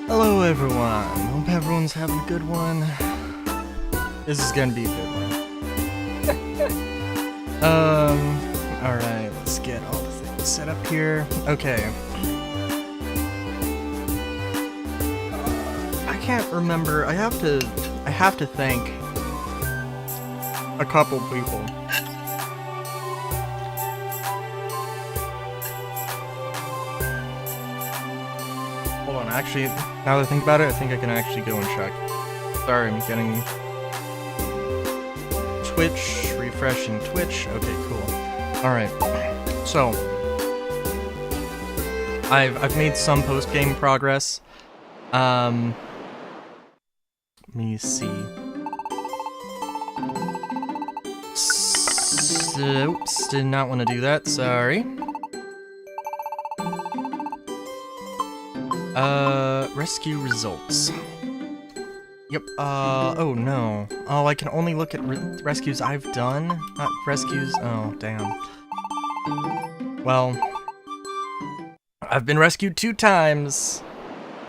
Hello everyone, hope everyone's having a good one. This is gonna be a good one. Alright, let's get all the things set up here. Okay. I can't remember, I have to thank a couple people. Hold on, actually, now that I think about it, I think I can actually go and check. Sorry, I'm getting Twitch, refreshing Twitch. Okay, cool. Alright, so I've made some post-game progress. Let me see. Oops, did not want to do that, sorry. Rescue results. Yep, oh no. Oh, I can only look at rescues I've done, not rescues, oh, damn. Well, I've been rescued 2 times.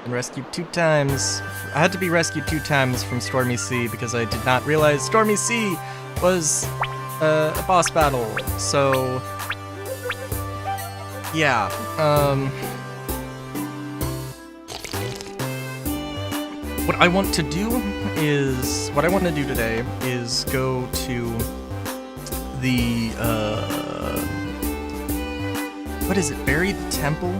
I had to be rescued 2 times from Stormy Sea because I did not realize Stormy Sea was a boss battle, so yeah, what I want to do today is go to the, what is it, Buried Temple?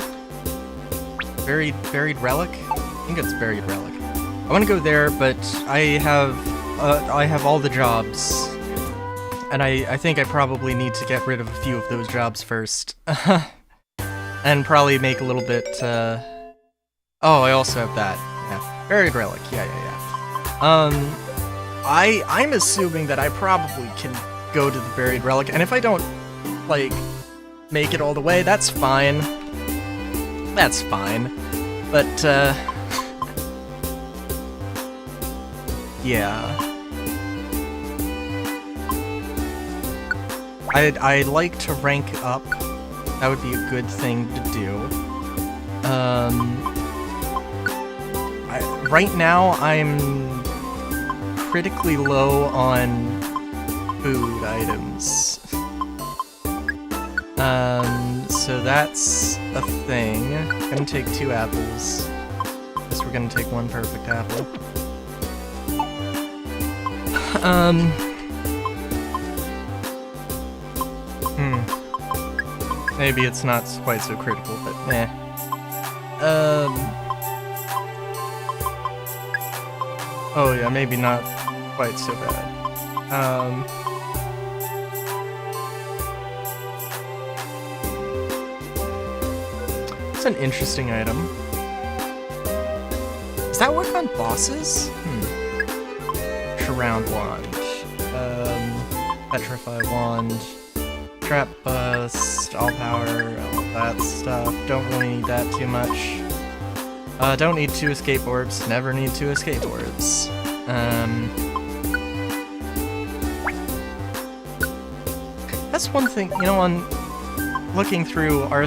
Buried Relic? I think it's Buried Relic. I want to go there, but I have all the jobs, and I think I probably need to get rid of a few of those jobs first. And probably make a little bit, oh, I also have that. Yeah. Buried Relic, yeah. I'm assuming that I probably can go to the Buried Relic, and if I don't, like, make it all the way, that's fine. That's fine. But, yeah. I'd like to rank up. That would be a good thing to do. Right now, I'm critically low on food items. So that's a thing. I'm gonna take 2 apples. Guess we're gonna take 1 perfect apple. Maybe it's not quite so critical, but meh. Oh yeah, maybe not quite so bad. It's an interesting item. Does that work on bosses? Shroud Wand. Petrify Wand. Trap Bust, All Power, all that stuff. Don't really need that too much. Don't need 2 escape orbs. Never need 2 escape orbs. That's one thing, you know, on looking through r/,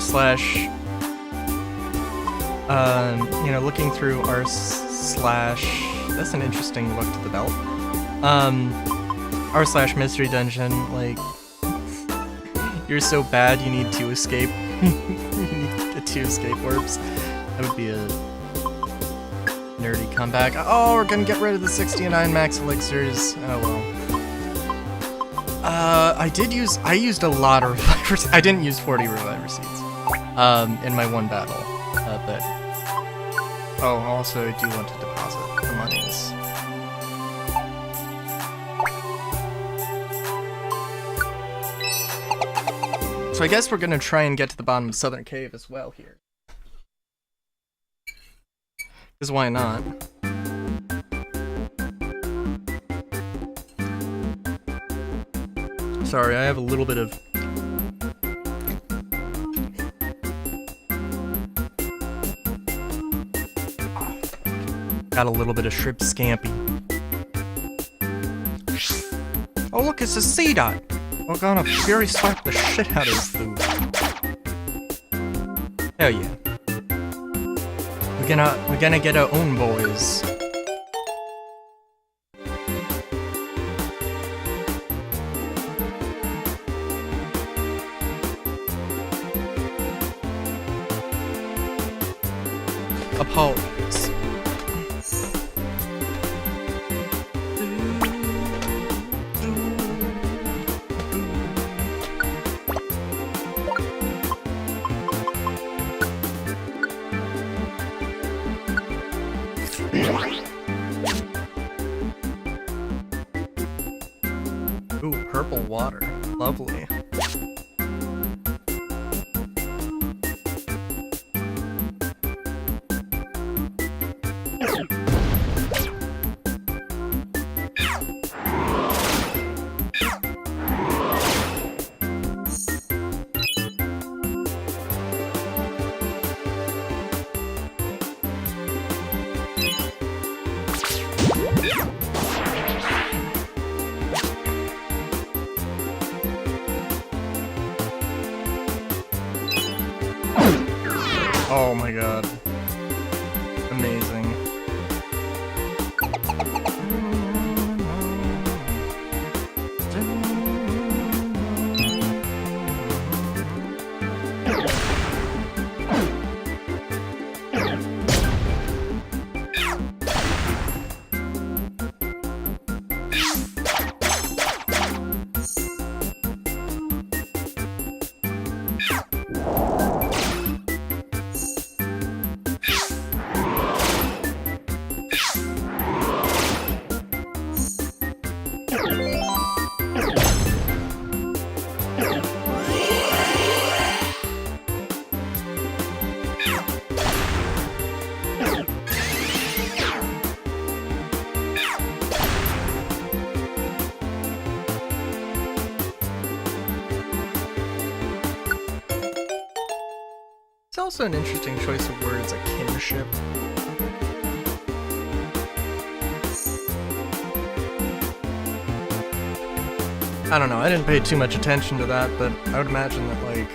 looking through r/, that's an interesting look to the belt. r/mystery dungeon, like, you're so bad you need 2 escape. You need the 2 escape orbs. That would be a nerdy comeback. Oh, we're gonna get rid of the 69 max elixirs. Oh well. I used a lot of reviver. I didn't use 40 reviver seeds. In my 1 battle. But oh, also I do want to deposit the monies. So I guess we're gonna try and get to the bottom of Southern Cave as well here. Because why not? Sorry, I have a little bit of... Got a little bit of shrimp scampi. Oh look, it's a C-Dot! We're gonna fury slap the shit out of his food. Hell yeah. we're gonna get our own boys. Apologies. Ooh, purple water. Lovely. Oh my god. Amazing. It's also an interesting choice of words, a kinship. I don't know, I didn't pay too much attention to that, but I would imagine that, like,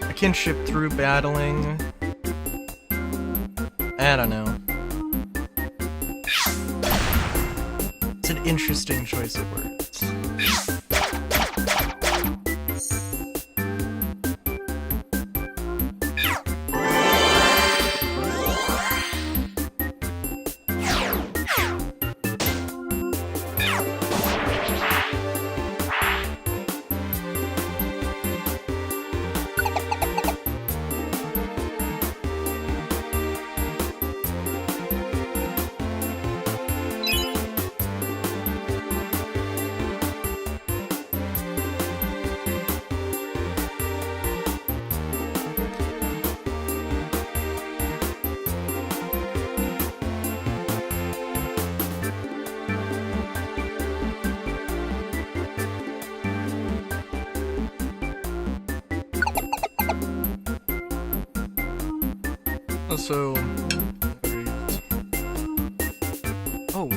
a kinship through battling... I don't know. It's an interesting choice of words. Also, oh,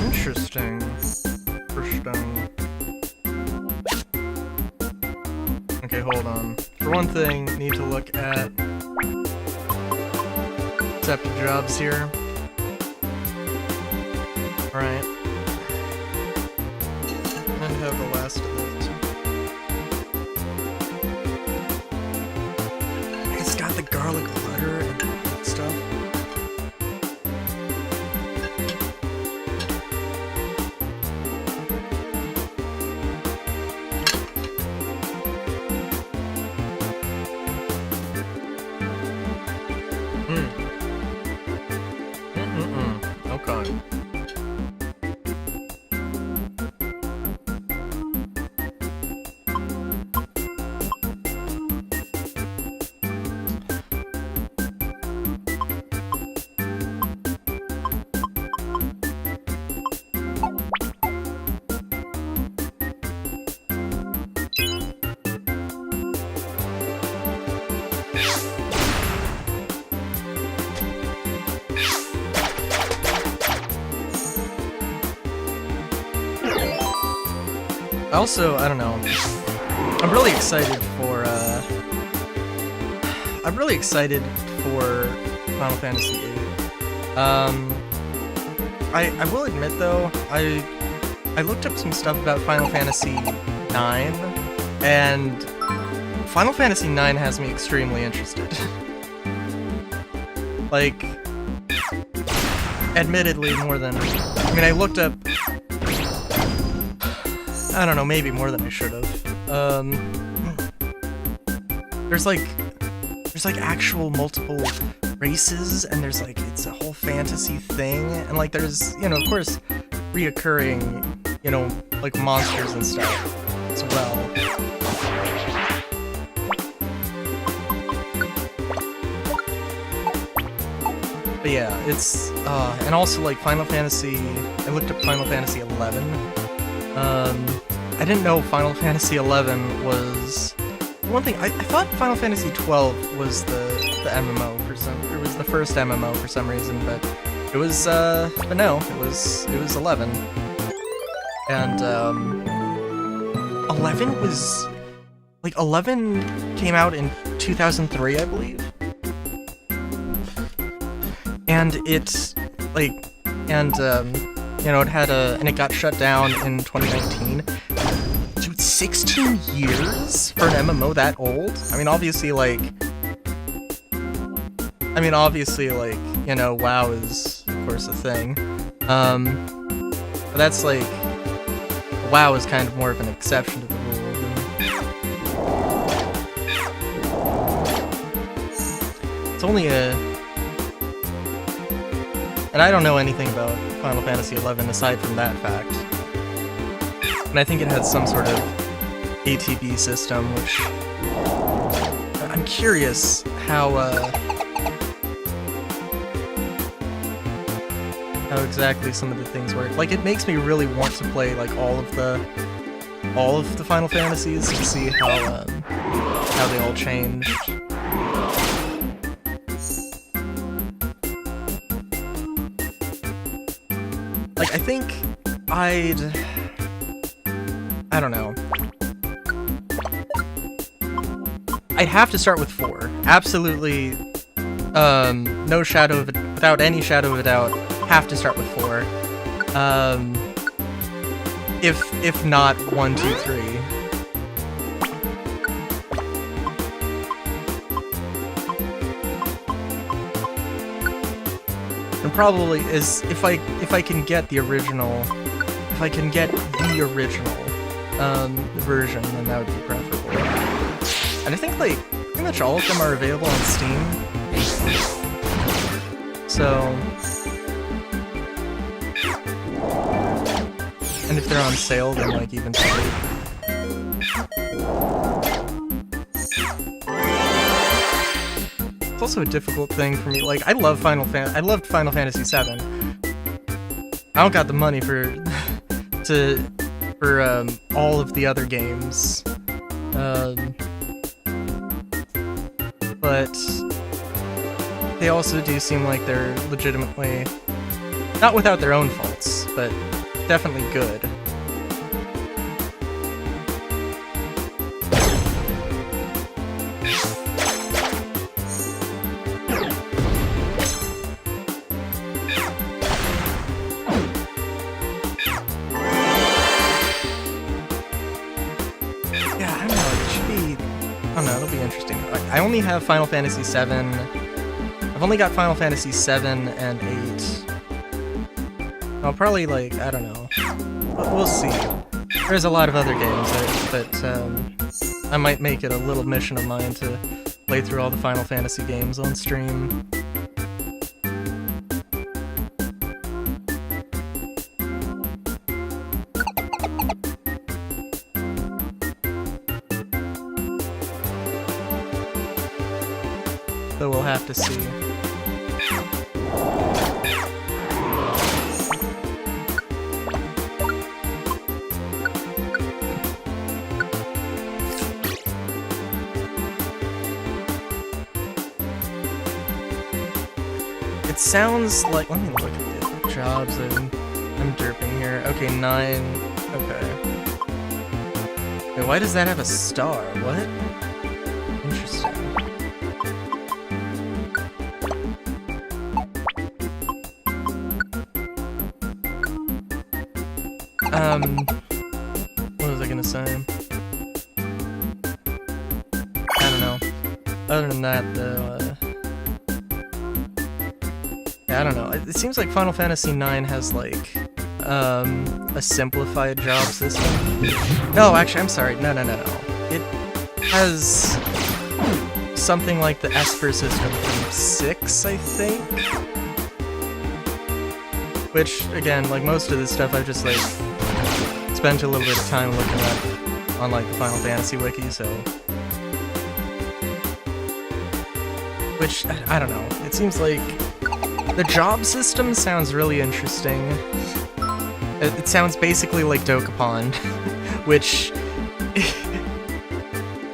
interesting. Okay, hold on. For one thing, need to look at accepted jobs here. Alright. And have the last of it. It's got the garlic butter and stuff. Okay. Also, I don't know, I'm really excited for I'm really excited for Final Fantasy VIII. I will admit though, I looked up some stuff about Final Fantasy IX, and Final Fantasy IX has me extremely interested. Like, admittedly more than, I mean, I looked up, I don't know, maybe more than I should have. There's like actual multiple races, and there's like, it's a whole fantasy thing, and like there's, you know, of course, reoccurring, you know, like monsters and stuff as well. But yeah, it's, and also like Final Fantasy, I looked up Final Fantasy XI. I didn't know Final Fantasy XI was, one thing, I thought Final Fantasy XII was the MMO for some, it was the first MMO for some reason, but it was, but no, it was 11. And, 11 was, like, 11 came out in 2003, I believe. And it's, like, and, you know, it had and it got shut down in 2019. Dude, 16 years for an MMO that old? I mean, obviously, like, you know, WoW is, of course, a thing. But that's, like, WoW is kind of more of an exception to the rule than... It's only a... And I don't know anything about Final Fantasy XI aside from that fact. And I think it had some sort of ATB system, which... I'm curious how exactly some of the things work. Like, it makes me really want to play, like, all of the Final Fantasies to see how they all changed. Like, I think I don't know. I'd have to start with 4. Absolutely, no shadow of without any shadow of a doubt, have to start with 4. If not 1, 2, 3. And probably is if I can get the original, version, then that would be preferable. And I think like pretty much all of them are available on Steam. So, and if they're on sale, then like even better. It's also a difficult thing for me. Like, I loved Final Fantasy VII. I don't got the money for all of the other games. But they also do seem like they're legitimately, not without their own faults, but definitely good. I only have Final Fantasy VII. I've only got Final Fantasy VII and 8. I'll probably, like, I don't know. We'll see. There's a lot of other games that I might make it a little mission of mine to play through all the Final Fantasy games on stream. So we'll have to see. It sounds like, let me look at the jobs I'm derping here. Okay, 9. Okay. Wait, why does that have a star? What? Interesting. What was I gonna say? I don't know. Other than that, though, yeah, I don't know. It seems like Final Fantasy IX has, like, a simplified job system. No, actually, I'm sorry. No. It has something like the Esper system from 6, I think? Which, again, like, most of this stuff I've just, like, spent a little bit of time looking at on, like, the Final Fantasy wiki, so... Which, I don't know. It seems like the job system sounds really interesting. It sounds basically like Dokapon, which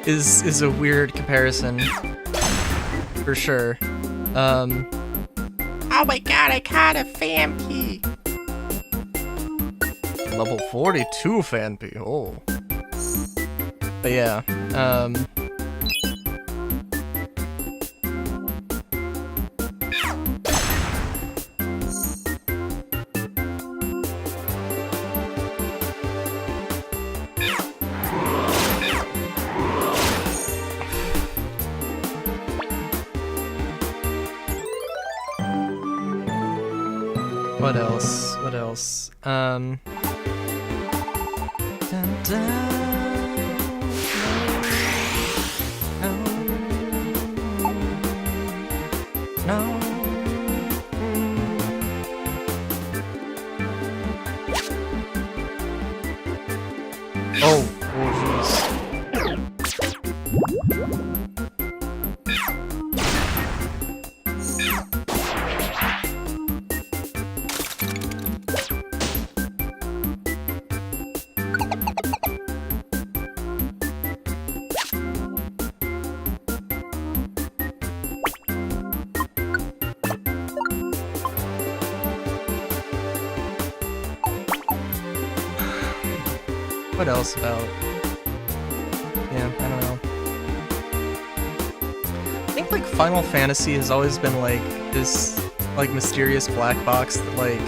is a weird comparison, for sure. Oh my god, I caught a Phanpy! Level 42 Phanpy, oh. But yeah, what else? What else? Dun, no. Oh, jeez. What else about? Yeah, I don't know. I think, like, Final Fantasy has always been, like, this, like, mysterious black box that, like,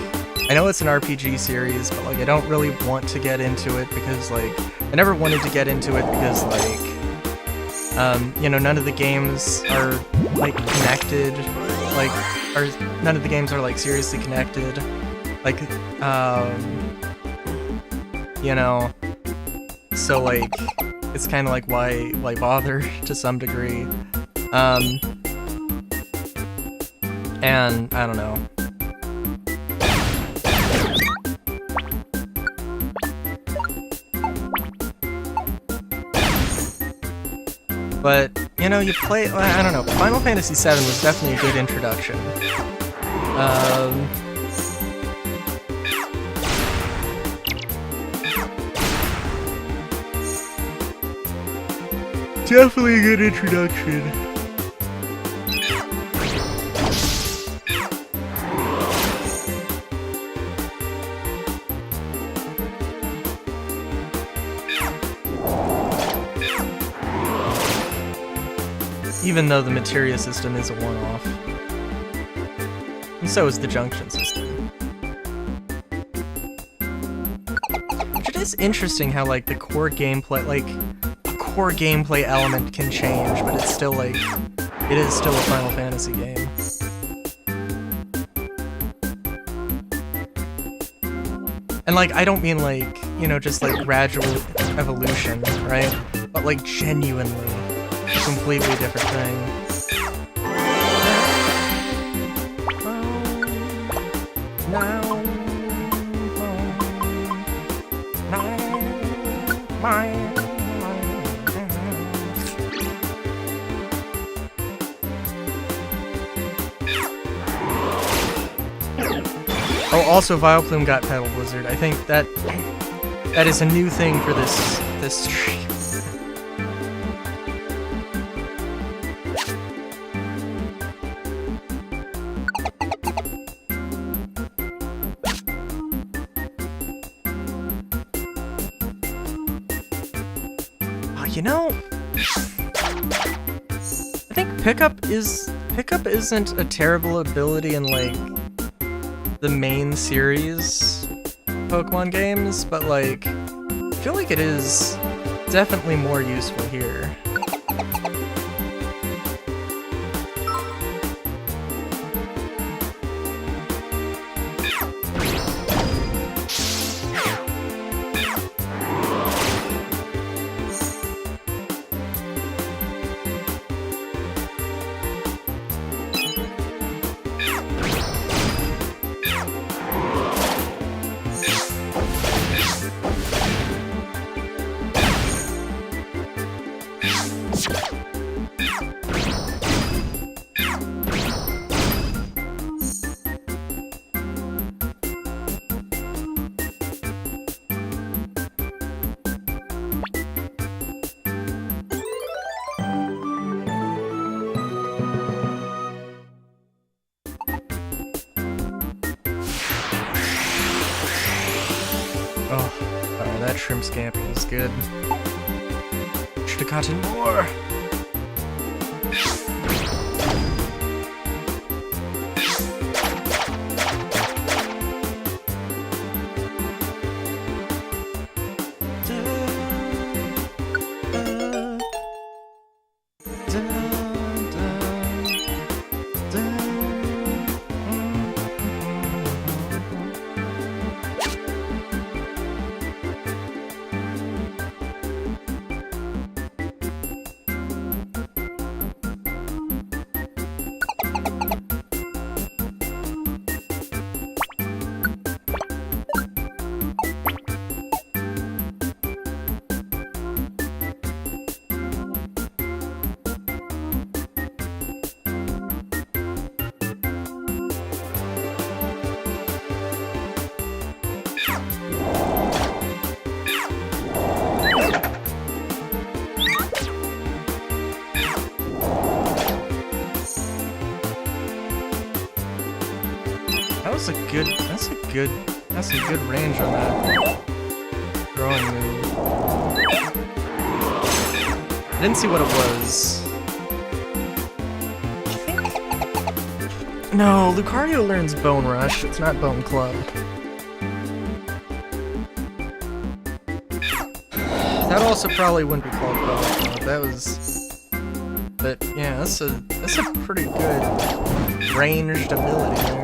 I know it's an RPG series, but, like, I don't really want to get into it because, like, I never wanted to get into it because, like, you know, none of the games are, like, connected, like, or none of the games are, like, seriously connected, like, you know, so, like, it's kind of like, why bother, to some degree, and, I don't know. But, you know, you play, I don't know, Final Fantasy VII was definitely a good introduction. Definitely a good introduction. Even though the materia system is a one-off. And so is the junction system. Which it is interesting how, like, the core gameplay, like, core gameplay element can change, but it's still, like, it is still a Final Fantasy game. And, like, I don't mean, like, you know, just, like, gradual evolution, right? But, like, genuinely a completely different thing. Oh, also Vileplume got Petal Blizzard. I think that is a new thing for this stream. You know, I think Pickup isn't a terrible ability in, like, the main series, Pokemon games, but like, I feel like it is definitely more useful here. Oh, alright, that shrimp scampi was good. Should've gotten more! That's a good range on that throwing move. I didn't see what it was. No, Lucario learns Bone Rush, it's not Bone Club. That also probably wouldn't be called Bone Club, that was... But yeah, that's a pretty good ranged ability there.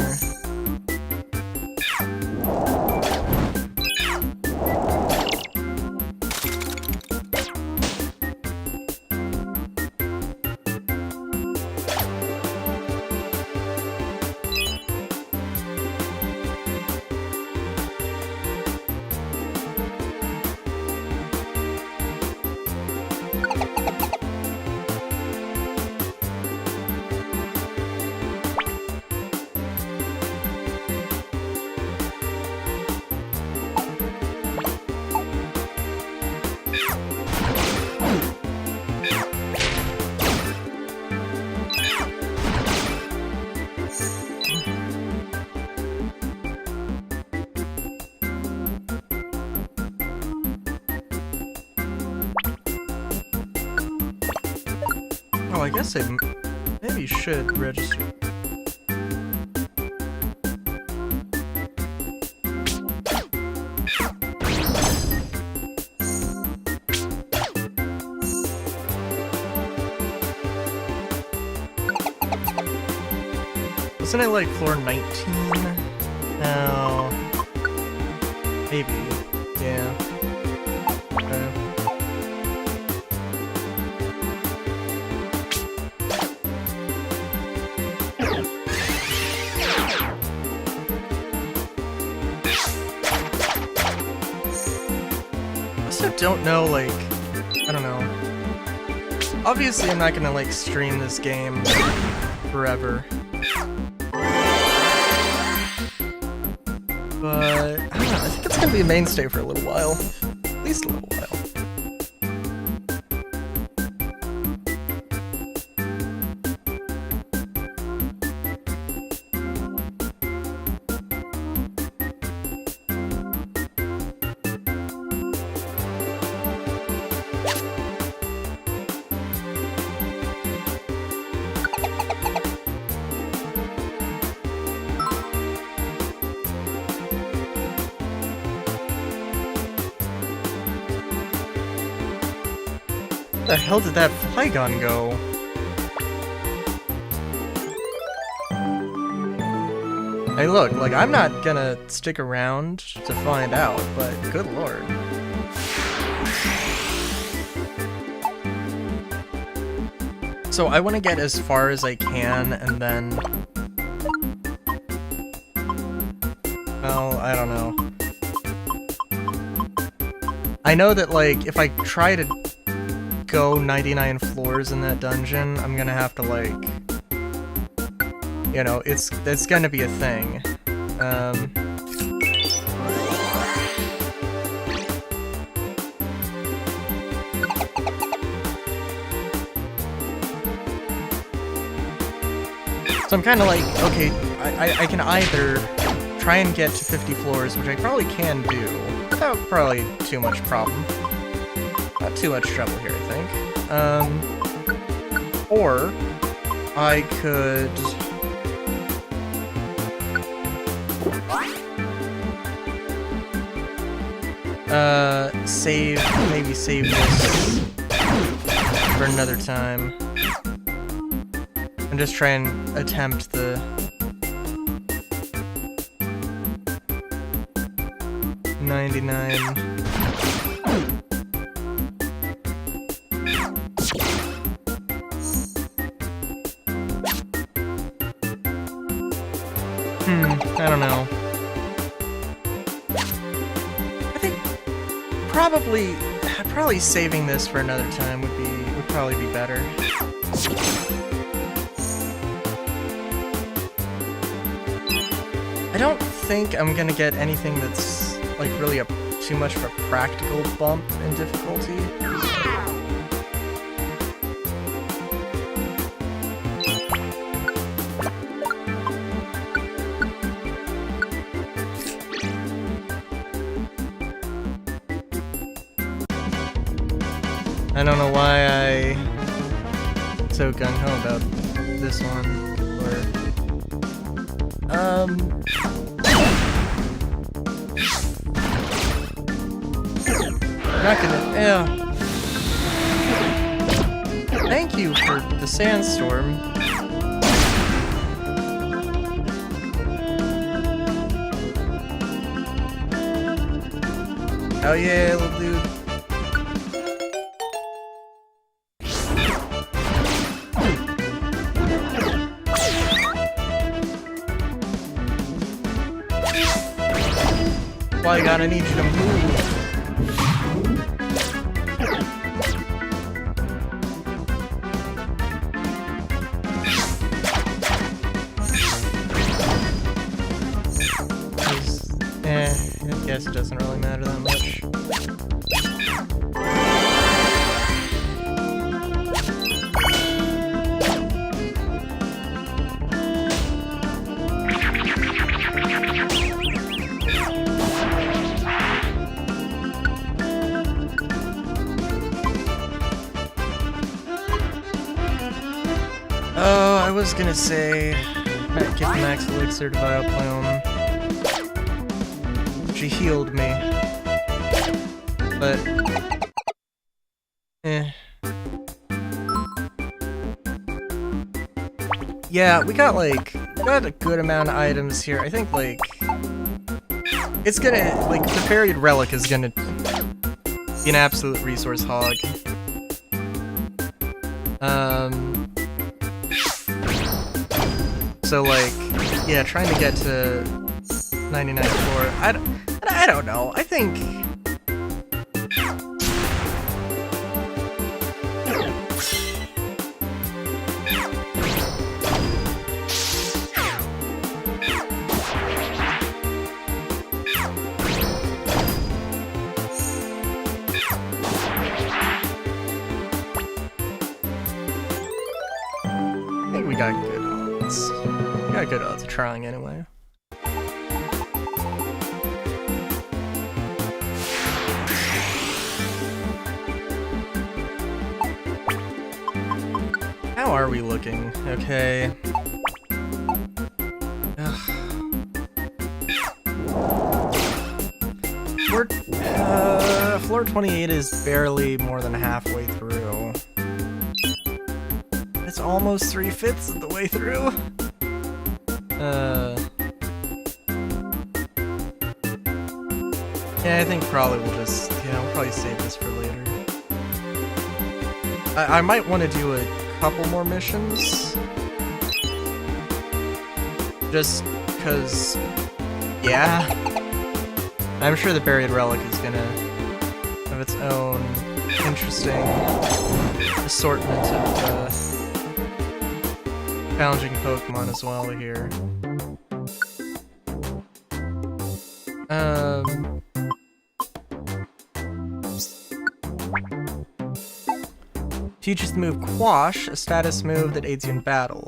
Oh, I guess I maybe should register. Wasn't it like floor 19? No. Maybe. Yeah. Okay. Don't know, like, I don't know. Obviously, I'm not gonna, like, stream this game forever. But, I don't know, I think it's gonna be a mainstay for a little while. At least a little while. Where the hell did that Flygon go? Hey look, like, I'm not gonna stick around to find out, but good lord. So I want to get as far as I can, and then... Well, I don't know. I know that, like, if I try to go 99 floors in that dungeon, I'm gonna have to, like... You know, it's gonna be a thing. So I'm kind of like, okay, I can either try and get to 50 floors, which I probably can do, without probably too much problem. Not too much trouble here, I think. Or I could... maybe save this for another time. And just try and attempt the... 99. I don't know. Probably saving this for another time would probably be better. I don't think I'm gonna get anything that's like really too much of a practical bump in difficulty. I don't know why I'm so gung-ho about this one, not gonna, yeah. Thank you for the sandstorm. Oh yeah, little dude. Flygon, I need you to move. I guess it doesn't really matter that much. Oh, I was gonna say, get the max elixir to Vileplume. She healed me, but yeah, we got a good amount of items here. I think like it's gonna the Buried Relic is gonna be an absolute resource hog. So like, yeah, trying to get to 99 floor. I don't know. I think we got good odds. We got good odds of trying anyway. How are we looking? Okay. Floor floor 28 is barely more than halfway through. It's almost 3/5 of the way through. Yeah, I think probably we'll just, we'll probably save this for later. I might want to do a couple more missions. Just because, yeah. I'm sure the Buried Relic is gonna have its own interesting assortment of challenging Pokemon as well here. Teaches the move Quash, a status move that aids you in battle.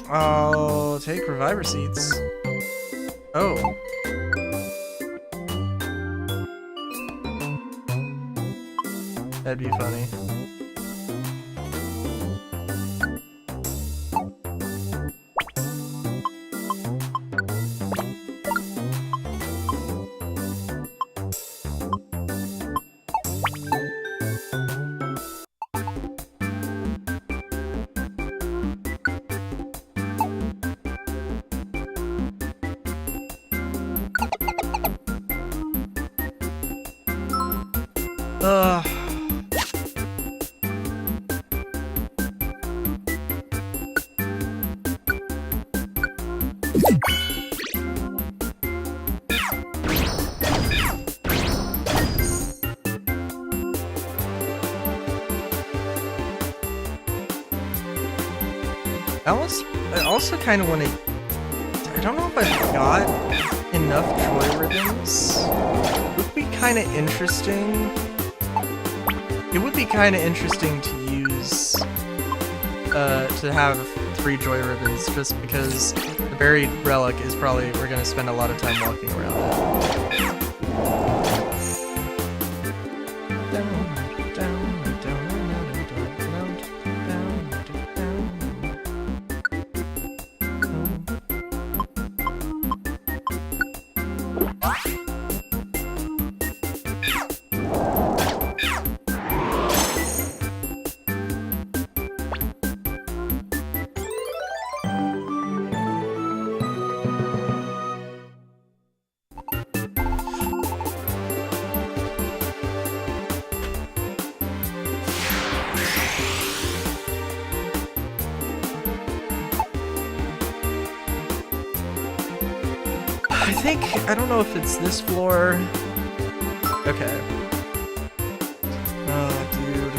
I'll take Reviver Seeds. Oh. That'd be funny. I also kind of want to... I don't know if I've got enough Joy Ribbons. It would be kind of interesting. It would be kind of interesting to use... to have 3 Joy Ribbons, just because the Buried Relic is probably... we're going to spend a lot of time walking around it. I don't know if it's this floor. Okay. Oh, dude.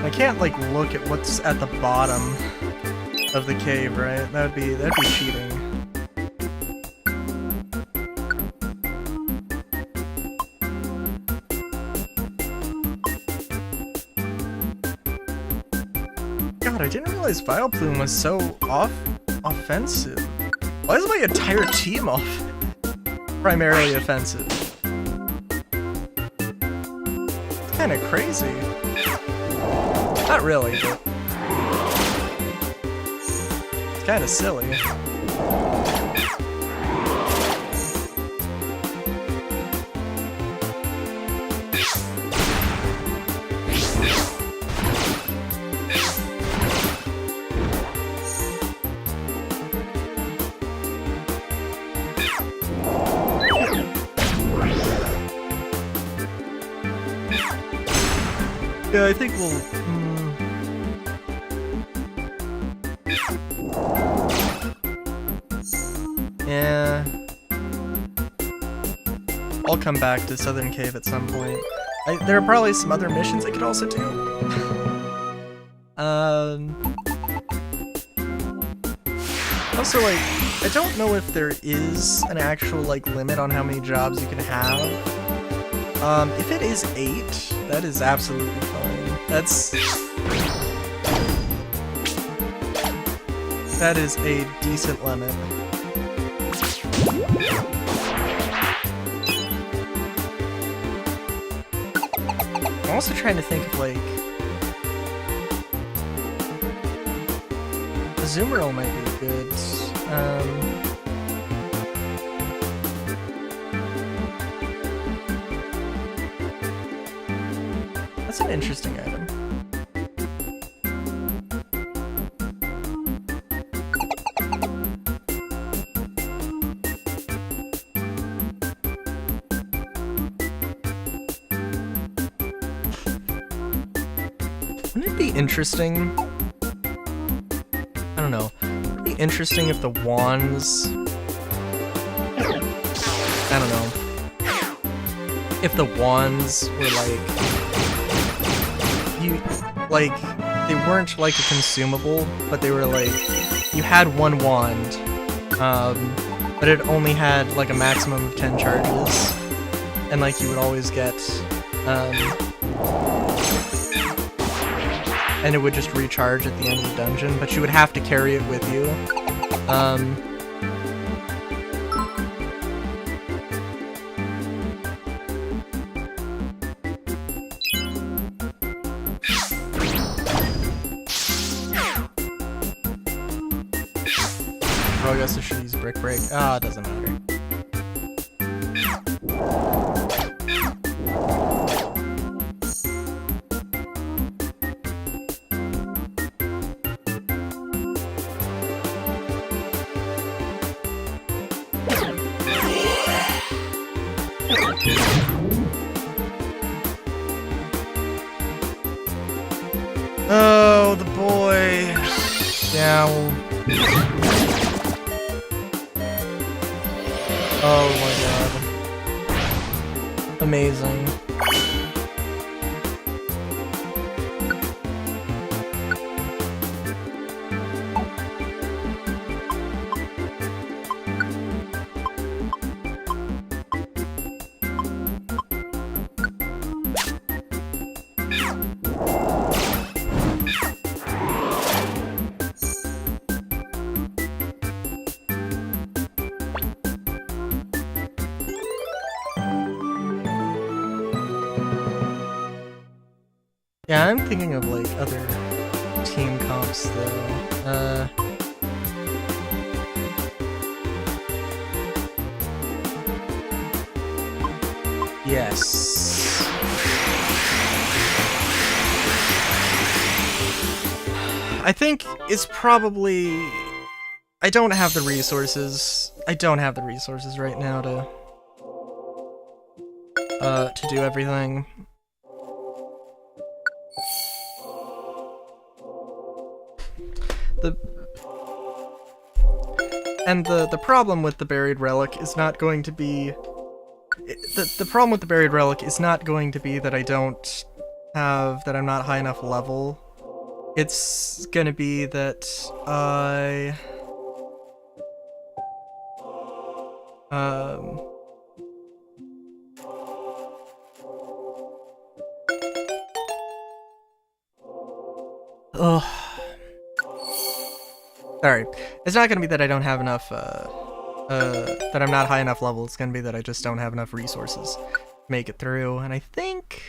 I can't like look at what's at the bottom of the cave, right? That'd be cheating. I didn't realize Vileplume was so offensive. Why is my entire team primarily offensive? It's kind of crazy. Not really, but it's kind of silly. Yeah, I think we'll... Yeah... I'll come back to Southern Cave at some point. There are probably some other missions I could also do. Also, like, I don't know if there is an actual, like, limit on how many jobs you can have. If it is 8, that is absolutely fine. That is a decent limit. I'm also trying to think of, like... Azumarill might be good. That's an interesting item. Wouldn't it be interesting? I don't know. It'd be interesting if the wands... I don't know. If the wands were like... they weren't like a consumable, but they were like... You had one wand, but it only had like a maximum of 10 charges. And like you would always get... and it would just recharge at the end of the dungeon, but you would have to carry it with you. Oh, I guess I should use Brick Break. Ah, it doesn't matter. Oh, the boy. Yeah. Oh my god. Amazing. Yeah, I'm thinking of like other team comps though. Yes. I think it's probably... I don't have the resources. I don't have the resources right now to do everything. The problem with the buried relic is not going to be... The problem with the buried relic is not going to be that I don't have... that I'm not high enough level. It's gonna be that I... Ugh. Sorry. It's not gonna be that I don't have enough, that I'm not high enough level. It's gonna be that I just don't have enough resources to make it through, and I think...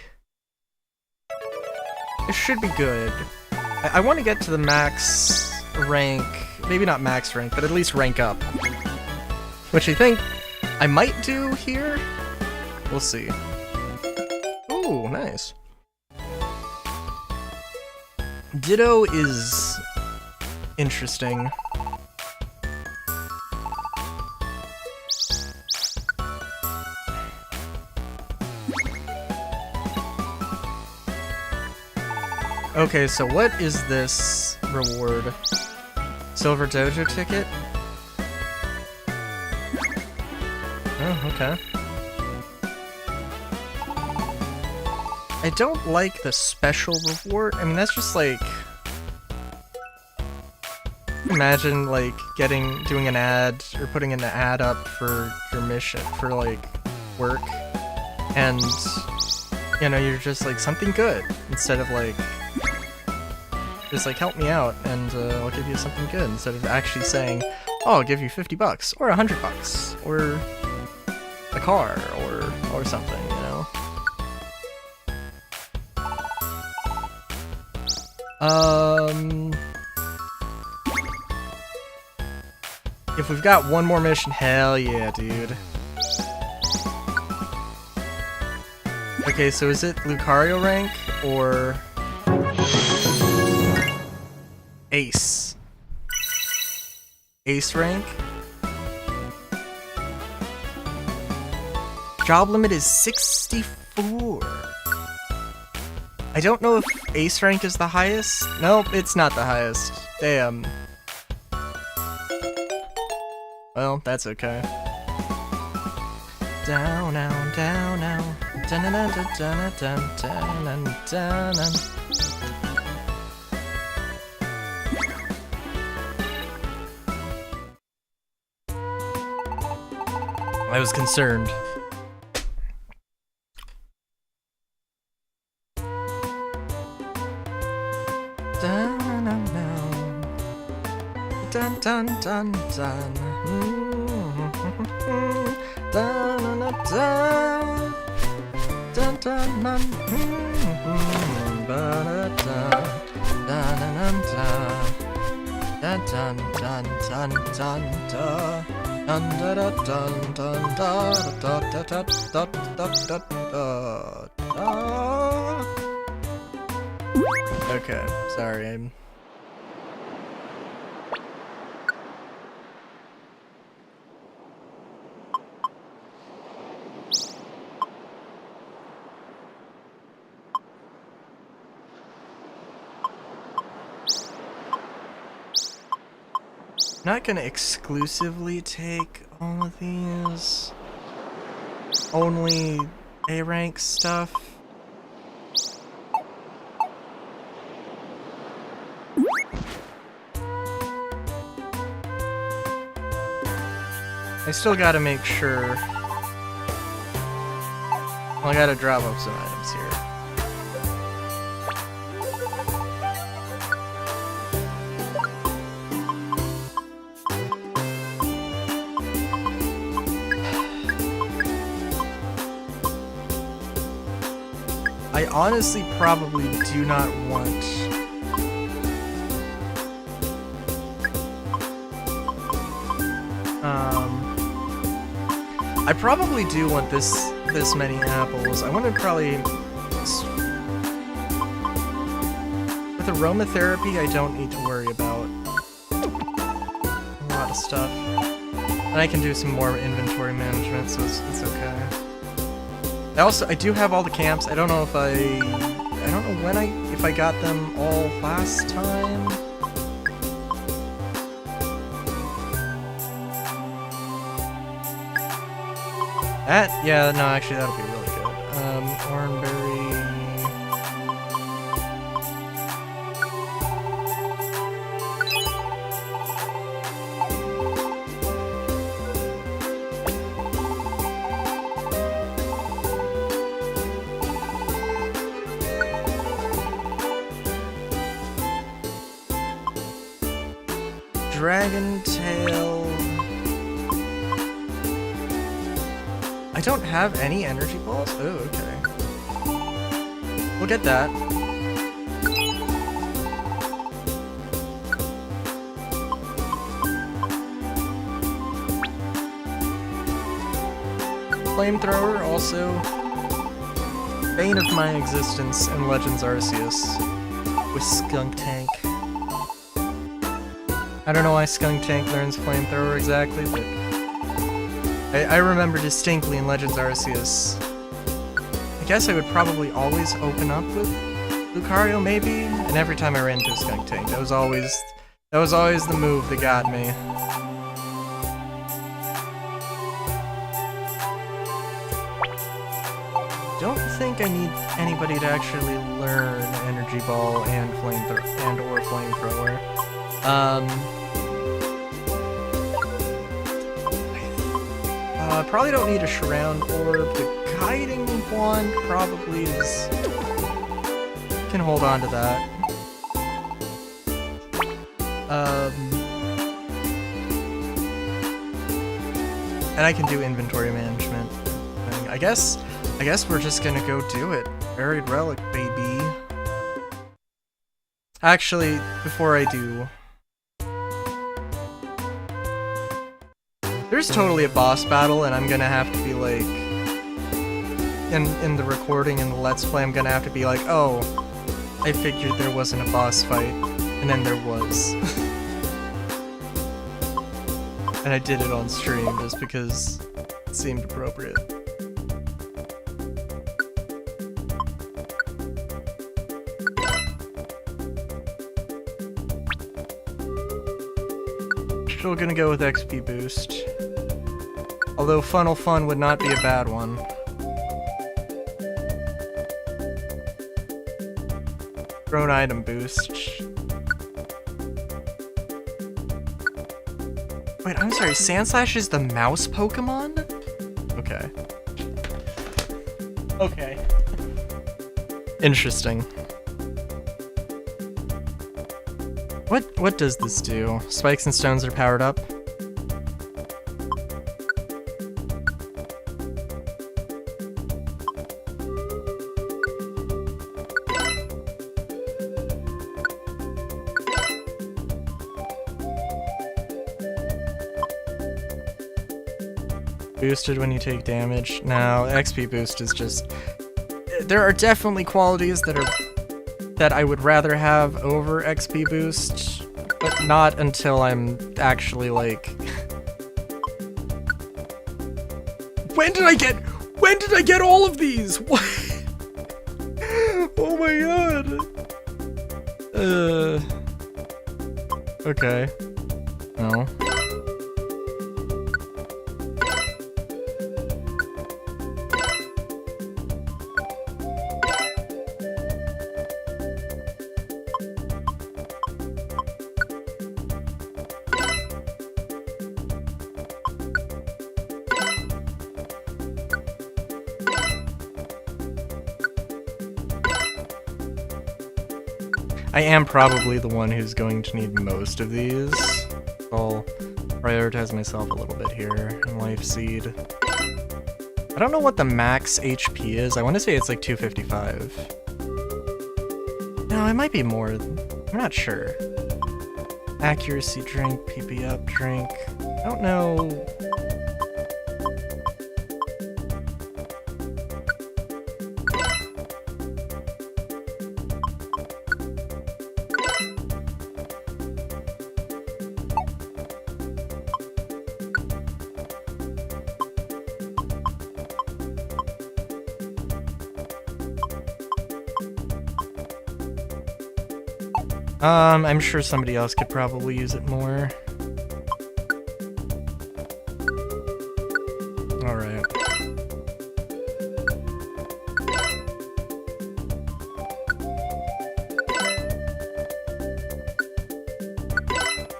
it should be good. I want to get to the max rank, maybe not max rank, but at least rank up. Which I think I might do here? We'll see. Ooh, nice. Ditto is... interesting. Okay, so what is this reward? Silver Dojo ticket? Oh, okay. I don't like the special reward. I mean, that's just like... imagine, like, doing an ad, or putting an ad up for your mission, for, like, work, and, you know, you're just like, something good, instead of, like, just, like, help me out, and, I'll give you something good, instead of actually saying, oh, I'll give you $50, or $100, or a car, or something, you know? If we've got one more mission, hell yeah, dude. Okay, so is it Lucario rank or Ace? Ace rank? Job limit is 64. I don't know if Ace rank is the highest. Nope, it's not the highest. Damn. Well, that's okay. Down, down, down, down. Dun, dun, dun, dun, dun, dun, dun, dun, dun. I was concerned. Dun, dun, dun, dun, dun, dun. Dun, dun, dun, dun, dun, dun. Dun, dun, dun, dun, dun, dun. Dun, dun, dun, dun, dun, dun, dun, dun, dun, dun, dun, dun. Okay, sorry, I'm... Not gonna exclusively take all of these. Only A rank stuff. I still gotta make sure. Well, I gotta drop off some items here. I honestly probably do not want... I probably do want this many apples. I want to probably... With aromatherapy, I don't need to worry about a lot of stuff. And I can do some more inventory management, so it's okay. I do have all the camps. I don't know if I don't know if I got them all last time. Yeah, no, actually that'll be really good. Oranberry. Dragon Tail. I don't have any energy balls? Oh, okay. We'll get that. Flamethrower, also. Bane of my existence in Legends Arceus. With Skuntank. I don't know why Skuntank learns Flamethrower exactly, but I remember distinctly in Legends Arceus. I guess I would probably always open up with Lucario, maybe, and every time I ran into a Skuntank, that was always the move that got me. Don't think I need anybody to actually learn Energy Ball and or Flamethrower. I probably don't need a Shroud Orb. The Guiding Wand probably is... can hold on to that. And I can do inventory management. I guess we're just gonna go do it. Buried Relic, baby. Actually, before I do... There's totally a boss battle, and I'm gonna have to be like... In the recording, in the Let's Play, I'm gonna have to be like, oh, I figured there wasn't a boss fight, and then there was. And I did it on stream just because it seemed appropriate. Still gonna go with XP boost. Although Funnel Fun would not be a bad one. Drone item boost. Wait, I'm sorry, Sandslash is the mouse Pokemon? Okay. Okay. Interesting. What does this do? Spikes and stones are powered up? Boosted when you take damage. No, XP boost is just... There are definitely qualities that I would rather have over XP boost, but not until I'm actually like... When did I get all of these? What? Oh my god. Okay. No. I am probably the one who's going to need most of these. I'll prioritize myself a little bit here. Life Seed. I don't know what the max HP is. I want to say it's like 255. No, it might be more. I'm not sure. Accuracy drink, PP up drink. I don't know. I'm sure somebody else could probably use it more. Alright.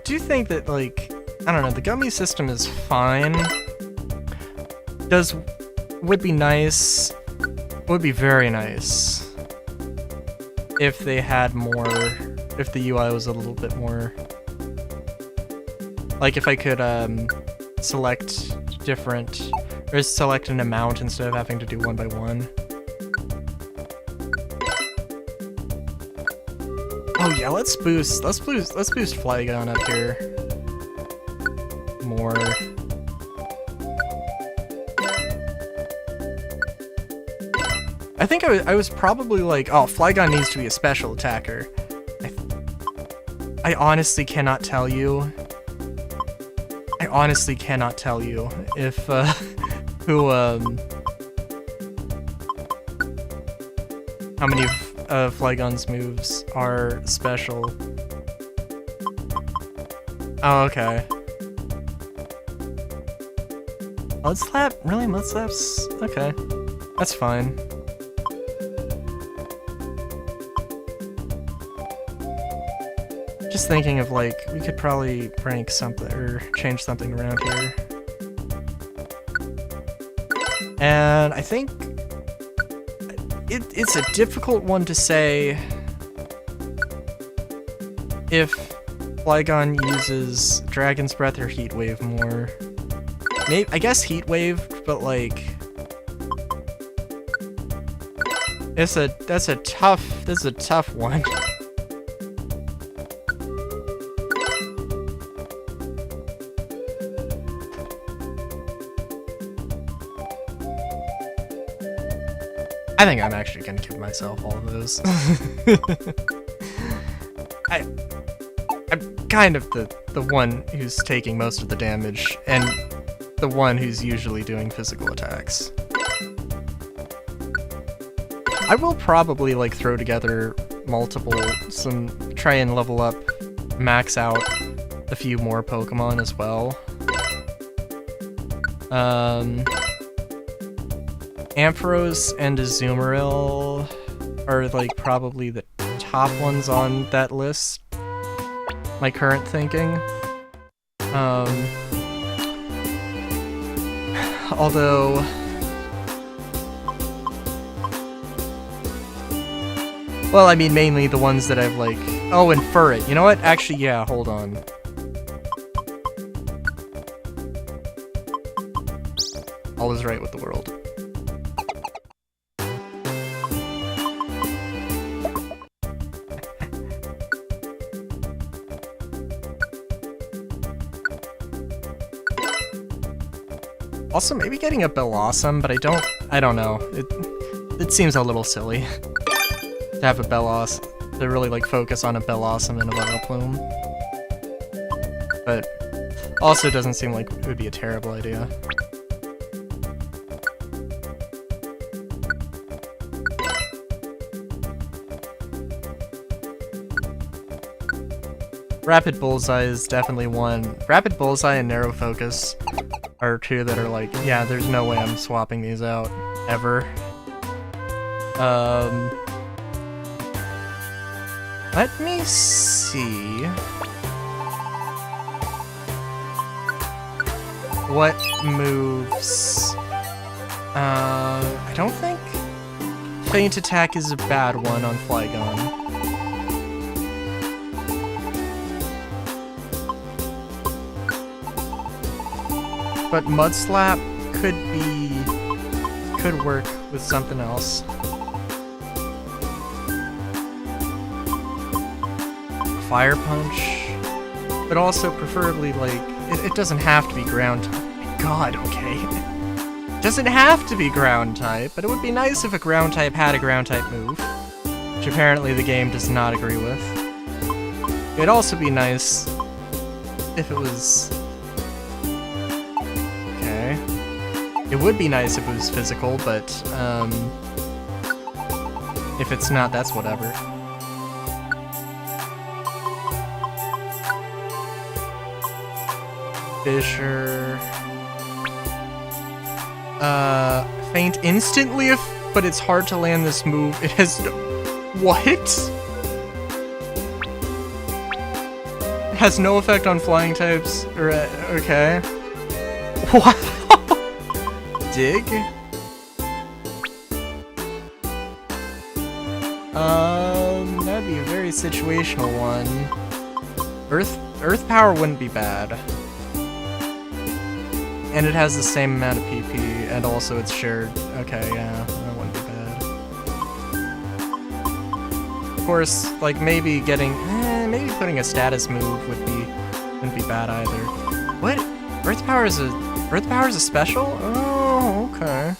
Do you think that, like, I don't know, the gummy system is fine. Would be nice, would be very nice if they had more, if the UI was a little bit more, like if I could select different, or select an amount instead of having to do one by one. Oh yeah, let's boost Flygon up here more. I think I was probably like, oh, Flygon needs to be a special attacker. I honestly cannot tell you. I honestly cannot tell you if who how many of Flygon's moves are special. Oh, okay. Mud Slap? Really? Mud Slap's okay. That's fine. Just thinking of, like, we could probably rank something or change something around here. And I think it's a difficult one to say if Flygon uses Dragon's Breath or Heat Wave more. Maybe, I guess Heat Wave, but like that's a tough one. I think I'm actually gonna give myself all of those. I'm kind of the one who's taking most of the damage, and the one who's usually doing physical attacks. I will probably, like, throw together try and level up, max out a few more Pokemon as well. Ampharos and Azumarill are, like, probably the top ones on that list. My current thinking. Although... well, I mean, mainly the ones that I've, like... oh, and Furret. You know what? Actually, yeah, hold on. All is right with the world. Also, maybe getting a Bellossom, but I don't know. It seems a little silly to have a Bellossom, to really, like, focus on a Bellossom and a Vileplume. But also doesn't seem like it would be a terrible idea. Rapid Bullseye is definitely one. Rapid Bullseye and Narrow Focus are two that are like, yeah, there's no way I'm swapping these out, ever. Let me see... what moves... I don't think Feint Attack is a bad one on Flygon. But Mud Slap could work with something else. Fire Punch, but also preferably, like, it doesn't have to be ground type. God, okay. It doesn't have to be ground type, but it would be nice if a ground type had a ground type move, which apparently the game does not agree with. It'd also be nice if it was... it would be nice if it was physical, but, if it's not, that's whatever. Fissure... Feint instantly, but it's hard to land this move. It has no... what? It has no effect on flying types? Or, okay. What? Dig? That'd be a very situational one. Earth Power wouldn't be bad. And it has the same amount of PP, and also it's shared. Okay, yeah, that wouldn't be bad. Of course, like, maybe maybe putting a status move wouldn't be bad either. What? Earth Power is a special? Oh, okay.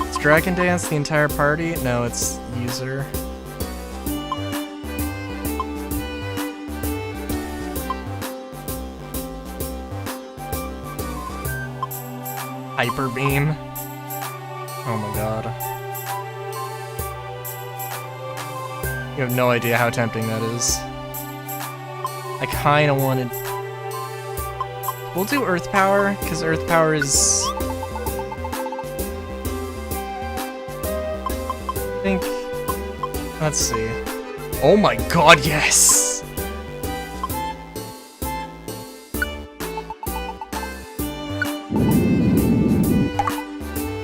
It's Dragon Dance the entire party? No, it's user. Hyper Beam. Oh my god. You have no idea how tempting that is. I kinda wanted... we'll do Earth Power, because Earth Power is... I think... let's see. Oh my god, yes!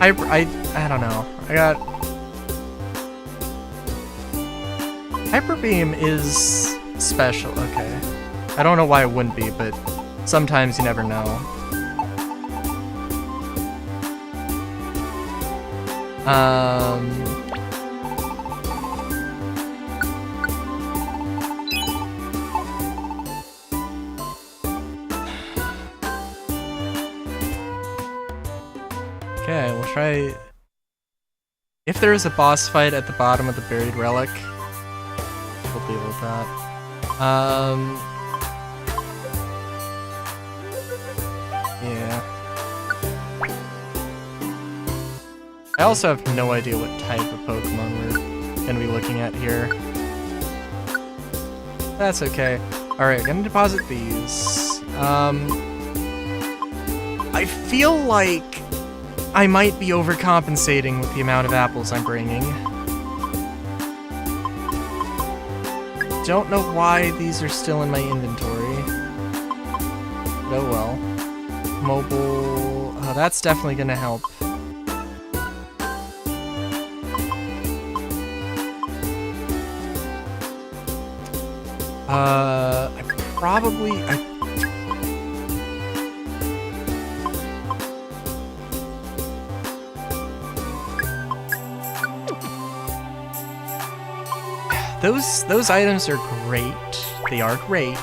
I don't know. I got... Hyper Beam is special, okay. I don't know why it wouldn't be, but sometimes you never know. Okay, we'll try... If there is a boss fight at the bottom of the buried relic, we'll deal with that. Yeah. I also have no idea what type of Pokemon we're gonna be looking at here. That's okay. Alright, gonna deposit these. I feel like I might be overcompensating with the amount of apples I'm bringing. Don't know why these are still in my inventory. But oh well. Mobile... Oh, that's definitely gonna help. I probably... Those items are great. They are great.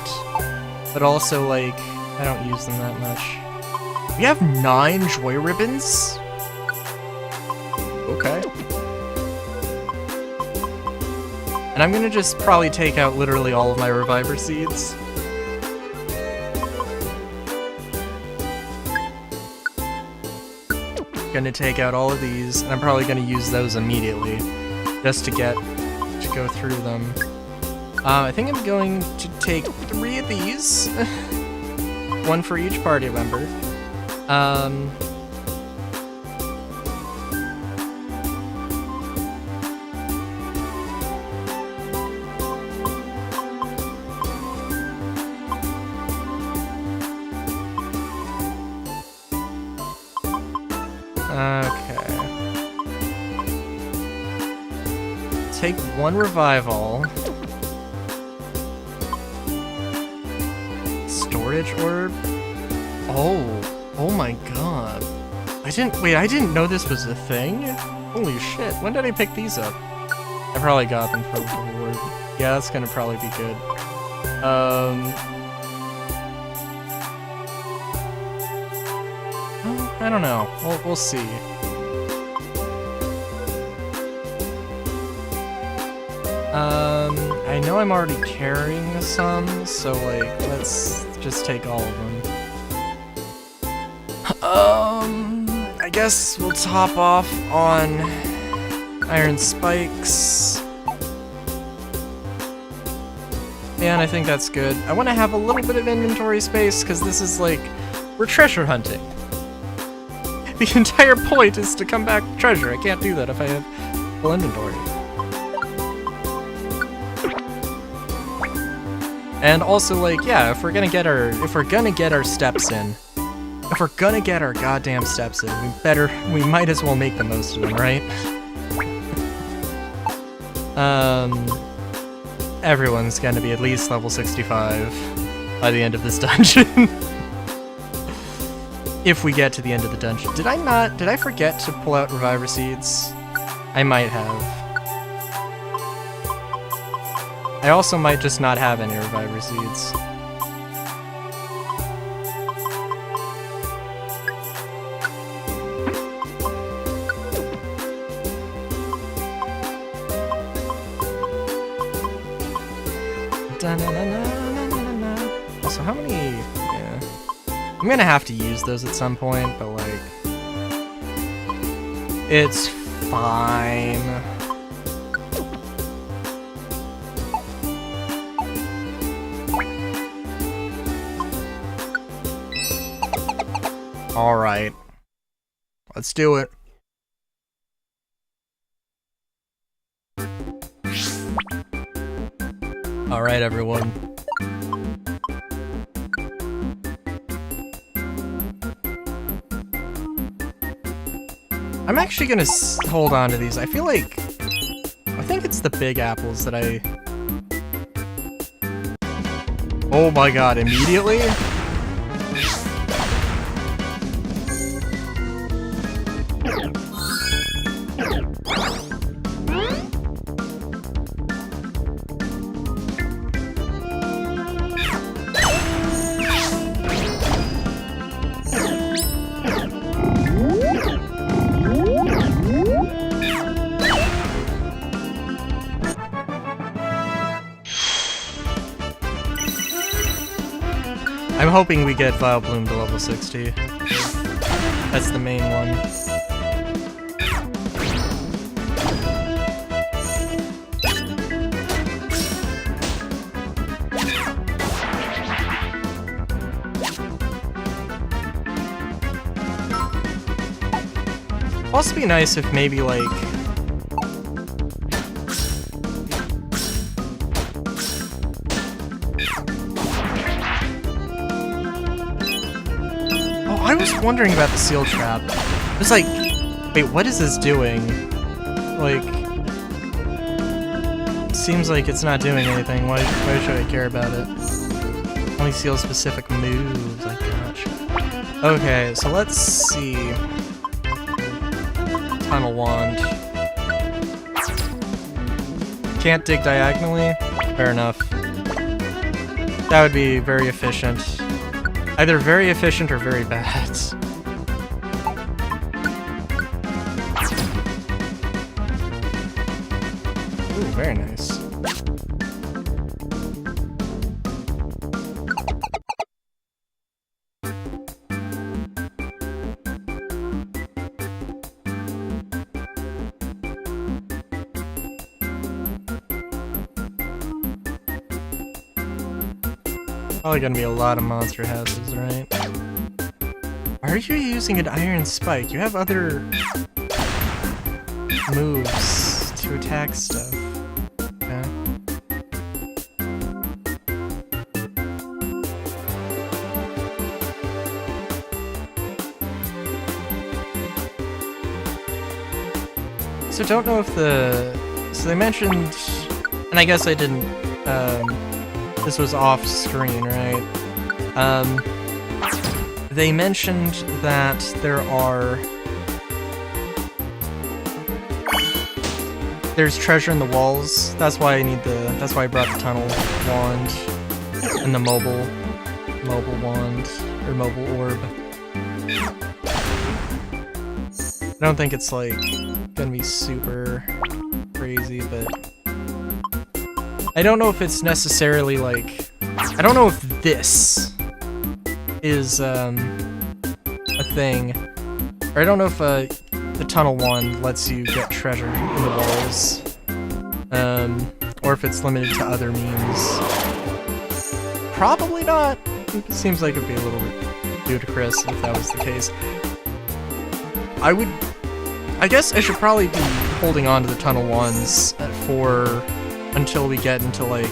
But also, like, I don't use them that much. We have 9 Joy Ribbons? Okay. And I'm gonna just probably take out literally all of my Reviver Seeds. Gonna take out all of these, and I'm probably gonna use those immediately, just to go through them. I think I'm going to take 3 of these. 1 for each party member. Okay. Take 1 revival. Storage orb? Oh my god. I didn't know this was a thing? Holy shit, when did I pick these up? I probably got them for the reward. Yeah, that's gonna probably be good. I don't know. We'll see. I know I'm already carrying some, so like, let's just take all of them. I guess we'll top off on Iron Spikes. And I think that's good. I want to have a little bit of inventory space, because this is like, we're treasure hunting. The entire point is to come back to treasure. I can't do that if I have full inventory. And also, like, yeah, if we're gonna get our steps in, if we're gonna get our goddamn steps in, we might as well make the most of them, right? Everyone's gonna be at least level 65 by the end of this dungeon. If we get to the end of the dungeon. Did I forget to pull out Reviver Seeds? I might have. I also might just not have any Reviver Seeds. Also, how many... Yeah. I'm gonna have to use those at some point, but like... It's fine. Alright. Let's do it. Alright, everyone. I'm actually gonna hold on to these. I feel like... I think it's the big apples that I... Oh my god, immediately? hoping we get Vileplume to level 60. That's the main one. Also be nice if maybe like I was wondering about the seal trap. It was like, wait, what is this doing? Like, it seems like it's not doing anything. Why should I care about it? Only seal specific moves, I gotcha. Okay, so let's see. Tunnel Wand. Can't dig diagonally? Fair enough. That would be very efficient. Either very efficient or very bad. Ooh, very nice. Probably gonna be a lot of monster houses, right? Why are you using an iron spike? You have other moves to attack stuff. Okay. So don't know if so they mentioned, and I guess I didn't, this was off screen, right? They mentioned that there's treasure in the walls. That's why I brought the tunnel wand and the mobile wand or mobile orb. I don't think it's like gonna be super crazy, but I don't know if it's necessarily like, I don't know if this is a thing, or I don't know if the tunnel wand lets you get treasure in the walls, or if it's limited to other means. Probably not. It seems like it'd be a little ludicrous if that was the case. I guess I should probably be holding on to the tunnel wands until we get into like,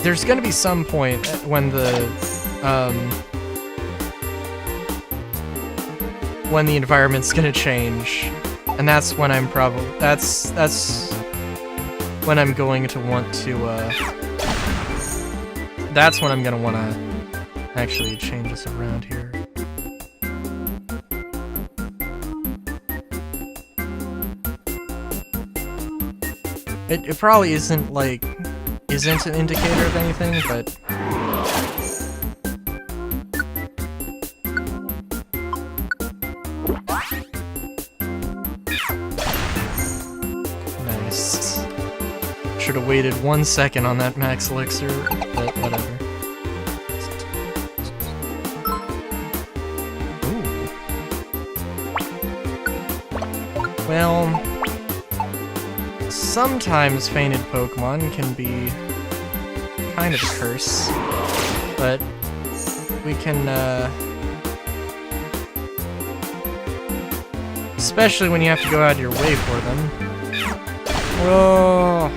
there's gonna be some point when the environment's gonna change, and that's when I'm that's when I'm going to want to that's when I'm gonna want to actually change this around here. It probably isn't an indicator of anything, but nice. Should have waited 1 second on that max elixir, but whatever. Ooh. Well, sometimes fainted Pokemon can be kind of a curse, but we can, especially when you have to go out of your way for them. Whoa!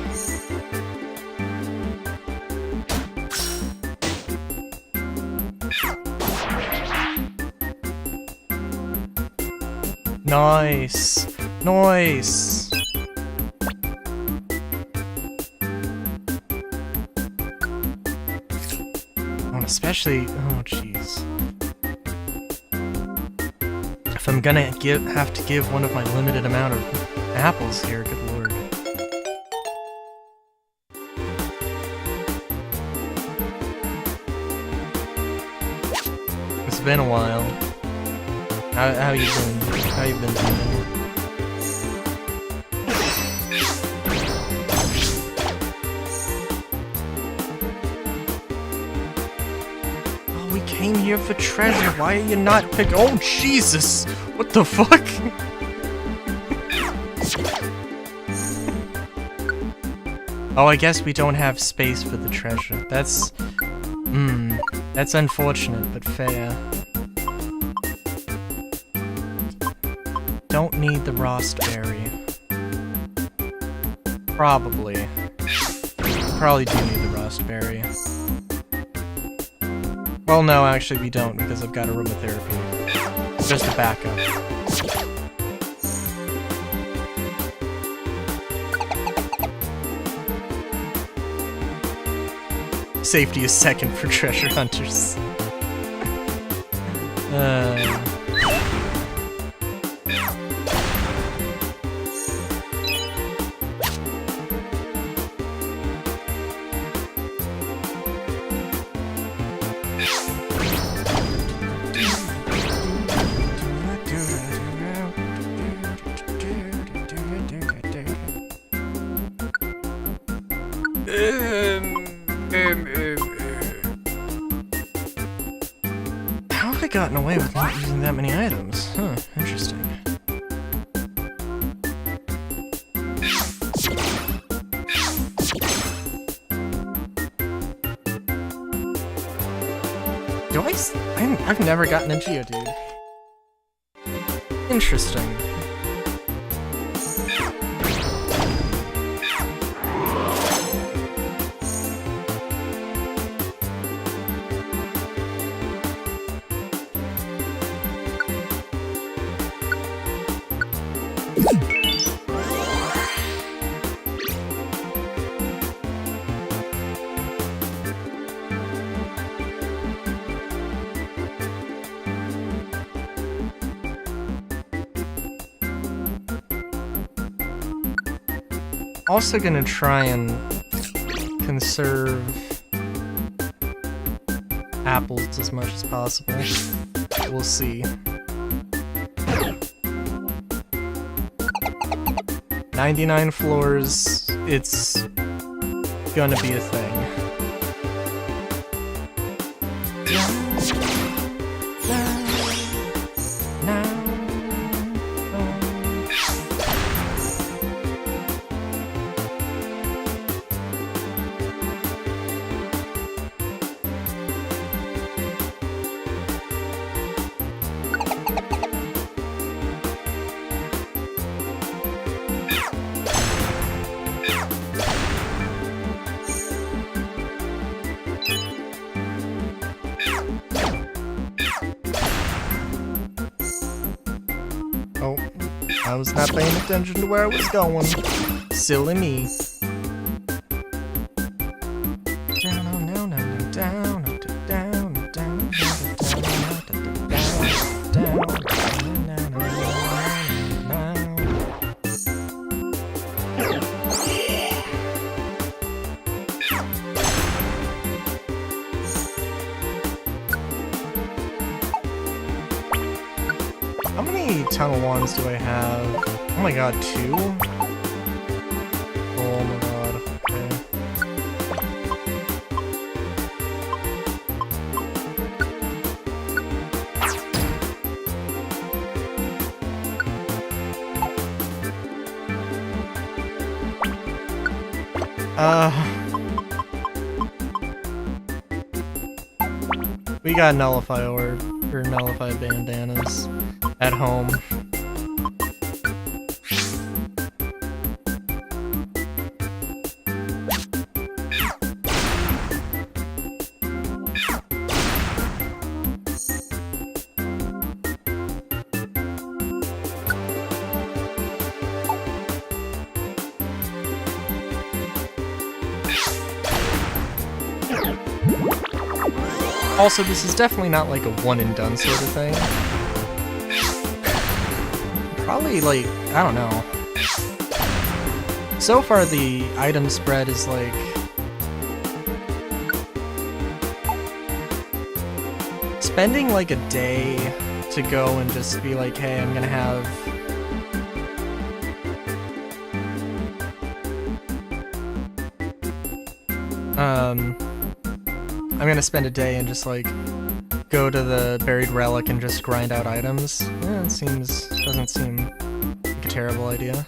Nice! Nice! Especially, oh jeez. If I'm gonna have to give one of my limited amount of apples here, good lord. It's been a while. How you doing? How you been doing? came here for treasure. Why are you not pick? Oh, Jesus! What the fuck? Oh, I guess we don't have space for the treasure. That's unfortunate, but fair. Don't need the Rostberry. Probably. Probably do need the Rostberry. Well, no, actually we don't, because I've got aromatherapy. Just a backup. Safety is second for treasure hunters. How have I gotten away with not using that many items? Huh, interesting. I've never gotten a Geodude. Interesting. Also gonna try and conserve apples as much as possible. We'll see. 99 floors, it's gonna be a thing. Oh, I was not paying attention to where I was going. Silly me. How many tunnel wands do I have? Oh my god, 2? Oh my god, okay. We got Nullify Orb, or Nullify Bandanas at home. Also, this is definitely not like a one and done sort of thing. Probably like, I don't know. So far the item spread is like... spending like a day to go and just be like, hey, I'm gonna have... I'm gonna spend a day and just like go to the buried relic and just grind out items. Yeah, doesn't seem like a terrible idea.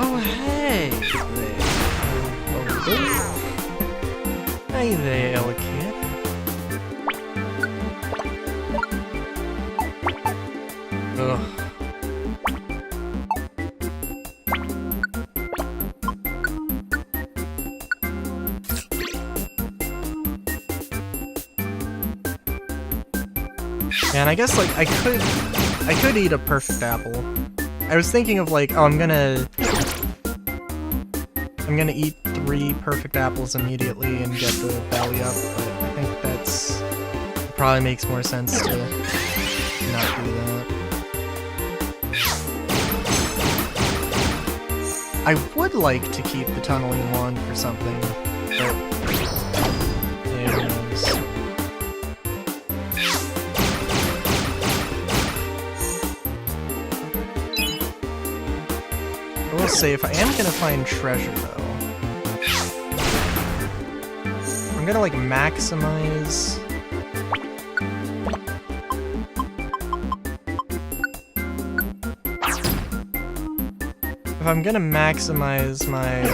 Oh, hey there. Hey there, Elkid. Ugh. Yeah, and I guess, like, I could eat a perfect apple. I was thinking of, like, oh, I'm gonna eat 3 perfect apples immediately and get the belly up, but I think it probably makes more sense to not do that. I would like to keep the tunneling wand for something, but who knows. I will say, if I am gonna find treasure, though, I'm gonna, like, maximize... If I'm gonna maximize my...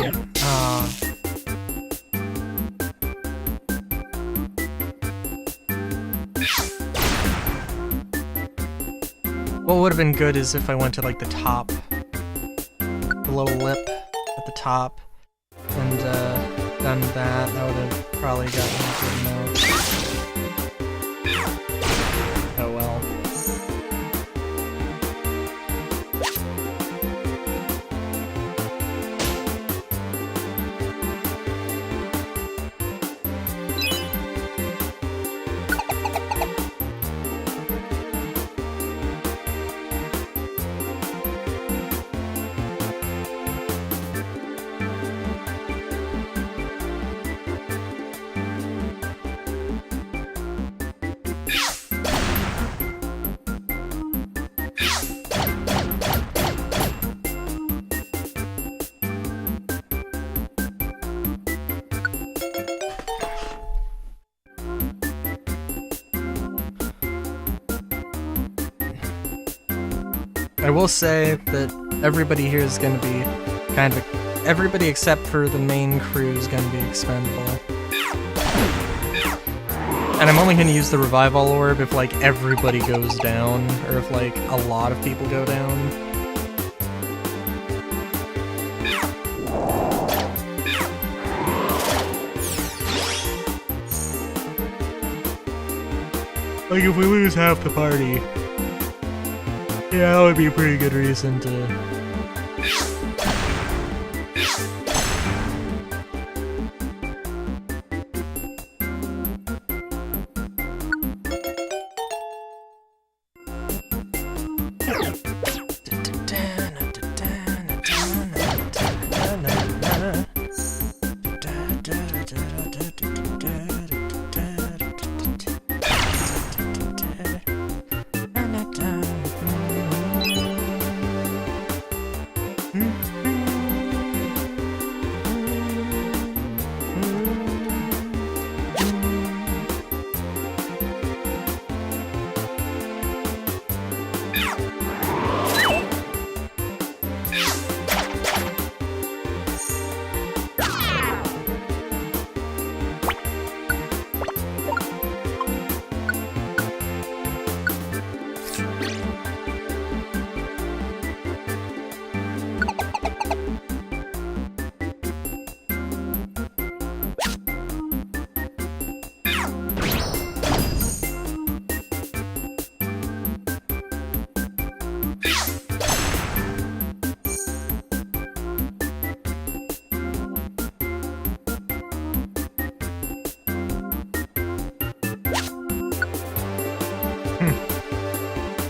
What would have been good is if I went to, like, the top. The low lip at the top. And, done that. That would have probably gotten a good amount. Oh well. I will say that everybody here is going to be kind of... Everybody except for the main crew is going to be expendable. And I'm only going to use the revival orb if, like, everybody goes down, or if, like, a lot of people go down. Like, if we lose half the party... Yeah, that would be a pretty good reason to...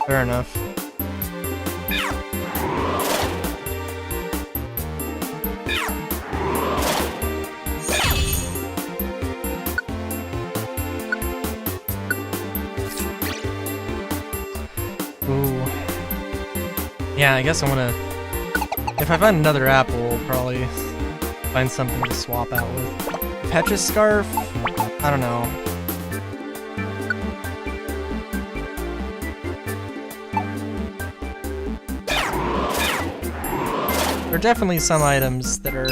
Fair enough. Ooh. Yeah, I guess I wanna... If I find another apple, I'll probably find something to swap out with. Petra's Scarf? I don't know. There are definitely some items that are...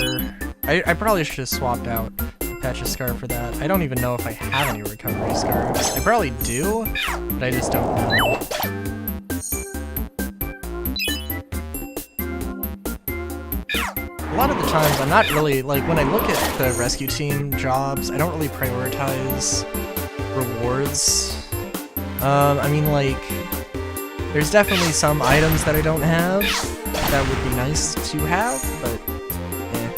I probably should have swapped out the Petra's Scarf for that. I don't even know if I have any recovery scarves. I probably do, but I just don't know. A lot of the times, I'm not really... Like, when I look at the rescue team jobs, I don't really prioritize rewards. I mean, like... There's definitely some items that I don't have that would be nice to have, but eh.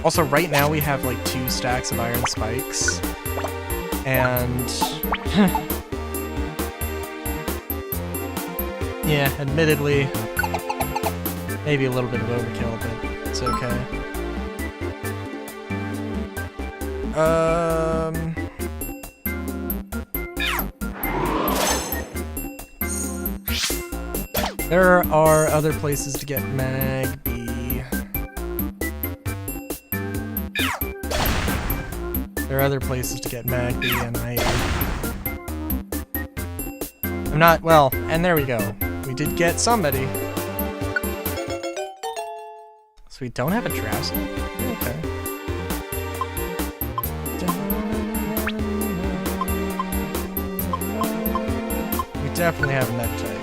Also, right now we have like 2 stacks of iron spikes, and yeah, admittedly, maybe a little bit of overkill, but it's okay. There are other places to get Mag B. There are other places to get Mag B, and I'm not, well, and there we go. We did get somebody. So we don't have a Drowsy? Okay. We definitely have Meditite.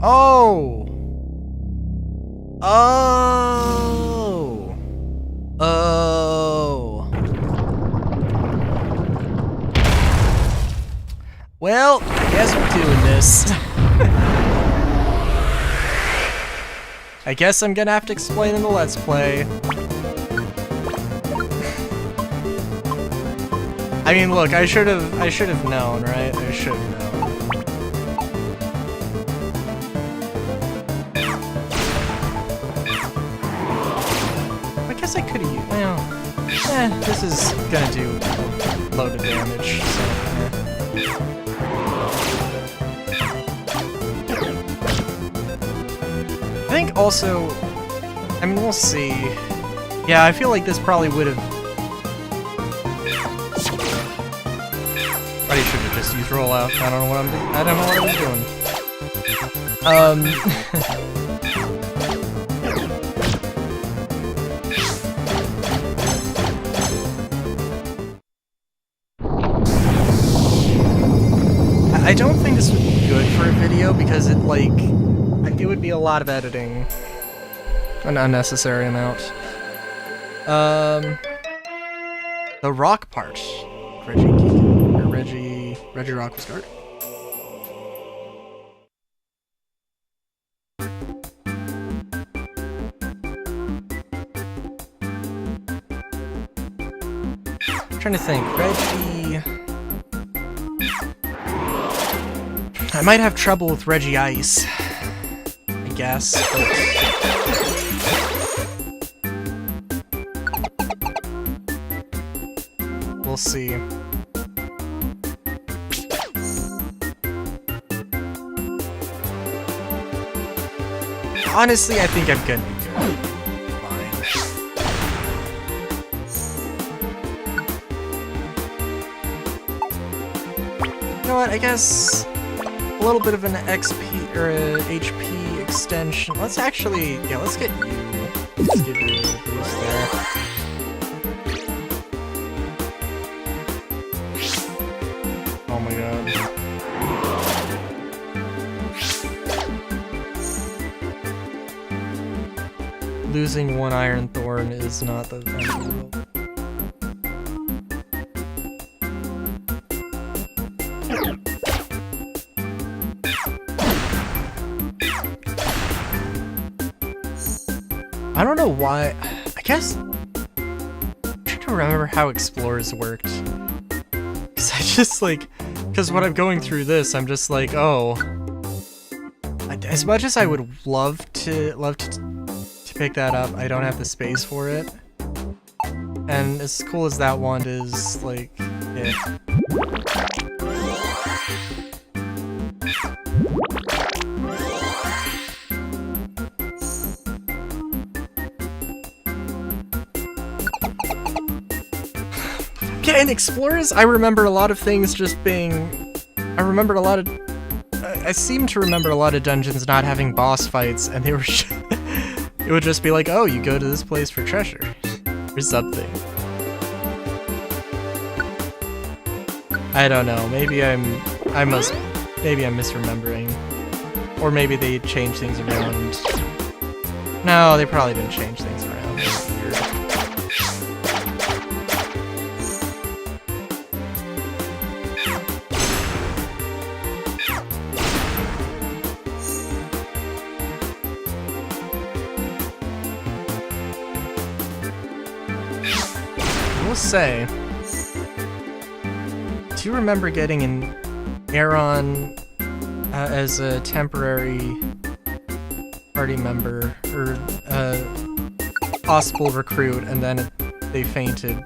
Oh! Oh! Oh! Well, I guess we're doing this. I guess I'm gonna have to explain in the Let's Play. I mean, look, I should have known, right? I should have known. I could have used. Well, this is gonna do a load of damage, so. I think also. I mean, we'll see. Yeah, I feel like this probably would have. Probably should have just used rollout. I don't know what I'm doing. I don't know what I was doing. I don't think this would be good for a video because it would be a lot of editing. An unnecessary amount. The rock part. Reggie Rock was guard. I'm trying to think. Reggie... I might have trouble with Reggie Ice, I guess, but... we'll see. Honestly, I think I'm gonna be good. Fine. You know what, I guess a little bit of an XP or a HP extension. Let's actually, yeah, let's get you. Let's give you a boost there. Oh my god. Losing one Iron Thorn is not the end of the world. I don't know why. I guess I'm trying to remember how explorers worked. Cause I just like, cause when I'm going through this, I'm just like, oh. As much as I would love to pick that up, I don't have the space for it. And as cool as that wand is, like, yeah. Yeah, in Explorers, I remember a lot of things just being... I seem to remember a lot of dungeons not having boss fights, and they were it would just be like, oh, you go to this place for treasure. Or something. I don't know, maybe I'm misremembering. Or maybe they changed things around. No, they probably didn't change things around. That's weird. Say, do you remember getting an Aeron as a temporary party member or possible recruit, and then they fainted?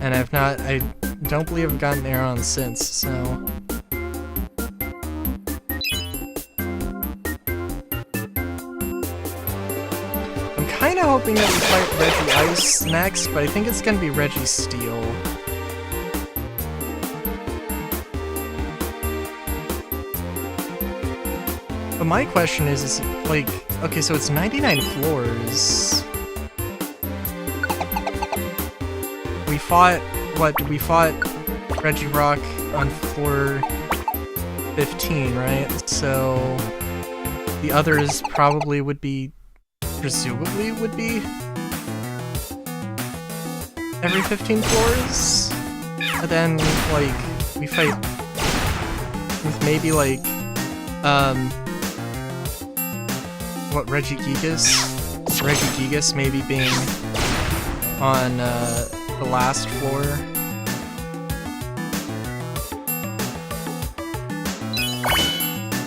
And I don't believe I've gotten Aeron since, so. Kinda hoping that we fight Reggie Ice next, but I think it's gonna be Reggie Steel. But my question is like, okay, so it's 99 floors. We fought, we fought Reggie Rock on floor 15, right? So the others probably presumably would be every 15 floors, and then like we fight with maybe like Regigigas maybe being on the last floor.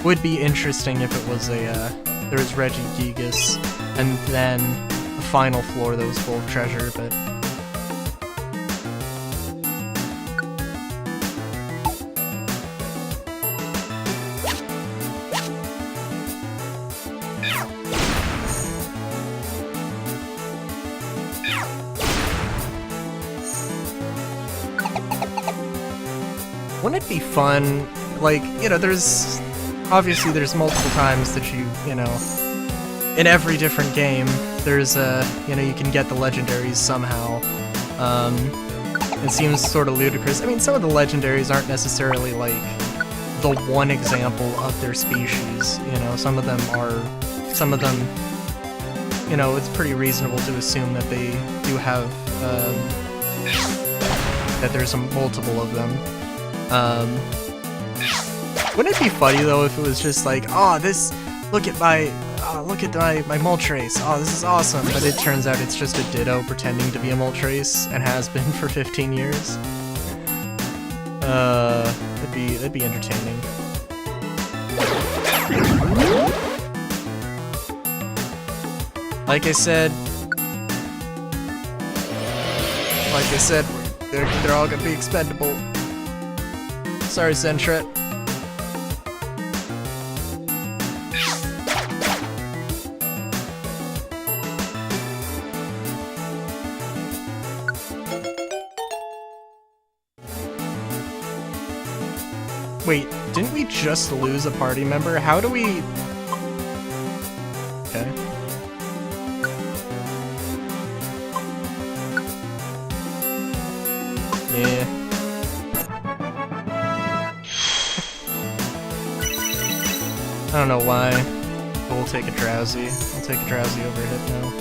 Would be interesting if it was there was Regigigas and then the final floor that was full of treasure, but... Wouldn't it be fun, like, you know, obviously there's multiple times that you know, in every different game, there's you know, you can get the legendaries somehow. It seems sort of ludicrous. I mean, some of the legendaries aren't necessarily like the one example of their species, you know, some of them, you know, it's pretty reasonable to assume that they do have, that there's multiple of them. Wouldn't it be funny though if it was just like, oh, look at my oh, look at my Moltres. Oh, this is awesome. But it turns out it's just a Ditto pretending to be a Moltres and has been for 15 years. That'd be entertaining. Like I said, they're all gonna be expendable. Sorry, Sentret. Wait, didn't we just lose a party member? How do we... Okay. Yeah. I don't know why, but we'll take a Drowsy. I'll take a Drowsy over Hypno.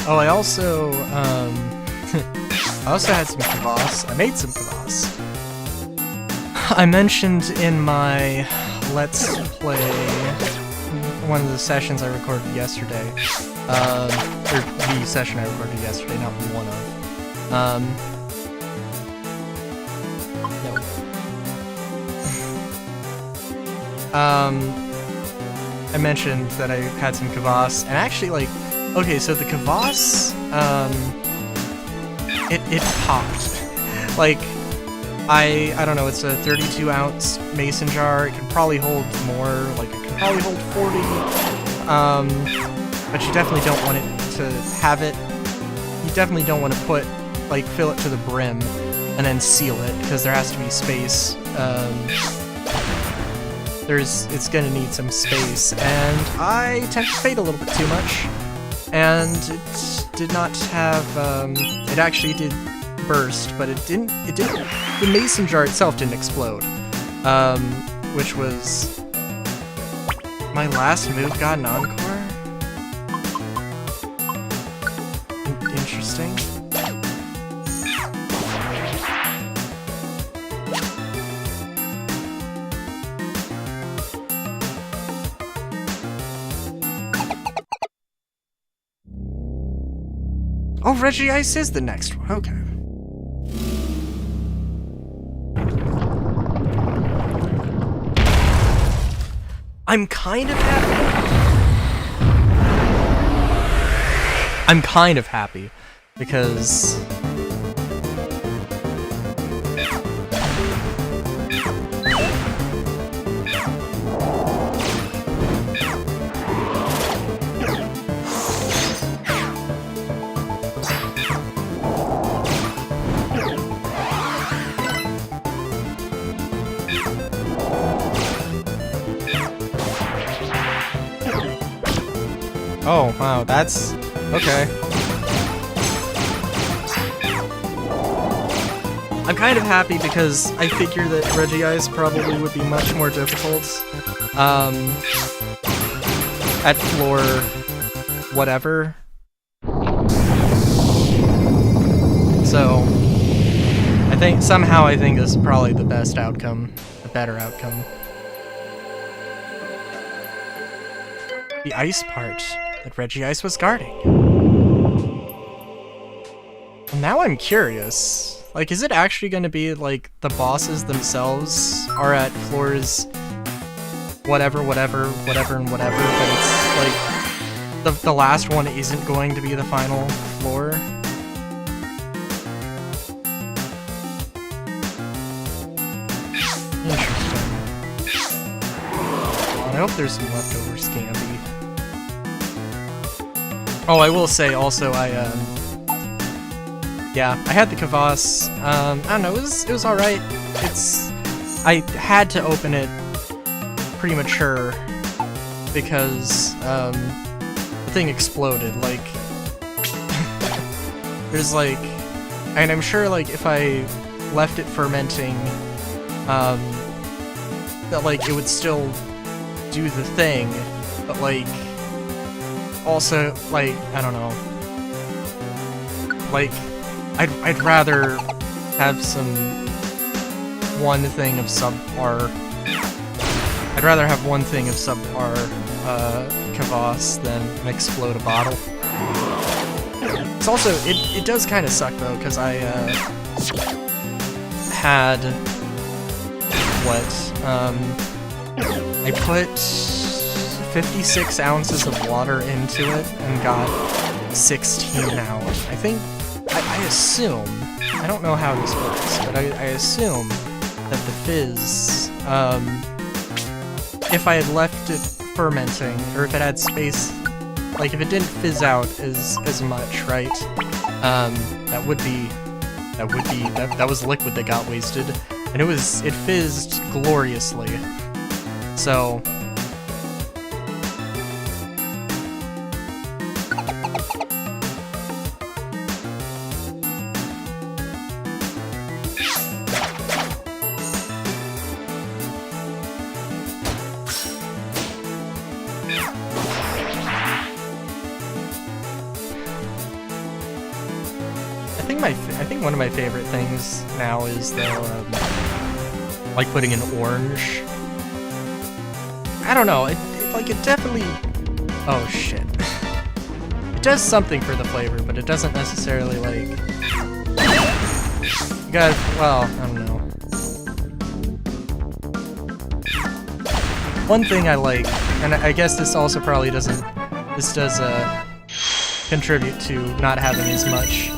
Oh, I also had some kvass. I made some kvass. I mentioned in my Let's Play, one of the sessions I recorded yesterday, or the session I recorded yesterday, not one of. I mentioned that I had some kvass, and actually, like, okay, so the kvass, it popped. Like, I don't know, it's a 32-ounce mason jar. It can probably hold more, like, it can probably hold 40. But you definitely don't want it to have it. You definitely don't want to put, like, fill it to the brim and then seal it, because there has to be space. It's gonna need some space, and I tend to fade a little bit too much. And it did not have, it actually did burst, but it didn't, the mason jar itself didn't explode. Which was, my last move got an encore? Interesting. Oh, Regice is the next one. Okay. I'm kind of happy because oh, wow, that's... okay. I'm kind of happy because I figure that Regice probably would be much more difficult, at floor... whatever. So... I think this is probably the best outcome, the better outcome. The ice part that Regice was guarding. Well, now I'm curious. Like, is it actually going to be, like, the bosses themselves are at floors whatever, and whatever, but it's, like, the last one isn't going to be the final floor? Interesting. I hope there's some leftover Scamby. Oh, I will say also, yeah, I had the Kvass. I don't know, it was alright. I had to open it premature because, the thing exploded, like, there's like, and I'm sure, like, if I left it fermenting, that, like, it would still do the thing, but, like, also, like, I don't know, like, I'd rather have one thing of subpar, I'd rather have one thing of subpar, Kvass than explode a bottle. It's also, it does kind of suck though, because I, had, I put 56 ounces of water into it and got 16 out. I think, I assume, I don't know how this works, but I assume that the fizz, if I had left it fermenting, or if it had space, like if it didn't fizz out as much, right? That was liquid that got wasted, and it fizzed gloriously. So I think one of my favorite things now is the, like putting an orange. I don't know, it definitely, oh shit. It does something for the flavor, but it doesn't necessarily, like, you gotta, well, I don't know. One thing I like, and I guess this also probably does, contribute to not having as much,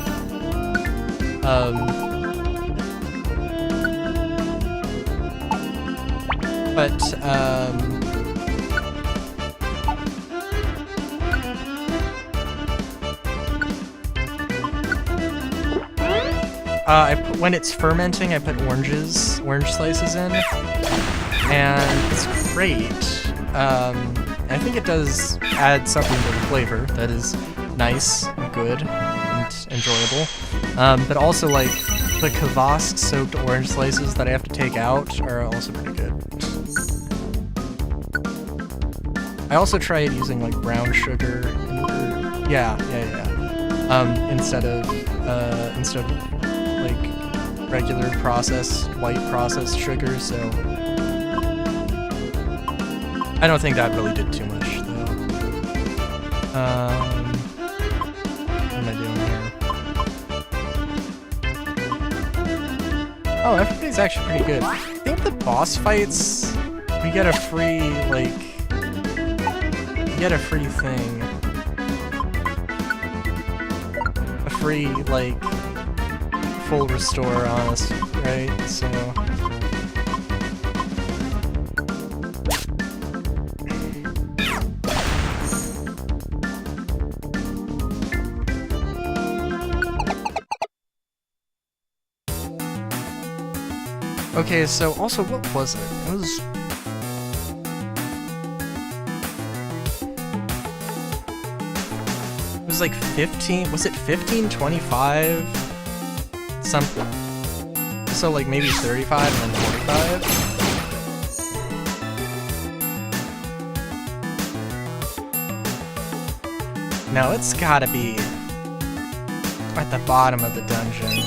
when it's fermenting, I put orange slices in, and it's great. I think it does add something to the flavor that is nice, good, and enjoyable. But also, like, the Kvass soaked orange slices that I have to take out are also pretty good. I also tried using, like, brown sugar, instead of like, regular white processed sugar, so I don't think that really did too much, though. What am I doing here? Oh, everybody's actually pretty good. I think the boss fights, we get a free, like, thing. A free, like, full restore on us, right? So... Okay, so also, what was it? It was like 15, was it 15, 25? Something. So like maybe 35 and then 45? No, it's gotta be at the bottom of the dungeon.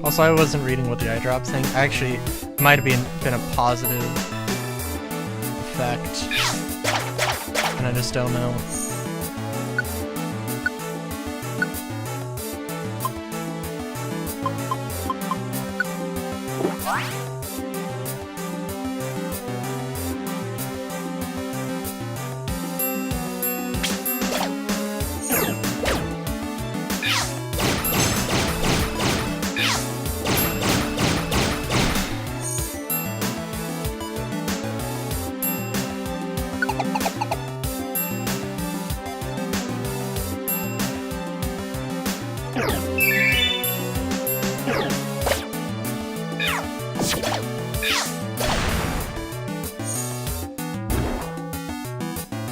Also, I wasn't reading what the eye drop thing. Actually, it might have been a positive effect, and I just don't know.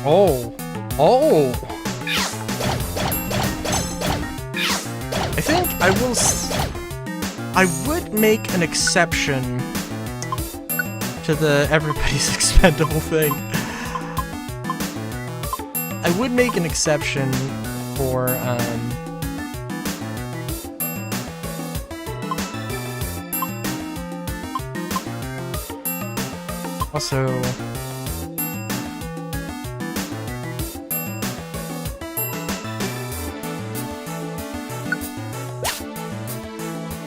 Oh. Oh! I think I will I would make an exception to the everybody's expendable thing. I would make an exception for, also...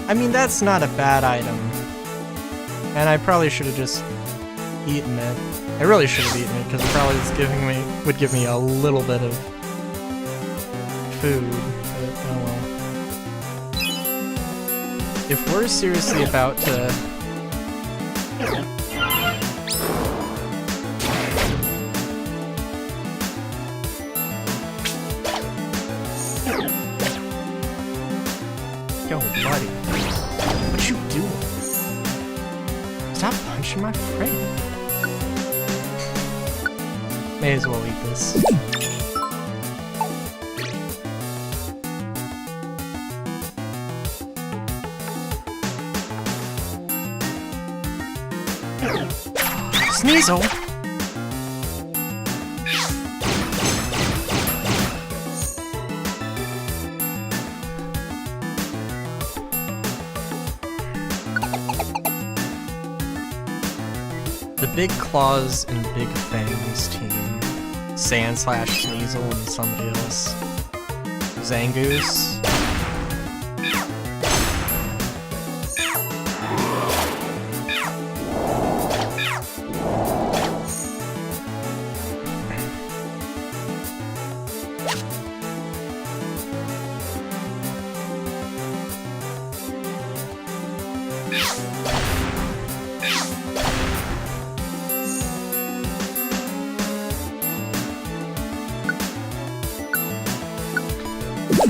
I mean, that's not a bad item. And I probably should have just eaten it. I really should have eaten it, because it probably would give me a little bit of food. But, oh well. If we're seriously about to... Yo, buddy. What you doing? Stop punching my friend. May as well eat this. Sneasel! The Big Claws and Big Fangs team. Sand/Sneasel and somebody else. Zangoose.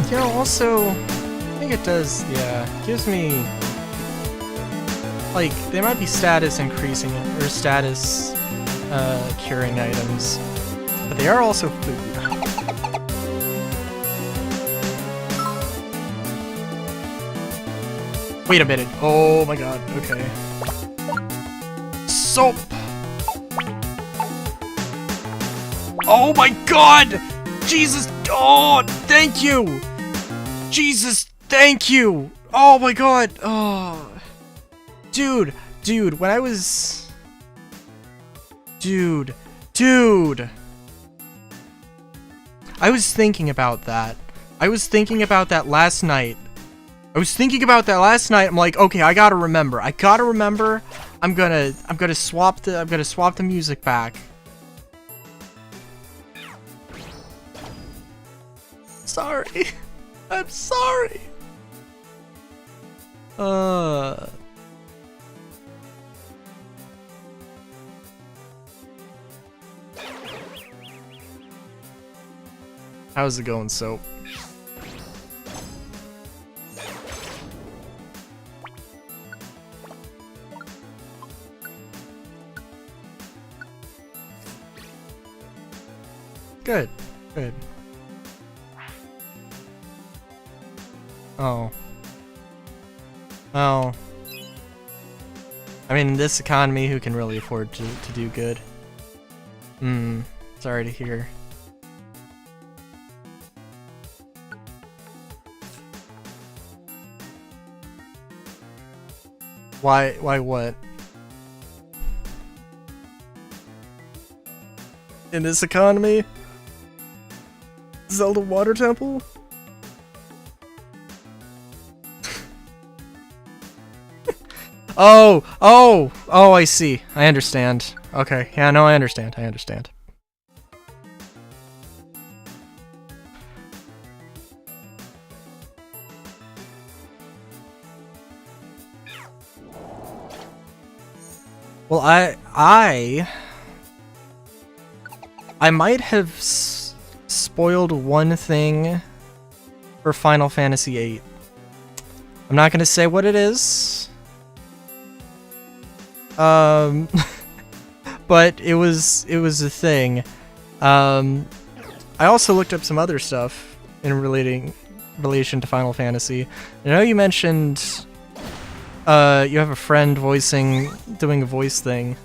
You know, also, I think it does, yeah, gives me, like, they might be status increasing, or status, curing items, but they are also food. Wait a minute, oh my god, okay. Soap! Oh my god! Jesus, oh, thank you! Jesus, thank you! Oh my god! Oh. Dude, when I was... Dude. I was thinking about that. I was thinking about that last night. I'm like, okay, I gotta remember. I'm gonna swap the music back. Sorry. I'm sorry. How's it going, Soap? Good. Oh. Well. I mean, in this economy, who can really afford to do good? Sorry to hear. Why what? In this economy? Zelda Water Temple? Oh, I see. I understand. Okay, yeah, no, I understand. Well, I might have spoiled one thing for Final Fantasy VIII. I'm not gonna say what it is. But it was a thing. I also looked up some other stuff in relation to Final Fantasy. I know you mentioned you have a friend doing a voice thing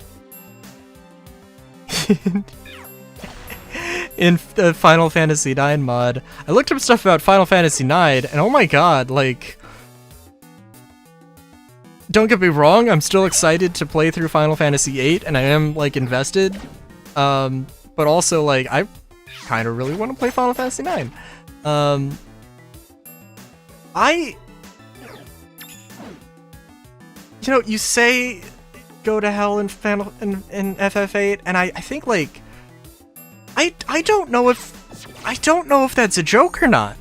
in the Final Fantasy IX mod. I looked up stuff about Final Fantasy IX, and oh my god, like, don't get me wrong, I'm still excited to play through Final Fantasy VIII, and I am, like, invested, but also, like, I kind of really want to play Final Fantasy IX. You know, you say go to hell in FF8, and I think, like, I don't know if that's a joke or not.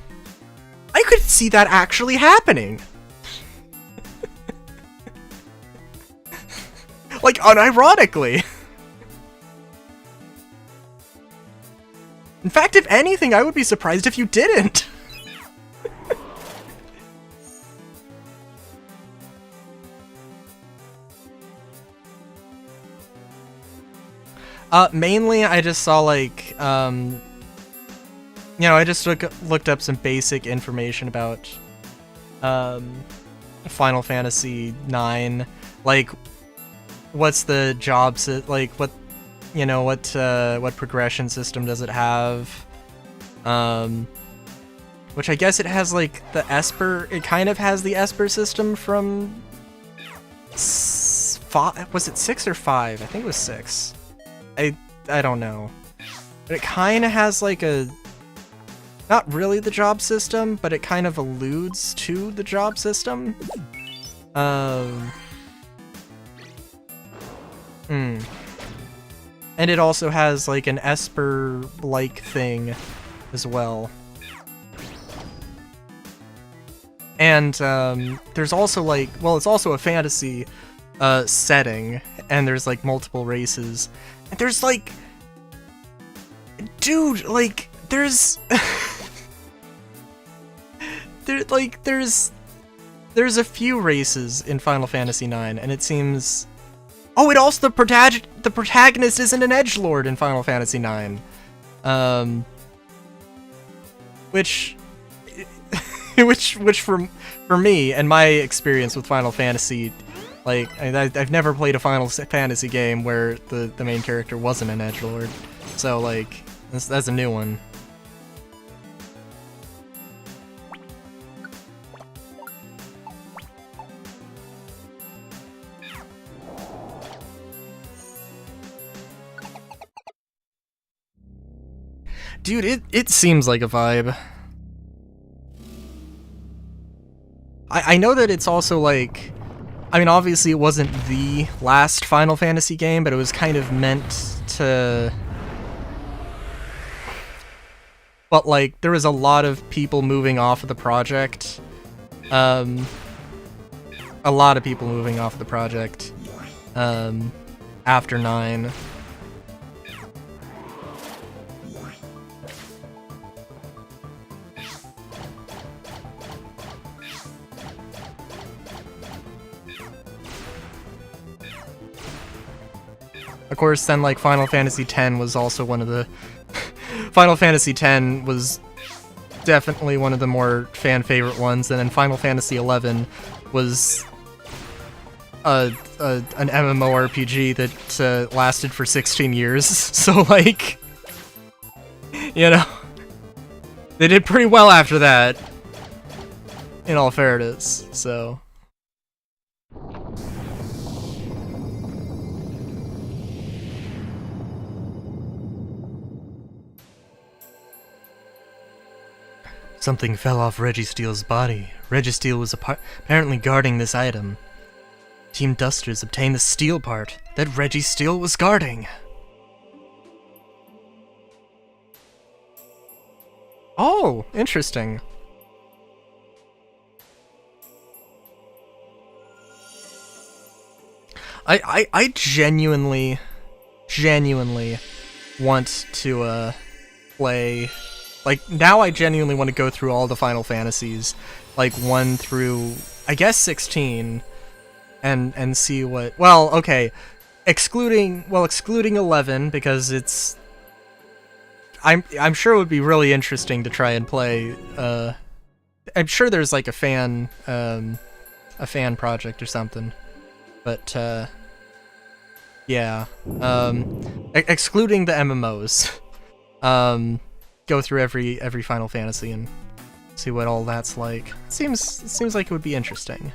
I could see that actually happening. Like, unironically. In fact, if anything, I would be surprised if you didn't. Mainly, I just saw, like, you know, I just looked up some basic information about, Final Fantasy IX. Like, what's the like, what, you know, what progression system does it have? Which I guess it has, like, the Esper, it kind of has the Esper system from, was it 6 or 5? I think it was 6. I don't know. But it kind of has, like, not really the job system, but it kind of alludes to the job system. And it also has, like, an Esper-like thing as well. And, there's also, like, well, it's also a fantasy, setting, and there's, like, multiple races. And there's, like... Dude, like, there's... there's a few races in Final Fantasy IX, and it seems... Oh, it also, the protagonist isn't an edgelord in Final Fantasy IX. Which for me, and my experience with Final Fantasy, like, I've never played a Final Fantasy game where the main character wasn't an edgelord. So, like, that's a new one. Dude, it seems like a vibe. I know that it's also, like... I mean, obviously it wasn't the last Final Fantasy game, but it was kind of meant to... But, like, there was a lot of people moving off of the project. A lot of people moving off the project. After 9. Of course, then, like, Final Fantasy X was also one of the... Final Fantasy X was definitely one of the more fan-favorite ones, and then Final Fantasy XI was an MMORPG that lasted for 16 years, so, like... You know... They did pretty well after that, in all fairness, so... Something fell off Registeel's body. Registeel was apparently guarding this item. Team Dusters obtained the steel part that Registeel was guarding. Oh, interesting. I genuinely want to play... Like, now I genuinely want to go through all the Final Fantasies, like, 1 through, I guess, 16, and see what... Well, okay, excluding 11, because it's... I'm sure it would be really interesting to try and play. I'm sure there's like a fan project or something, but yeah. Excluding the MMOs, go through every Final Fantasy and see what all that's like. Seems like it would be interesting.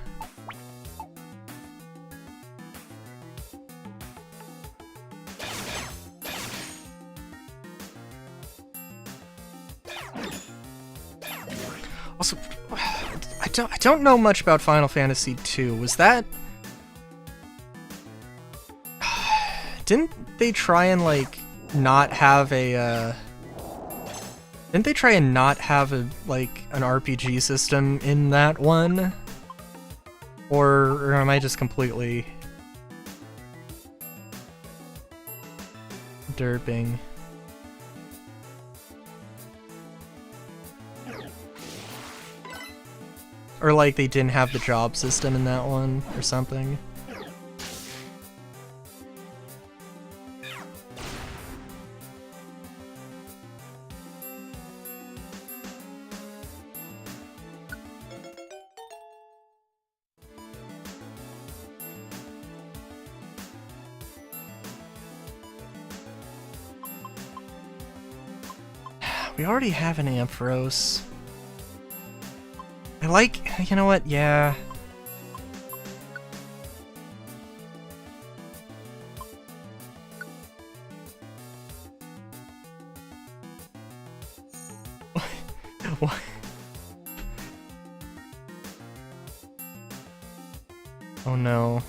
Also, I don't know much about Final Fantasy II. Was that... Didn't they try and, like, not have a, Didn't they try and not have a, like, an RPG system in that one? Or am I just completely... derping? Or like they didn't have the job system in that one, or something. We already have an Ampharos. I like, you know what, yeah. What? Oh no.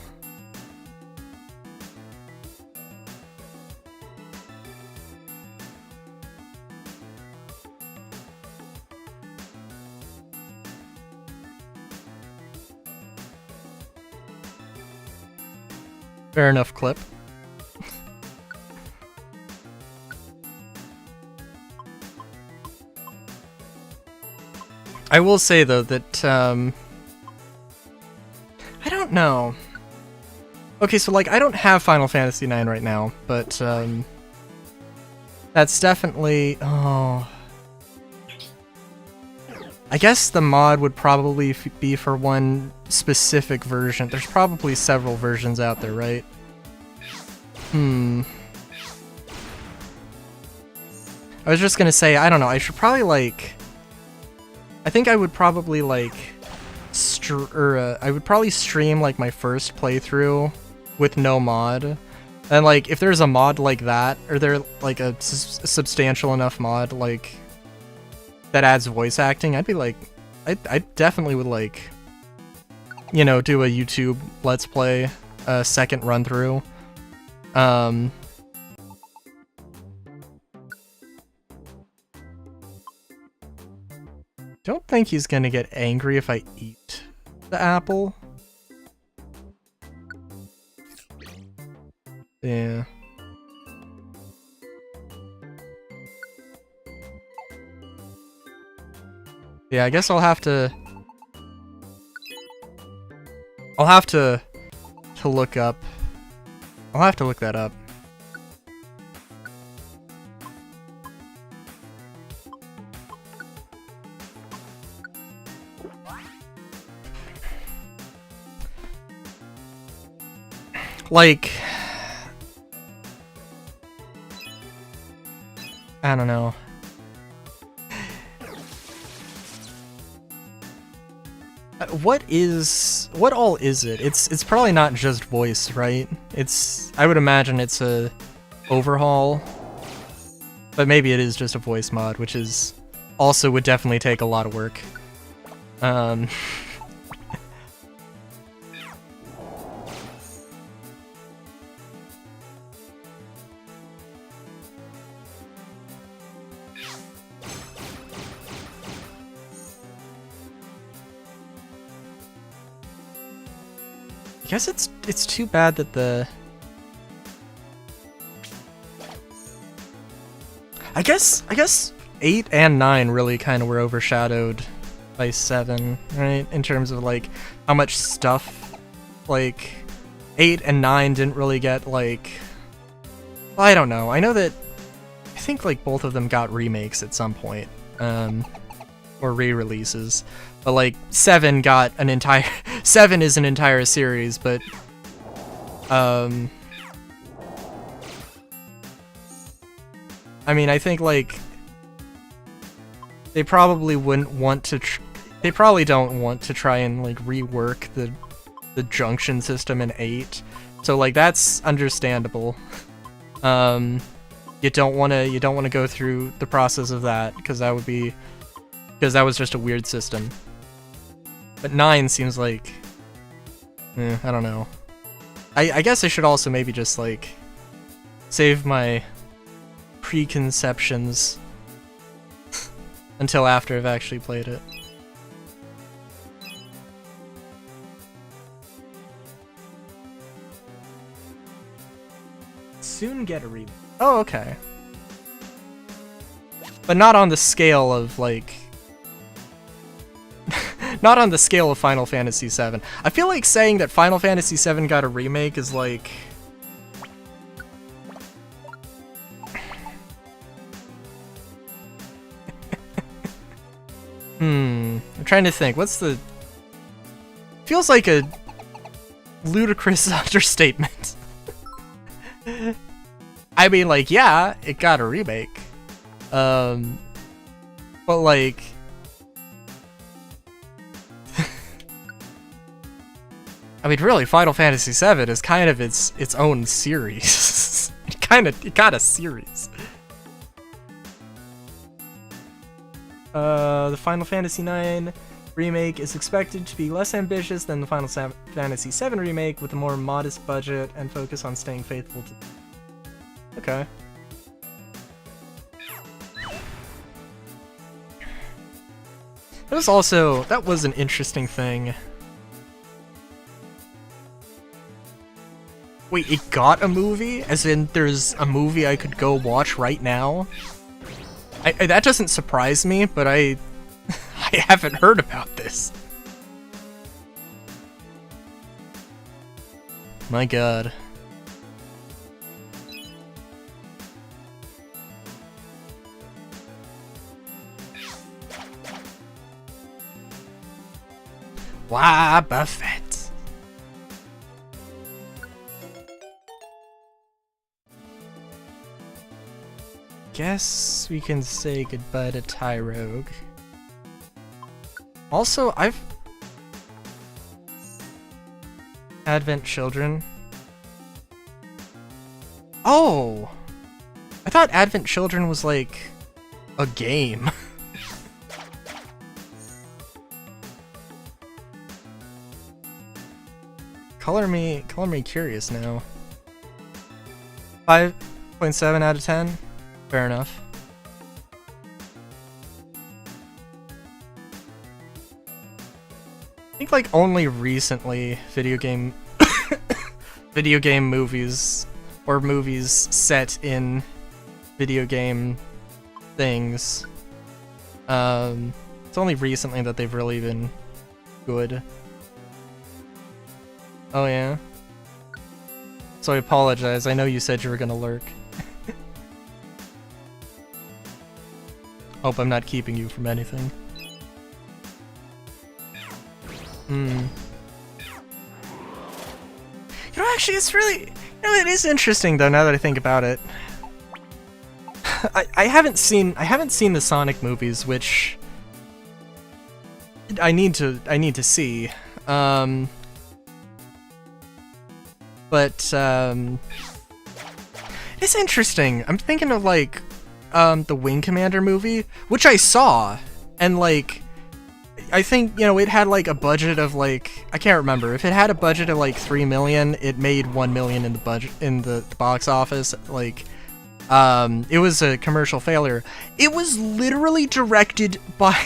Fair enough, clip. I will say though that I don't know. Okay, so like I don't have Final Fantasy IX right now, but that's definitely I guess the mod would probably be for one specific version. There's probably several versions out there, right? I was just gonna say, I don't know, I should probably like... I think I would probably like... I would probably stream like my first playthrough with no mod. And like, if there's a mod like that, or there like a substantial enough mod, like... that adds voice acting, I'd be like, I definitely would like, you know, do a YouTube Let's Play, second run through. Don't think he's gonna get angry if I eat the apple. Yeah. Yeah, I guess I'll have to look up. I'll have to look that up. Like, I don't know. What all is it? It's probably not just voice, right? I would imagine it's a overhaul, but maybe it is just a voice mod, which is also would definitely take a lot of work. I guess it's too bad that the... I guess 8 and 9 really kind of were overshadowed by 7, right? In terms of like how much stuff, like 8 and 9 didn't really get like... Well, I don't know. I know that think like both of them got remakes at some point, or re-releases. But like 7 got an entire 7 is an entire series, but I mean, I think like they probably wouldn't want to. They probably don't want to try and like rework the junction system in 8. So like that's understandable. You don't want to go through the process of that because that was just a weird system. But 9 seems like I don't know. I guess I should also maybe just like save my preconceptions until after I've actually played it. Soon get a remake. Oh, okay. But not on the scale of like not on the scale of Final Fantasy VII. I feel like saying that Final Fantasy VII got a remake is like I'm trying to think. What's the... Feels like a ludicrous understatement. I mean, like, yeah, it got a remake. But like... I mean, really, Final Fantasy VII is kind of its own series. It got a series. The Final Fantasy IX remake is expected to be less ambitious than the Final Fantasy VII remake, with a more modest budget and focus on staying faithful to... Okay. That was an interesting thing. Wait, it got a movie? As in, there's a movie I could go watch right now? That doesn't surprise me, but I haven't heard about this. My god. Wow, Buffett. Guess we can say goodbye to Tyrogue. Also, Advent Children. Oh! I thought Advent Children was like a game. Color me curious now. 5.7 out of 10? Fair enough. I think like only recently video game movies or movies set in video game things. It's only recently that they've really been good. Oh yeah? So I apologize, I know you said you were gonna lurk. Hope I'm not keeping you from anything. You know, actually, it's really... You know, it is interesting, though, now that I think about it. I haven't seen the Sonic movies, which... I need to see. But it's interesting. I'm thinking of, like, the Wing Commander movie, which I saw, and, like, I think, you know, it had, like, a budget of, like, I can't remember. If it had a budget of, like, 3 million, it made 1 million in the box office. Like, it was a commercial failure. It was literally directed by,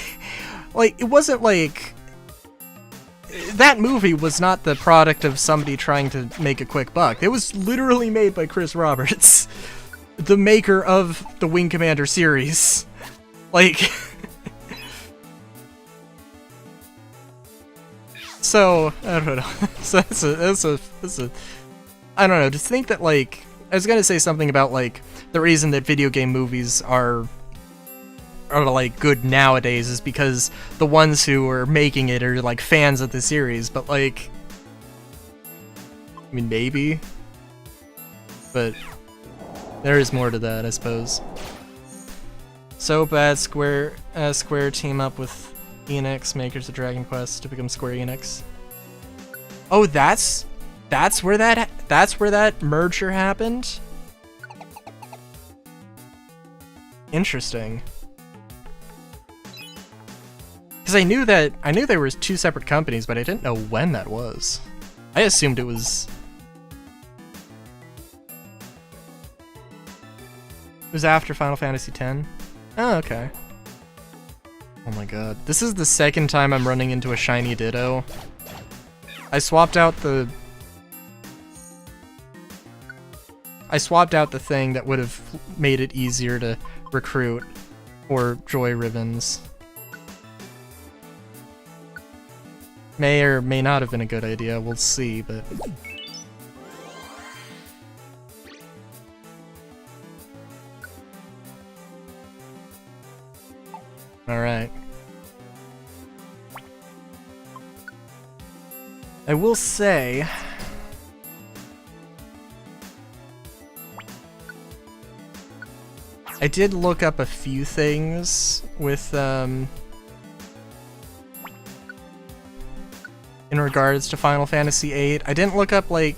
like, it wasn't, like, that movie was not the product of somebody trying to make a quick buck. It was literally made by Chris Roberts, the maker of the Wing Commander series. Like... So, I don't know. So that's a I don't know, to think that, like, was gonna say something about like the reason that video game movies are like good nowadays is because the ones who are making it are like fans of the series, but like, I mean, maybe, but there is more to that, I suppose. So bad Square team up with Enix, makers of Dragon Quest, to become Square Enix. Oh, that's where that merger happened? Interesting. Because I knew there was two separate companies, but I didn't know when that was. I assumed it was after Final Fantasy X. Oh, okay. Oh my god. This is the second time I'm running into a shiny Ditto. I swapped out the thing that would have made it easier to recruit for Joy Ribbons. May or may not have been a good idea, we'll see, but... Alright. I will say... I did look up a few things with, in regards to Final Fantasy VIII. I didn't look up, like...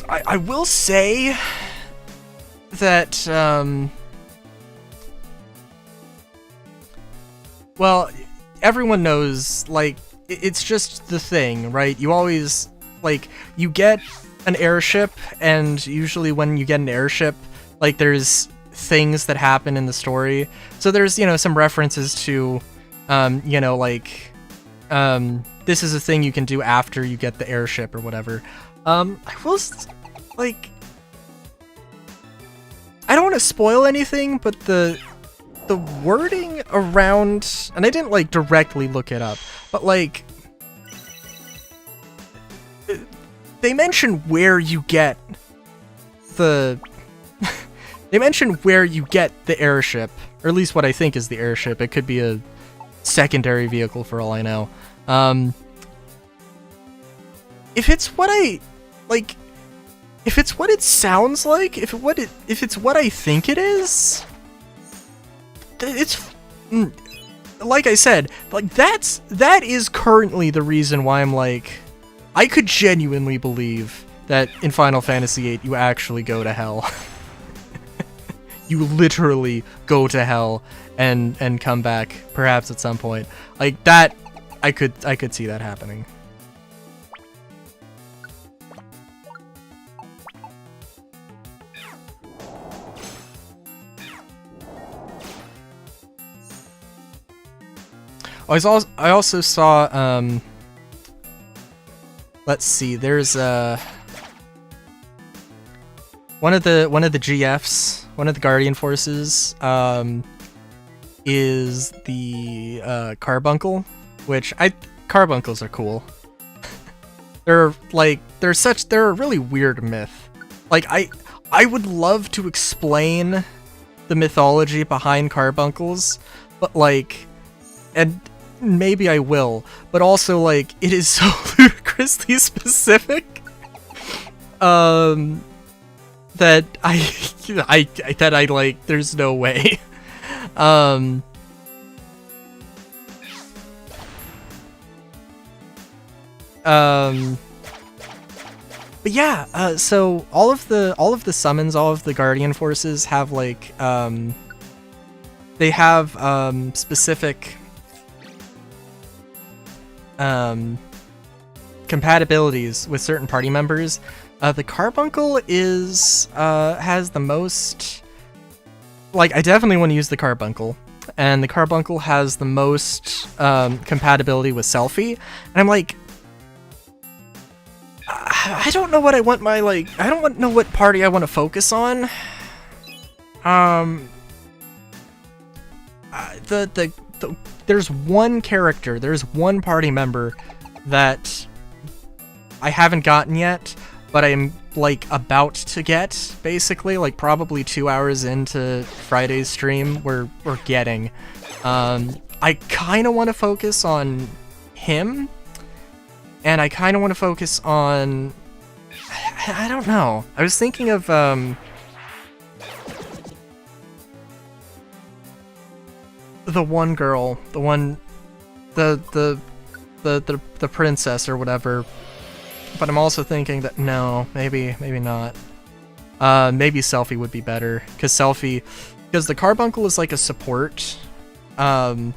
I will say that, well, everyone knows, like, it's just the thing, right? You always, like, you get an airship, and usually when you get an airship, like, there's things that happen in the story. So there's, you know, some references to, you know, like, this is a thing you can do after you get the airship or whatever. I will, like, I don't want to spoil anything, but the wording around, and I didn't like directly look it up, but like they mention where you get the they mention where you get the airship, or at least what I think is the airship. It could be a secondary vehicle for all I know. If it's what I like, if it's what it sounds like, if it's what I think it is, it's, like I said, like that is currently the reason why I'm like, I could genuinely believe that in Final Fantasy VIII you actually go to hell. You literally go to hell and come back, perhaps at some point. Like that, I could see that happening. I also saw, let's see, there's one of the GFs, one of the Guardian Forces, is the Carbuncle, which Carbuncles are cool. they're a really weird myth. Like I would love to explain the mythology behind Carbuncles, but like, and maybe I will, but also like it is so ludicrously specific that I like, there's no way. But yeah, so all of the summons, all of the Guardian Forces have like they have specific compatibilities with certain party members. The Carbuncle is has the most, like, I definitely want to use the Carbuncle, and the Carbuncle has the most compatibility with Selphie, and I'm like, I don't know what I want my, like, I don't know what party I want to focus on. There's one character, there's one party member that I haven't gotten yet, but I'm like about to get, basically, like probably 2 hours into Friday's stream, we're getting. I kind of want to focus on him, and I kind of want to focus on, I don't know. I was thinking of the one girl, the princess or whatever. But I'm also thinking that no, maybe not. Maybe Selphie would be better, because the Carbuncle is like a support. The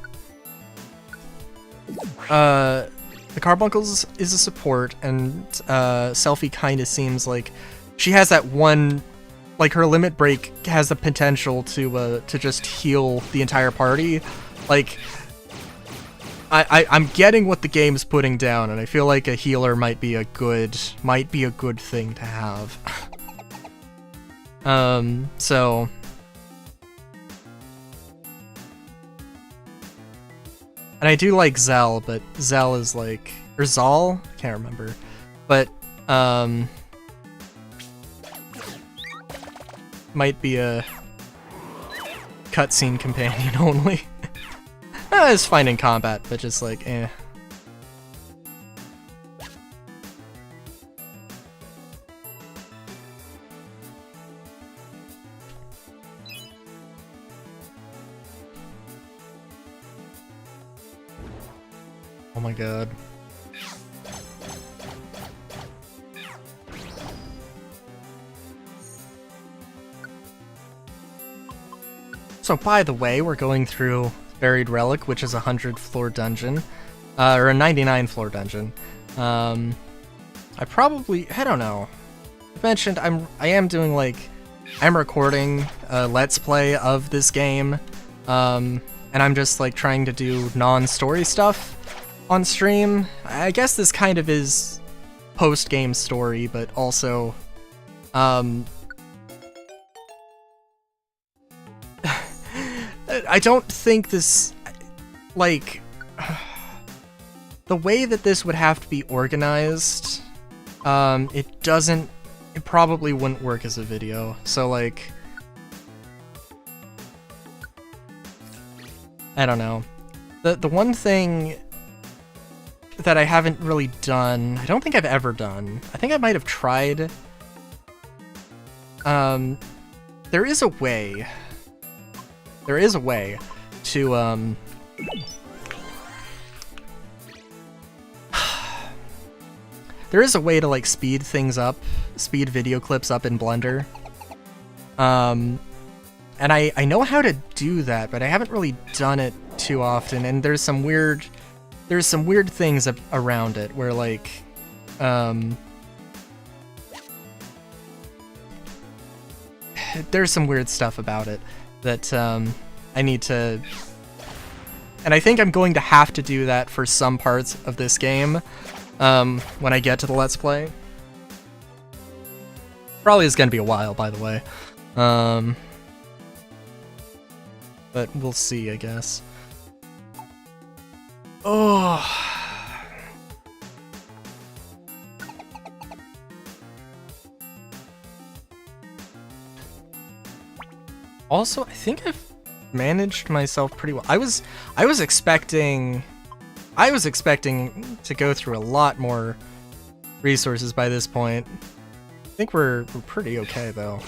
Carbuncle is a support, and Selphie kind of seems like she has that one, like her limit break has the potential to just heal the entire party. Like, I'm getting what the game's putting down, and I feel like a healer might be a good thing to have. So and I do like Zell, but Zell is like, or Zal? I can't remember. But might be a cutscene companion only. It's fine in combat, but just like, eh. Oh my god. So by the way, we're going through Buried Relic, which is a 100 floor dungeon, or a 99 floor dungeon. I don't know. I mentioned I am doing like, I'm recording a Let's Play of this game, and I'm just like trying to do non-story stuff on stream. I guess this kind of is post-game story, but also, I don't think this, like, the way that this would have to be organized, it probably wouldn't work as a video. So, like, I don't know. The one thing that I haven't really done, I don't think I've ever done, I think I might have tried, there is a way to, there is a way to, like, speed things up, speed video clips up in Blender. And I know how to do that, but I haven't really done it too often, and there's some weird things around it, where, like, there's some weird stuff about it that, I need to... And I think I'm going to have to do that for some parts of this game, when I get to the Let's Play. Probably is gonna be a while, by the way. But we'll see, I guess. Oh... Also, I think I've managed myself pretty well. I was expecting to go through a lot more resources by this point. I think we're pretty okay though.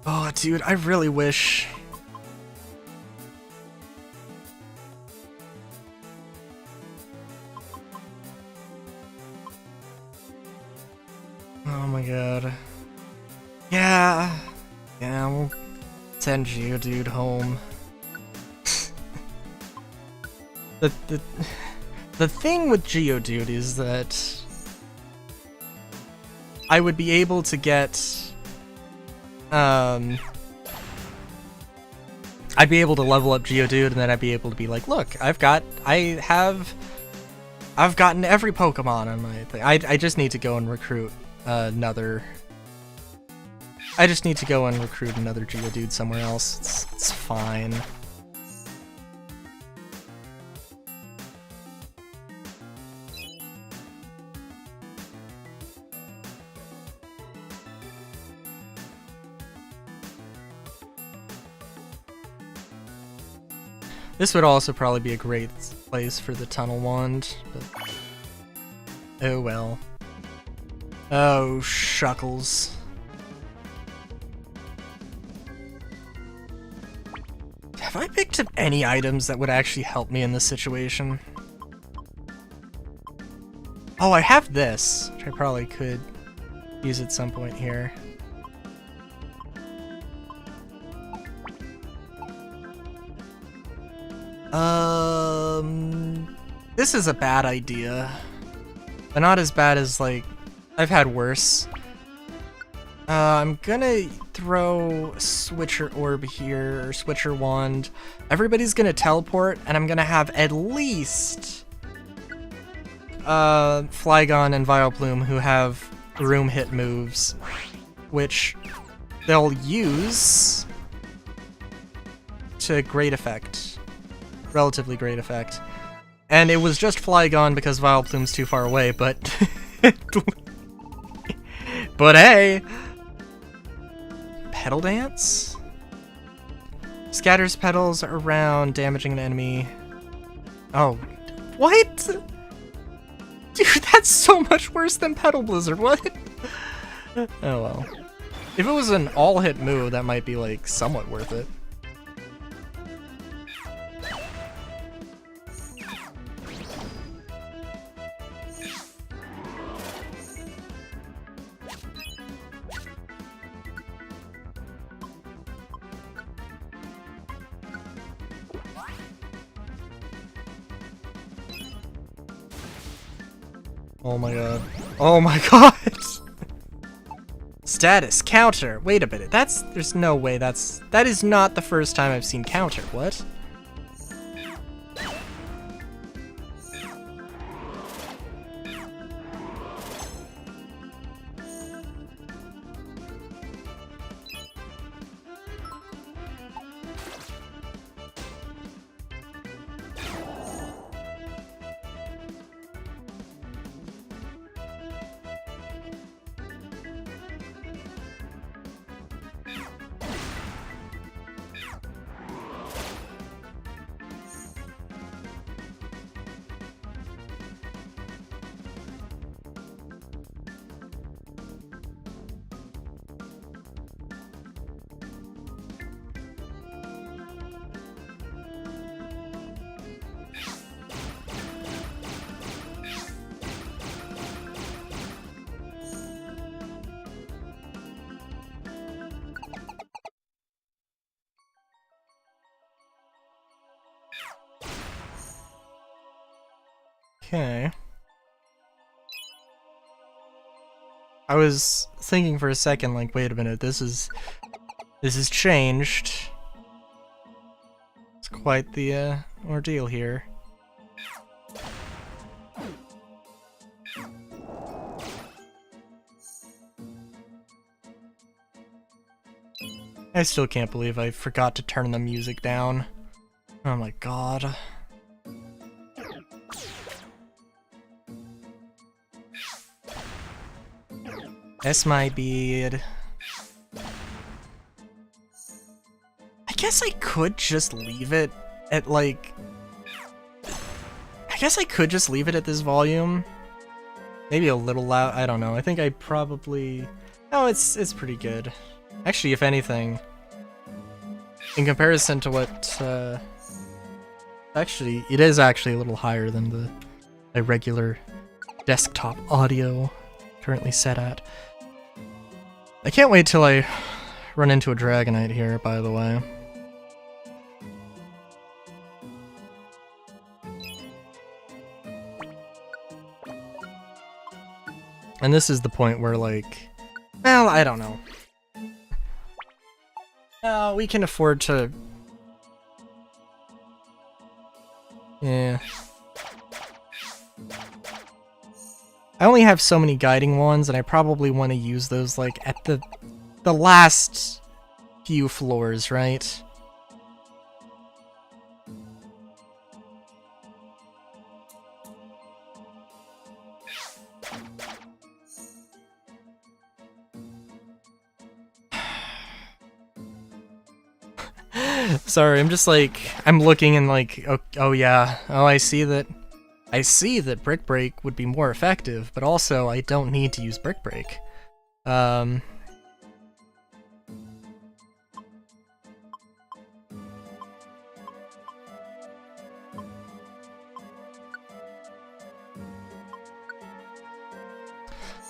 Oh, dude, I really wish... Oh my god. Yeah, we'll send Geodude home. The thing with Geodude is that I would be able to get... I'd be able to level up Geodude, and then I'd be able to be like, look, I've gotten every Pokemon on my thing. I just need to go and recruit another I just need to go and recruit another Geodude somewhere else. It's fine. This would also probably be a great place for the Tunnel Wand, but oh well. Oh, shuckles. Have I picked up any items that would actually help me in this situation? Oh, I have this, which I probably could use at some point here. This is a bad idea. But not as bad as, like, I've had worse. I'm gonna throw Switcher Orb here, or Switcher Wand. Everybody's gonna teleport, and I'm gonna have at least Flygon and Vileplume who have room hit moves, which they'll use to great effect. Relatively great effect. And it was just Flygon because Vileplume's too far away, but... but hey! Petal Dance? Scatters petals around, damaging an enemy. Oh. What? Dude, that's so much worse than Petal Blizzard, what? Oh well. If it was an all-hit move, that might be, like, somewhat worth it. Oh my god. Oh my god! Status, counter. Wait a minute, there's no way that is not the first time I've seen counter, what? Okay. I was thinking for a second, like, wait a minute, this is changed. It's quite the ordeal here. I still can't believe I forgot to turn the music down. Oh my god. This might be it. I guess I could just leave it at, like... I guess I could just leave it at this volume. Maybe a little loud, I don't know. I think I probably... No, it's pretty good. Actually, if anything, in comparison to what... Actually, it is actually a little higher than the regular desktop audio currently set at. I can't wait till I run into a Dragonite here, by the way. And this is the point where, like, well, I don't know. We can afford to... Yeah. I only have so many guiding ones, and I probably want to use those, like, at the the last few floors, right? Sorry, I'm just like, I'm looking and like, oh yeah, oh I see that Brick Break would be more effective, but also I don't need to use Brick Break.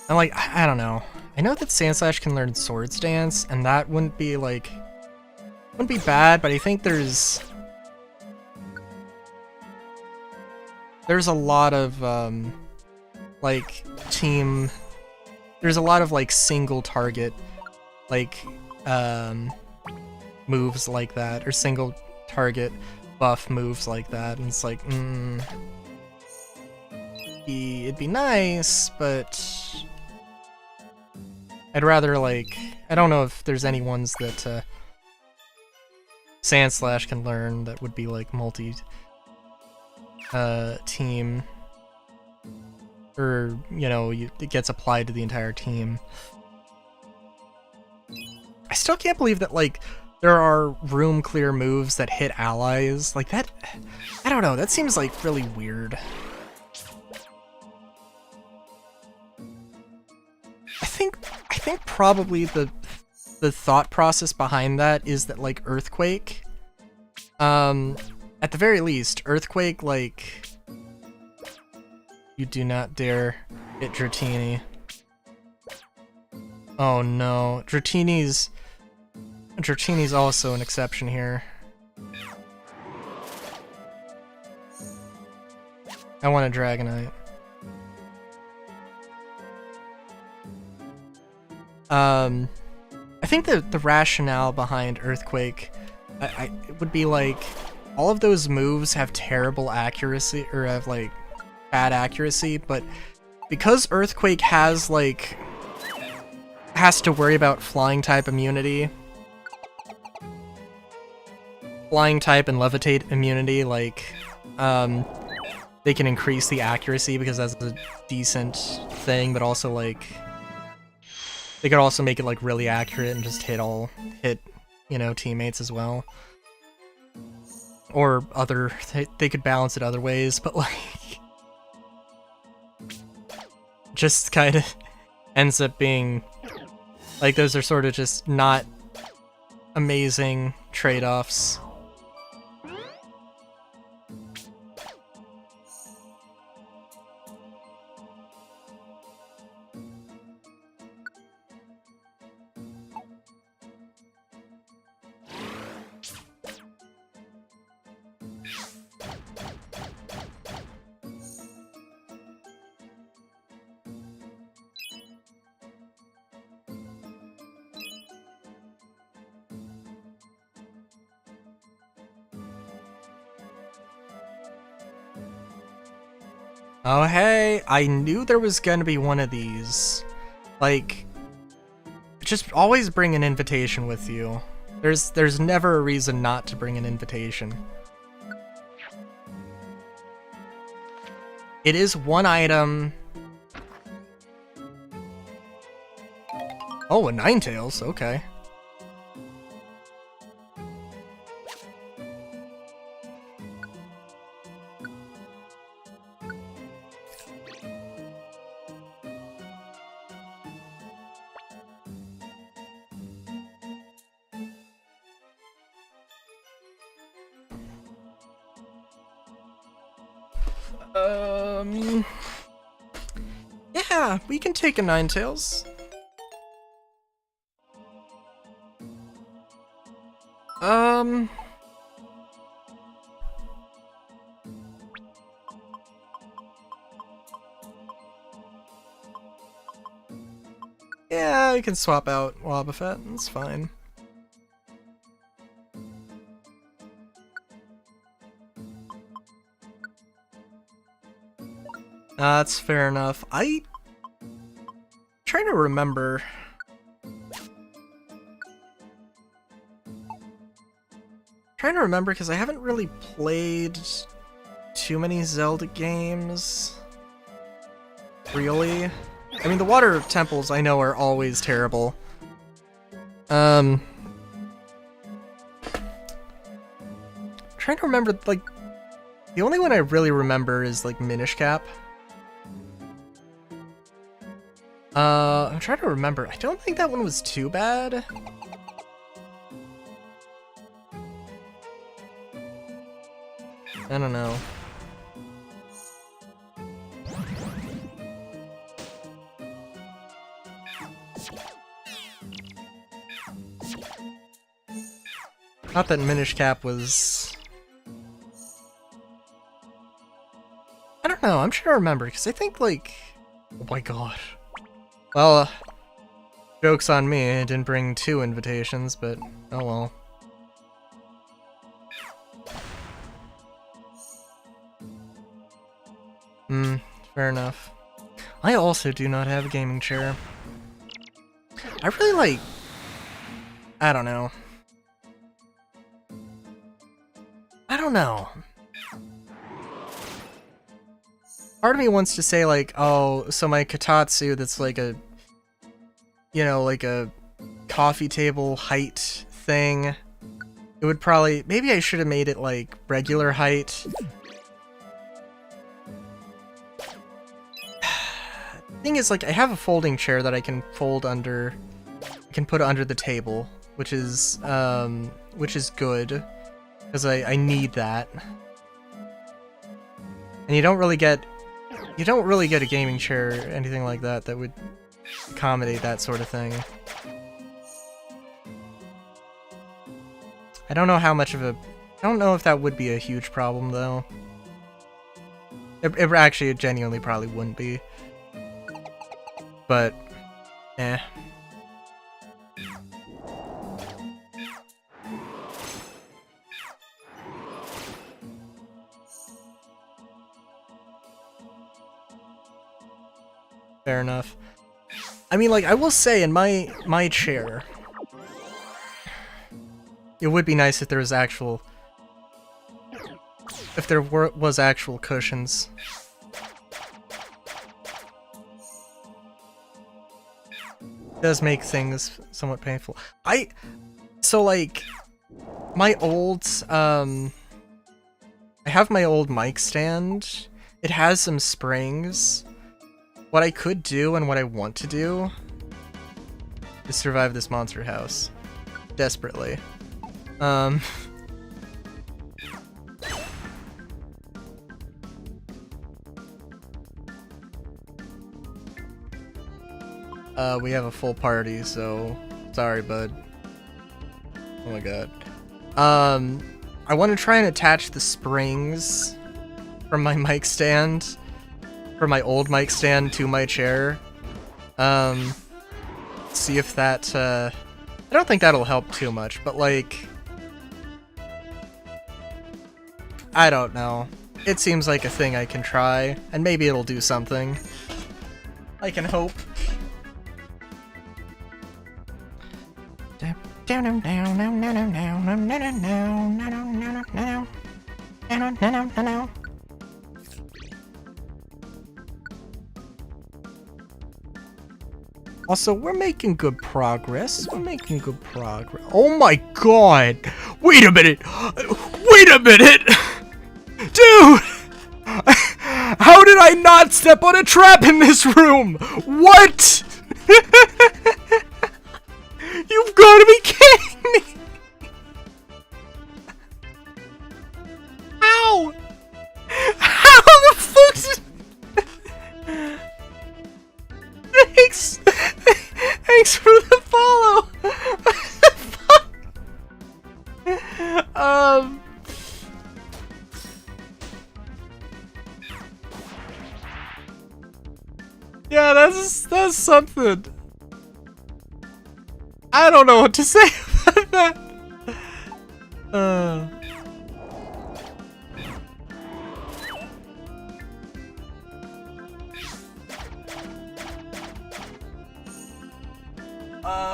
And like, I don't know. I know that Sandslash can learn Swords Dance, and that wouldn't be like, wouldn't be bad, but I think there's a lot of like there's a lot of like single target like moves like that, or single target buff moves like that, and it's like it'd be nice, but I'd rather like, I don't know if there's any ones that Sandslash can learn that would be like multi team, or you know, it gets applied to the entire team. I still can't believe that like there are room clear moves that hit allies like that. I don't know, that seems like really weird. I think probably the thought process behind that is that like Earthquake, at the very least, Earthquake, like, you do not dare hit Dratini. Oh no, Dratini's also an exception here. I want a Dragonite. I think the rationale behind Earthquake, it would be like, all of those moves have terrible accuracy, or have like bad accuracy, but because Earthquake has like, has to worry about flying type immunity, flying type and levitate immunity, like they can increase the accuracy because that's a decent thing, but also like they could also make it like really accurate and just hit, you know, teammates as well. Or other, they could balance it other ways, but like, just kind of ends up being like, those are sort of just not amazing trade-offs. Oh hey, I knew there was gonna be one of these. Like, just always bring an invitation with you. There's never a reason not to bring an invitation. It is one item. Oh, a Ninetales, okay. Yeah, we can take a Ninetales. Yeah, you can swap out Wobbuffet, that's fine. That's fair enough. I'm trying to remember. trying to remember because I haven't really played too many Zelda games. Really? I mean, the water temples I know are always terrible. Trying to remember, like, the only one I really remember is, like, Minish Cap. I'm trying to remember. I don't think that one was too bad. I don't know. Not that Minish Cap was... I don't know, I'm trying to remember, because I think, like... Oh my god. Well, joke's on me, I didn't bring 2 invitations, but oh well. Fair enough. I also do not have a gaming chair. I really like... I don't know. I don't know. Part of me wants to say, like, oh, so my Kotatsu that's like a... You know, like a coffee table height thing. It would probably... Maybe I should have made it, like, regular height. Thing is, like, I have a folding chair that I can fold under... I can put under the table, which is good. Because I need that. And you don't really get a gaming chair or anything like that that would accommodate that sort of thing. I don't know how much of a... I don't know if that would be a huge problem, though. It genuinely probably wouldn't be. But, eh. Fair enough. I mean, like, I will say, in my chair, it would be nice if there was actual... If there was actual cushions. It does make things somewhat painful. So, like, my old, I have my old mic stand. It has some springs. What I could do and what I want to do is survive this monster house. Desperately. We have a full party, so sorry, bud. Oh my god. I want to try and attach the springs from my mic stand, from my old mic stand to my chair. See if that, I don't think that'll help too much, but like, I don't know. It seems like a thing I can try, and maybe it'll do something. I can hope. Also, we're making good progress. We're making good progress. Oh my god! Wait a minute! Wait a minute! Dude! How did I not step on a trap in this room? What? You've got to be kidding me! How? How the fuck's... Thanks! Thanks for the follow! What the fuck? Yeah, that's something. I don't know what to say about that.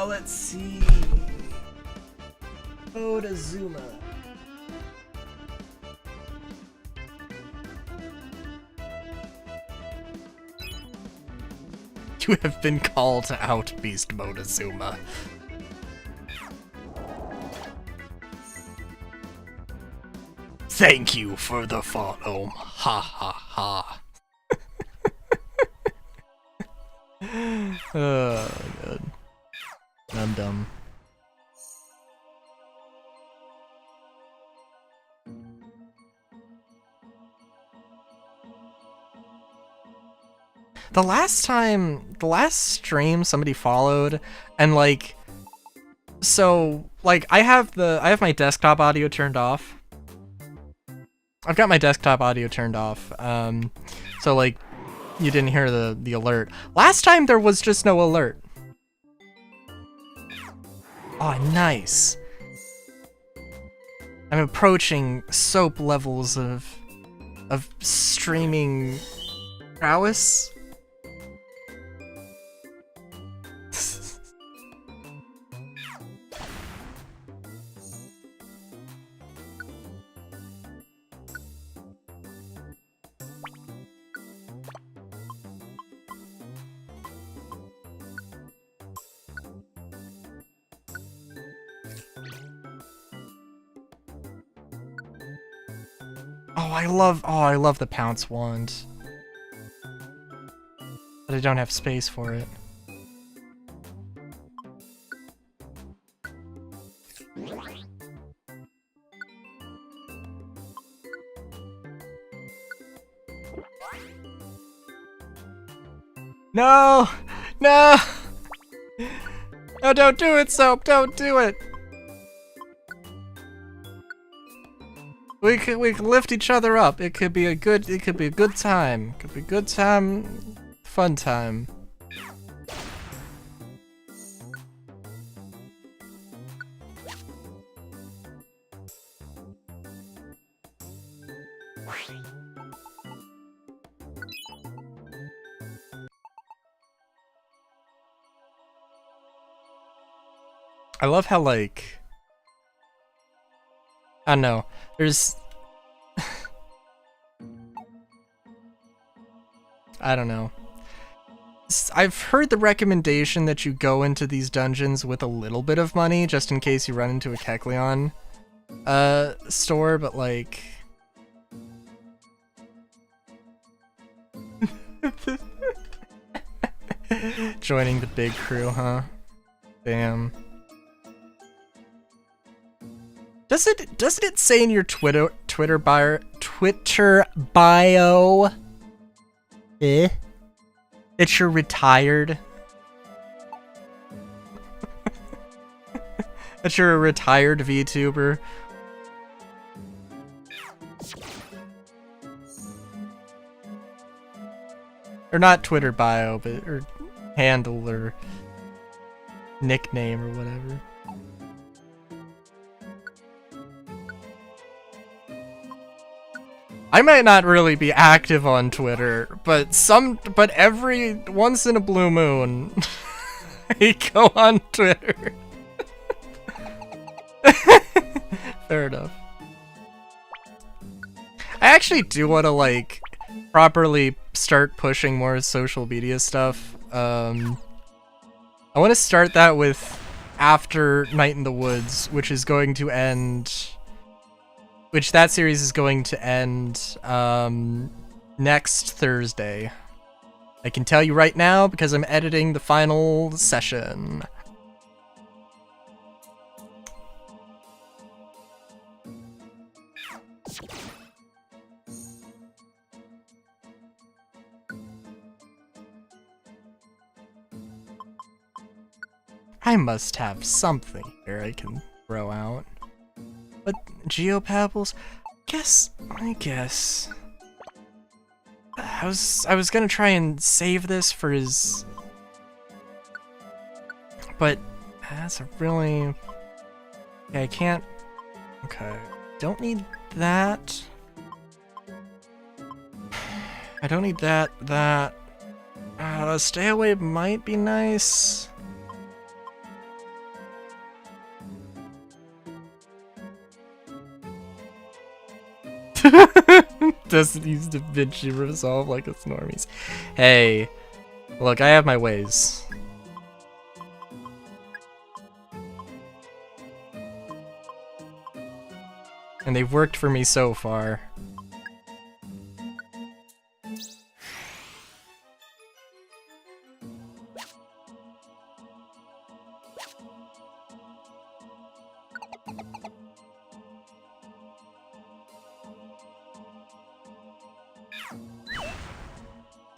Let's see. Odazuma. You have been called out, Beast Monezuma. Thank you for the follow. Ha ha ha. Oh, good. I'm dumb. The last stream somebody followed, and like, so like I have my desktop audio turned off. I've got my desktop audio turned off, so like you didn't hear the alert. Last time there was just no alert. Oh, nice. I'm approaching soap levels of streaming prowess. I love the Pounce Wand. But I don't have space for it. No! No! No, don't do it, Soap! Don't do it! We can lift each other up. It could be a good time. It could be a good time, fun time. I love how, like, I don't know, there's I don't know. I've heard the recommendation that you go into these dungeons with a little bit of money, just in case you run into a Kecleon store, but like... Joining the big crew, huh? Damn. Doesn't it say in your Twitter bio that you're retired? That you're a retired VTuber? Or not Twitter bio, but or handle or nickname or whatever. I might not really be active on Twitter, but every once in a blue moon, I go on Twitter. Fair enough. I actually do want to, like, properly start pushing more social media stuff. I want to start that with After Night in the Woods, which is going to end... Which that series is going to end next Thursday. I can tell you right now because I'm editing the final session. I must have something here I can throw out. But Geopapels? I guess. I was gonna try and save this for his... But that's a really... Okay, I can't... Okay. Don't need that. I don't need that. Stay away might be nice. Doesn't use DaVinci Resolve like it's normies. Hey, Look, I have my ways. And they've worked for me so far.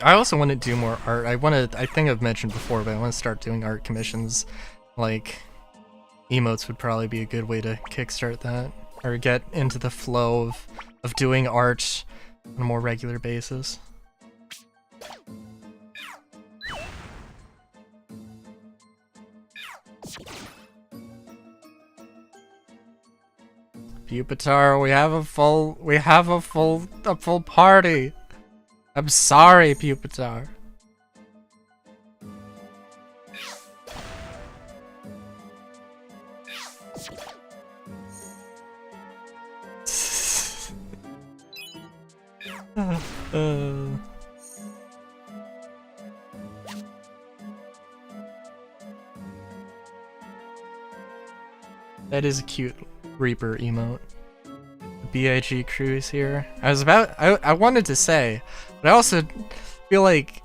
I also want to do more art. I think I've mentioned before, but I want to start doing art commissions. Like, emotes would probably be a good way to kickstart that. Or get into the flow of doing art on a more regular basis. Pupitar, we have a full party. I'm sorry, Pupitar. That is a cute Reaper emote. The BIG crew is here. I wanted to say, but I also feel like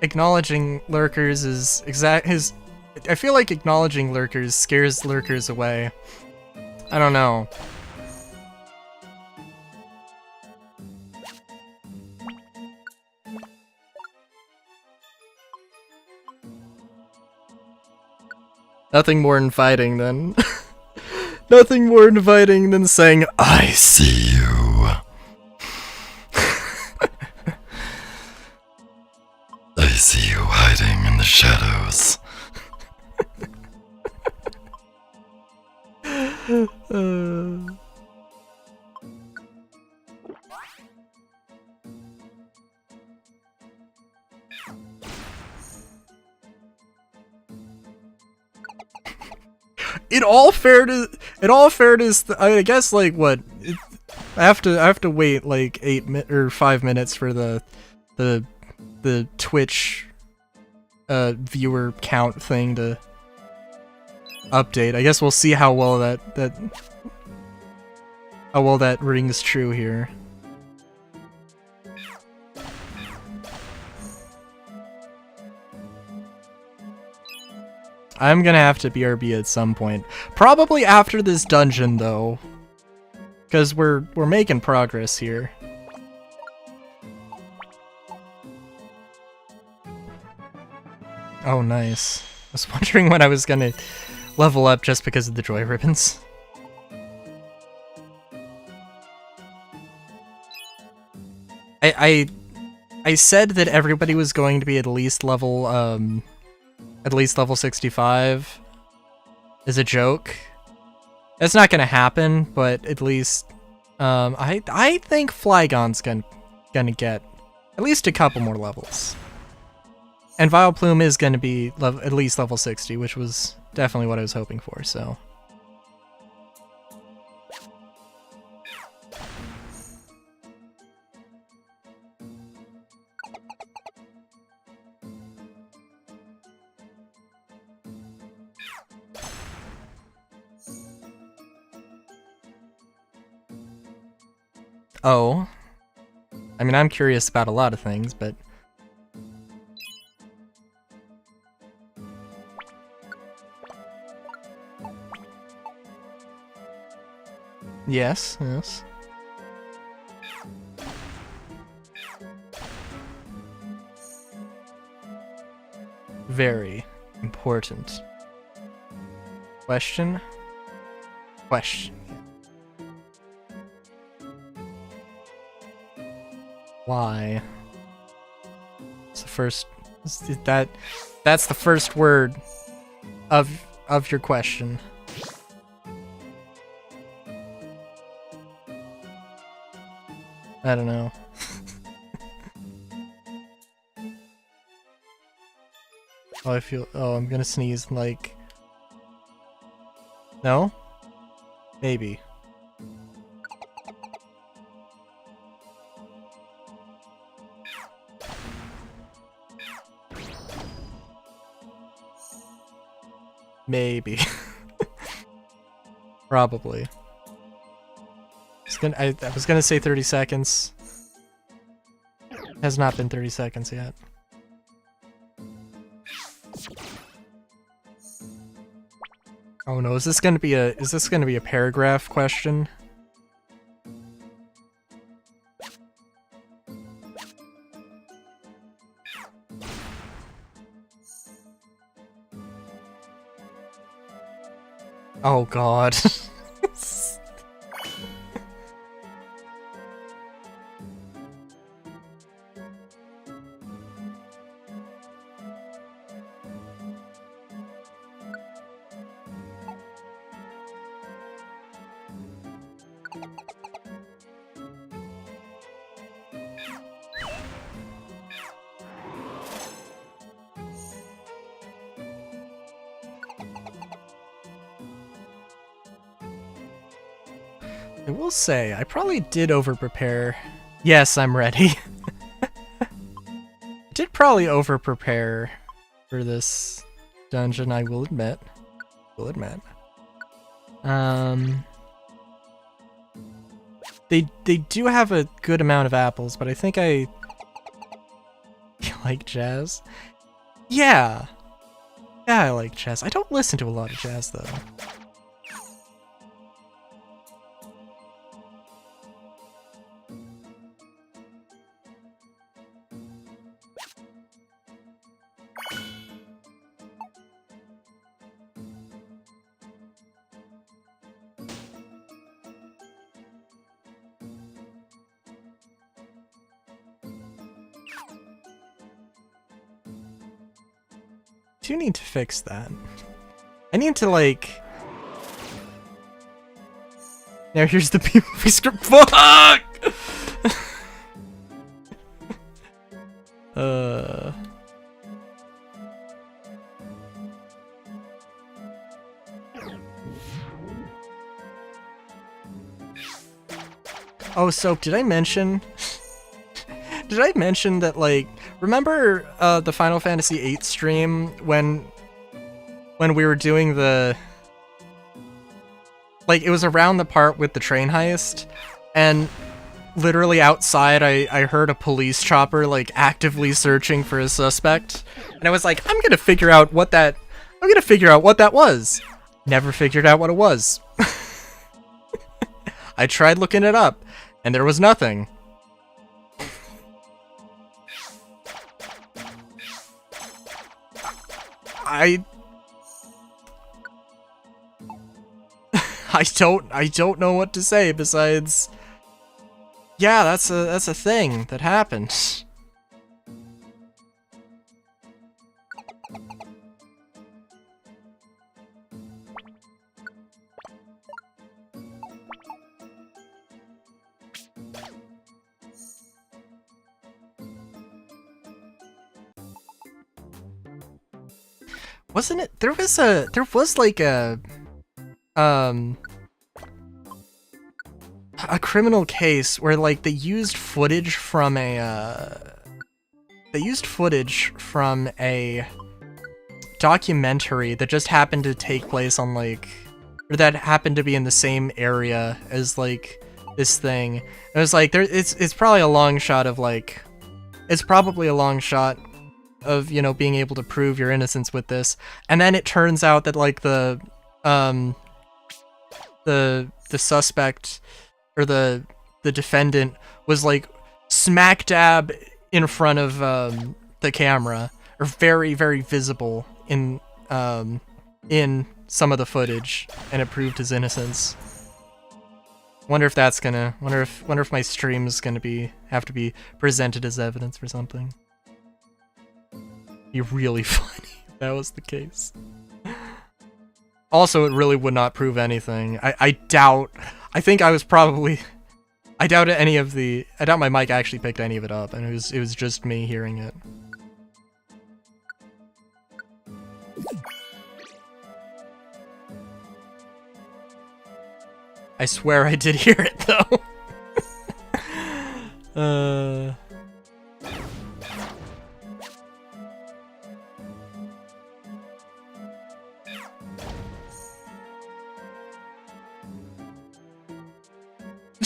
acknowledging lurkers I feel like acknowledging lurkers scares lurkers away. I don't know. Nothing more inviting than nothing more inviting than saying, I see you. I see you hiding in the shadows. In all fairness, I guess like what I have to wait like 5 minutes for the Twitch viewer count thing to update. I guess we'll see how well that rings true here. I'm gonna have to BRB at some point. Probably after this dungeon, though. Because we're making progress here. Oh, nice. I was wondering when I was gonna level up just because of the joy ribbons. I said that everybody was going to be at least level 65 is a joke. That's not gonna happen, but at least I think Flygon's gonna get at least a couple more levels. And Vileplume is gonna be at least level 60, which was definitely what I was hoping for, so. Oh. I mean, I'm curious about a lot of things, but... Yes, yes. Very important. Question? Question. Why? It's the first... That's the first word of your question. I don't know. Oh, I'm gonna sneeze, like... No? Maybe. Maybe. Probably. I was gonna say 30 seconds. Has not been 30 seconds yet. Oh no, is this gonna be a paragraph question? Oh god. I will say, I probably did over-prepare. Yes, I'm ready. Did probably over-prepare for this dungeon, I will admit. They do have a good amount of apples, but I think I like jazz. Yeah. Yeah, I like jazz. I don't listen to a lot of jazz, though. I do need to fix that. I need to, like... Now here's the PvP script. Fuck! Oh, Soap, did I mention... Did I mention that, like... Remember the Final Fantasy VIII stream when we were doing the... Like, it was around the part with the train heist, and literally outside I heard a police chopper, like, actively searching for a suspect. And I was like, I'm gonna figure out what that was. Never figured out what it was. I tried looking it up, and there was nothing. I don't know what to say besides, yeah, that's a thing that happened. Wasn't it? There was like a criminal case where, like, they used footage from a documentary that just happened to take place on, like, or that happened to be in the same area as, like, this thing. It was like, it's probably a long shot of, like, it's probably a long shot of, you know, being able to prove your innocence with this, and then it turns out that, like, the suspect or the defendant was, like, smack dab in front of the camera, or very, very visible in some of the footage, and it proved his innocence. Wonder if that's gonna wonder if my stream's gonna have to be presented as evidence for something. Be really funny if that was the case. Also, it really would not prove anything. I doubt my mic actually picked any of it up, and it was just me hearing it. I swear I did hear it, though.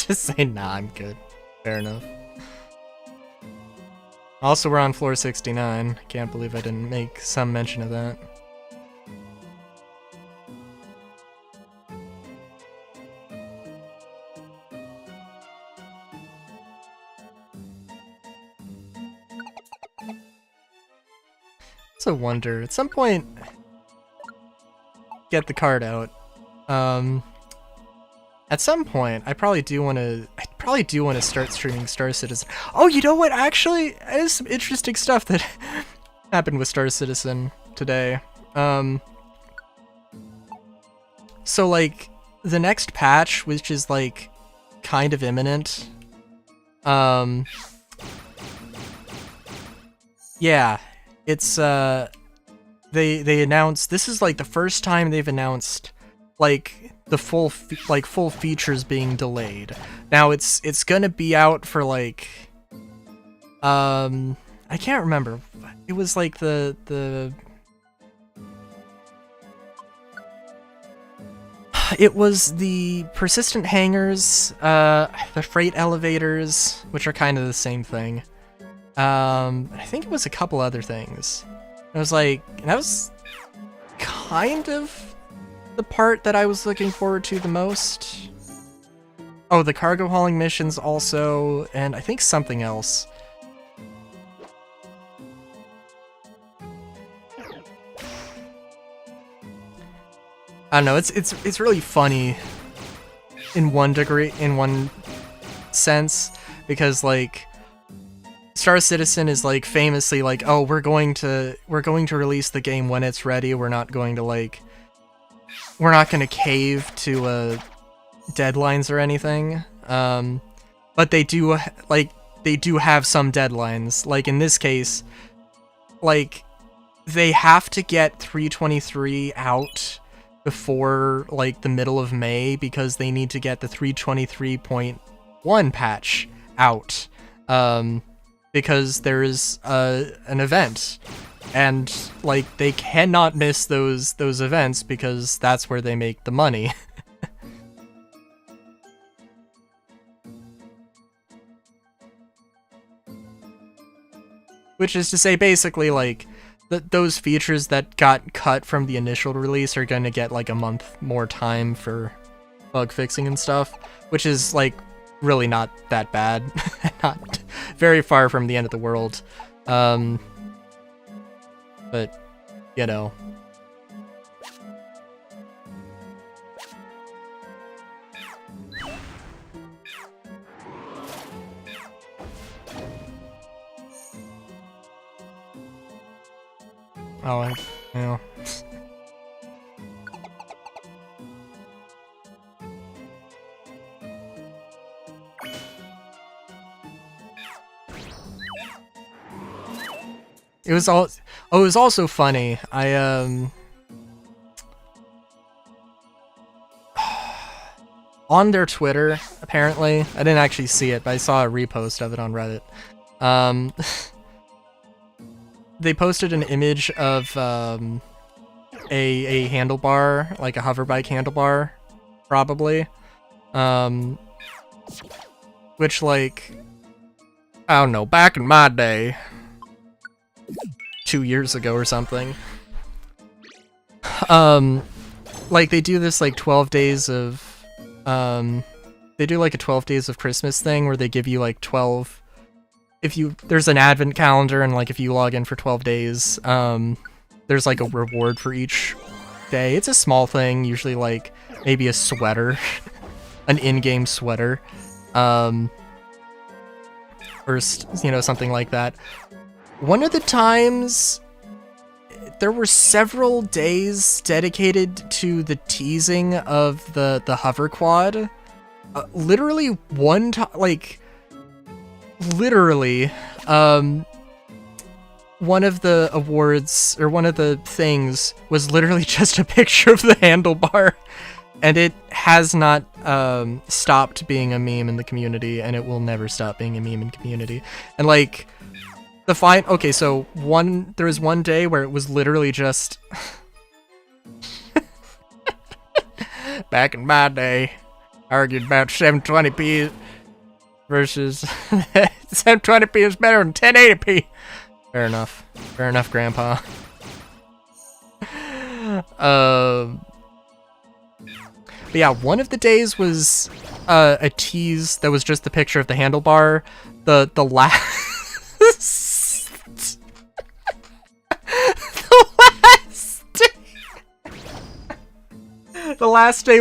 Just say, nah, I'm good. Fair enough. Also, we're on floor 69. Can't believe I didn't make some mention of that. It's a wonder. At some point, get the card out. At some point, I probably do want to start streaming Star Citizen. Oh, you know what? Actually, there's some interesting stuff that happened with Star Citizen today. So like the next patch, which is like kind of imminent. Yeah, it's they announced, this is like the first time they've announced like the full features being delayed. Now it's gonna be out for like I can't remember. It was like it was the persistent hangars, the freight elevators, which are kind of the same thing. I think it was a couple other things. It was like, that was kind of the part that I was looking forward to the most. Oh, the cargo hauling missions also, and I think something else. I don't know, it's really funny in one sense, because like Star Citizen is like famously like, oh, we're going to release the game when it's ready. We're not going to cave to deadlines or anything. But they do have some deadlines. Like in this case, like they have to get 3.23 out before like the middle of May, because they need to get the 3.23.1 patch out. Because there is an event, and like they cannot miss those events because that's where they make the money. Which is to say, basically, like those features that got cut from the initial release are going to get like a month more time for bug fixing and stuff, which is like really not that bad. Not very far from the end of the world. But, you know. Oh, you know. It was all. Oh, it was also funny. On their Twitter, apparently, I didn't actually see it, but I saw a repost of it on Reddit. They posted an image of a handlebar, like a hoverbike handlebar, probably. Which, like, I don't know, back in my day, 2 years ago or something, like they do this like 12 days of they do like a 12 days of Christmas thing where they give you like 12, there's an advent calendar, and like if you log in for 12 days, there's like a reward for each day. It's a small thing, usually like maybe a sweater, an in-game sweater, or you know, something like that. One of the times, there were several days dedicated to the teasing of the hover quad. Literally one time, like, literally, one of the awards, or one of the things, was literally just a picture of the handlebar. And it has not stopped being a meme in the community, and it will never stop being a meme in the community. And like, okay, so there was one day where it was literally just back in my day, argued about 720p versus 720p is better than 1080p. Fair enough. Fair enough, Grandpa. But yeah, one of the days was a tease that was just the picture of the handlebar. The last the last day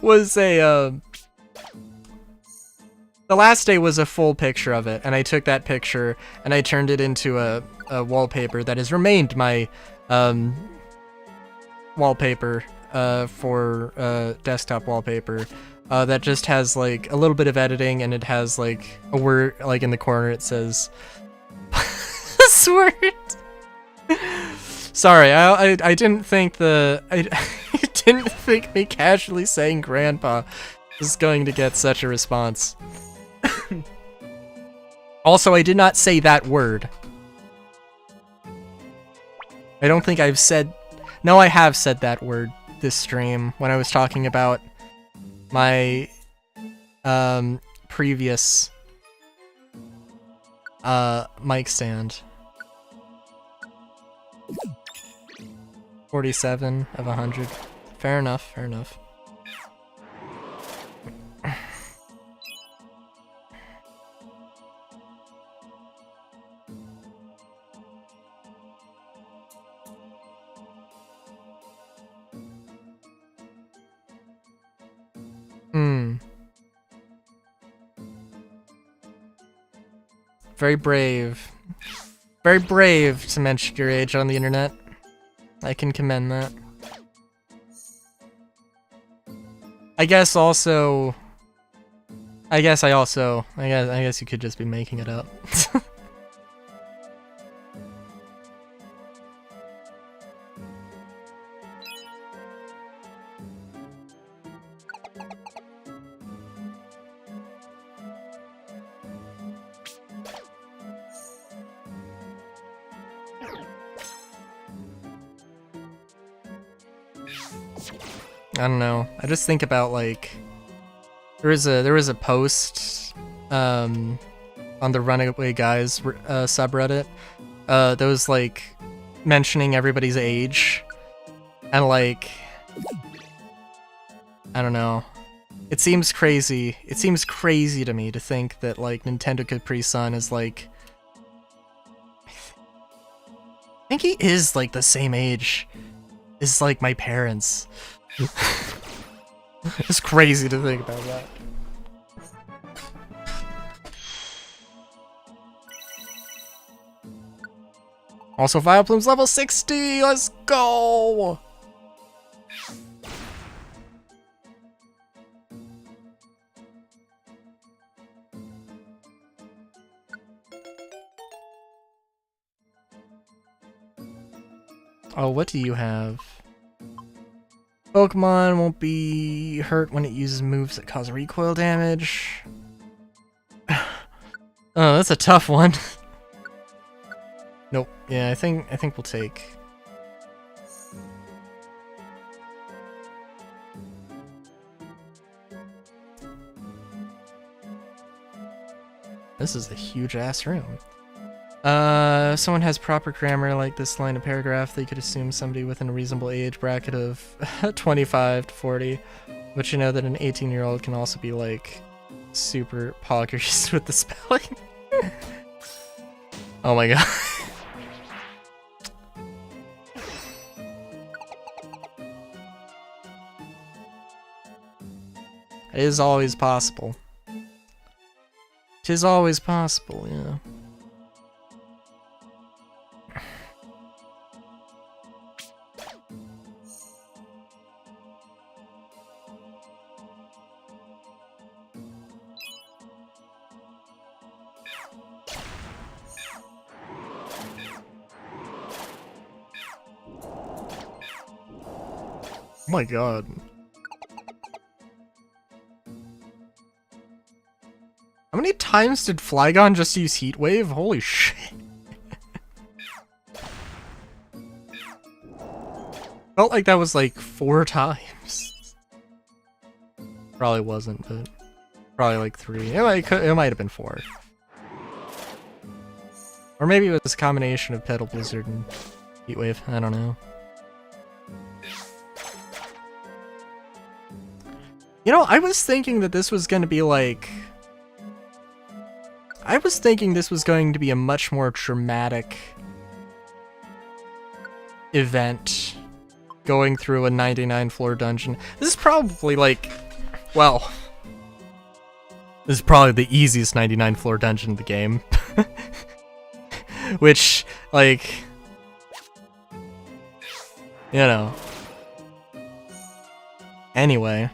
was the last day was a full picture of it, and I took that picture and I turned it into a wallpaper that has remained my wallpaper for desktop wallpaper. That just has like a little bit of editing, and it has like a word, like in the corner it says password. Sorry, I didn't think I didn't think me casually saying Grandpa was going to get such a response. Also, I did not say that word. I don't think I've said... No, I have said that word this stream when I was talking about my previous mic stand. 47 of 100. Fair enough, fair enough. Very brave. Very brave to mention your age on the internet. I can commend that. I guess you could just be making it up. I don't know. I just think about like there was a post on the Runaway Guys subreddit that was like mentioning everybody's age, and like I don't know. It seems crazy. It seems crazy to me to think that like Nintendo Capri Sun is like I think he is like the same age as like my parents. It's crazy to think about that. Also, Vileplume's level 60! Let's go! Oh, what do you have? Pokemon won't be hurt when it uses moves that cause recoil damage. Oh, that's a tough one. Nope. Yeah, I think we'll take. This is a huge ass room. If someone has proper grammar like this line of paragraph, they could assume somebody within a reasonable age bracket of 25 to 40. But you know that an 18-year-old can also be like super poggers with the spelling. Oh my god. It is always possible. 'Tis always possible, yeah. Oh my god. How many times did Flygon just use Heat Wave? Holy shit. Felt like that was like 4 times. Probably wasn't, but probably like 3. It might have been 4. Or maybe it was a combination of Petal Blizzard and Heatwave. I don't know. You know, I was thinking that this was going to be like... I was thinking this was going to be a much more dramatic event going through a 99 floor dungeon. This is probably like... Well... This is probably the easiest 99 floor dungeon in the game. Which, like... You know. Anyway.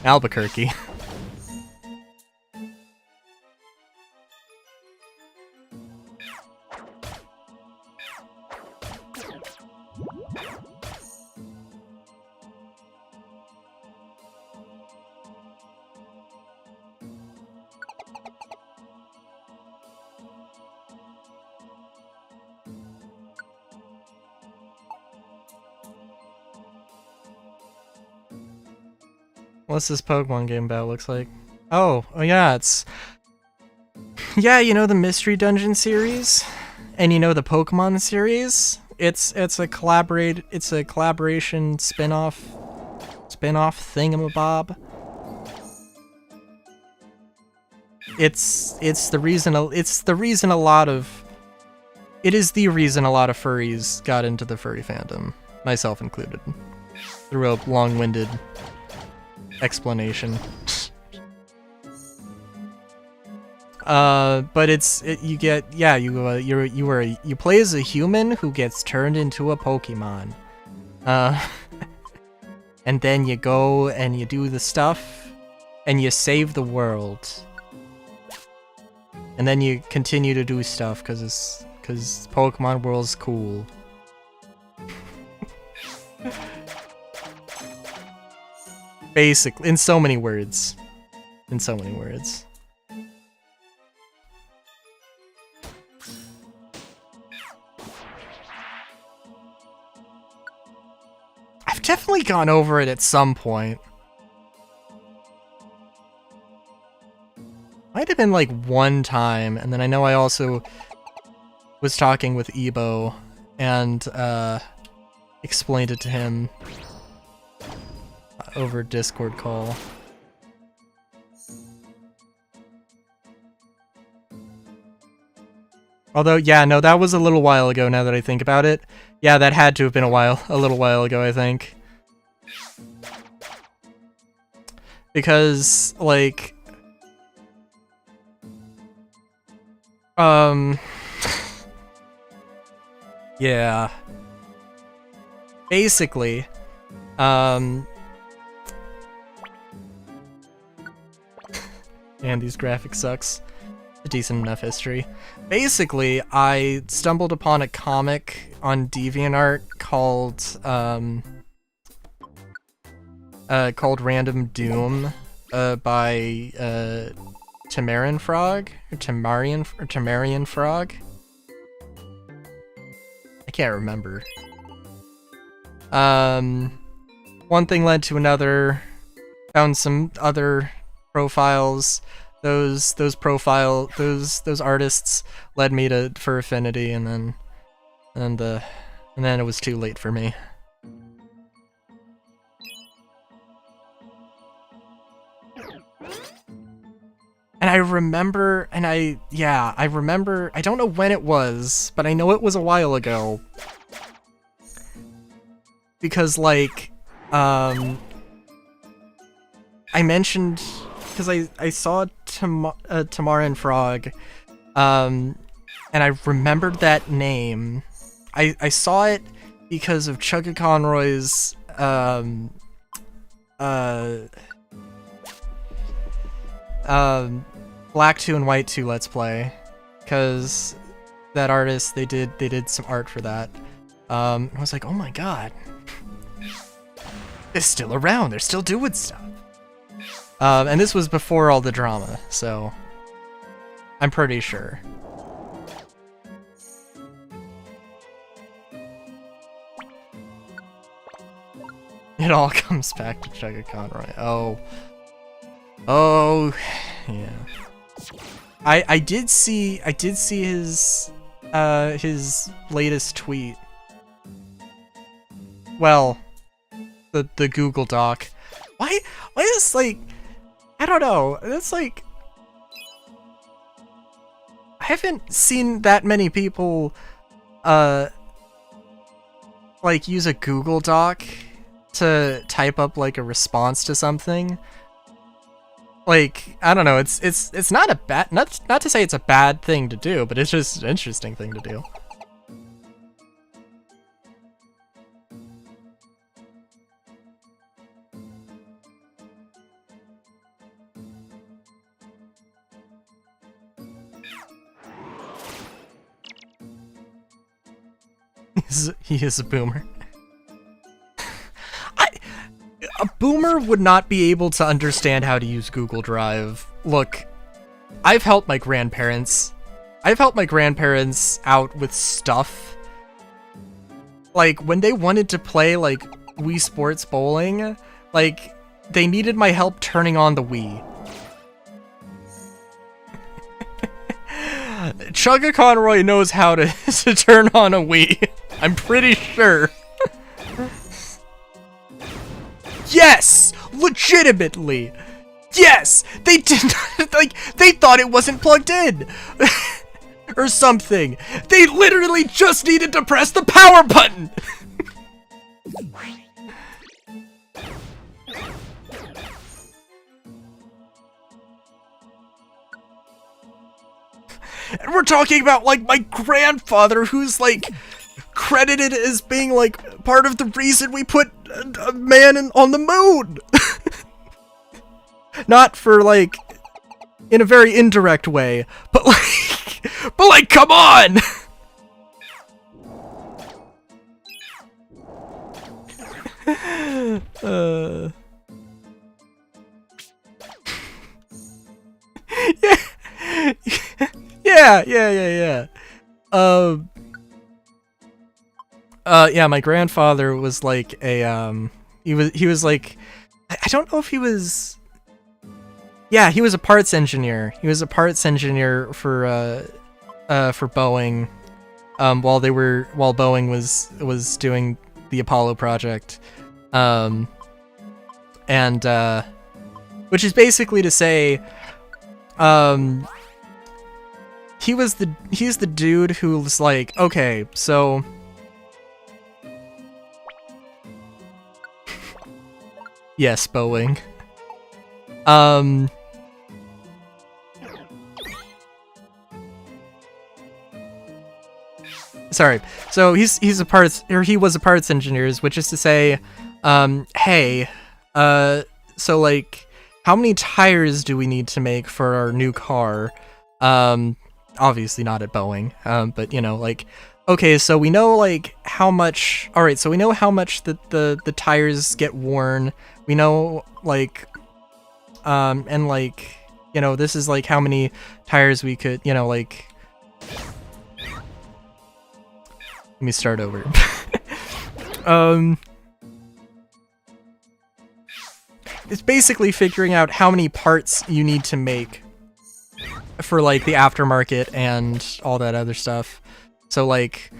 Albuquerque. What's this Pokemon game about, looks like? Oh yeah, it's... Yeah, you know the Mystery Dungeon series? And you know the Pokemon series? It's a collaboration spin-off thingamabob. It is the reason a lot of furries got into the furry fandom, myself included, through a long-winded explanation. But you play as a human who gets turned into a Pokemon. And then you go and you do the stuff and you save the world. And then you continue to do stuff cuz Pokemon World's cool. Basically, in so many words. I've definitely gone over it at some point. Might have been like one time, and then I know I also was talking with Ebo and explained it to him over Discord call. Although, yeah, no, that was a little while ago now that I think about it. Yeah, that had to have been a little while ago, I think. Because, like... yeah. Basically, Andy's graphic sucks. A decent enough history. Basically, I stumbled upon a comic on DeviantArt called Random Doom by Tamarian Frog? Or Tamarian Frog? I can't remember. One thing led to another. Found some other profiles. Those artists led me to Fur Affinity, and then it was too late for me. And I remember, I don't know when it was, but I know it was a while ago. Because, like, I mentioned, because I saw Tamarian Frog, and I remembered that name. I saw it because of Chugga Conroy's, Black 2 and White 2 Let's Play, because that artist, they did some art for that. I was like, oh my god. They're still around, they're still doing stuff. And this was before all the drama, so I'm pretty sure. It all comes back to Chugga Conroy. Oh. Oh, yeah. I did see his latest tweet. Well, the Google Doc. Why is, like, I don't know. It's like, I haven't seen that many people like use a Google Doc to type up like a response to something. Like, I don't know, it's not a bad, not to say it's a bad thing to do, but it's just an interesting thing to do. He is a boomer. A boomer would not be able to understand how to use Google Drive. Look, I've helped my grandparents. I've helped my grandparents out with stuff. Like, when they wanted to play, like, Wii Sports Bowling, like, they needed my help turning on the Wii. Chugga Conroy knows how to, to turn on a Wii. I'm pretty sure. Yes! Legitimately! Yes! They did not, like, they thought it wasn't plugged in! Or something! They literally just needed to press the power button! And we're talking about, like, my grandfather who's, like, credited as being, like, part of the reason we put a man on the moon! Not for, like, in a very indirect way, but, like, come on! Yeah. Yeah, my grandfather was like a, he was like, I don't know if he was, yeah, he was a parts engineer. He was a parts engineer for Boeing, while Boeing was doing the Apollo project. Which is basically to say, he's the dude who was like, okay, so yes, Boeing. Sorry. So he was a parts engineer, which is to say, hey, so like, how many tires do we need to make for our new car? Obviously not at Boeing, but you know, like, okay, so we know like how much, alright, so we know how much the tires get worn, we know like, and like, you know, this is like how many tires we could, you know, like, let me start over. It's basically figuring out how many parts you need to make for like the aftermarket and all that other stuff. So like,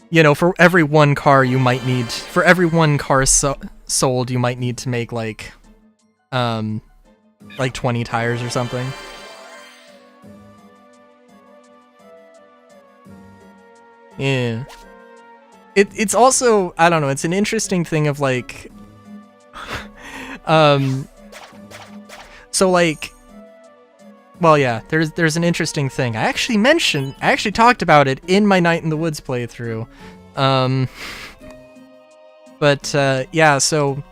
you know, for every one car you might need, for every one car sold, you might need to make like 20 tires or something. Yeah. It's also, I don't know, it's an interesting thing of like, so like, well, yeah, there's an interesting thing. I actually talked about it in my Night in the Woods playthrough. Yeah, so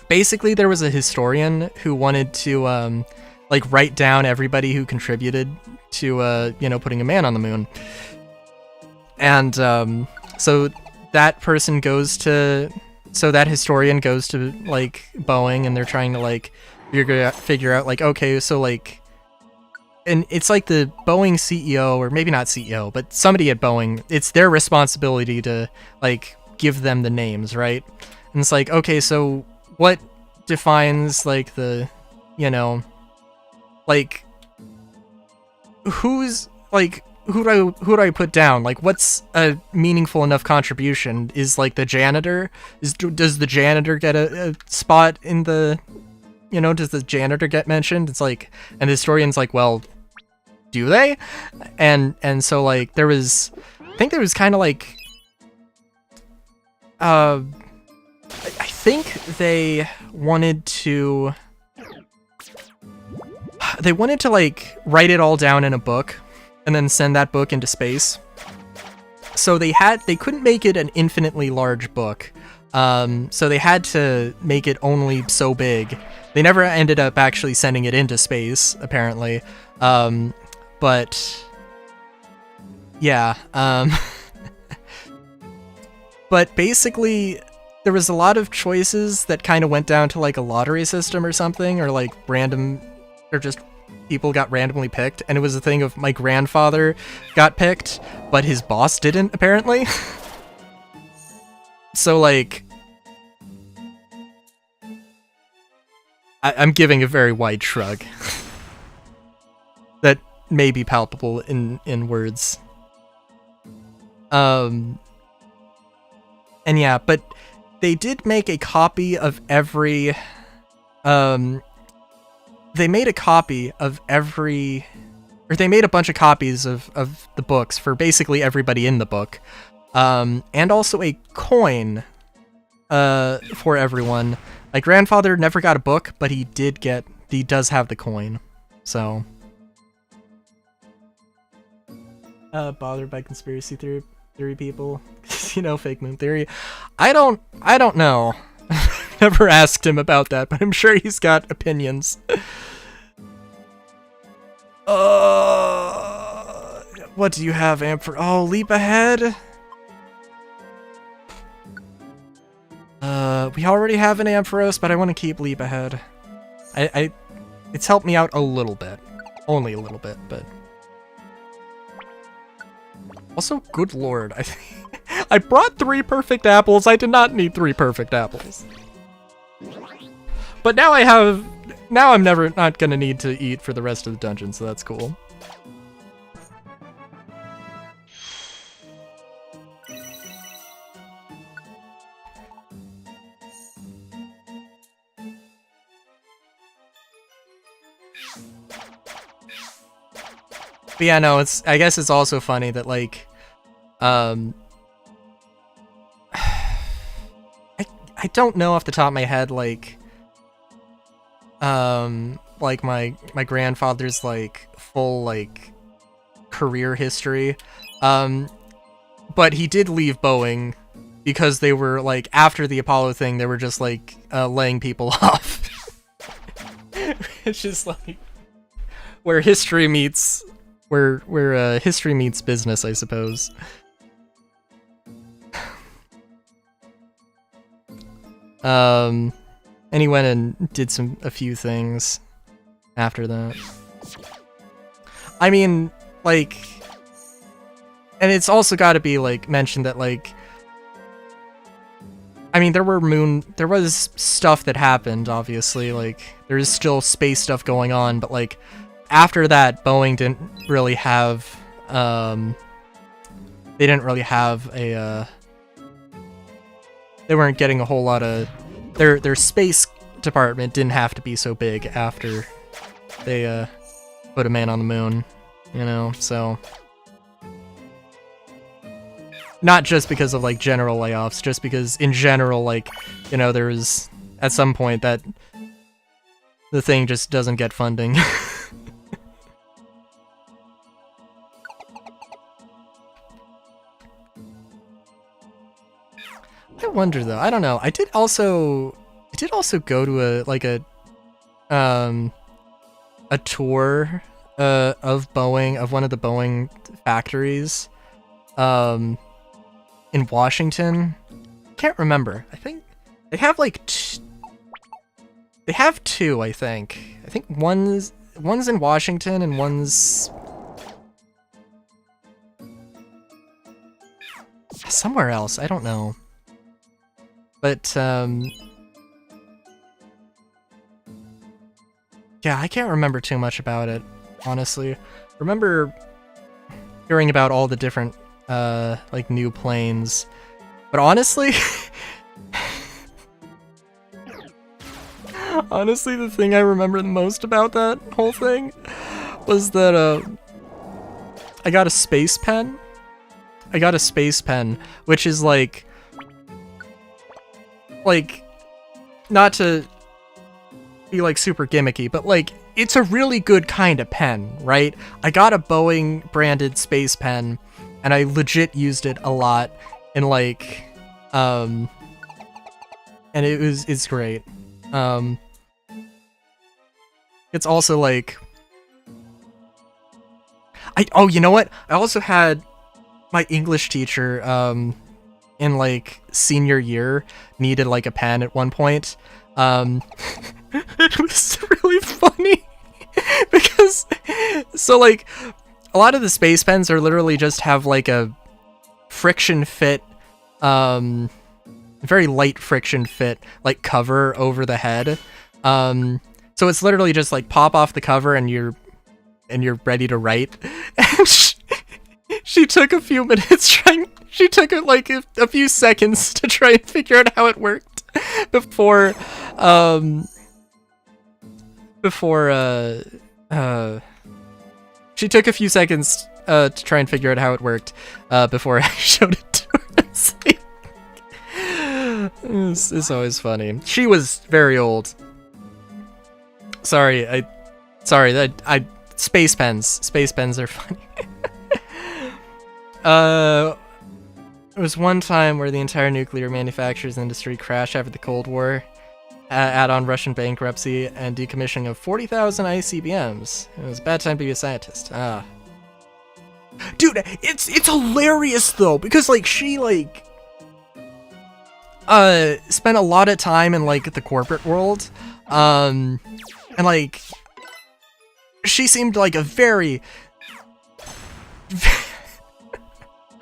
basically there was a historian who wanted to, like, write down everybody who contributed to, you know, putting a man on the moon. And, so that person goes to, so that historian goes to, like, Boeing, and they're trying to, like, figure out, like, okay, so, like, and it's like the Boeing CEO, or maybe not CEO, but somebody at Boeing, it's their responsibility to, like, give them the names, right? And it's like, okay, so what defines, like, the, you know, like, who's, like, who do I put down? Like, what's a meaningful enough contribution? Is, like, the janitor? Does the janitor get a spot in the, you know, does the janitor get mentioned? It's like, and the historian's like, well, do they? And so, like, there was, I think there was kind of like, I think they wanted to like write it all down in a book and then send that book into space. So they couldn't make it an infinitely large book. So they had to make it only so big. They never ended up actually sending it into space, apparently. But yeah, but basically there was a lot of choices that kind of went down to like a lottery system or something, or like random, or just people got randomly picked, and it was a thing of my grandfather got picked, but his boss didn't, apparently. So, like, I'm giving a very wide shrug. That may be palpable in words. And yeah, but they did make a copy of every, they made a copy of every, or they made a bunch of copies of the books for basically everybody in the book. And also a coin, for everyone. My grandfather never got a book, but he does have the coin, so. Bothered by conspiracy theory people, you know, fake moon theory. I don't know. Never asked him about that, but I'm sure he's got opinions. What do you have, Ampharos? Oh, Leap Ahead? We already have an Ampharos, but I want to keep Leap Ahead. It's helped me out a little bit. Only a little bit, but... Also, good lord, I brought 3 perfect apples. I did not need 3 perfect apples. But now I'm not gonna need to eat for the rest of the dungeon, so that's cool. But yeah, no, I guess it's also funny that, like, I don't know off the top of my head, like my grandfather's, like, full, like, career history, but he did leave Boeing because they were, like, after the Apollo thing, they were just, like, laying people off. It's just, like, where history meets business, I suppose. And he went and did a few things after that. I mean, like, and it's also got to be, like, mentioned that, like, I mean, there was stuff that happened, obviously, like, there's still space stuff going on, but, like, after that, Boeing didn't really have, they didn't really have a, they weren't getting a whole lot of, their space department didn't have to be so big after they, put a man on the moon, you know, so. Not just because of, like, general layoffs, just because, in general, like, you know, there was, at some point, that the thing just doesn't get funding. I wonder, though. I don't know. I did also go to a tour of Boeing, of one of the Boeing factories in Washington. Can't remember. I think they have like they have 2, I think. I think one's in Washington and one's somewhere else. I don't know. But, yeah, I can't remember too much about it, honestly. Remember hearing about all the different, like, new planes. But honestly... honestly, the thing I remember the most about that whole thing was that, I got a space pen. I got a space pen, which is like, not to be like super gimmicky, but like, it's a really good kind of pen, right? I got a Boeing branded space pen, and I legit used it a lot, and like, and it's great. It's also like, oh, you know what? I also had my English teacher, in like senior year needed like a pen at one point. It was really funny because, so like, a lot of the space pens are literally just have like a friction fit, very light friction fit, like cover over the head. So it's literally just like pop off the cover and you're ready to write. And she took a few minutes she took like a few seconds to try and figure out how it worked before she took a few seconds to try and figure out how it worked before I showed it to her. It's like, it's always funny. She was very old. Sorry, space pens are funny. There was one time where the entire nuclear manufacturers industry crashed after the Cold War, add on Russian bankruptcy and decommissioning of 40,000 ICBMs. It was a bad time to be a scientist. Dude, it's hilarious though, because like she like spent a lot of time in like the corporate world, and like she seemed like a very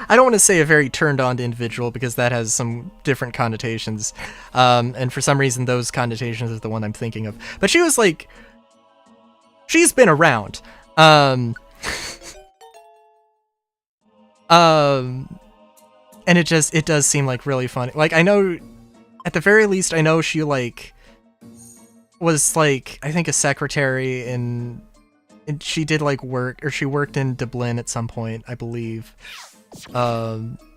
I don't want to say a very turned-on individual, because that has some different connotations, and for some reason those connotations is the one I'm thinking of. But she was like, she's been around, and it does seem like really funny. Like, I know, at the very least, I know she like was like, I think, a secretary and she did like work, or she worked in Dublin at some point, I believe.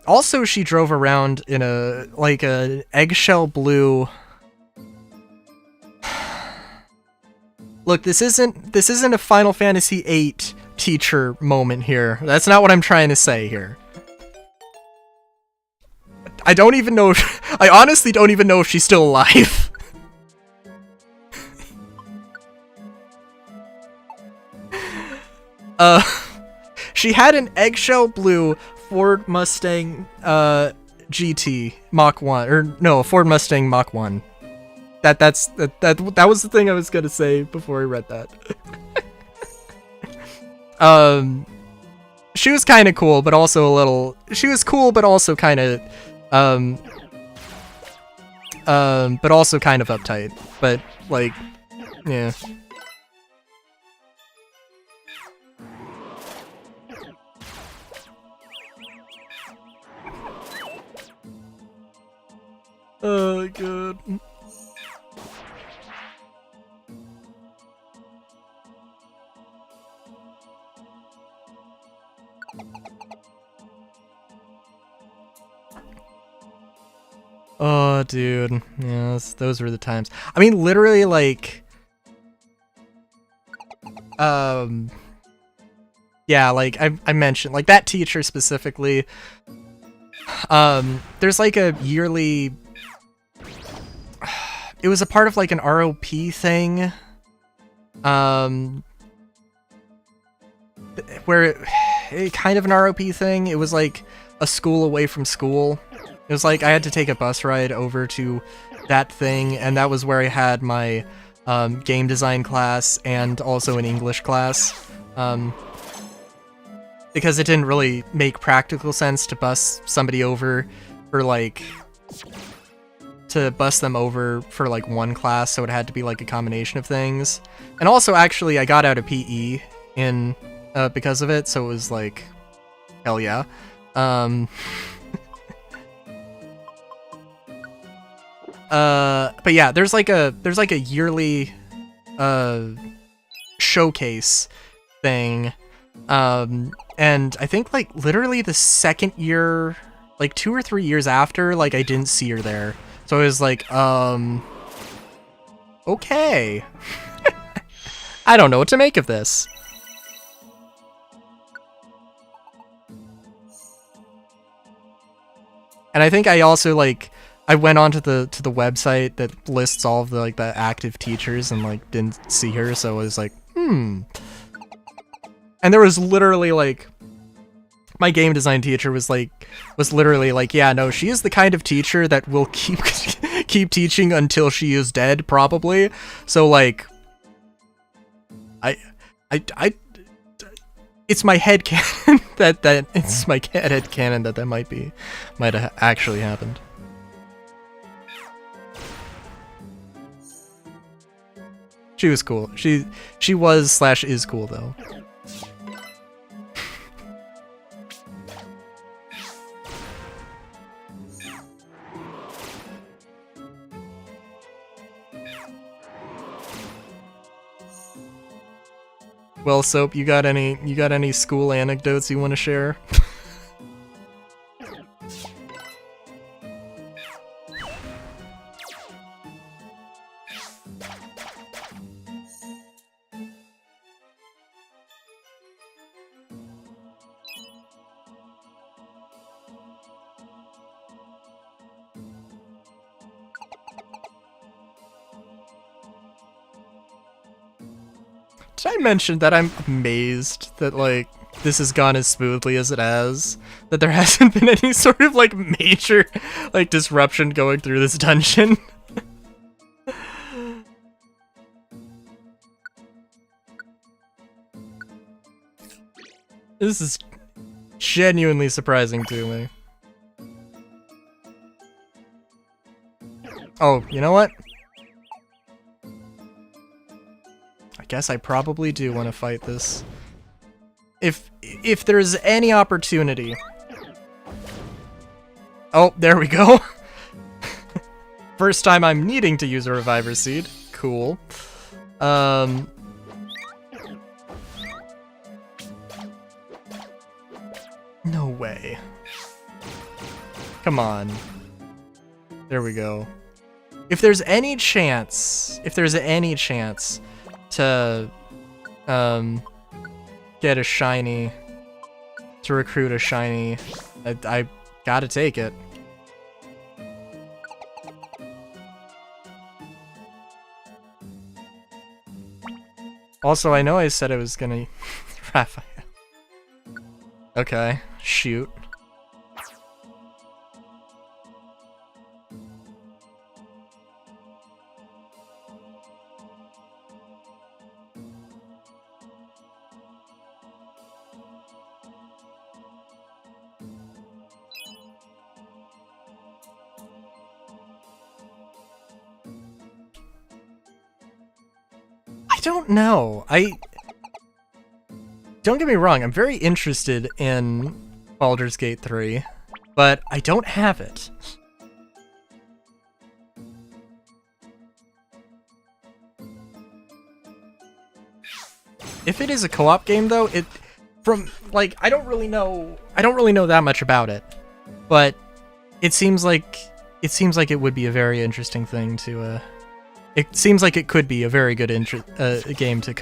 Also, she drove around in a eggshell blue. Look, this isn't a Final Fantasy VIII teacher moment here. That's not what I'm trying to say here. I don't even know if, I honestly don't even know if she's still alive. She had an eggshell blue Ford Mustang GT Mach 1, or no, Ford Mustang Mach 1. That was the thing I was gonna say before I read that. She was kind of cool, but also a little. She was cool, but also kind of, but also kind of uptight. But like, yeah. Oh, good. Oh, dude. Yeah, those were the times. I mean, literally, like... Yeah, like, I mentioned, like, that teacher specifically... There's, like, a yearly... It was a part of, like, an ROP thing. Where... kind of an ROP thing. It was, like, a school away from school. It was like I had to take a bus ride over to that thing, and that was where I had my game design class and also an English class. Because it didn't really make practical sense to bus somebody over for, like, to bus them over for like one class, so it had to be like a combination of things. And also, actually, I got out of PE in because of it, so it was like, hell yeah. But yeah, there's like a yearly showcase thing, and I think like literally the second year, like 2 or 3 years after, like I didn't see her there, so I was like, okay. I don't know what to make of this. And I think I also like I went onto the website that lists all of the like the active teachers and like didn't see her, so I was like, And there was literally like my game design teacher was literally like, yeah, no, she is the kind of teacher that will keep keep teaching until she is dead, probably. So like I it's my headcanon that it's my headcanon that might have actually happened. She was cool. She was / is cool though. Well, Soap, you got any school anecdotes you want to share? Did I mention that I'm amazed that, like, this has gone as smoothly as it has? That there hasn't been any sort of, like, major, like, disruption going through this dungeon? This is genuinely surprising to me. Oh, you know what? I guess I probably do want to fight this. If there's any opportunity. Oh, there we go. First time I'm needing to use a Reviver Seed. Cool. No way. Come on. There we go. If there's any chance to get a shiny, to recruit a shiny, I gotta take it. Also, I know I said I was gonna Raphael. Okay, shoot. I don't know. Don't get me wrong, I'm very interested in Baldur's Gate 3, but I don't have it. If it is a co-op game though, I don't really know that much about it, but it seems like it would be a very interesting thing to it seems like it could be a very good game to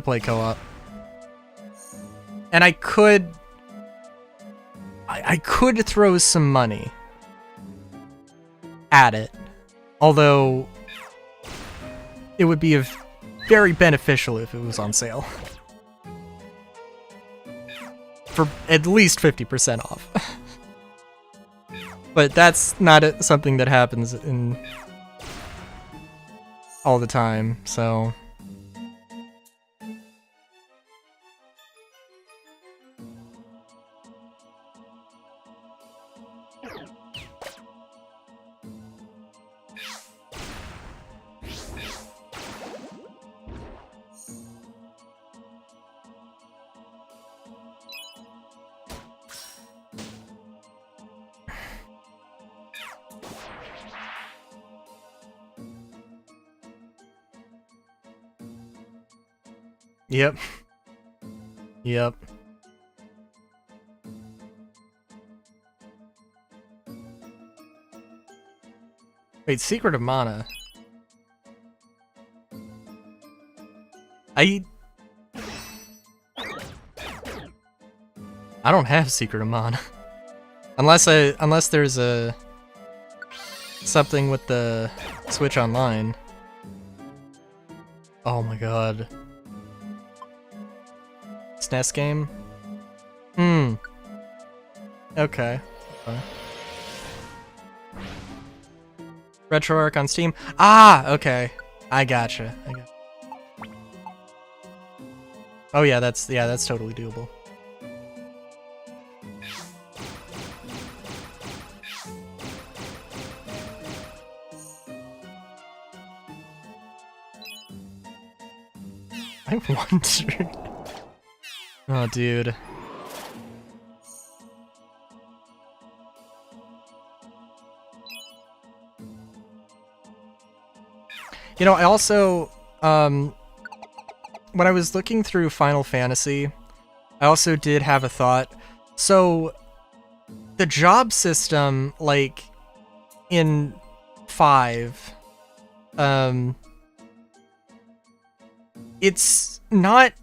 play co-op. And I could throw some money at it, although it would be very beneficial if it was on sale for at least 50% off. But that's not something that happens all the time, so. Yep. Yep. Wait, Secret of Mana. I don't have Secret of Mana. unless there's a something with the Switch Online. Oh my god. SNES game? Okay. RetroArch on Steam? Ah, okay. I gotcha. Oh yeah, that's totally doable. I wonder. Oh, dude. You know, I also, when I was looking through Final Fantasy, I also did have a thought. So, the job system, like, in 5, it's not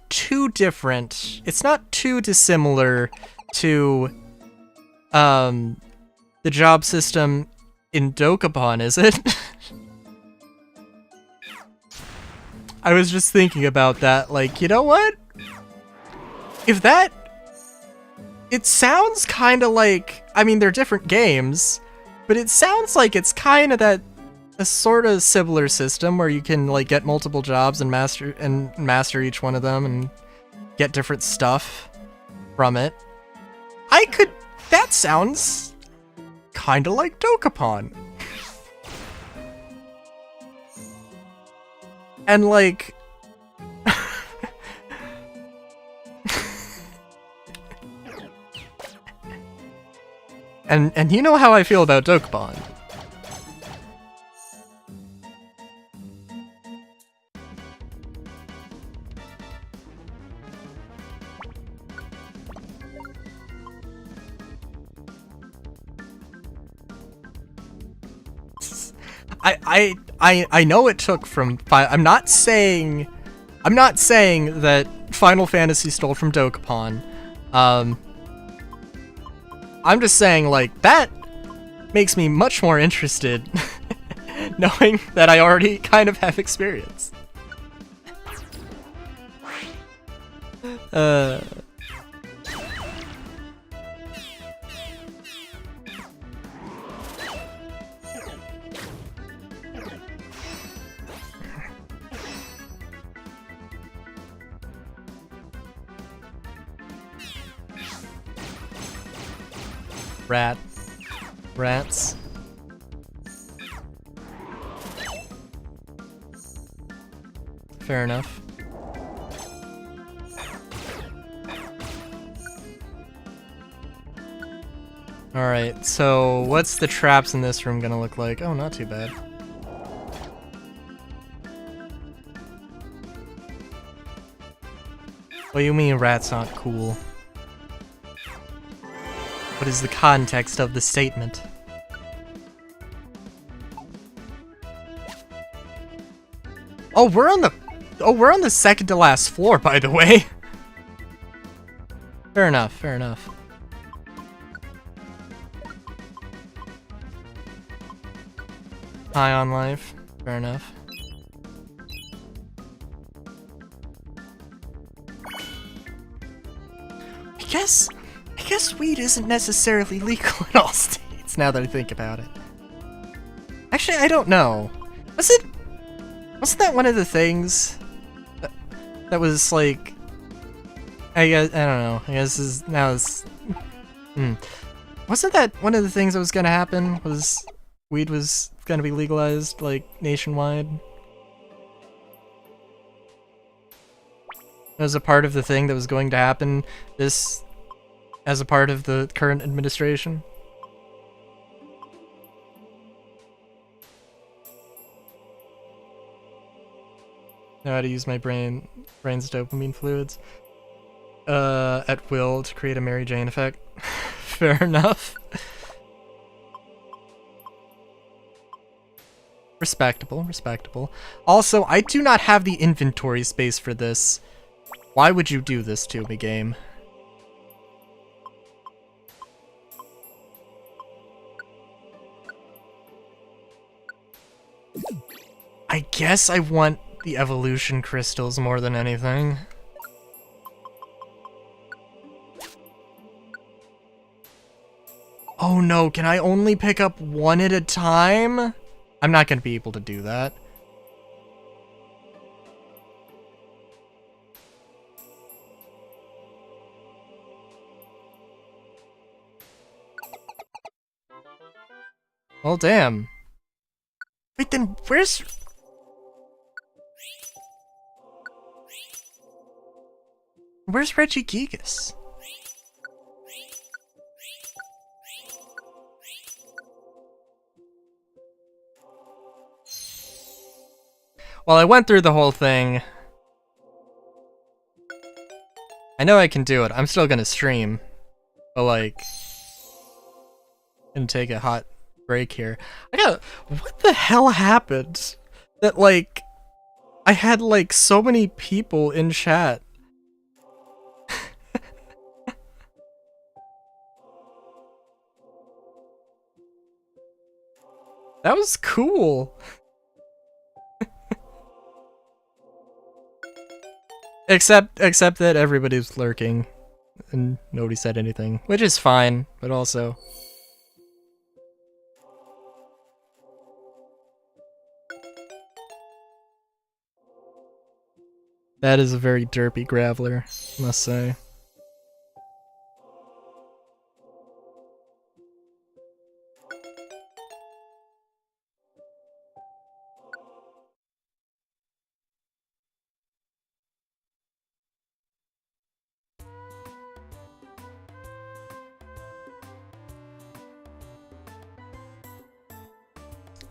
too different. It's not too dissimilar to, the job system in Dokapon, is it? I was just thinking about that, like, you know what? It sounds kinda like, I mean, they're different games, but it sounds like it's kinda a sort of similar system where you can, like, get multiple jobs and master each one of them and get different stuff from it. That sounds kinda like Dokapon. And like... and you know how I feel about Dokapon. I know it took from I'm not saying that Final Fantasy stole from Dokapon. I'm just saying, like, that makes me much more interested knowing that I already kind of have experience. Rats. Fair enough. Alright, so what's the traps in this room gonna look like? Oh, not too bad. What do you mean rats aren't cool? What is the context of the statement? Oh, we're on the second to last floor, by the way. Fair enough, fair enough. High on life, fair enough. I guess weed isn't necessarily legal in all states, now that I think about it. Actually, I don't know. Wasn't that one of the things that was like... I don't know. I guess now it's... Wasn't that one of the things that was gonna happen? Was weed was gonna be legalized, like, nationwide? As a part of the thing that was going to happen as a part of the current administration? Know how to use my brain's dopamine fluids at will to create a Mary Jane effect. Fair enough. Respectable, respectable. Also, I do not have the inventory space for this. Why would you do this to me, game? I guess I want the evolution crystals more than anything. Oh no, can I only pick up one at a time? I'm not gonna be able to do that. Well, damn. Wait, then where's... Where's Regigigas? Well, I went through the whole thing. I know I can do it. I'm still gonna stream. But, like... gonna take a hot break here. What the hell happened? That, like... I had, like, so many people in chat. That was cool. Except that everybody's lurking and nobody said anything, which is fine, but also that is a very derpy Graveler, I must say.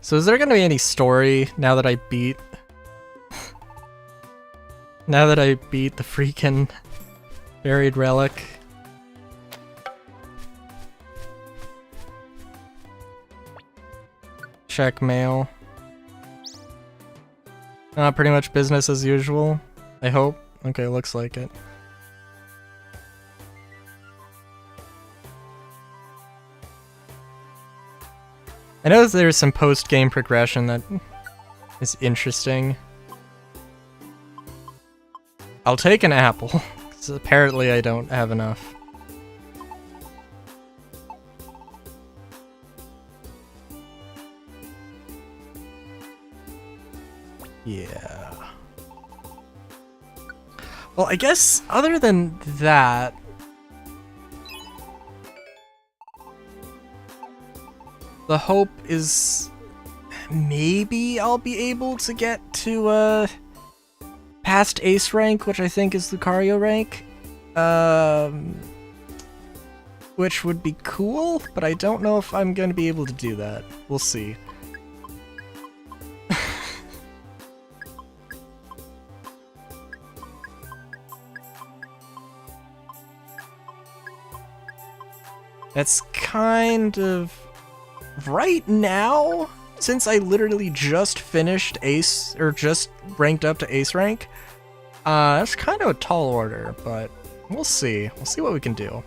So is there gonna be any story now that I beat... now that I beat the freaking buried relic? Check mail. Pretty much business as usual, I hope. Okay, looks like it. I know there's some post-game progression that is interesting. I'll take an apple, because apparently I don't have enough. Yeah. Well, I guess other than that... the hope is maybe I'll be able to get to past Ace rank, which I think is Lucario rank. Which would be cool, but I don't know if I'm going to be able to do that. We'll see. That's kind of... right now, since I literally just finished Ace, or just ranked up to Ace rank, that's kind of a tall order, but we'll see. We'll see what we can do.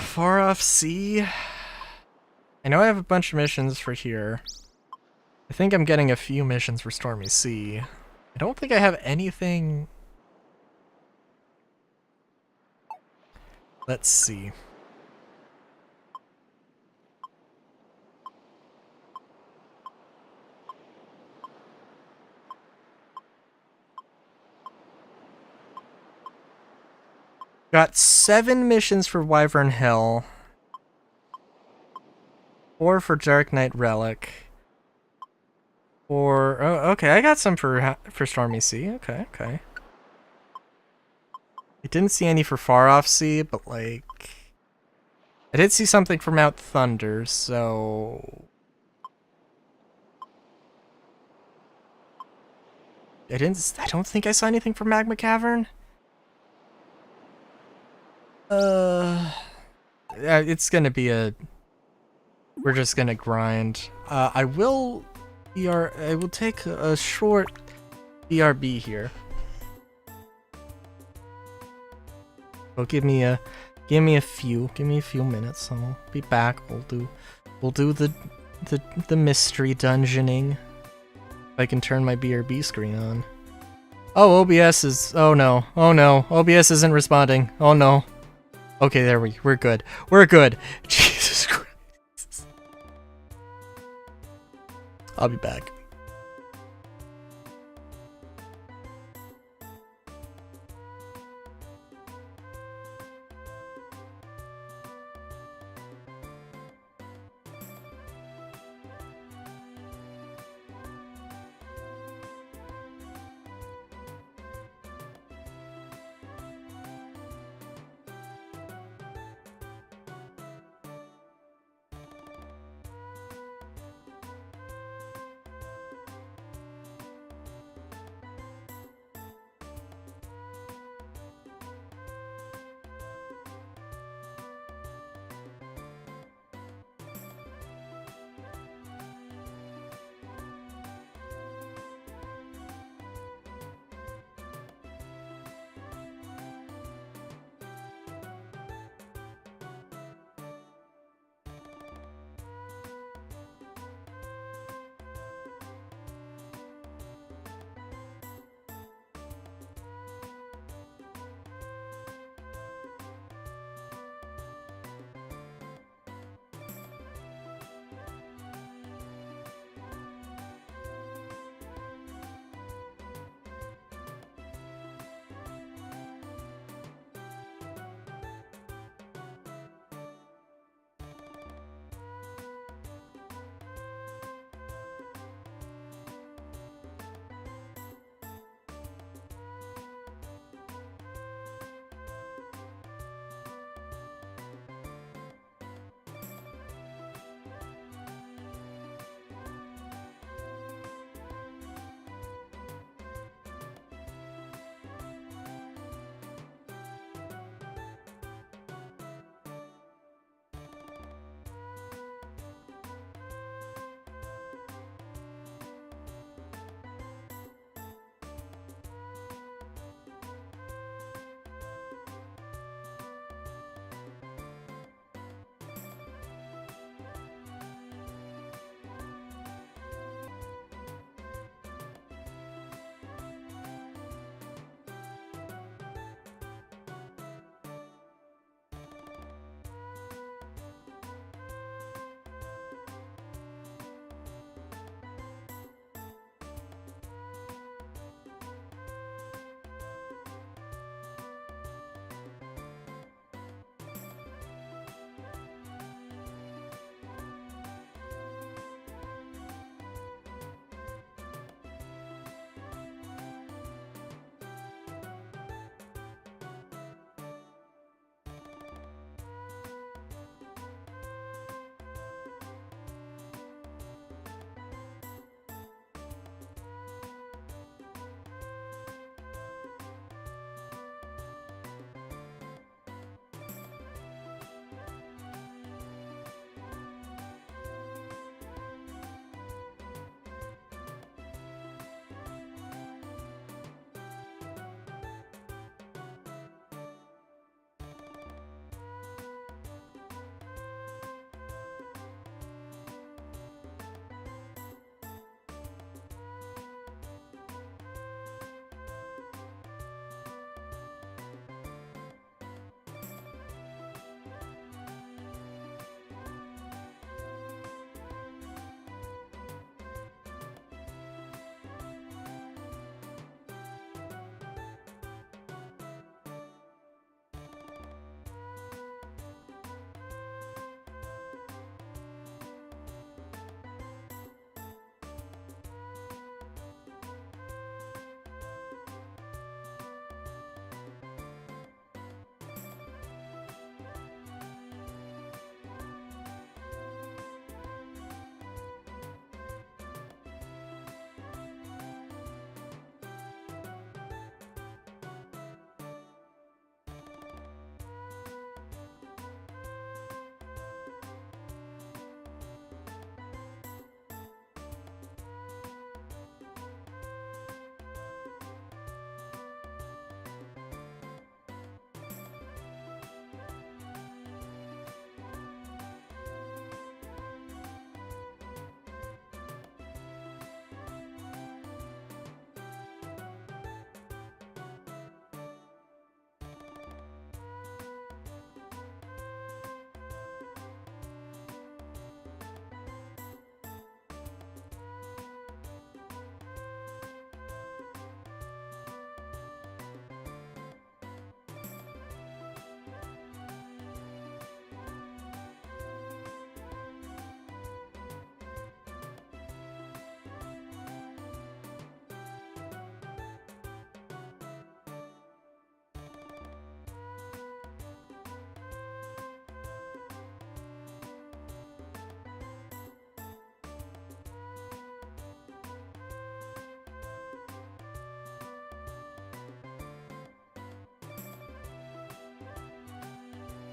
Far off sea? I know I have a bunch of missions for here. I think I'm getting a few missions for Stormy Sea. I don't think I have anything... Let's see. Got 7 missions for Wyvern Hill. 4 for Dark Knight Relic. Or oh, okay, I got some for Stormy Sea. Okay, okay. I didn't see any for Far Off Sea, but like... I did see something for Mount Thunder, so... I don't think I saw anything for Magma Cavern. It's gonna be a... We're just gonna grind. I will take a short BRB here. Well, give me a few minutes. I'll be back. We'll do the mystery dungeoning. If I can turn my BRB screen on. Oh, OBS is... Oh no. Oh no. OBS isn't responding. Oh no. Okay, there we're good. We're good. Jesus Christ. I'll be back.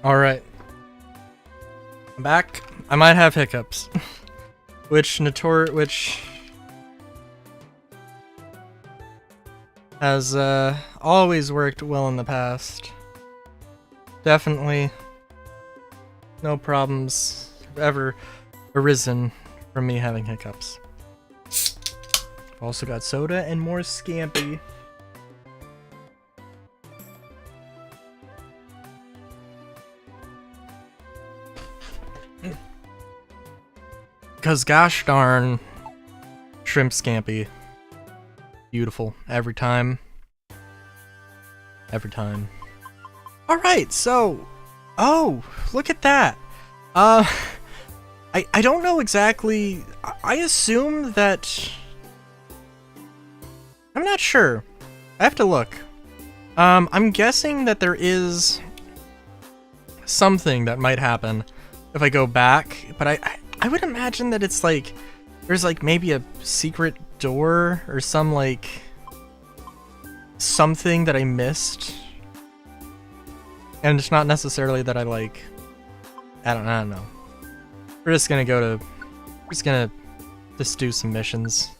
Alright. I'm back. I might have hiccups. which has always worked well in the past. Definitely no problems have ever arisen from me having hiccups. I've also got soda and more Scampi. Because gosh darn, shrimp Scampi. Beautiful. Every time. Every time. Alright, so... Oh, look at that! I don't know exactly... I assume that... I'm not sure. I have to look. I'm guessing that there is... something that might happen if I go back, but I would imagine that it's like... There's like maybe a secret door or some like... something that I missed. And it's not necessarily that I like... I don't know. We're just gonna go to... We're just gonna just do some missions.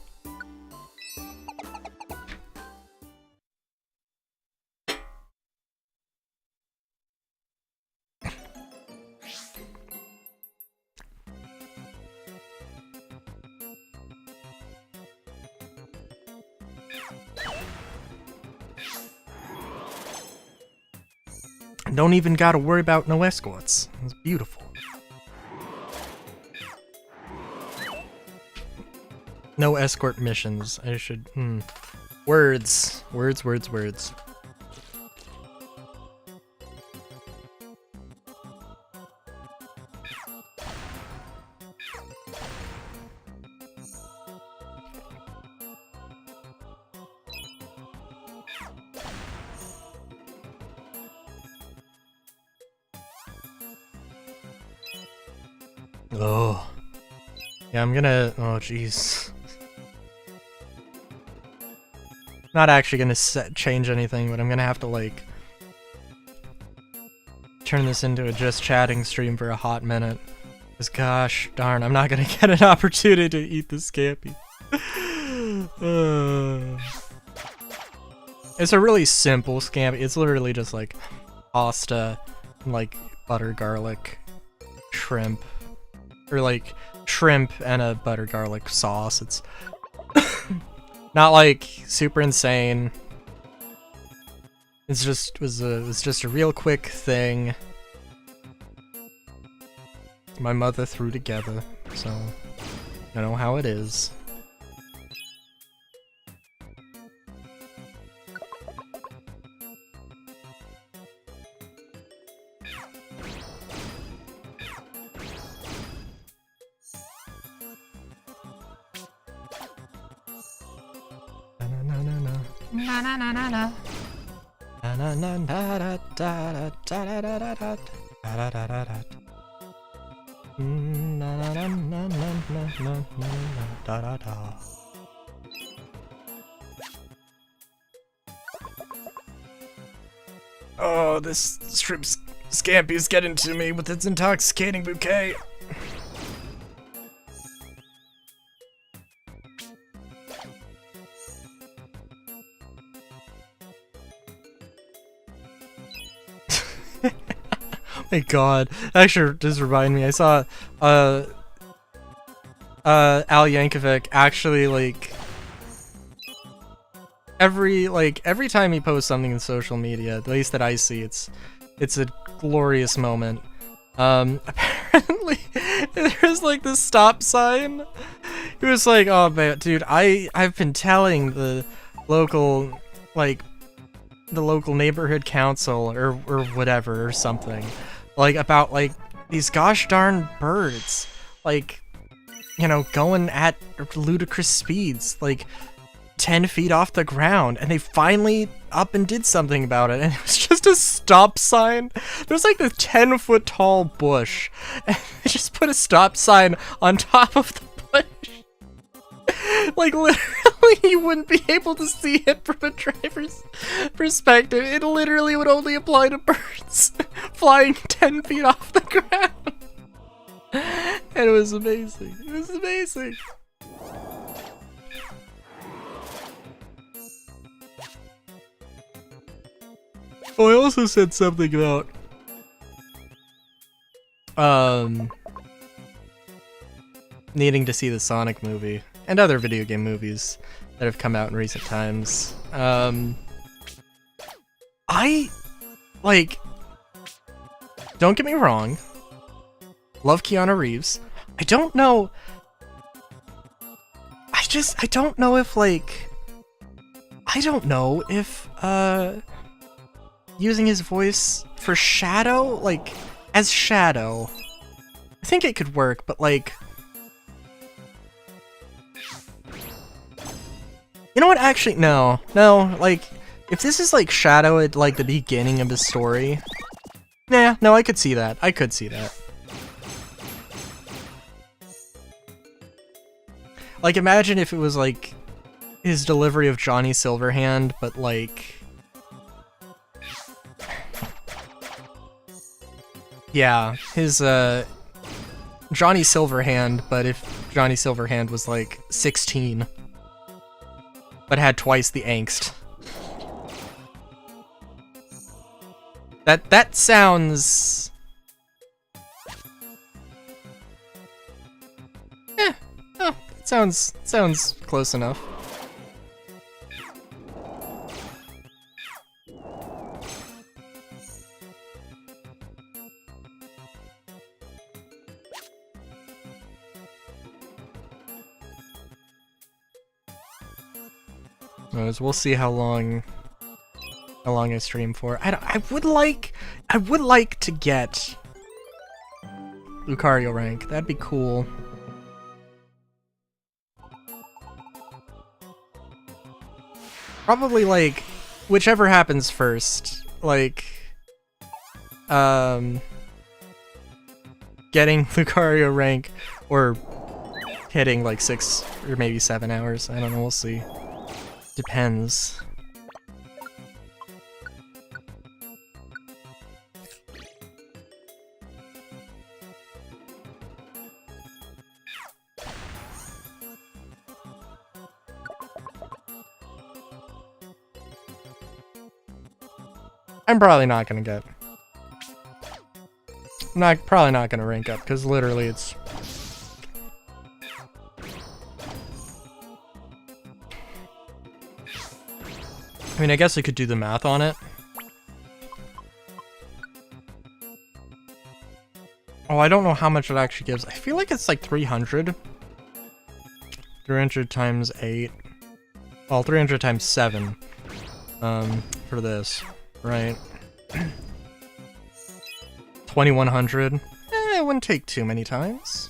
Don't even gotta worry about no escorts. It's beautiful. No escort missions. I should... Words. Words, words, words. Oh. Yeah, I'm gonna... Oh, jeez. Not actually gonna change anything, but I'm gonna have to, like... turn this into a just chatting stream for a hot minute. Because gosh darn, I'm not gonna get an opportunity to eat this Scampi. It's a really simple Scampi. It's literally just, like, pasta, and, like, butter, garlic, shrimp. Or like shrimp and a butter garlic sauce. It's not like super insane. It's just was just a real quick thing my mother threw together, so I know how it is. Oh, this shrimp Scampi is getting to me with its intoxicating bouquet. My god, actually just remind me, I saw Al Yankovic actually like every time he posts something in social media, at least that I see, it's a glorious moment. Apparently there's like this stop sign. He was like, oh man, dude, I've been telling the local neighborhood council or whatever or something, like about like these gosh darn birds, like, you know, going at ludicrous speeds, like 10 feet off the ground, and they finally up and did something about it, and it was just a stop sign. There's like this 10-foot tall bush, and they just put a stop sign on top of the bush. Like literally you wouldn't be able to see it from a driver's perspective. It literally would only apply to birds flying 10 feet off the ground. And it was amazing. It was amazing. Oh, I also said something about needing to see the Sonic movie and other video game movies that have come out in recent times. I like, don't get me wrong, love Keanu Reeves. I don't know if like, I don't know if using his voice for Shadow, like as Shadow, I think it could work, but like, you know what, actually, no, like, if this is like Shadow at like the beginning of the story, nah, no, I could see that. I could see that. Like, imagine if it was like his delivery of Johnny Silverhand, but like, yeah, his Johnny Silverhand, but if Johnny Silverhand was like 16, but had twice the angst. That sounds... eh, oh, that sounds close enough. We'll see how long I stream for. I would like to get Lucario rank. That'd be cool. Probably like whichever happens first. Like getting Lucario rank or hitting like 6 or maybe 7 hours. I don't know, we'll see. Depends. I'm probably not gonna get. Probably not gonna rank up because literally it's. I mean, I guess I could do the math on it. Oh, I don't know how much it actually gives. I feel like it's like 300. 300 times 8. Well, 300 times 7. For this, right? 2100. It wouldn't take too many times.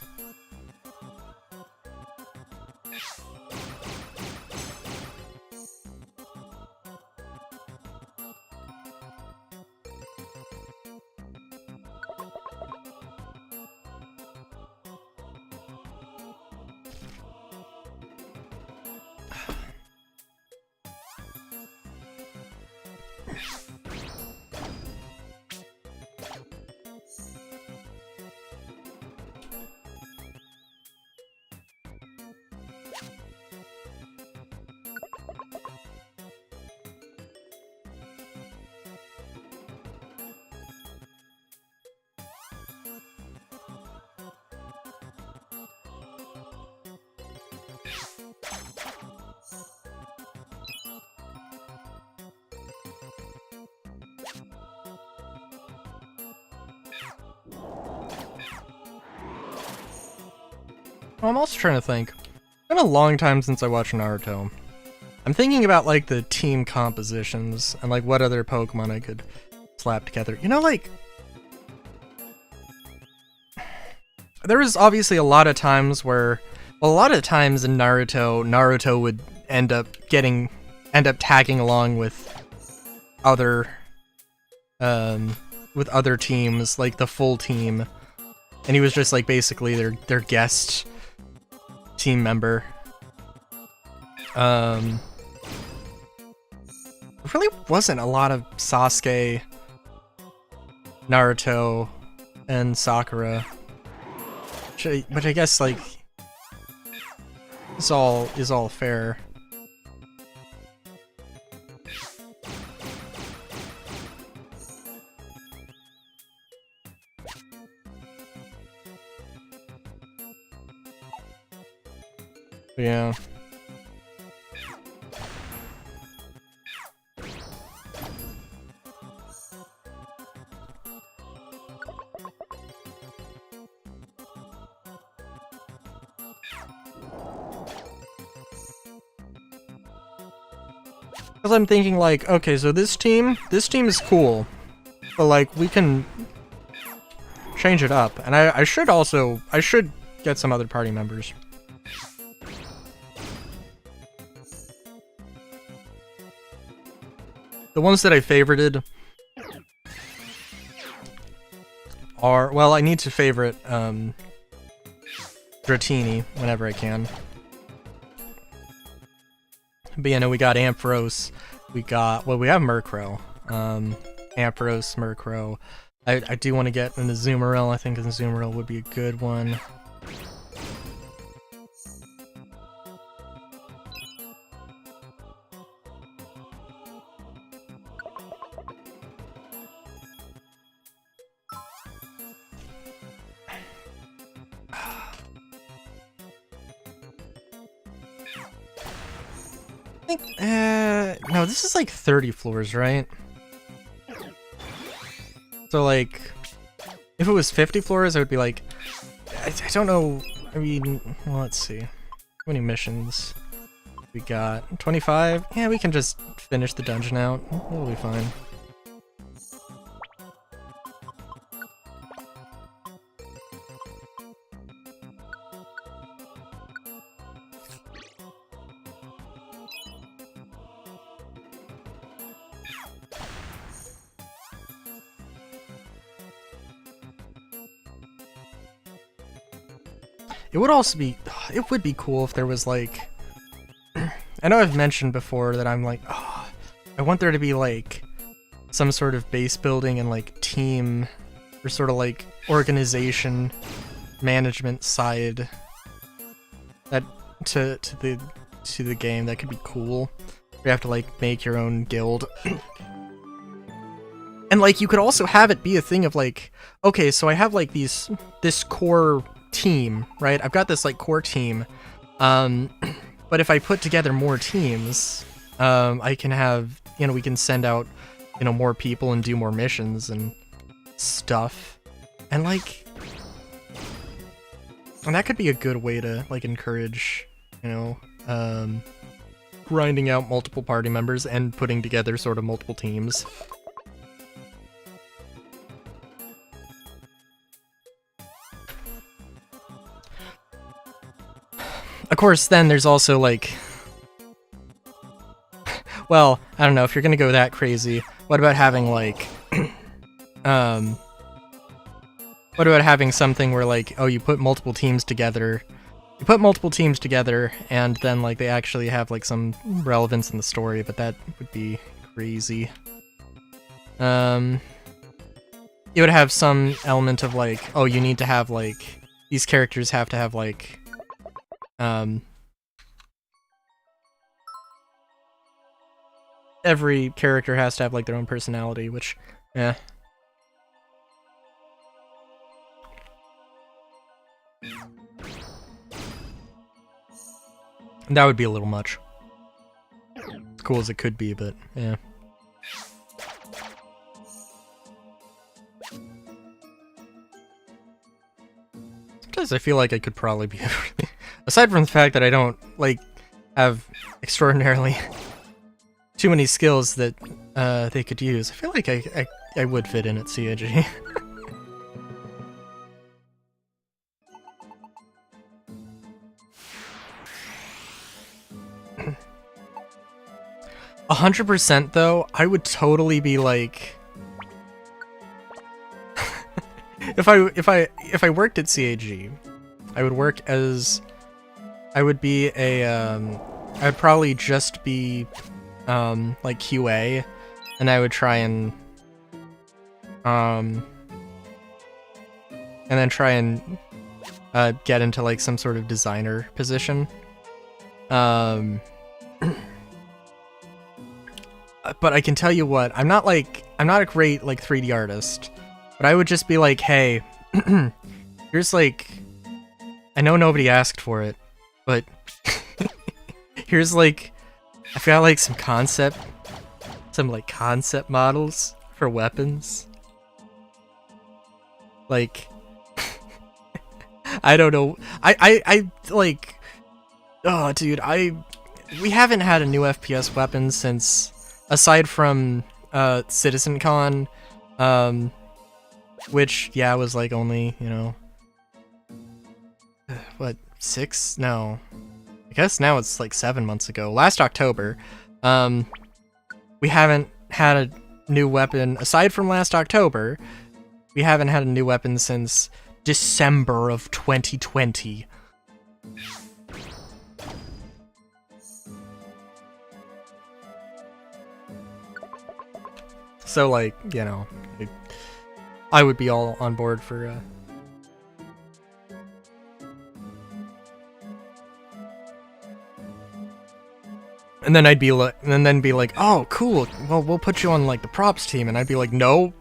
I'm also trying to think. It's been a long time since I watched Naruto. I'm thinking about like the team compositions and like what other Pokemon I could slap together. You know, like there was obviously a lot of times where, well, a lot of times in Naruto would end up tagging along with other teams, like the full team, and he was just like basically their guest team member. There really wasn't a lot of Sasuke, Naruto, and Sakura. But I guess, like, is all fair. Yeah. Because I'm thinking, like, okay, so this team is cool, but, like, we can change it up. And I should get some other party members. The ones that I favorited are, well, I need to favorite, Dratini whenever I can. But yeah, no, we got Ampharos, we have Murkrow. Ampharos, Murkrow. I do want to get an Azumarill. I think an Azumarill would be a good one. No, this is like 30 floors, right? So, like, if it was 50 floors, I would be like, I don't know. I mean, well, let's see. How many missions we got? 25? Yeah, we can just finish the dungeon out. It'll be fine. It would be cool if there was, like, I know I've mentioned before that I'm like, oh, I want there to be, like, some sort of base building and, like, team, or sort of, like, organization, management side that, to the game that could be cool. You have to, like, make your own guild. And, like, you could also have it be a thing of, like, okay, so I have, like, this core team, right? I've got this, like, core team, but if I put together more teams, I can have, you know, we can send out, you know, more people and do more missions and stuff, and, like, and that could be a good way to, like, encourage, you know, grinding out multiple party members and putting together sort of multiple teams. Of course, then there's also, like, well, I don't know, if you're gonna go that crazy, what about having, like, what about having something where, like, oh, you put multiple teams together, and then, like, they actually have, like, some relevance in the story, but that would be crazy. It would have some element of, like, oh, you need to have, like, these characters have to have, like, every character has to have, like, their own personality, which, yeah. That would be a little much. As cool as it could be, but, yeah. Sometimes I feel like I could probably be aside from the fact that I don't, like, have extraordinarily too many skills that they could use, I feel like I would fit in at CIG. 100% though, I would totally be like if I worked at CAG, I would be a I'd probably just be like QA, and I would try and then try and get into like some sort of designer position. But I can tell you what, I'm not a great like 3D artist, but I would just be like, hey, here's like, I know nobody asked for it, but here's like, I've got like some concept models for weapons. Like, I don't know. I like, oh dude, we haven't had a new FPS weapon since, aside from CitizenCon, which yeah was like only, you know, what, 6? No, I guess now it's like 7 months ago. Last October. We haven't had a new weapon aside from last October. We haven't had a new weapon since December of 2020. So like, you know, I would be all on board for and then I'd be like, and then be like, oh, cool. Well, we'll put you on like the props team, and I'd be like, no,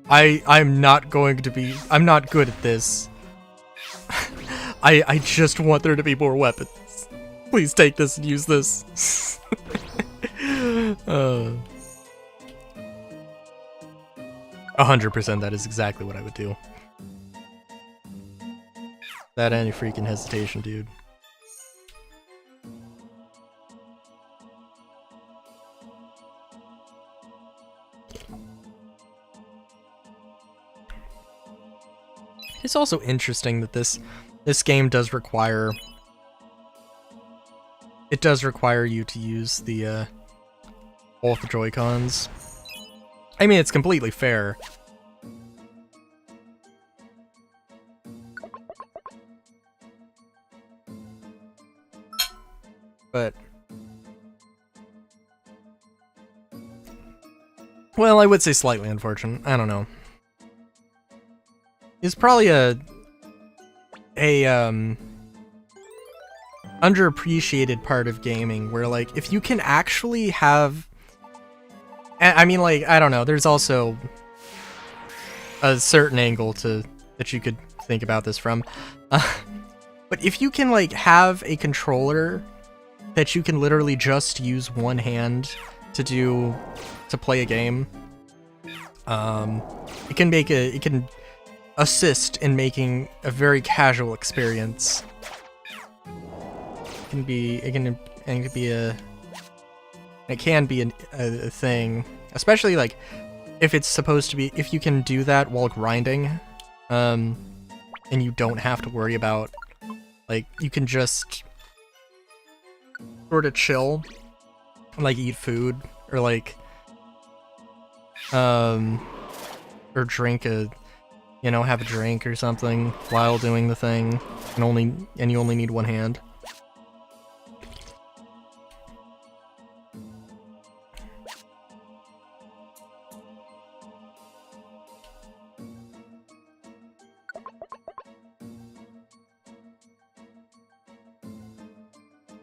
I'm not going to be. I'm not good at this. I just want there to be more weapons. Please take this and use this. 100%. That is exactly what I would do. Without any freaking hesitation, dude. It's also interesting that this game does require you to use the both the Joy-Cons. I mean, it's completely fair. But well, I would say slightly unfortunate. I don't know. It's probably a underappreciated part of gaming where, like, if you can actually have, I mean, like, I don't know, there's also a certain angle that you could think about this from, but if you can, like, have a controller that you can literally just use one hand to play a game, it can assist in making a very casual experience. It can be a thing, especially like if it's supposed to be, if you can do that while grinding, and you don't have to worry about, like, you can just sort of chill, like eat food or like or drink have a drink or something while doing the thing, and you only need one hand.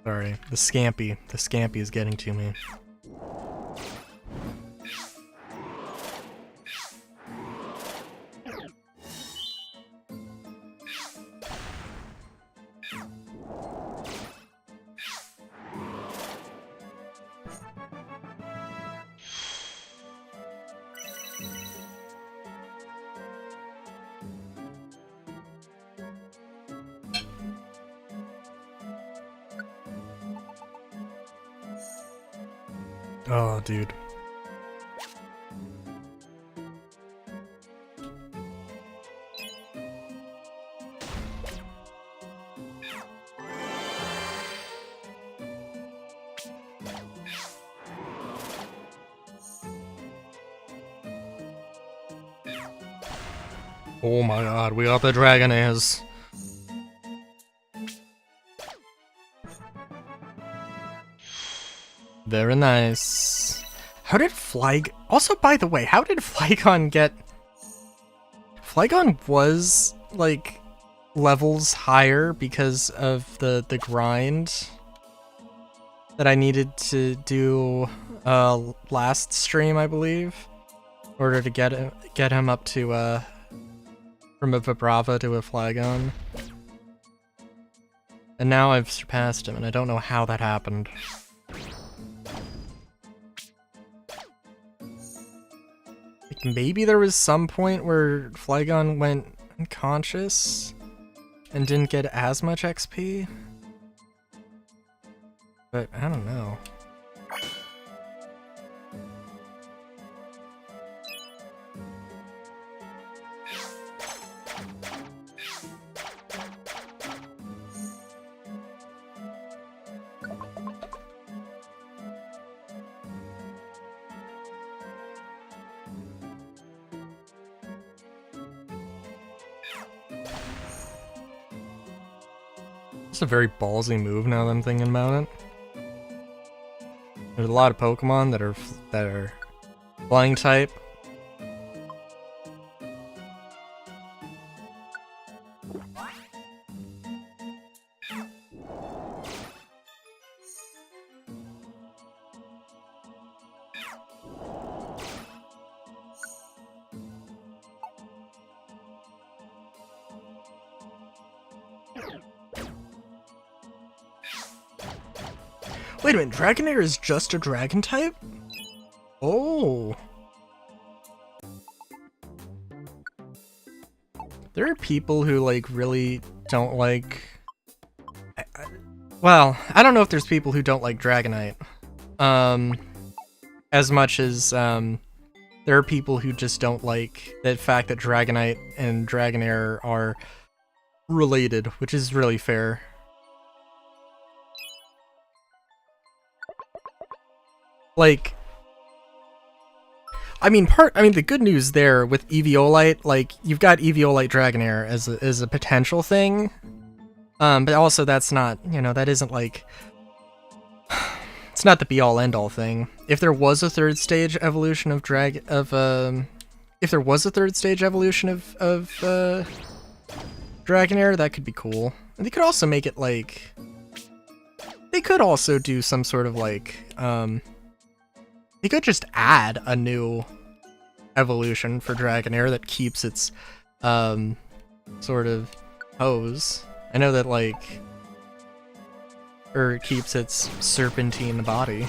Sorry, the Scampy is getting to me. Oh, dude. Oh my god, we got the Dragonaires. Very nice. How did Also, by the way, how did Flygon get... Flygon was, like, levels higher because of the grind that I needed to do last stream, I believe, in order to get him up to from a Vibrava to a Flygon. And now I've surpassed him, and I don't know how that happened. Like, maybe there was some point where Flygon went unconscious and didn't get as much XP? But I don't know. It's a very ballsy move now that I'm thinking about it. There's a lot of Pokemon that are flying type. Wait a minute, Dragonair is just a dragon type? Oh. There are people who, like, really don't like... Well, I don't know if there's people who don't like Dragonite. As much as, there are people who just don't like the fact that Dragonite and Dragonair are related, which is really fair. Like, I mean, the good news there with Eviolite, like, you've got Eviolite Dragonair as a potential thing, but also that's not, you know, that isn't like, it's not the be-all end-all thing. If there was a third stage evolution of Dragonair, that could be cool. And they could also make it like, they could also do some sort of like, you could just add a new evolution for Dragonair that keeps its, sort of pose. I know that, like, or keeps its serpentine body.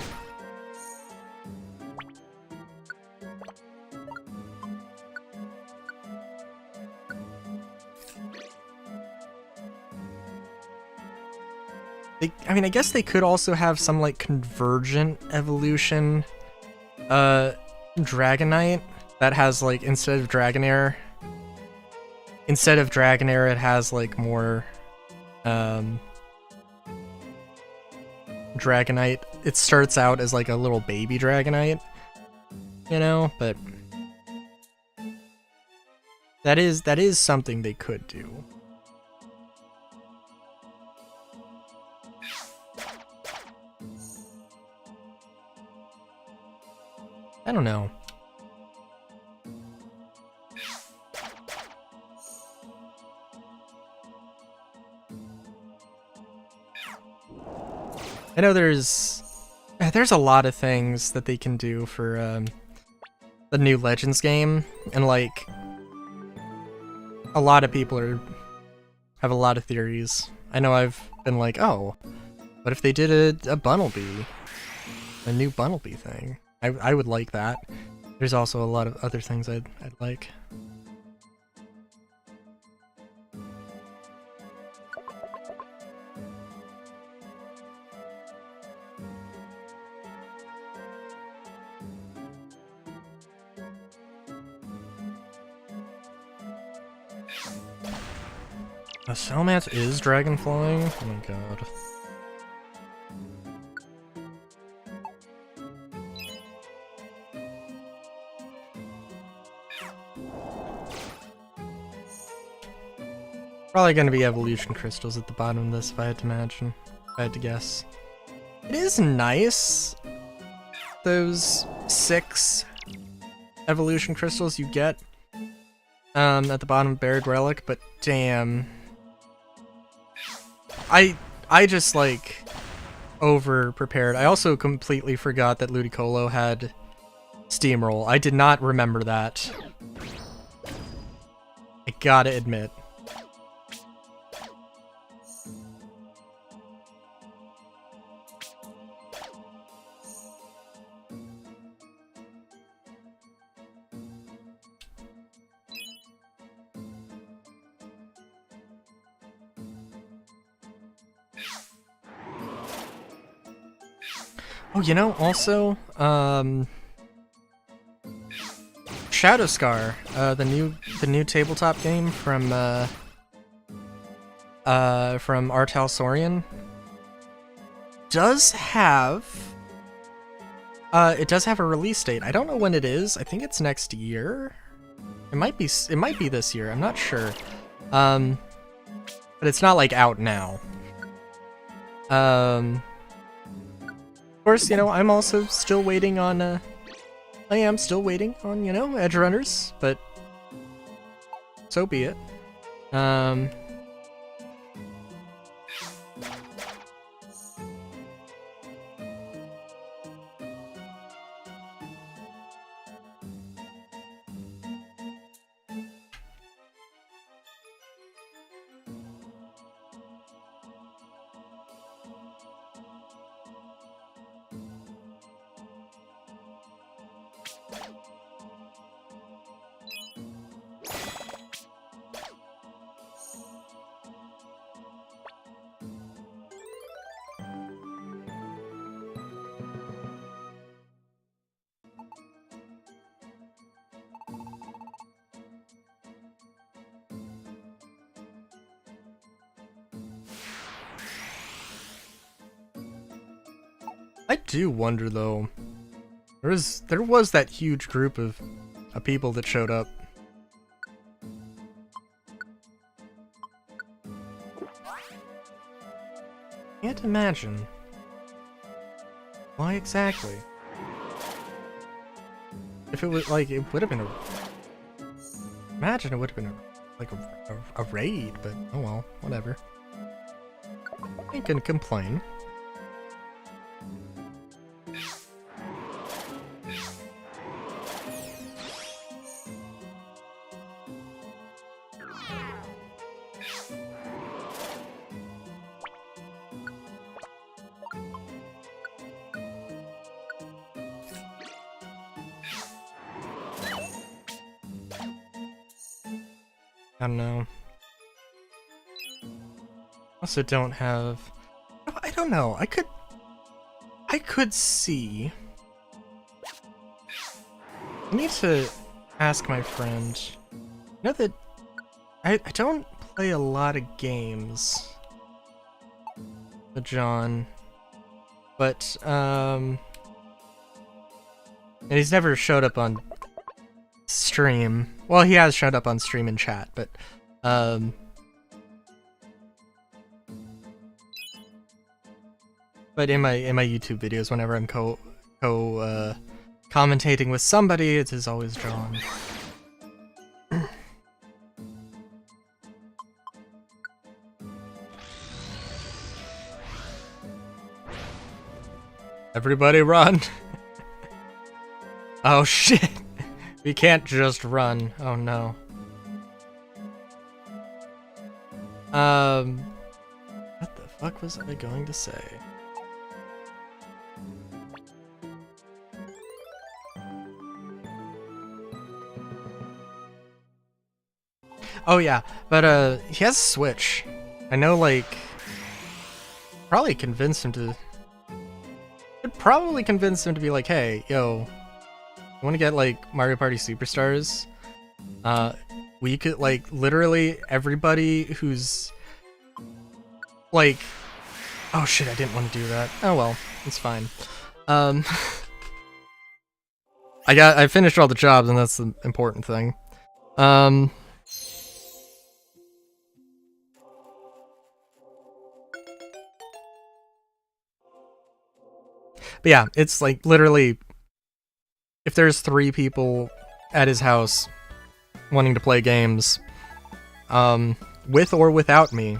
I mean, I guess they could also have some, like, convergent evolution Dragonite that has, like, instead of Dragonair it has like more Dragonite. It starts out as like a little baby Dragonite, you know, but that is something they could do. I don't know. I know there's a lot of things that they can do for the new Legends game, and like a lot of people have a lot of theories. I know I've been like, oh, what if they did a Bunnelby, a new Bunnelby thing? I would like that. There's also a lot of other things I'd like. Salamence is dragon flying? Oh my god. Probably gonna be evolution crystals at the bottom of this if I had to imagine. If I had to guess. It is nice those 6 evolution crystals you get at the bottom of Buried Relic, but damn. I just, like, over-prepared. I also completely forgot that Ludicolo had Steamroll. I did not remember that. I gotta admit. Oh, you know, also, Shadowscar, the new tabletop game from Artal Saurian, does have it does have a release date. I don't know when it is. I think it's next year. It might be this year. I'm not sure. But it's not like out now. Of course, you know, I'm also still waiting on I am still waiting on, you know, Edge Runners, but so be it. I do wonder though. There was that huge group of people that showed up. Can't imagine. Why exactly? If it was like, it would have been a. Imagine it would have been a raid, but oh well, whatever. Ain't gonna complain. I don't know. Also don't have... I don't know. I could see... I need to ask my friend. You know that I don't play a lot of games with John, but and he's never showed up on stream. Well, he has showed up on stream and chat, but in my YouTube videos, whenever I'm commentating with somebody, it is always John. Everybody run! Oh shit! We can't just run. Oh no. What the fuck was I going to say? Oh yeah, but he has a Switch. I know, like, probably convince him to. Could probably convince him to be like, hey, yo, you want to get like Mario Party Superstars? We could like literally everybody who's like, oh shit, I didn't want to do that. Oh well, it's fine. I finished all the jobs, and that's the important thing. But yeah, it's like literally if there's 3 people at his house wanting to play games, with or without me,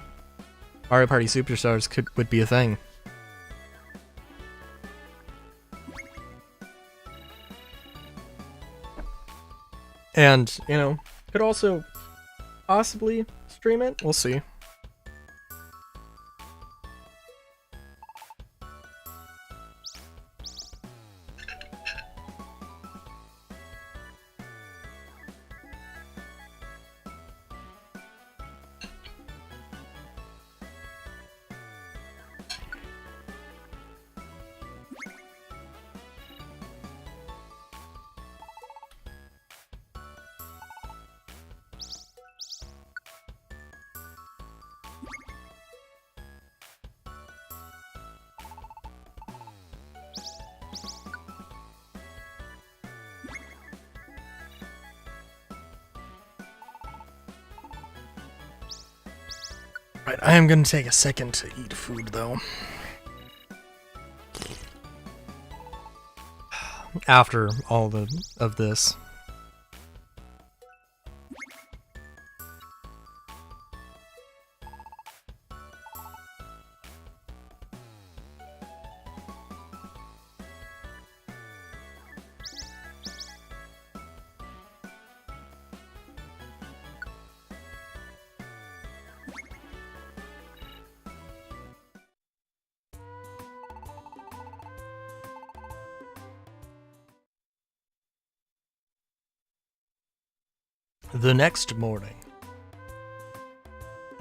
Mario Party Superstars would be a thing. And, you know, could also possibly stream it. We'll see. Right, I am gonna take a second to eat food, though. After all of this. The next morning.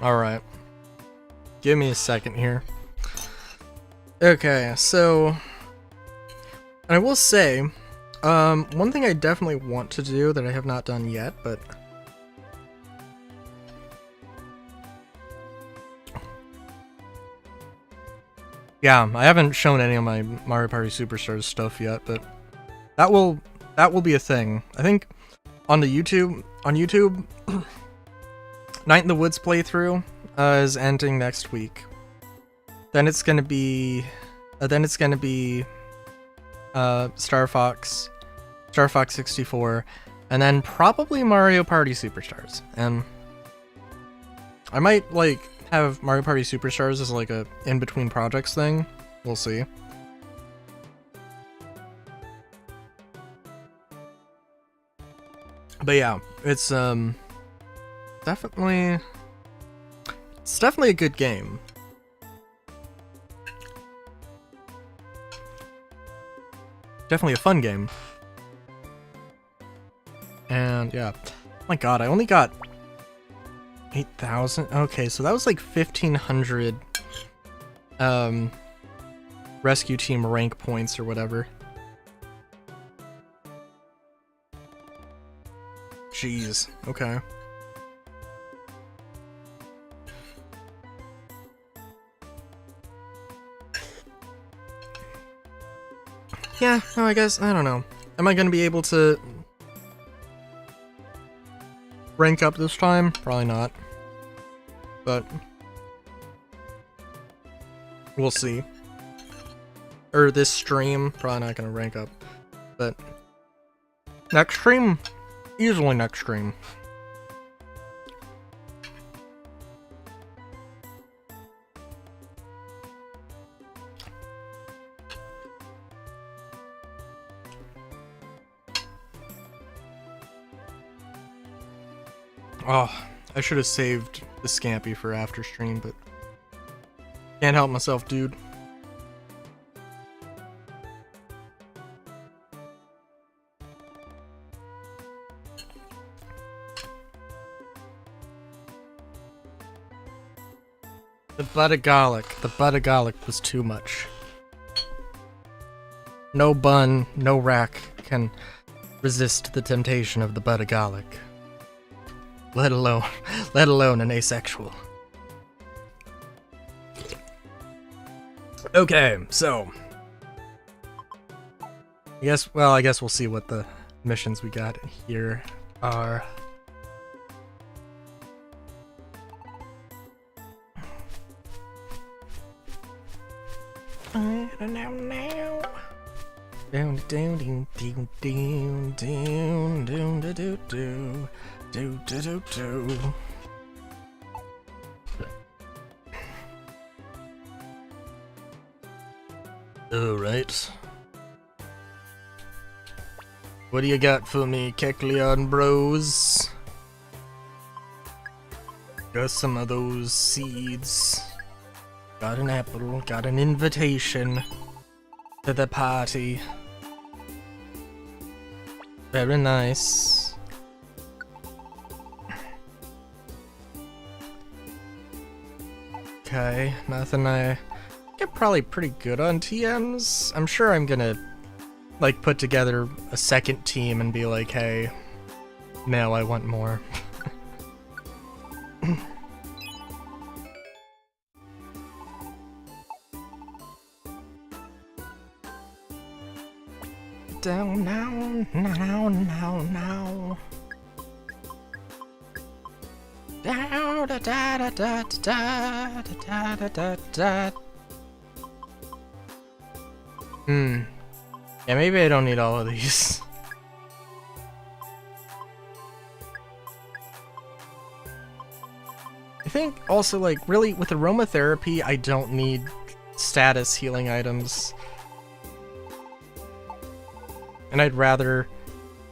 Alright. Give me a second here. Okay, so I will say, one thing I definitely want to do that I have not done yet, but yeah, I haven't shown any of my Mario Party Superstars stuff yet, but that will be a thing. I think on YouTube, Night in the Woods playthrough is ending next week. Then it's gonna be, Star Fox 64, and then probably Mario Party Superstars. And I might like have Mario Party Superstars as like a in-between projects thing. We'll see. But yeah, it's definitely a good game. Definitely a fun game. And yeah. Oh my god, I only got 8,000. Okay, so that was like 1,500 rescue team rank points or whatever. Jeez, okay. Yeah, no, I guess, I don't know. Am I gonna be able to rank up this time? Probably not. But we'll see. Or this stream, probably not gonna rank up. But next stream? Usually next stream. Oh, I should have saved the Scampi for after stream, but can't help myself, dude. The butter garlic was too much. No bun, no rack can resist the temptation of the butter garlic. Let alone an asexual. Okay, so I guess we'll see what the missions we got here are. I don't know now. Down, down, down, down, down, down, down, do, do, do, do, do, do, do. Alright. What do you got for me, Kecleon bros? Got some of those seeds. Got an apple, got an invitation to the party. Very nice. Okay, nothing I get probably pretty good on TMs. I'm sure I'm gonna like put together a second team and be like, hey, no, I want more. Down now, now, now, now. Down, da, da, da, da, da, da, da, da, da. Yeah, maybe I don't need all of these. I think also, like, really, with aromatherapy, I don't need status healing items. And I'd rather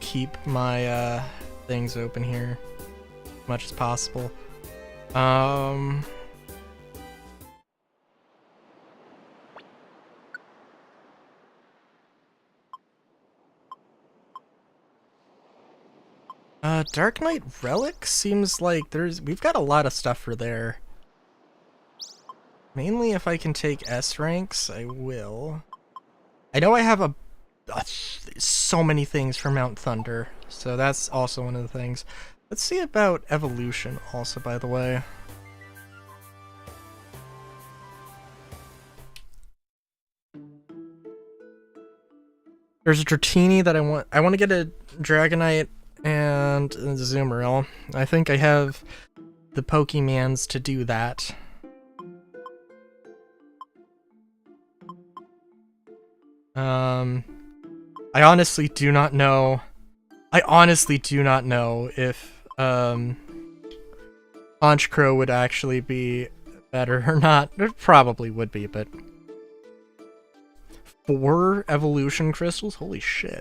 keep my things open here as much as possible. Dark Knight Relic seems like we've got a lot of stuff for there. Mainly if I can take S ranks, I will. I know I have so many things for Mount Thunder, so that's also one of the things. Let's see about evolution also, by the way. There's a Dratini that I want to get a Dragonite and a Azumarill. I think I have the Pokemans to do that. I honestly do not know if Honchkrow would actually be better or not. It probably would be, but 4 evolution crystals? Holy shit.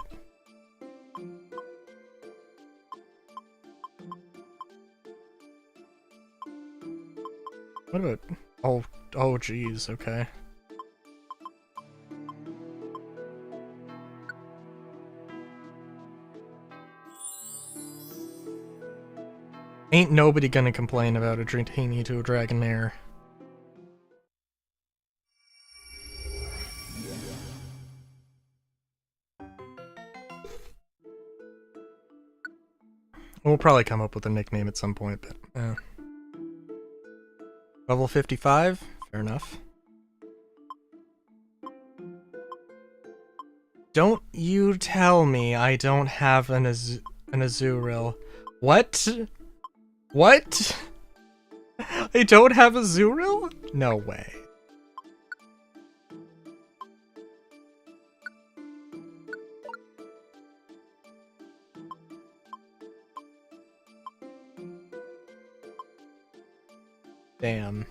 What about... Oh geez, okay. Ain't nobody gonna complain about a Dratini to a Dragonair. We'll probably come up with a nickname at some point, but yeah. Level 55? Fair enough. Don't you tell me I don't have an Azurill. What? What? I don't have a Azurill? No way. Damn.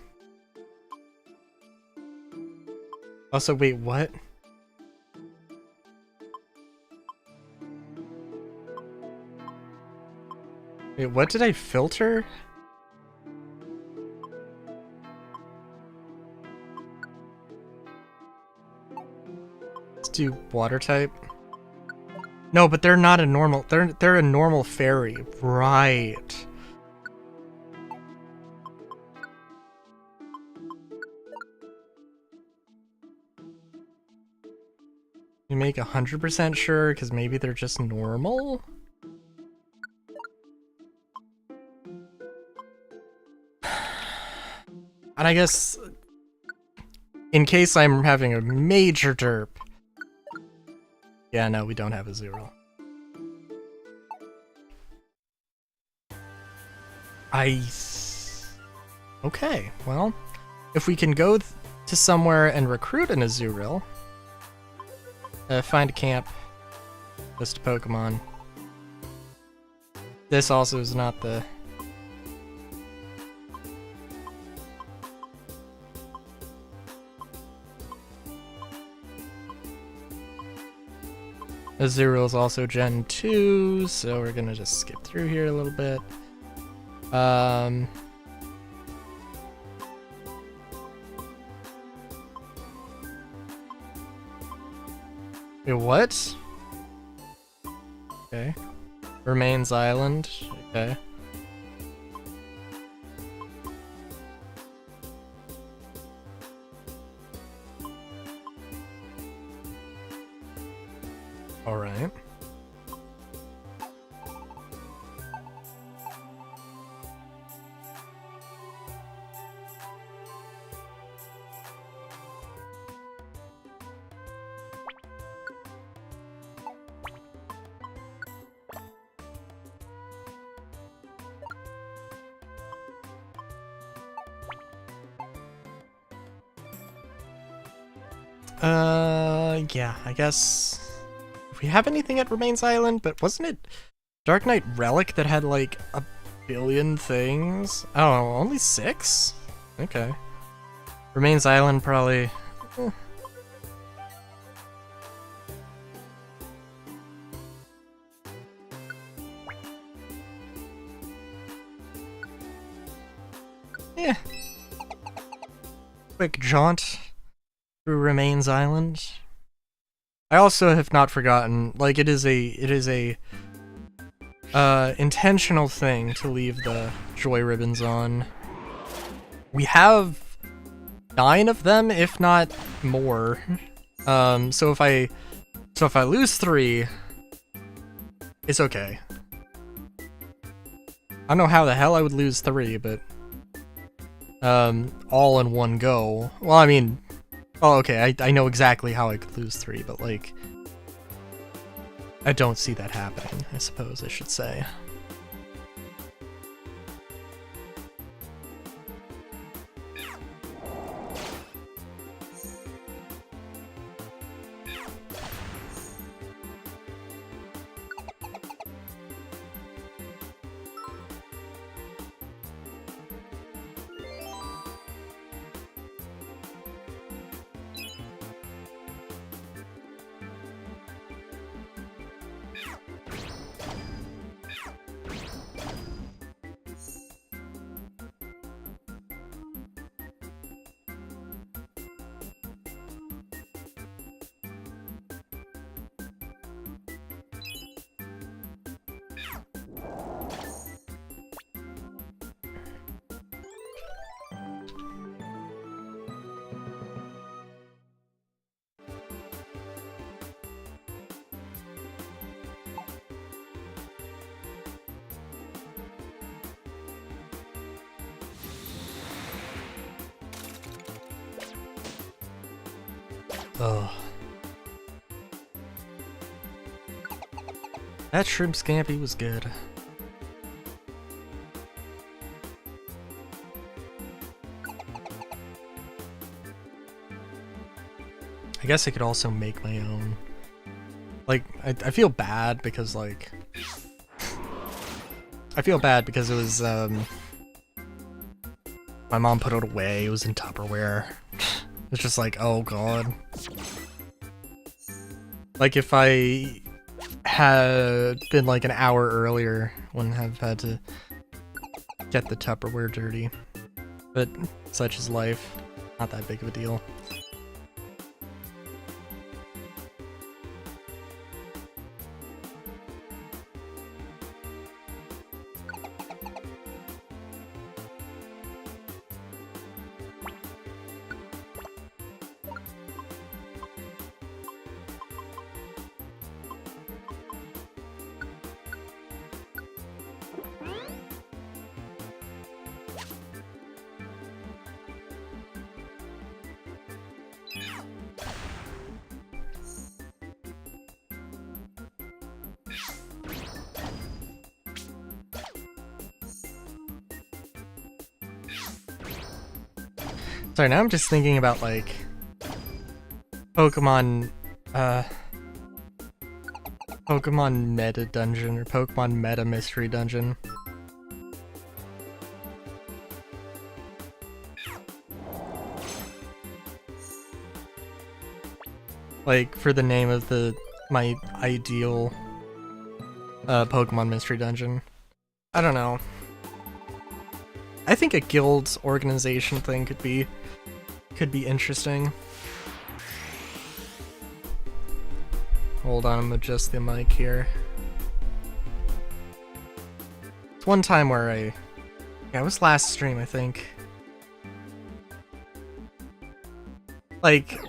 Also, wait, what? Wait, what did I filter? Let's do water type. No, but they're not a normal. They're a normal fairy, right? You make 100% sure because maybe they're just normal? And I guess, in case I'm having a major derp. Yeah, no, we don't have a Azurill. Okay, well, if we can go to somewhere and recruit an Azurill, Find a camp. List of Pokemon. This also is not the... Azurill is also Gen 2, so we're gonna just skip through here a little bit. Wait, what? Okay. Remains Island. Okay. All right. Yeah, I guess if we have anything at Remains Island, but wasn't it Dark Knight Relic that had like a billion things? Oh, only 6? Okay. Remains Island probably... Yeah. Quick jaunt through Remains Island. I also have not forgotten, like it is a intentional thing to leave the joy ribbons on. We have 9 of them, if not more. So if I lose 3, it's okay. I don't know how the hell I would lose 3, but all in one go. Well, I mean, oh, okay, I know exactly how I could lose 3, but like, I don't see that happening, I suppose I should say. Ugh. That Shrimp Scampi was good. I guess I could also make my own. Like, I feel bad because, like... I feel bad because it was, my mom put it away, it was in Tupperware. It's just like, oh god. Like, if I had been like an hour earlier, wouldn't have had to get the Tupperware dirty. But such is life. Not that big of a deal. Sorry, now I'm just thinking about, like, Pokemon, Pokemon Meta Dungeon, or Pokemon Meta Mystery Dungeon. Like, for the name of my ideal Pokemon Mystery Dungeon. I don't know. I think a guild organization thing could be interesting. Hold on, I'm gonna adjust the mic here. It's one time where yeah, it was last stream, I think. Like,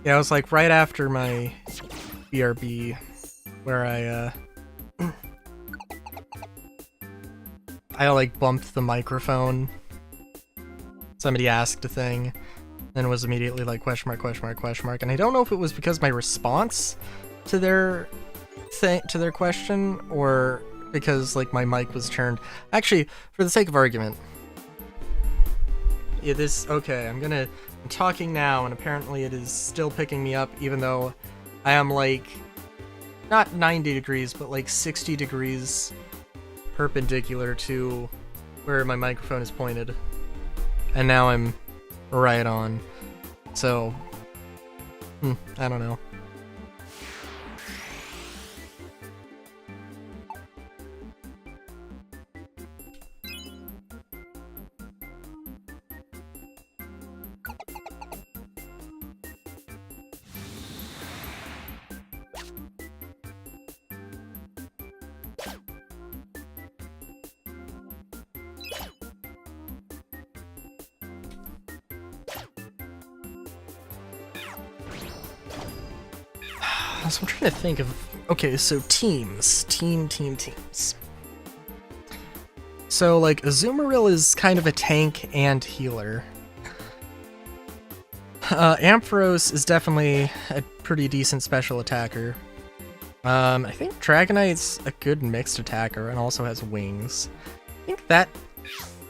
yeah, it was like right after my BRB, where I like bumped the microphone. Somebody asked a thing, and was immediately like question mark, question mark, question mark. And I don't know if it was because my response to their question, or because like my mic was turned. Actually, for the sake of argument, yeah, okay. I'm talking now, and apparently it is still picking me up, even though I am like not 90 degrees, but like 60 degrees perpendicular to where my microphone is pointed, and now I'm right on. So, I don't know. So I'm trying to think of... Okay, so teams. Teams. So, like, Azumarill is kind of a tank and healer. Ampharos is definitely a pretty decent special attacker. I think Dragonite's a good mixed attacker and also has wings. I think that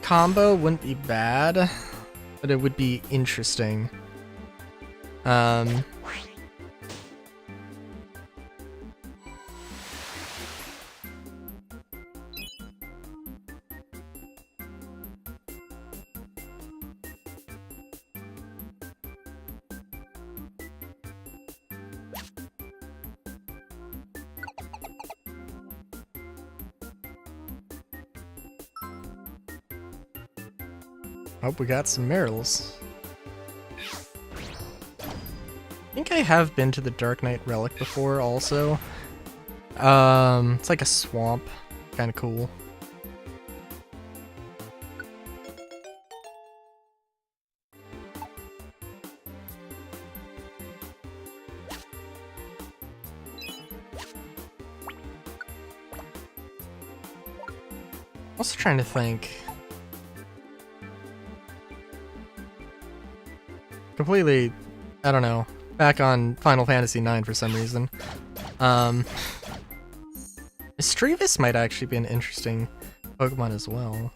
combo wouldn't be bad, but it would be interesting. Oh, we got some Merrills. I think I have been to the Dark Knight Relic before, also. It's like a swamp. Kinda cool. Also trying to think. Completely, I don't know, back on Final Fantasy IX for some reason. Misdreavus might actually be an interesting Pokemon as well.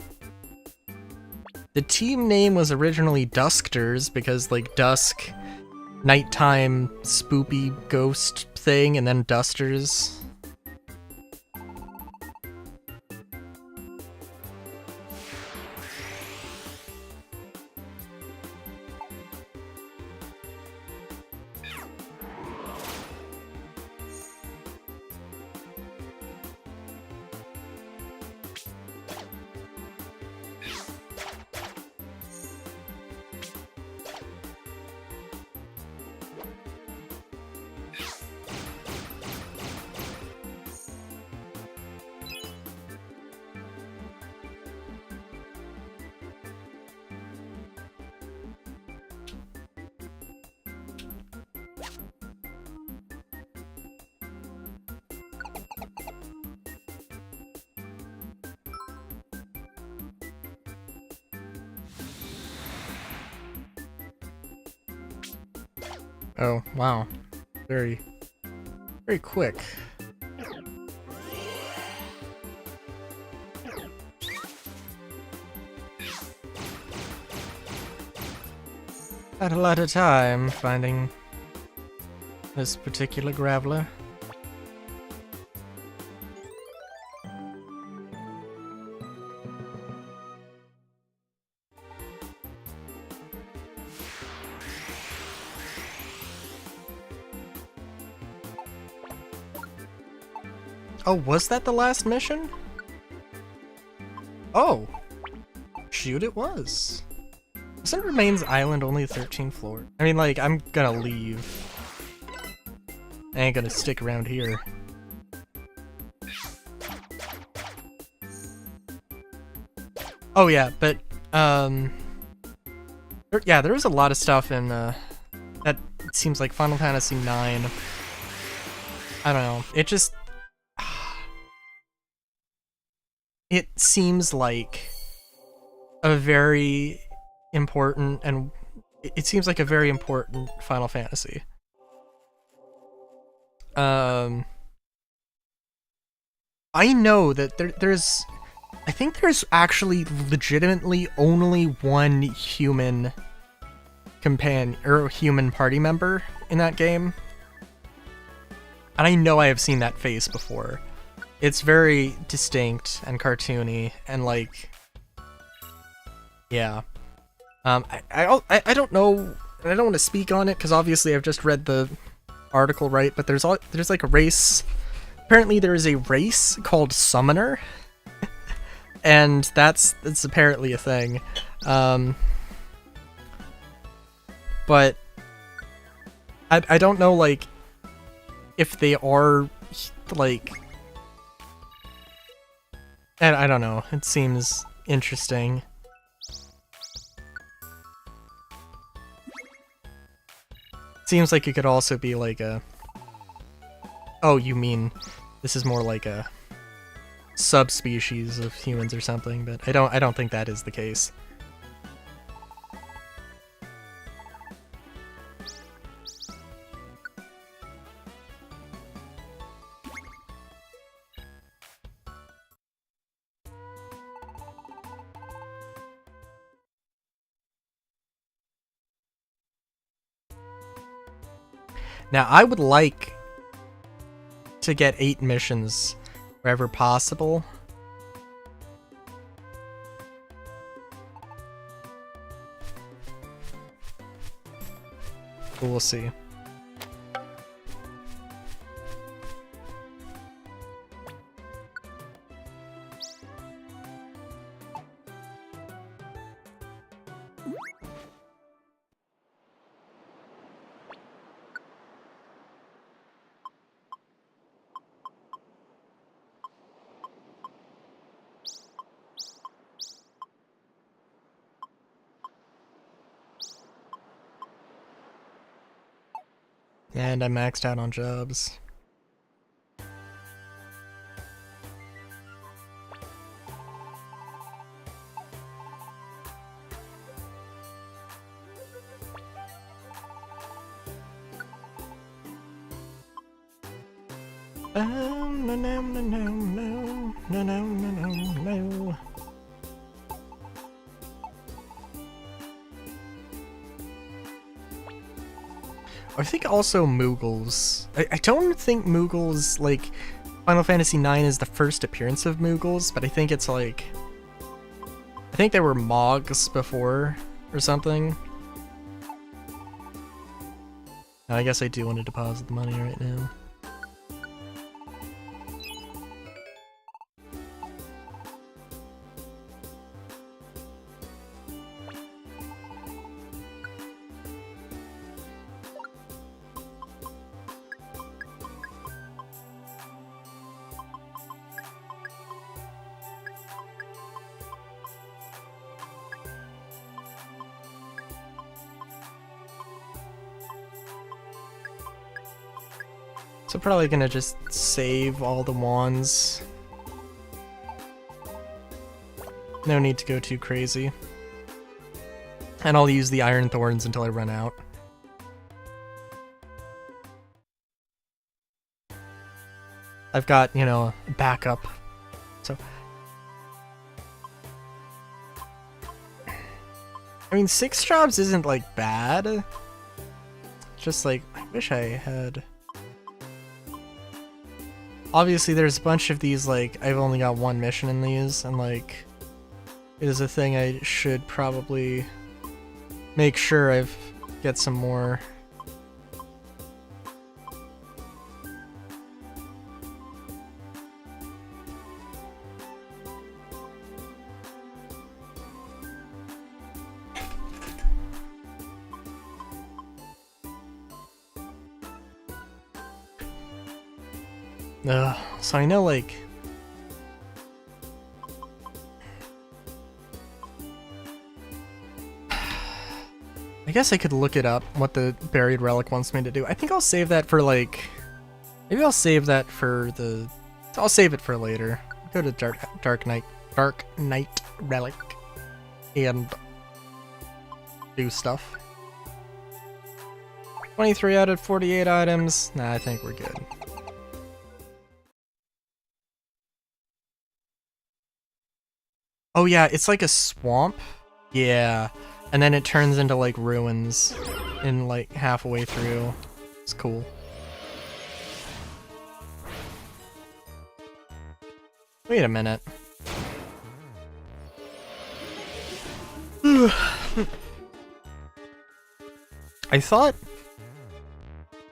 The team name was originally Duskters because, like, dusk, nighttime, spoopy ghost thing, and then Dusters. Oh, wow. Very quick. Had a lot of time finding this particular Graveler. Oh, was that the last mission? Oh! Shoot, it was. Isn't Remains Island only 13 floors? I mean, like, I'm gonna leave. I ain't gonna stick around here. Oh yeah, but, yeah, there was a lot of stuff in, that seems like Final Fantasy IX. I don't know, it just... It seems like a very important, and it seems like a very important Final Fantasy. I know that there's... I think there's actually legitimately only one human companion, or human party member in that game. And I know I have seen that face before. It's very distinct and cartoony, and like... Yeah. I don't know, and I don't want to speak on it, because obviously I've just read the article, right? But there's like a race... Apparently there is a race called Summoner, and it's apparently a thing. But I don't know, like, if they are, like... I don't know, it seems interesting. Seems like it could also be like a... Oh, you mean this is more like a subspecies of humans or something, but I don't think that is the case. Now, I would like to get 8 missions wherever possible. But we'll see. And I maxed out on jobs. No, no, no, no, no, no, no, no, no. I think also Moogles. I don't think Moogles, like, Final Fantasy IX is the first appearance of Moogles, but I think it's like... I think there were Mogs before, or something. Now, I guess I do want to deposit the money right now. So probably gonna just save all the wands. No need to go too crazy. And I'll use the Iron Thorns until I run out. I've got, you know, a backup. So... I mean, 6 jobs isn't, like, bad. Just, like, Wish I had... Obviously there's a bunch of these, like, I've only got one mission in these, and like, it is a thing I should probably make sure I've get some more. So I know, like... I guess I could look it up, what the Buried Relic wants me to do. I think I'll save that for, like... Maybe I'll save that for the... I'll save it for later. Go to Dark Knight Relic and do stuff. 23 out of 48 items. Nah, I think we're good. Oh yeah, it's like a swamp. Yeah. And then it turns into like ruins in like halfway through. It's cool. Wait a minute. I thought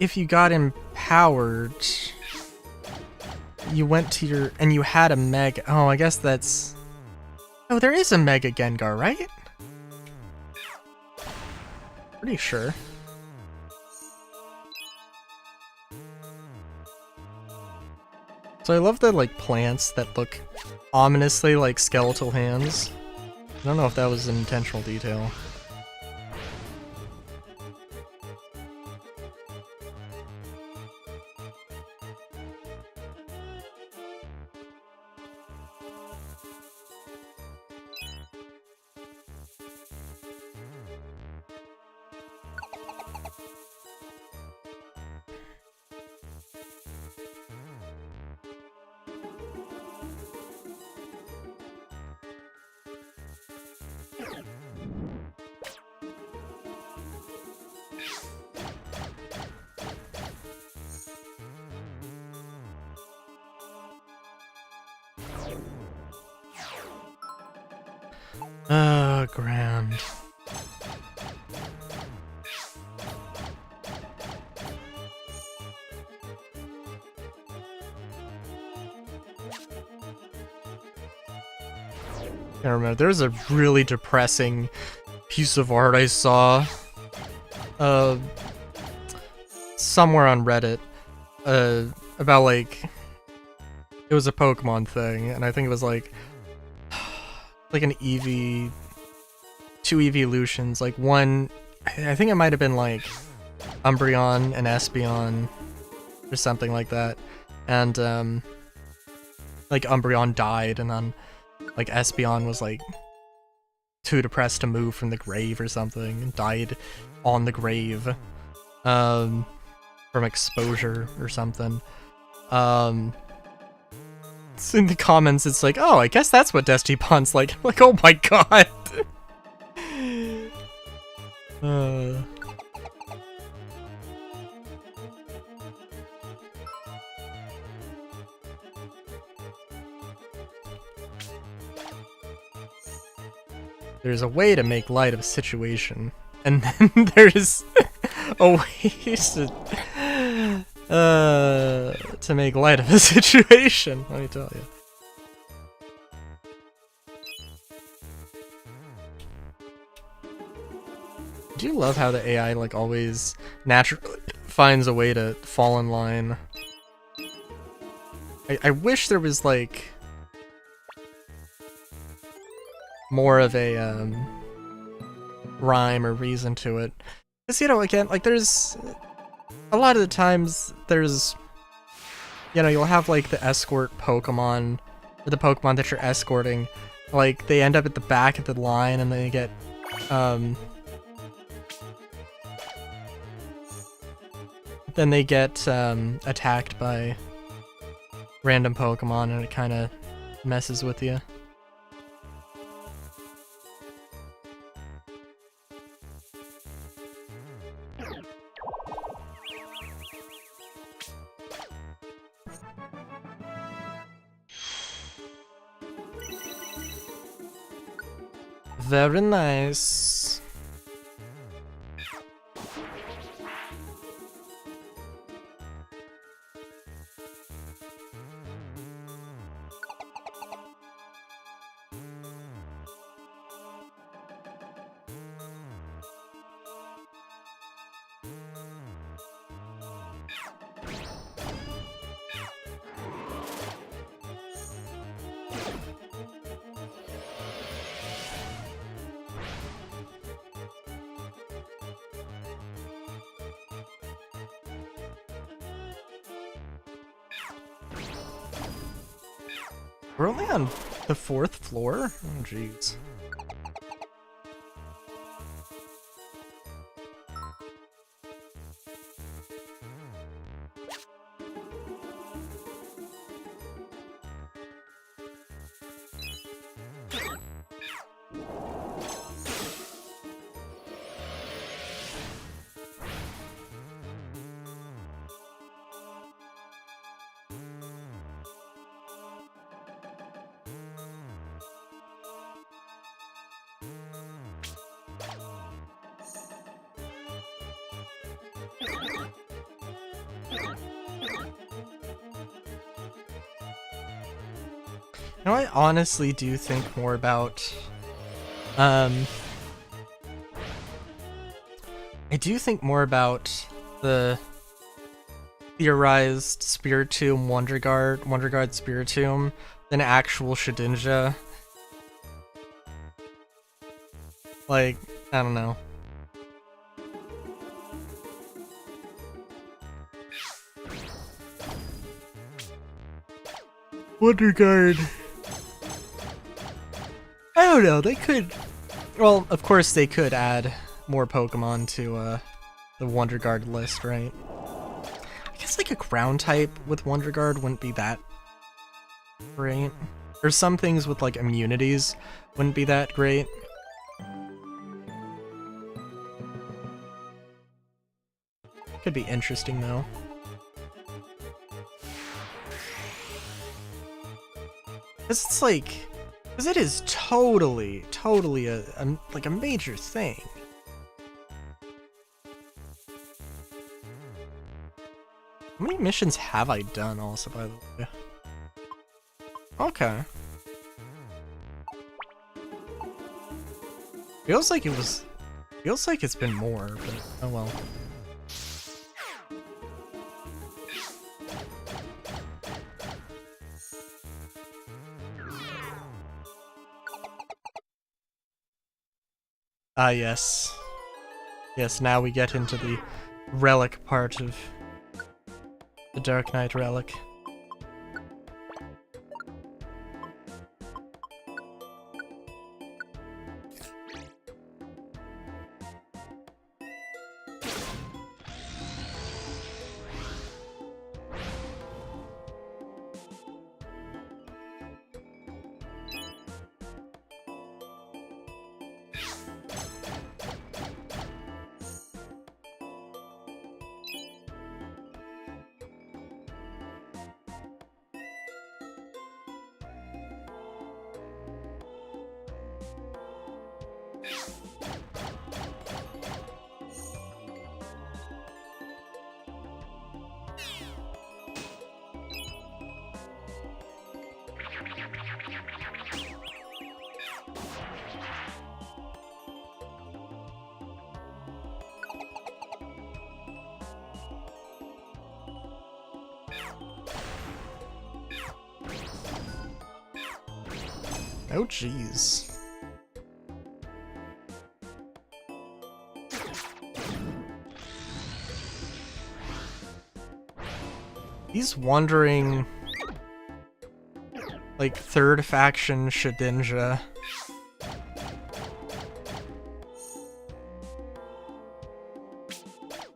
if you got empowered, you went to your... and you had a Mega... Oh, I guess that's... Oh, there is a Mega Gengar, right? Pretty sure. So I love the, like, plants that look ominously like skeletal hands. I don't know if that was an intentional detail. Grand. I remember, there was a really depressing piece of art I saw somewhere on Reddit about, like, it was a Pokemon thing, and I think it was like an Eevee, two Evolutions, like one, I think it might have been like Umbreon and Espeon or something like that, and like Umbreon died, and then like Espeon was like too depressed to move from the grave or something and died on the grave from exposure or something. So in the comments it's like, oh, I guess that's what Destiny Pond's like. I'm like, oh my god. There's a way to make light of a situation, and then there's a way to make light of a situation, let me tell you. Do you love how the AI like always naturally finds a way to fall in line? I wish there was like more of a rhyme or reason to it. Because, you know, again, like there's a lot of the times there's, you know, you'll have like the escort Pokemon, or the Pokemon that you're escorting, like they end up at the back of the line and they get attacked by random Pokemon, and it kind of messes with you. Very nice. We're only on the 4th floor? Oh, jeez. You know, I honestly do think more about, I do think more about the theorized Spiritomb Wonder Guard Spiritomb than actual Shedinja. Like, I don't know. Wonder Guard. I don't know, they could... Well, of course they could add more Pokemon to the Wonder Guard list, right? I guess like a ground type with Wonder Guard wouldn't be that great. Or some things with like immunities wouldn't be that great. Could be interesting though. Cause it's like... Because it is totally like a major thing. How many missions have I done also, by the way? Okay. Feels like it's been more, but oh well. Ah, yes. Yes, now we get into the relic part of the Dark Knight relic. Oh jeez. He's wandering like third faction Shedinja.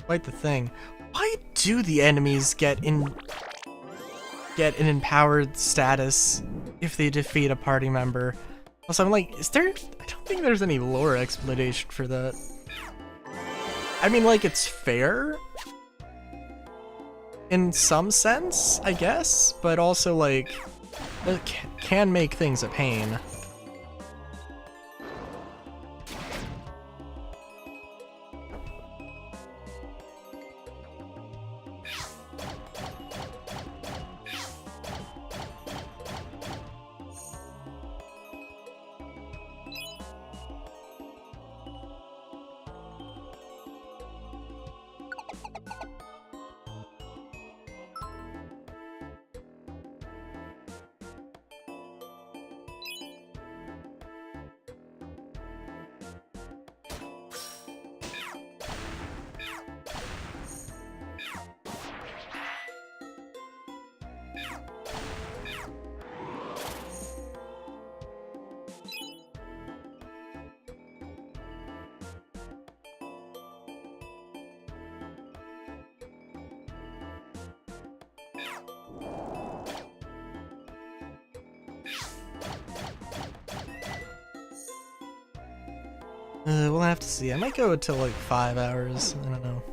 Quite the thing. Why do the enemies get an empowered status if they defeat a party member? Also, I'm like, I don't think there's any lore explanation for that. I mean, like, it's fair in some sense, I guess, but also, like, it can make things a pain. We'll have to see. I might go until like 5 hours. I don't know.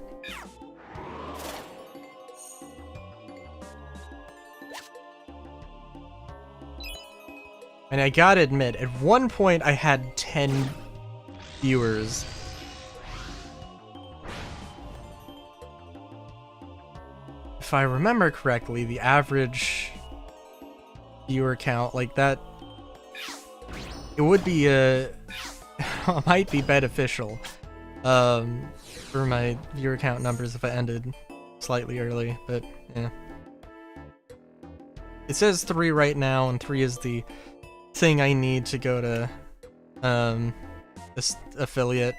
And I gotta admit, at one point I had 10 viewers. If I remember correctly, the average viewer count, like that, it would be might be beneficial for my viewer count numbers if I ended slightly early, but yeah. It says 3 right now, and 3 is the thing I need to go to this affiliate.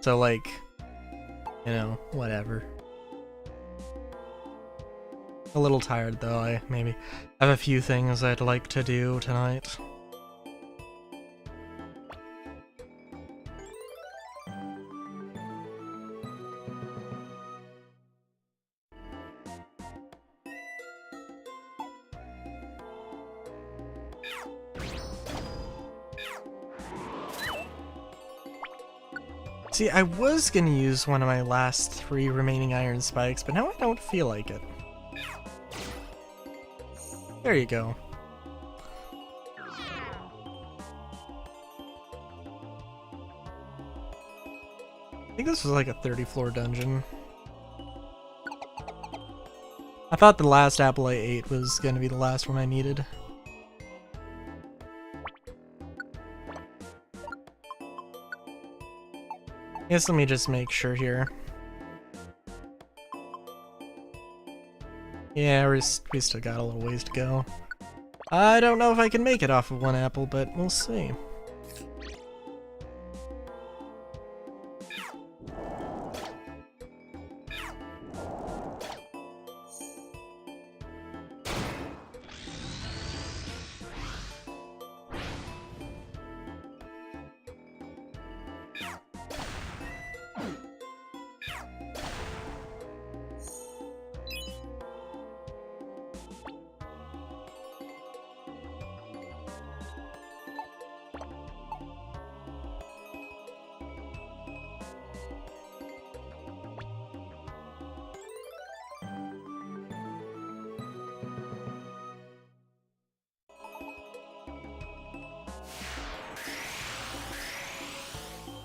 So like, you know, whatever. A little tired though. I maybe have a few things I'd like to do tonight. See, I was gonna use one of my last 3 remaining iron spikes, but now I don't feel like it. There you go. I think this was like a 30-floor dungeon. I thought the last apple I ate was gonna be the last one I needed. I guess let me just make sure here. Yeah, we still got a little ways to go. I don't know if I can make it off of 1 apple, but we'll see.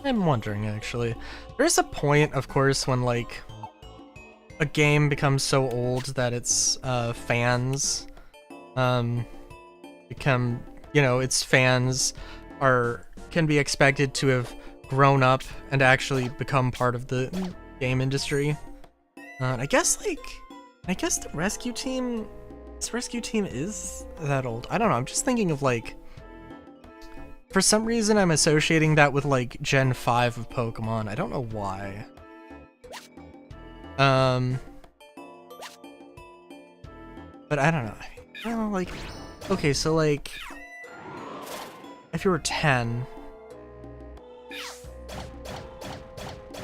I'm wondering, actually. There's a point, of course, when, like, a game becomes so old that its fans become, you know, its fans can be expected to have grown up and actually become part of the game industry. I guess the rescue team, this rescue team is that old. I don't know, I'm just thinking of, like, for some reason, I'm associating that with, like, Gen 5 of Pokemon. I don't know why. But I don't know. Well, like, okay, so, like, if you were 10,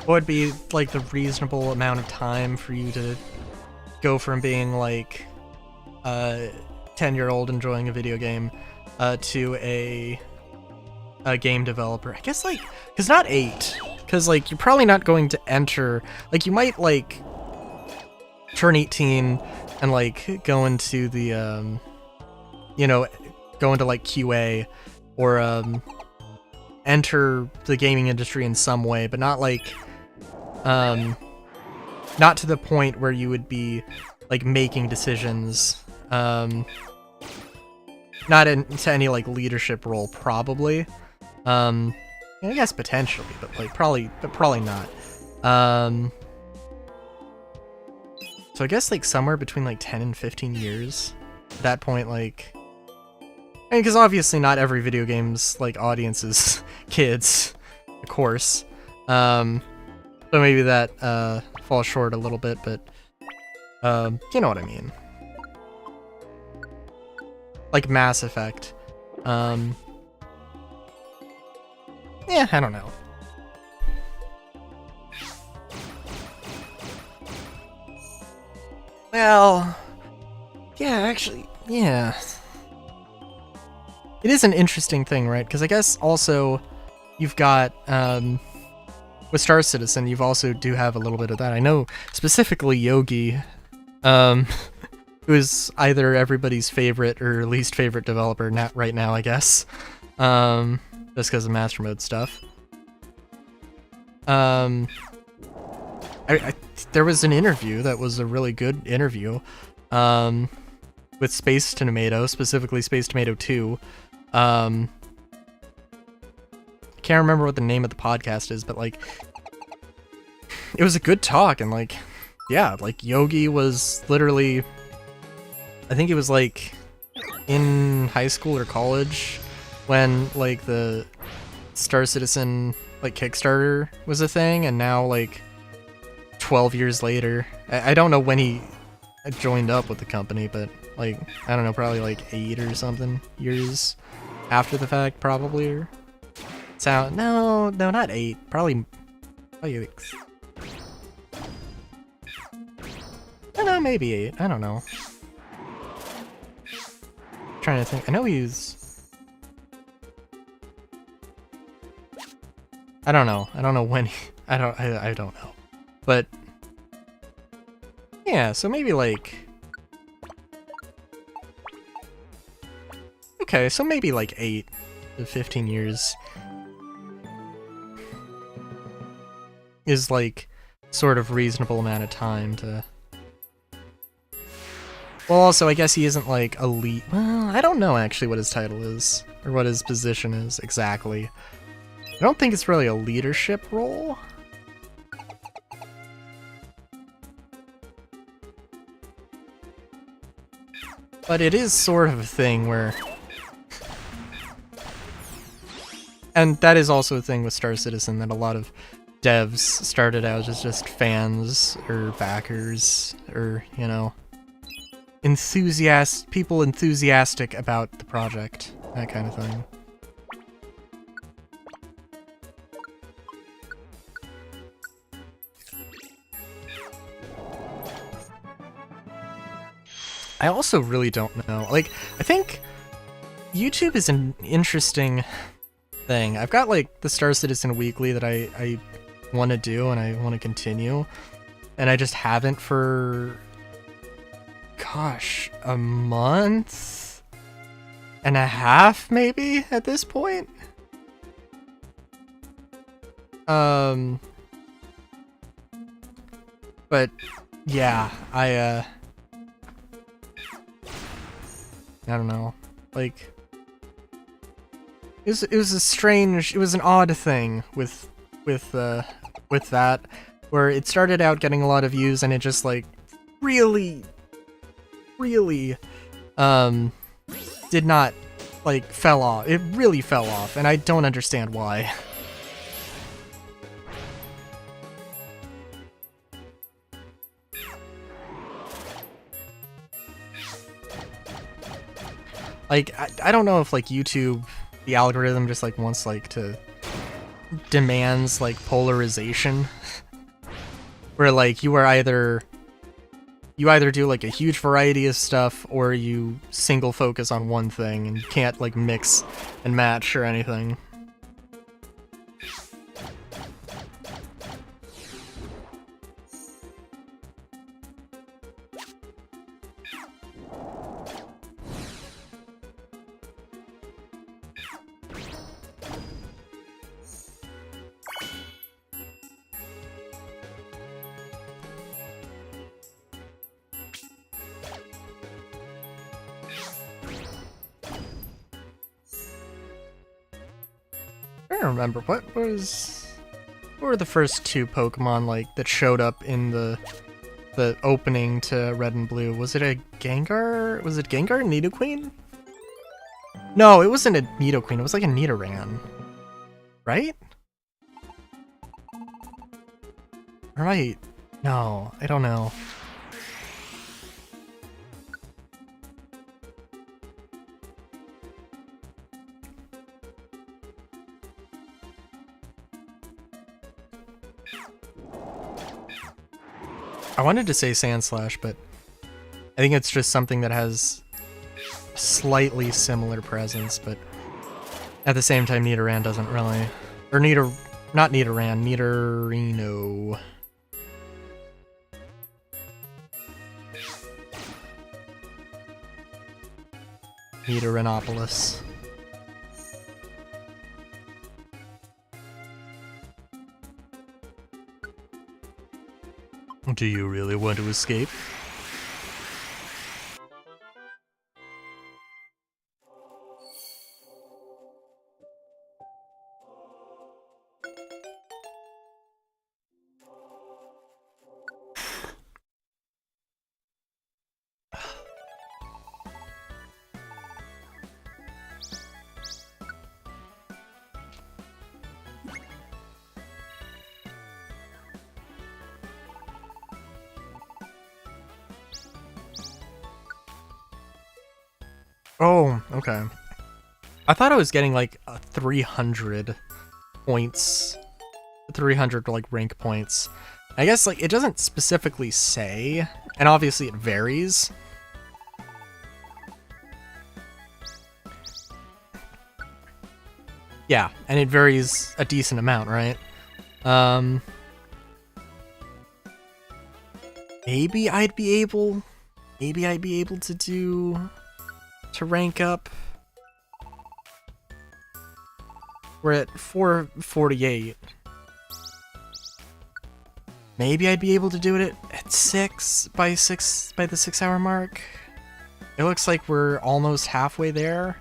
what would be, like, the reasonable amount of time for you to go from being, like, a 10-year-old enjoying a video game, to a game developer? I guess, like, because not 8, because, like, you're probably not going to enter, like, you might, like, turn 18 and, like, go into the, you know, go into, like, QA, or, enter the gaming industry in some way, but not, like, not to the point where you would be like making decisions. Not into any like leadership role, probably. I guess potentially, but like probably not. So I guess like somewhere between like 10 and 15 years. At that point, like, I mean, because obviously not every video game's like audience is kids, of course. So maybe that falls short a little bit, but you know what I mean. Like Mass Effect. Yeah, I don't know. Well, yeah, actually, yeah. It is an interesting thing, right? Because I guess also you've got, with Star Citizen, you've also do have a little bit of that. I know specifically Yogi, who is either everybody's favorite or least favorite developer right now, I guess. Just because of Master Mode stuff. There was an interview that was a really good interview, with Space Tomato, specifically Space Tomato 2. I can't remember what the name of the podcast is, but like, it was a good talk, and like, yeah, like Yogi was literally, I think he was like in high school or college when like the Star Citizen like Kickstarter was a thing, and now like 12 years later, I don't know when he joined up with the company, but like, I don't know, probably like 8 or something years after the fact, probably, or no, not 8, probably like, I don't know, maybe 8, I don't know. I'm trying to think, I know he's, I don't know when I don't know, but yeah, so maybe like, okay, so maybe like 8 to 15 years is like sort of reasonable amount of time to. Well, also, I guess he isn't like elite. Well, I don't know actually what his title is or what his position is exactly. I don't think it's really a leadership role. But it is sort of a thing where... And that is also a thing with Star Citizen, that a lot of devs started out as just fans or backers or, you know, people enthusiastic about the project, that kind of thing. I also really don't know. Like, I think YouTube is an interesting thing. I've got, like, the Star Citizen Weekly that I want to do and I want to continue. And I just haven't for, gosh, a month and a half, maybe, at this point? But, yeah, I don't know, like, it was an odd thing with that, where it started out getting a lot of views and it just, like, really, did not, like, fell off. It really fell off, and I don't understand why. Like, I don't know if, like, YouTube, the algorithm just, like, wants, like, to... demands, like, polarization. Where, like, you either do, like, a huge variety of stuff, or you single focus on one thing, and you can't, like, mix and match or anything. trying to remember what were the first two Pokemon like that showed up in the opening to Red and Blue. Was it a Gengar? Was it Gengar and Nidoqueen? No, it wasn't a Nidoqueen. It was like a Nidoran. Right? Right. No, I don't know. I wanted to say Sandslash, but I think it's just something that has a slightly similar presence, but at the same time, Nidoran doesn't really. Or not Nidoran, Nidorino. Nidorinopolis. Do you really want to escape? Oh, okay. I thought I was getting like 300 points, 300 like rank points. I guess like it doesn't specifically say, and obviously it varies. Yeah, and it varies a decent amount, right? Maybe I'd be able to rank up. We're at 448. Maybe I'd be able to do it at 6 by the 6 hour mark. It looks like we're almost halfway there.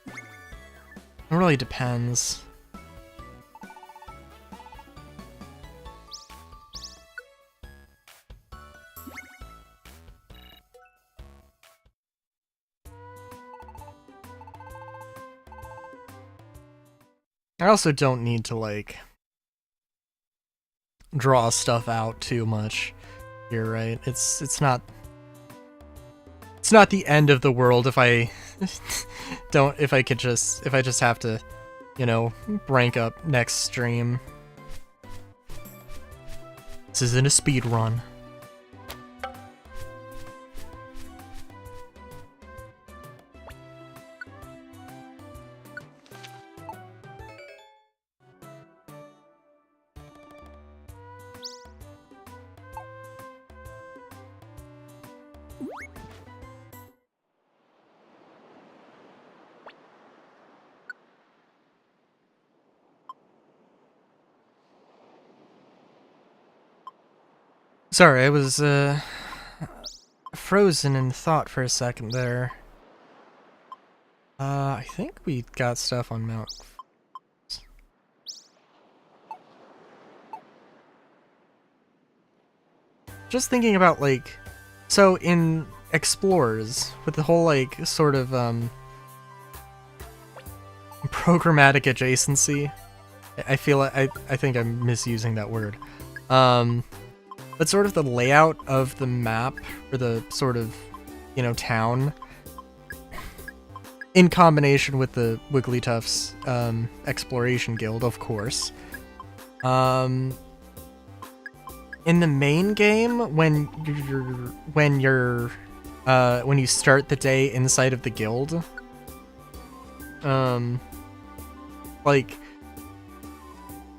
It really depends. I also don't need to, like, draw stuff out too much here, right? It's not the end of the world if I if I just have to, you know, rank up next stream. This isn't a speed run. Sorry, I was frozen in thought for a second there. I think we got stuff on Mount. Just thinking about, like, so in Explorers, with the whole, like, sort of programmatic adjacency, I feel like I think I'm misusing that word. But sort of the layout of the map, or the sort of, you know, town, in combination with the Wigglytuff's Exploration Guild, of course. In the main game, when you start the day inside of the guild, like,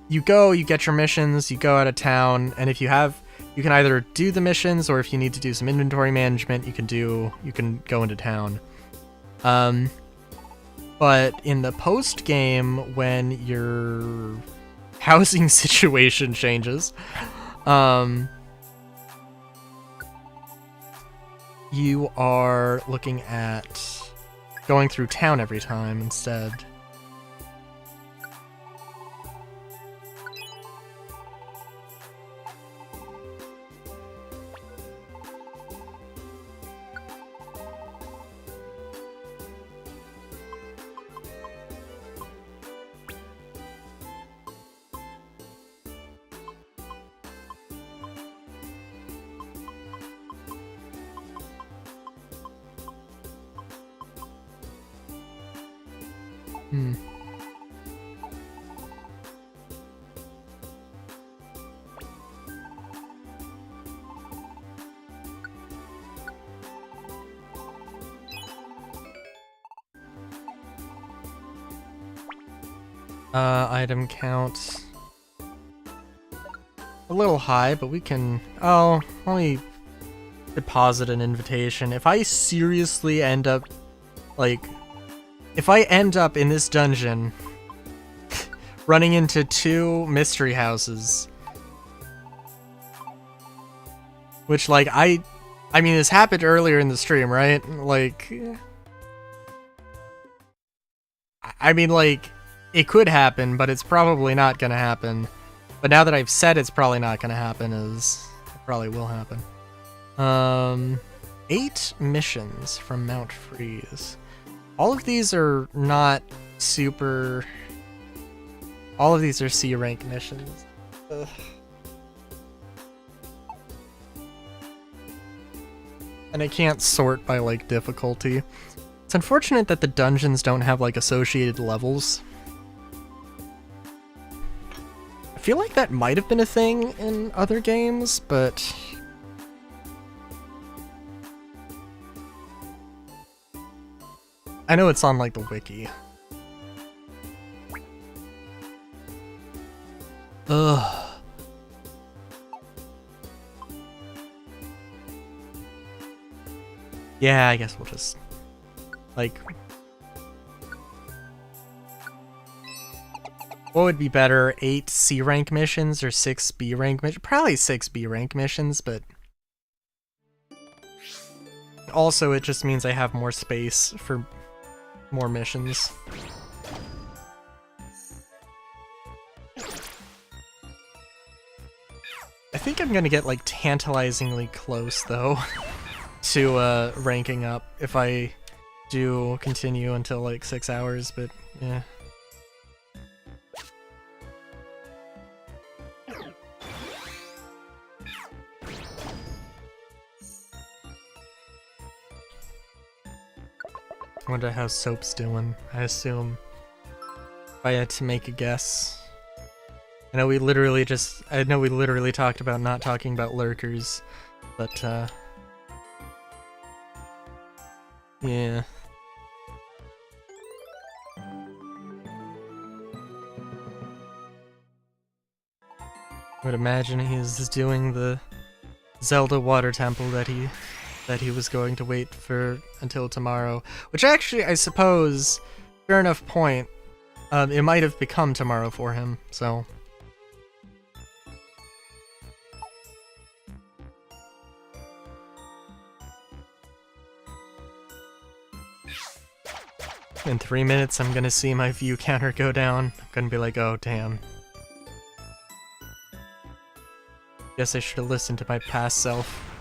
you get your missions, you go out of town, and if you can either do the missions, or if you need to do some inventory management, you can go into town. But in the post game, when your housing situation changes, you are looking at going through town every time instead. Item count. A little high, but we can... Oh, let me deposit an invitation. If I seriously end up, like... If I end up in this dungeon running into 2 mystery houses, which, like, I mean, this happened earlier in the stream, right? Like... I mean, like... It could happen, but it's probably not gonna happen. But now that I've said it's probably not gonna happen, it probably will happen. 8 missions from Mount Freeze. All of these are not super... All of these are C rank missions. Ugh. And I can't sort by, like, difficulty. It's unfortunate that the dungeons don't have, like, associated levels. I feel like that might have been a thing in other games, but... I know it's on, like, the wiki. Ugh. Yeah, I guess we'll just... Like... What would be better, 8 C rank missions or 6 B rank missions? Probably 6 B rank missions, but... Also, it just means I have more space for more missions. I think I'm gonna get, like, tantalizingly close, though, to ranking up if I do continue until, like, 6 hours, but yeah. I wonder how Soap's doing. I assume, if I had to make a guess. I know we literally talked about not talking about lurkers, but yeah. I would imagine he's doing the Zelda water temple that he was going to wait for until tomorrow. Which actually, I suppose, fair enough point. It might have become tomorrow for him, so... In 3 minutes, I'm gonna see my view counter go down. I'm gonna be like, oh, damn. Guess I should have listened to my past self.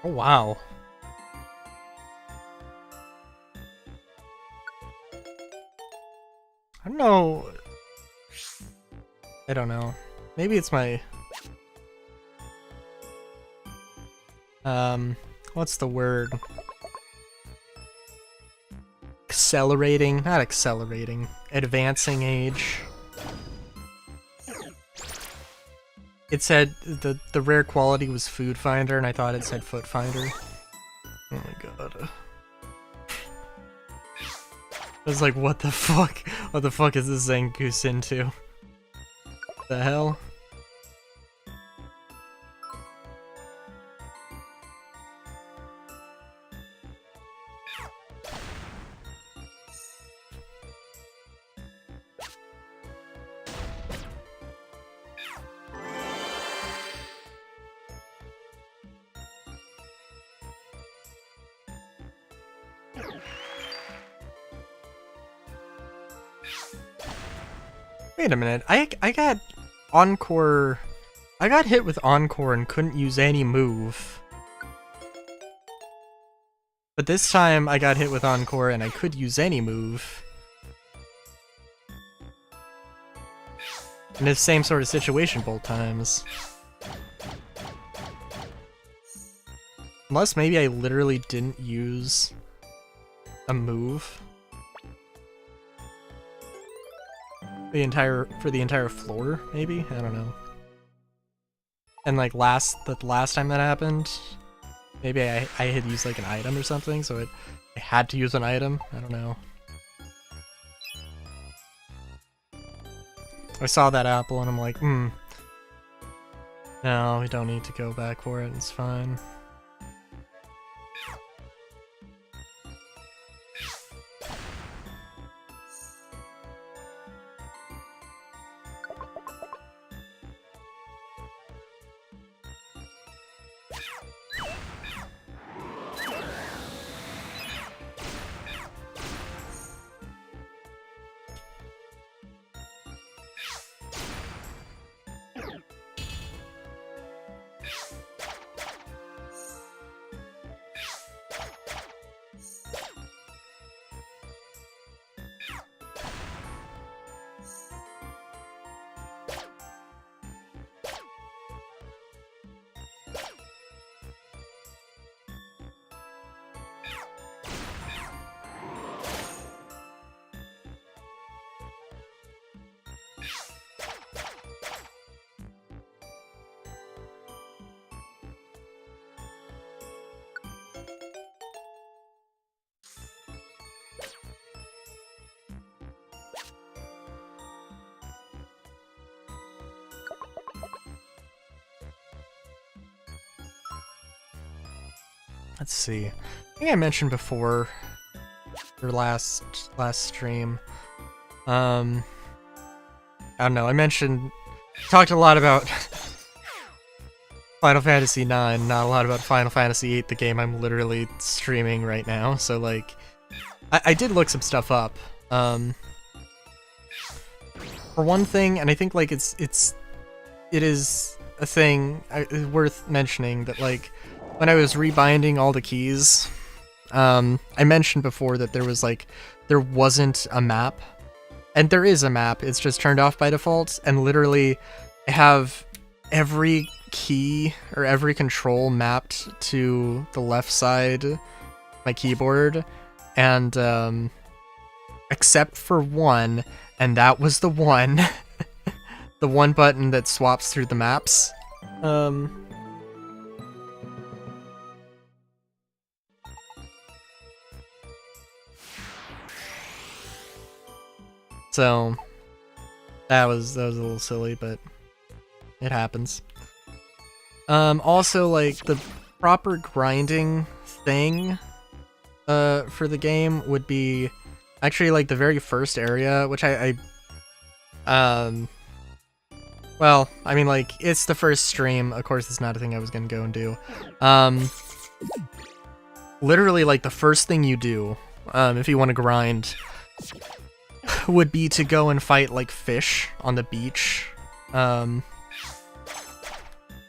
Oh, wow. I don't know. I don't know. Maybe it's my... what's the word? Accelerating, not accelerating, advancing age. It said the rare quality was Food Finder, and I thought it said Foot Finder. Oh my god. I was like, what the fuck? What the fuck is this Zangoose into? The hell? Wait a minute, I got Encore... I got hit with Encore and couldn't use any move. But this time I got hit with Encore and I could use any move. In the same sort of situation both times. Unless maybe I literally didn't use a move. For the entire floor, maybe? I don't know. And like the last time that happened, maybe I had used like an item or something, so I had to use an item. I don't know. I saw that apple and I'm like, no, we don't need to go back for it, it's fine. Let's see. I think I mentioned before, or last stream. I don't know. Talked a lot about Final Fantasy IX, not a lot about Final Fantasy VIII, the game I'm literally streaming right now. So like, I did look some stuff up. For one thing, and I think like it is a thing worth mentioning that like. When I was rebinding all the keys, I mentioned before that there wasn't a map. And there is a map, it's just turned off by default, and literally I have every key or every control mapped to the left side of my keyboard, and except for one, and that was the one, the one button that swaps through the maps. So that was a little silly, but it happens. Also, like, the proper grinding thing for the game would be actually like the very first area, which well, I mean, like, it's the first stream, of course it's not a thing I was gonna go and do. Literally, like, the first thing you do, if you want to grind, would be to go and fight, like, fish on the beach,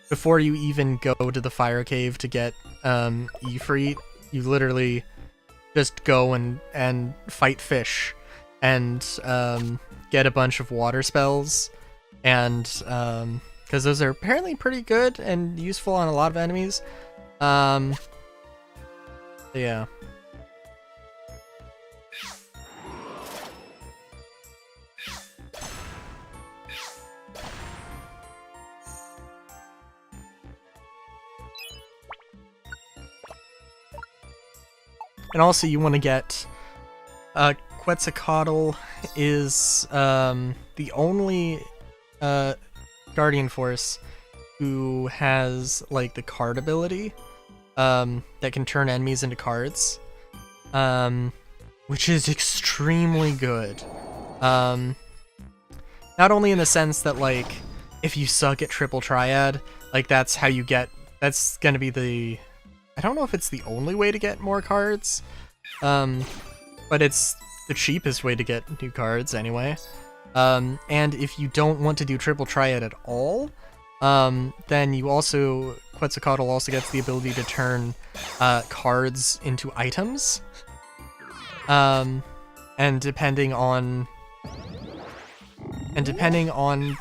before you even go to the fire cave to get, Ifrit. You literally just go and fight fish, and, get a bunch of water spells, and, because those are apparently pretty good and useful on a lot of enemies. Yeah. And also you want to get Quetzalcoatl is the only Guardian Force who has like the card ability that can turn enemies into cards, which is extremely good. Not only in the sense that like if you suck at Triple Triad, like that's how you get, that's gonna be the, I don't know if it's the only way to get more cards, but it's the cheapest way to get new cards anyway. And if you don't want to do Triple Triad at all, then you also, Quetzalcoatl also gets the ability to turn cards into items. And depending on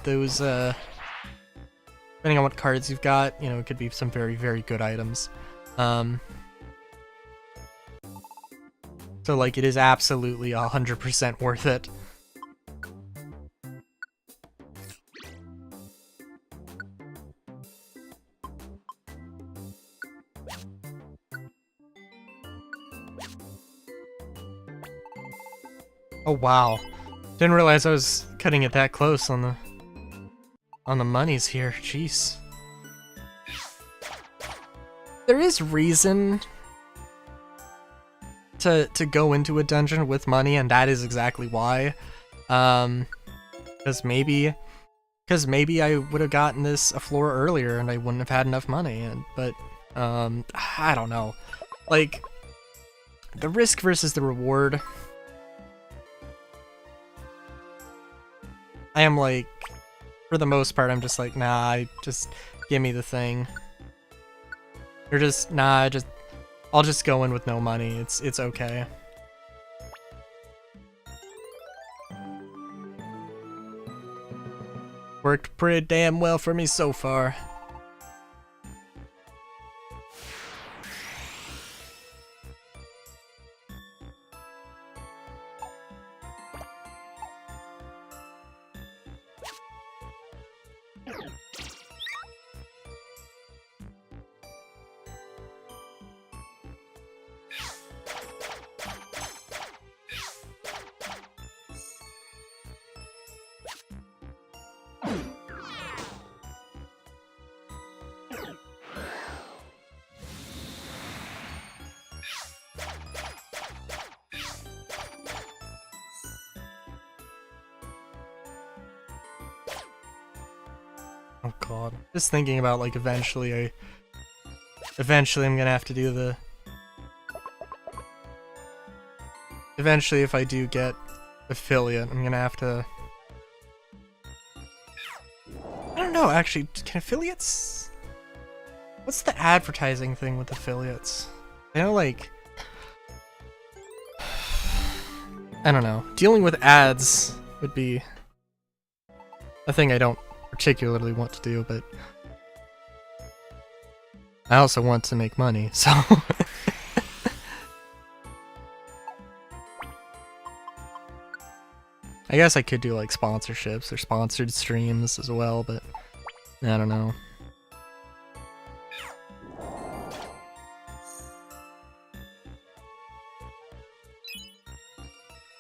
those, depending on what cards you've got, you know, it could be some very, very good items. So like it is absolutely 100% worth it. Oh wow. Didn't realize I was cutting it that close on the monies here. Jeez. There is reason to go into a dungeon with money, and that is exactly why. Because maybe I would have gotten this a floor earlier and I wouldn't have had enough money, but I don't know. Like, the risk versus the reward, I am like, for the most part, I'm just like, nah, just give me the thing. You're just, nah, I'll just go in with no money. It's okay. Worked pretty damn well for me so far. Oh god. Just thinking about like eventually I'm gonna have to do the... Eventually if I do get affiliate, I'm gonna have to... I don't know, actually, can affiliates... What's the advertising thing with affiliates? I know, like... I don't know. Dealing with ads would be a thing I don't particularly want to do, but I also want to make money, so... I guess I could do like sponsorships or sponsored streams as well, but I don't know.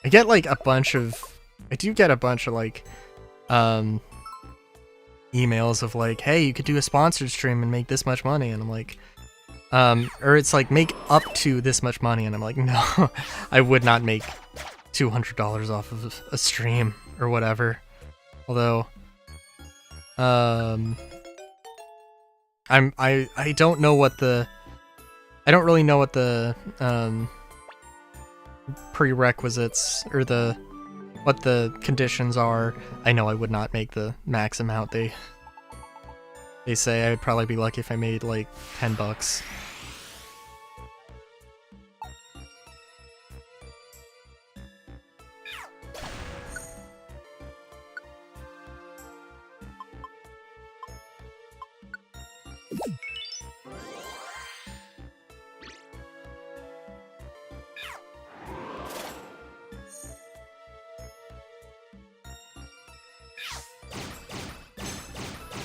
I get like a bunch of, I do get a bunch of like emails of like, hey, you could do a sponsored stream and make this much money, and I'm like, or it's like make up to this much money, and I'm like, no, I would not make $200 off of a stream or whatever. Although, I don't know what the, I don't really know what the prerequisites or what the conditions are. I know I would not make the max amount. They say I'd probably be lucky if I made like $10.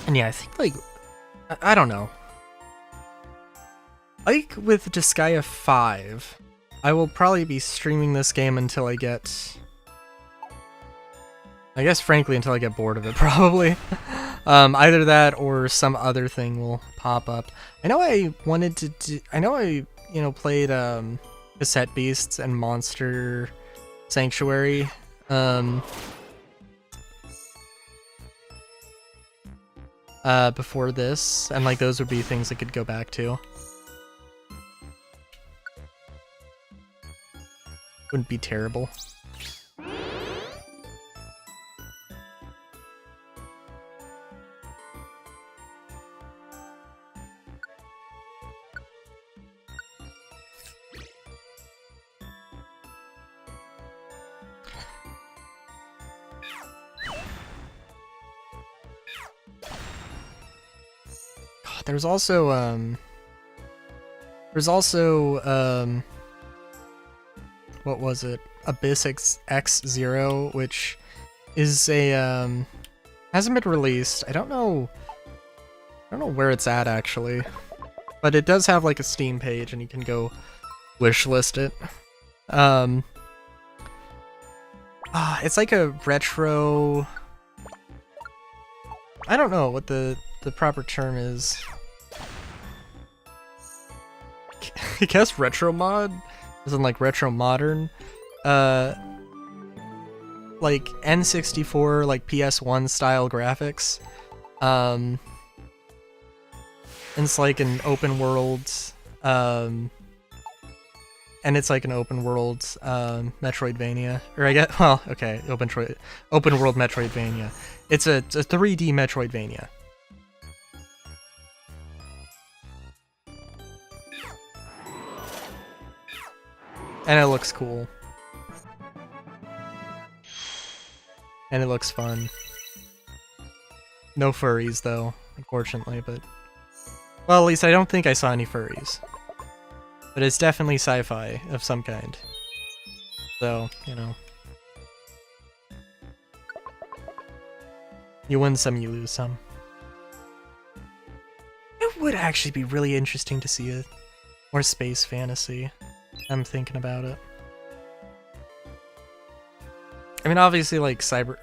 And yeah, I think like I don't know. Like with Disgaea 5, I will probably be streaming this game until I get, I guess frankly until I get bored of it probably. Either that or some other thing will pop up. I know I wanted to do, I know I, you know, played Cassette Beasts and Monster Sanctuary. Before this, and like those would be things I could go back to. Wouldn't be terrible. There's also what was it? Abyss X0, which is a hasn't been released. I don't know where it's at actually, but it does have like a Steam page and you can go wishlist it. It's like a retro, I don't know what the proper term is. I guess retro mod? Isn't like retro modern? Like N64, like PS1 style graphics. And it's like an open world, and it's like an open world Metroidvania. Or I get, well, okay, open world Metroidvania. It's a 3D Metroidvania. And it looks cool. And it looks fun. No furries though, unfortunately, but... Well, at least I don't think I saw any furries. But it's definitely sci-fi of some kind. So, you know. You win some, you lose some. It would actually be really interesting to see a more space fantasy. I'm thinking about it. I mean, obviously, like, sci-fi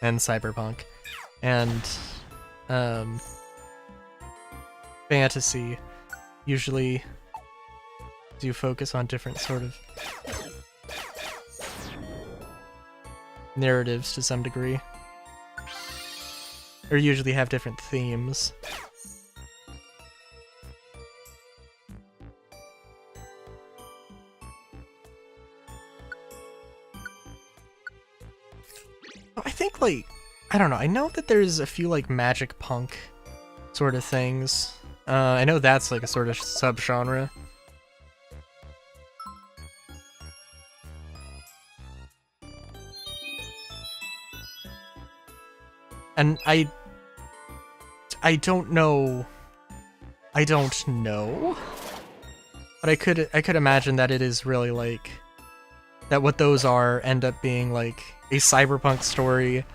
and cyberpunk, and, fantasy usually do focus on different sort of narratives to some degree. Or usually have different themes. I think, like, I don't know, I know that there's a few, like, magic punk sort of things. I know that's, like, a sort of subgenre. And I don't know... But I could imagine that it is really, like... That what those are end up being, like, a cyberpunk story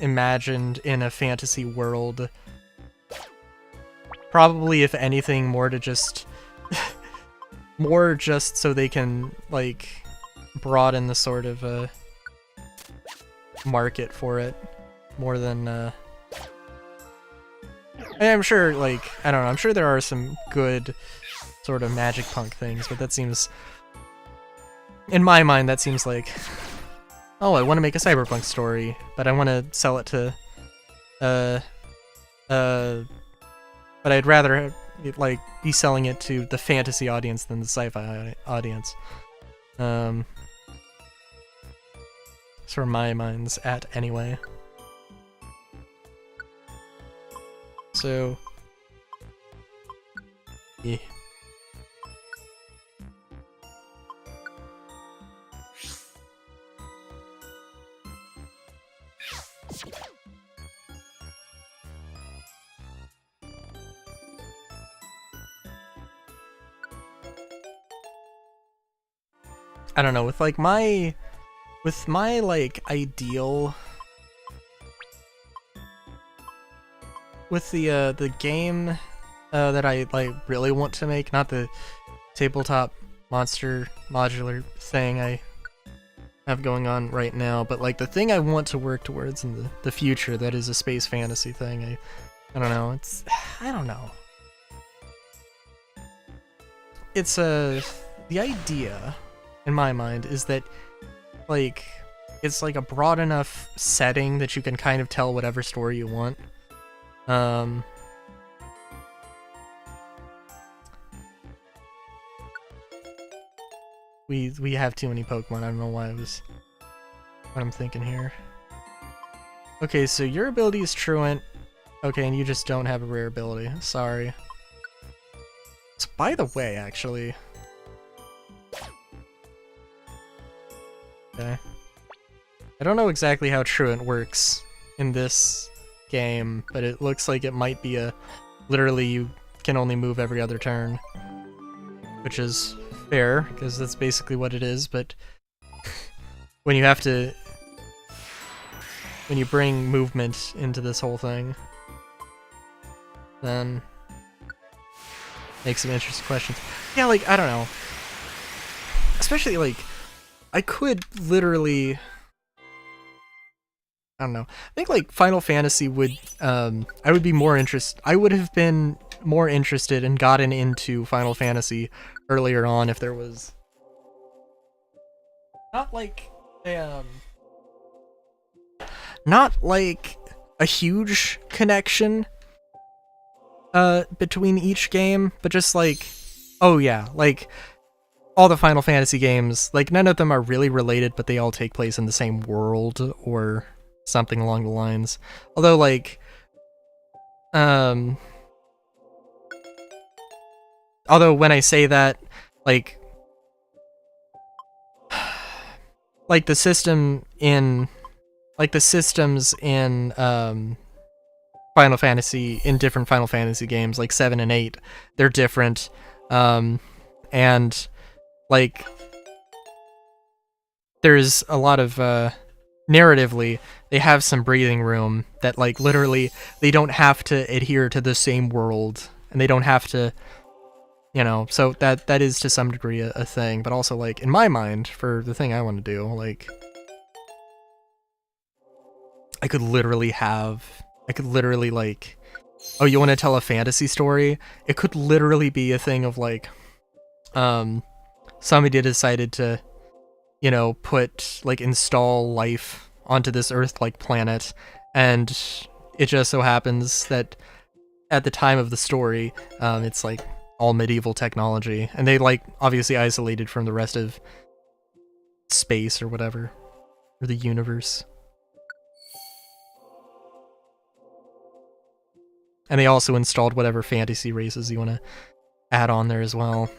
imagined in a fantasy world. Probably, if anything, more to just... more just so they can, like, broaden the sort of, market for it. More than, And I'm sure, like, I don't know, I'm sure there are some good sort of magic punk things, but that seems... In my mind, that seems like... Oh, I want to make a cyberpunk story, but I want to sell it to... But I'd rather, like, be selling it to the fantasy audience than the sci-fi audience. That's where my mind's at, anyway. So... Yeah. I don't know, with like my with my, like, ideal... With the game that I, like, really want to make, not the tabletop monster modular thing I have going on right now, but, like, the thing I want to work towards in the future that is a space fantasy thing, I don't know, I don't know. It's the idea, in my mind, is that, like, it's like a broad enough setting that you can kind of tell whatever story you want. We have too many Pokemon, I don't know what I'm thinking here. Okay, so your ability is Truant. Okay, and you just don't have a rare ability, sorry. So, by the way, actually... Okay. I don't know exactly how Truant works in this game, but it looks like it might be literally you can only move every other turn. Which is fair, because that's basically what it is, but when you bring movement into this whole thing, then makes some interesting questions. Yeah, like, I don't know. Especially, like, I could literally... I don't know. I think, like, Final Fantasy would, I would have been more interested and gotten into Final Fantasy earlier on if there was not like a huge connection between each game, but just like, oh yeah, like all the Final Fantasy games, like none of them are really related, but they all take place in the same world or something along the lines. Although, like, although when I say that, like the systems in Final Fantasy, in different Final Fantasy games, like 7 and 8, they're different, and like there's a lot of narratively, they have some breathing room that, like, literally they don't have to adhere to the same world, and they don't have to, you know, so that is to some degree a thing, but also, like, in my mind, for the thing I want to do, like, I could literally, like, oh, you want to tell a fantasy story? It could literally be a thing of, like, somebody decided to, you know, install life onto this Earth-like planet, and it just so happens that at the time of the story, it's, like, all medieval technology, and they, like, obviously isolated from the rest of space or whatever, or the universe. And they also installed whatever fantasy races you want to add on there as well.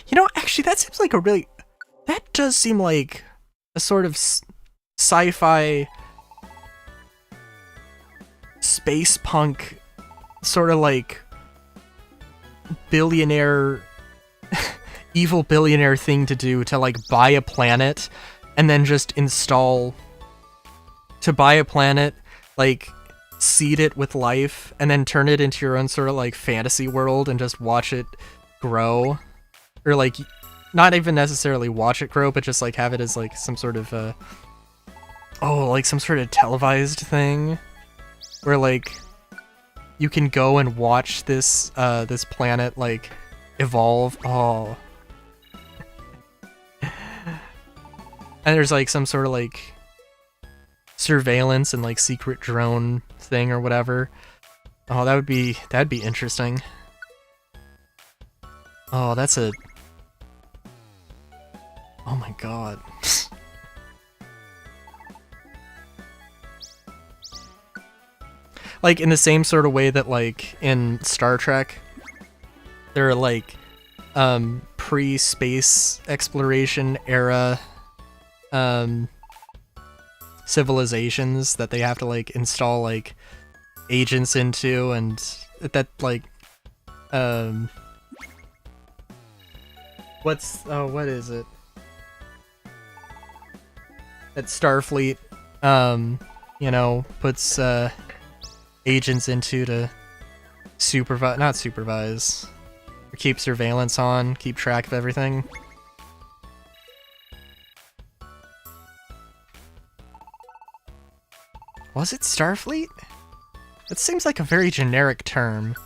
You know, actually, that seems like that does seem like a sort of sci-fi space punk sort of, like, billionaire evil billionaire thing to do, to, like, buy a planet and then just buy a planet, like, seed it with life and then turn it into your own sort of, like, fantasy world and just watch it grow. Or, like, not even necessarily watch it grow, but just, like, have it as, like, some sort of like some sort of televised thing where, like, you can go and watch this this planet, like, evolve. Oh. And there's, like, some sort of, like, surveillance and, like, secret drone thing or whatever. Oh, that'd be interesting. Oh, oh my god. Like, in the same sort of way that, like, in Star Trek, there are, like, pre-space exploration era civilizations that they have to, like, install, like, agents into, and that, like, what is it? that Starfleet, you know, puts agents into to not supervise, or keep surveillance on, keep track of everything. Was it Starfleet? That seems like a very generic term.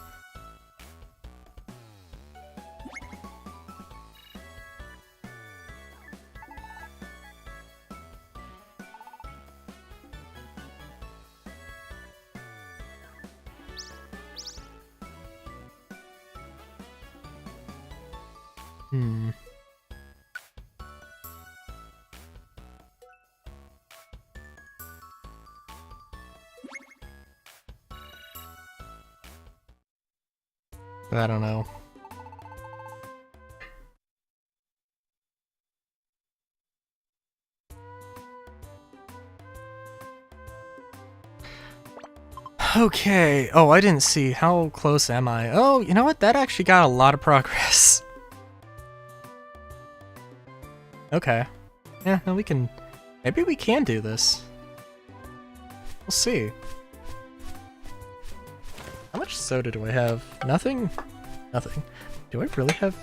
I don't know. Okay. Oh, I didn't see. How close am I? Oh, you know what? That actually got a lot of progress. Okay. Yeah, no, we can... Maybe we can do this. We'll see. How much soda do I have? Nothing? Nothing. Do I really have...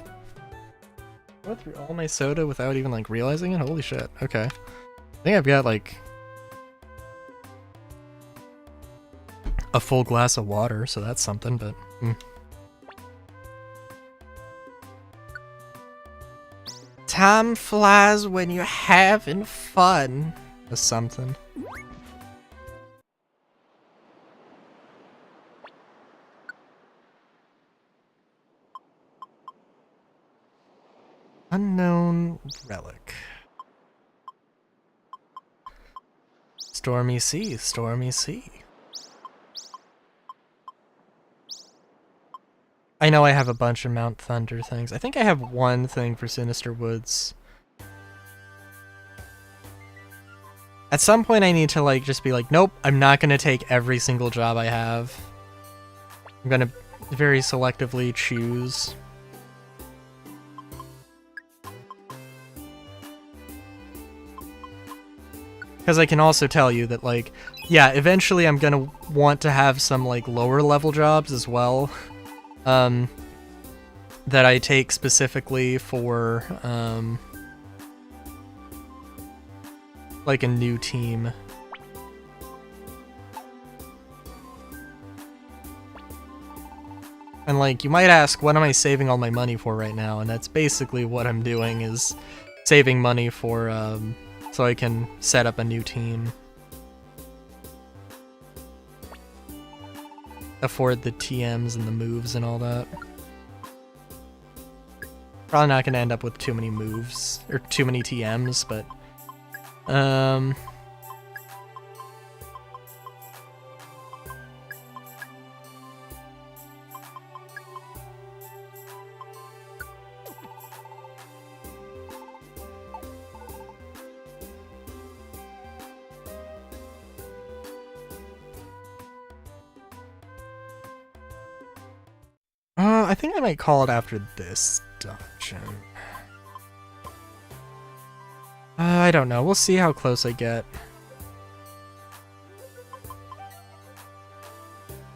I went through all my soda without even, like, realizing it? Holy shit. Okay. I think I've got, like... a full glass of water, so that's something, but... Time flies when you're having fun. Or something. Unknown relic. Stormy sea, stormy sea. I know I have a bunch of Mount Thunder things. I think I have one thing for Sinister Woods. At some point I need to like just be like, nope, I'm not gonna take every single job I have. I'm gonna very selectively choose. Because I can also tell you that, like, yeah, eventually I'm gonna want to have some, like, lower level jobs as well. That I take specifically for, like a new team. And, like, you might ask, what am I saving all my money for right now? And that's basically what I'm doing, is saving money for, so I can set up a new team. Afford the TMs and the moves and all that. Probably not gonna end up with too many moves, or too many TMs, but... I think I might call it after this dungeon. I don't know. We'll see how close I get.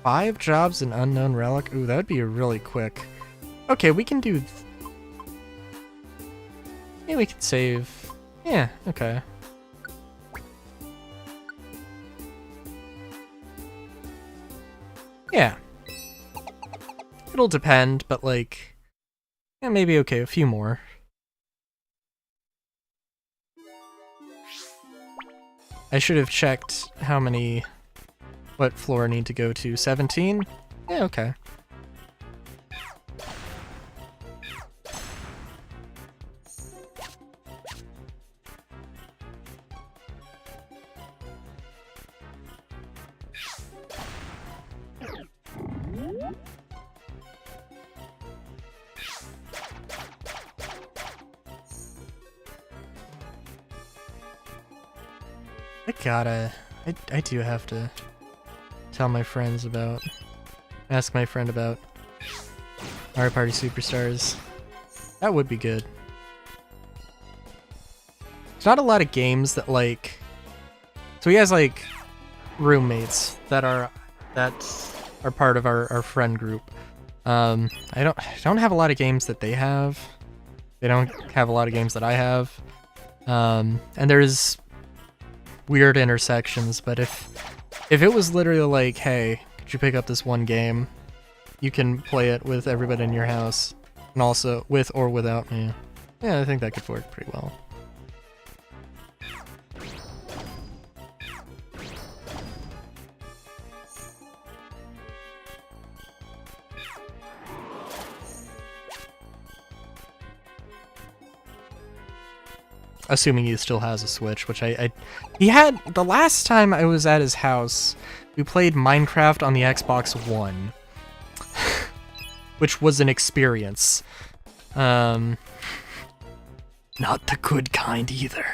5 jobs in Unknown Relic? Ooh, that would be really quick. Okay, we can do... Yeah, we can save... Yeah, okay. Yeah. It'll depend, but like... Yeah, maybe okay, a few more. I should have checked how many... What floor I need to go to. 17? Yeah, okay. I do have to tell my friends about, ask my friend about Mario Party Superstars. That would be good. There's not a lot of games that, like, So he has like roommates that are part of our friend group. I don't have a lot of games that they have. They don't have a lot of games that I have. And there's weird intersections, but if it was literally like, hey, could you pick up this one game? You can play it with everybody in your house, and also with or without me. Yeah, I think that could work pretty well. Assuming he still has a Switch, which he had the last time I was at his house. We played Minecraft on the Xbox One, which was an experience. Not the good kind either.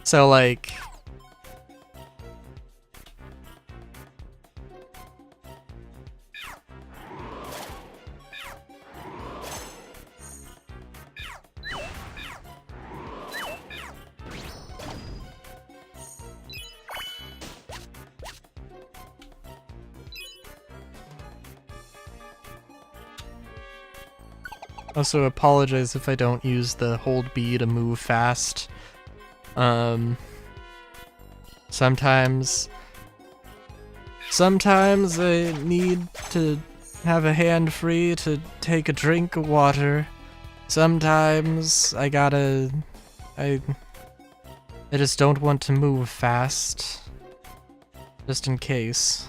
So like. Also apologize if I don't use the hold B to move fast. Sometimes I need to have a hand free to take a drink of water. Sometimes I just don't want to move fast. Just in case.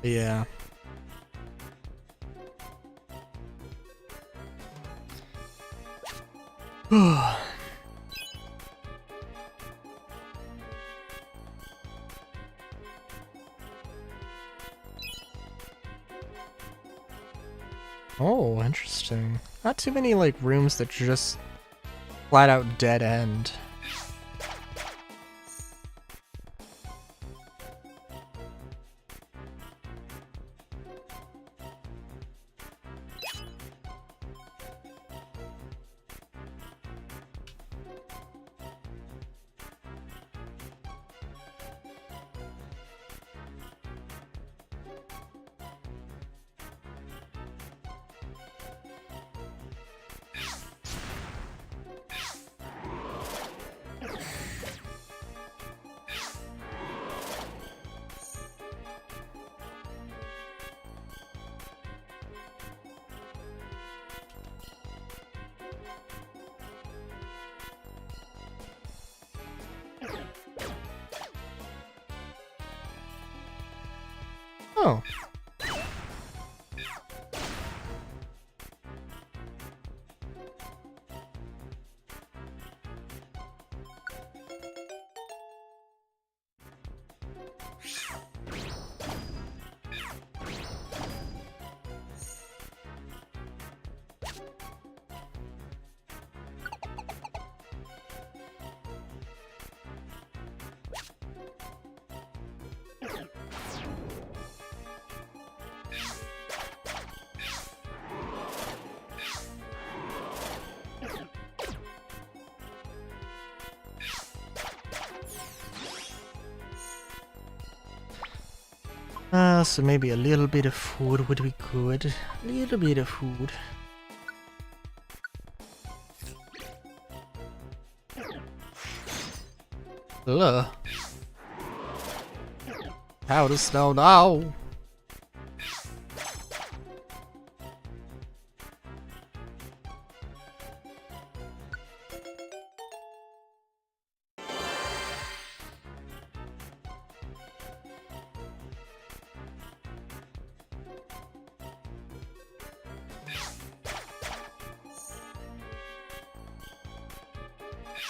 Yeah. Oh, interesting. Not too many like rooms that just flat out dead end. Oh. So maybe a little bit of food would be good. A little bit of food. Ugh. How to snow now?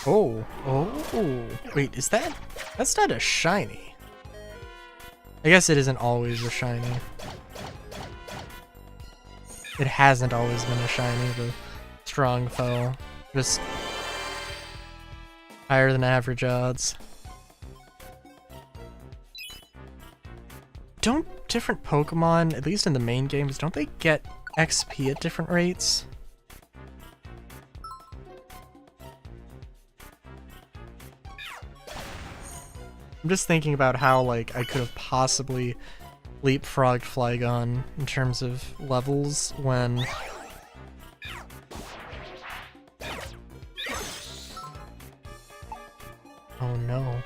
Oh, wait, is that's not a shiny. I guess it isn't always a shiny. It hasn't always been a shiny, the strong foe. Higher than average odds. Don't different Pokemon, at least in the main games, don't they get XP at different rates? I'm just thinking about how, like, I could have possibly leapfrogged Flygon in terms of levels when... Oh no.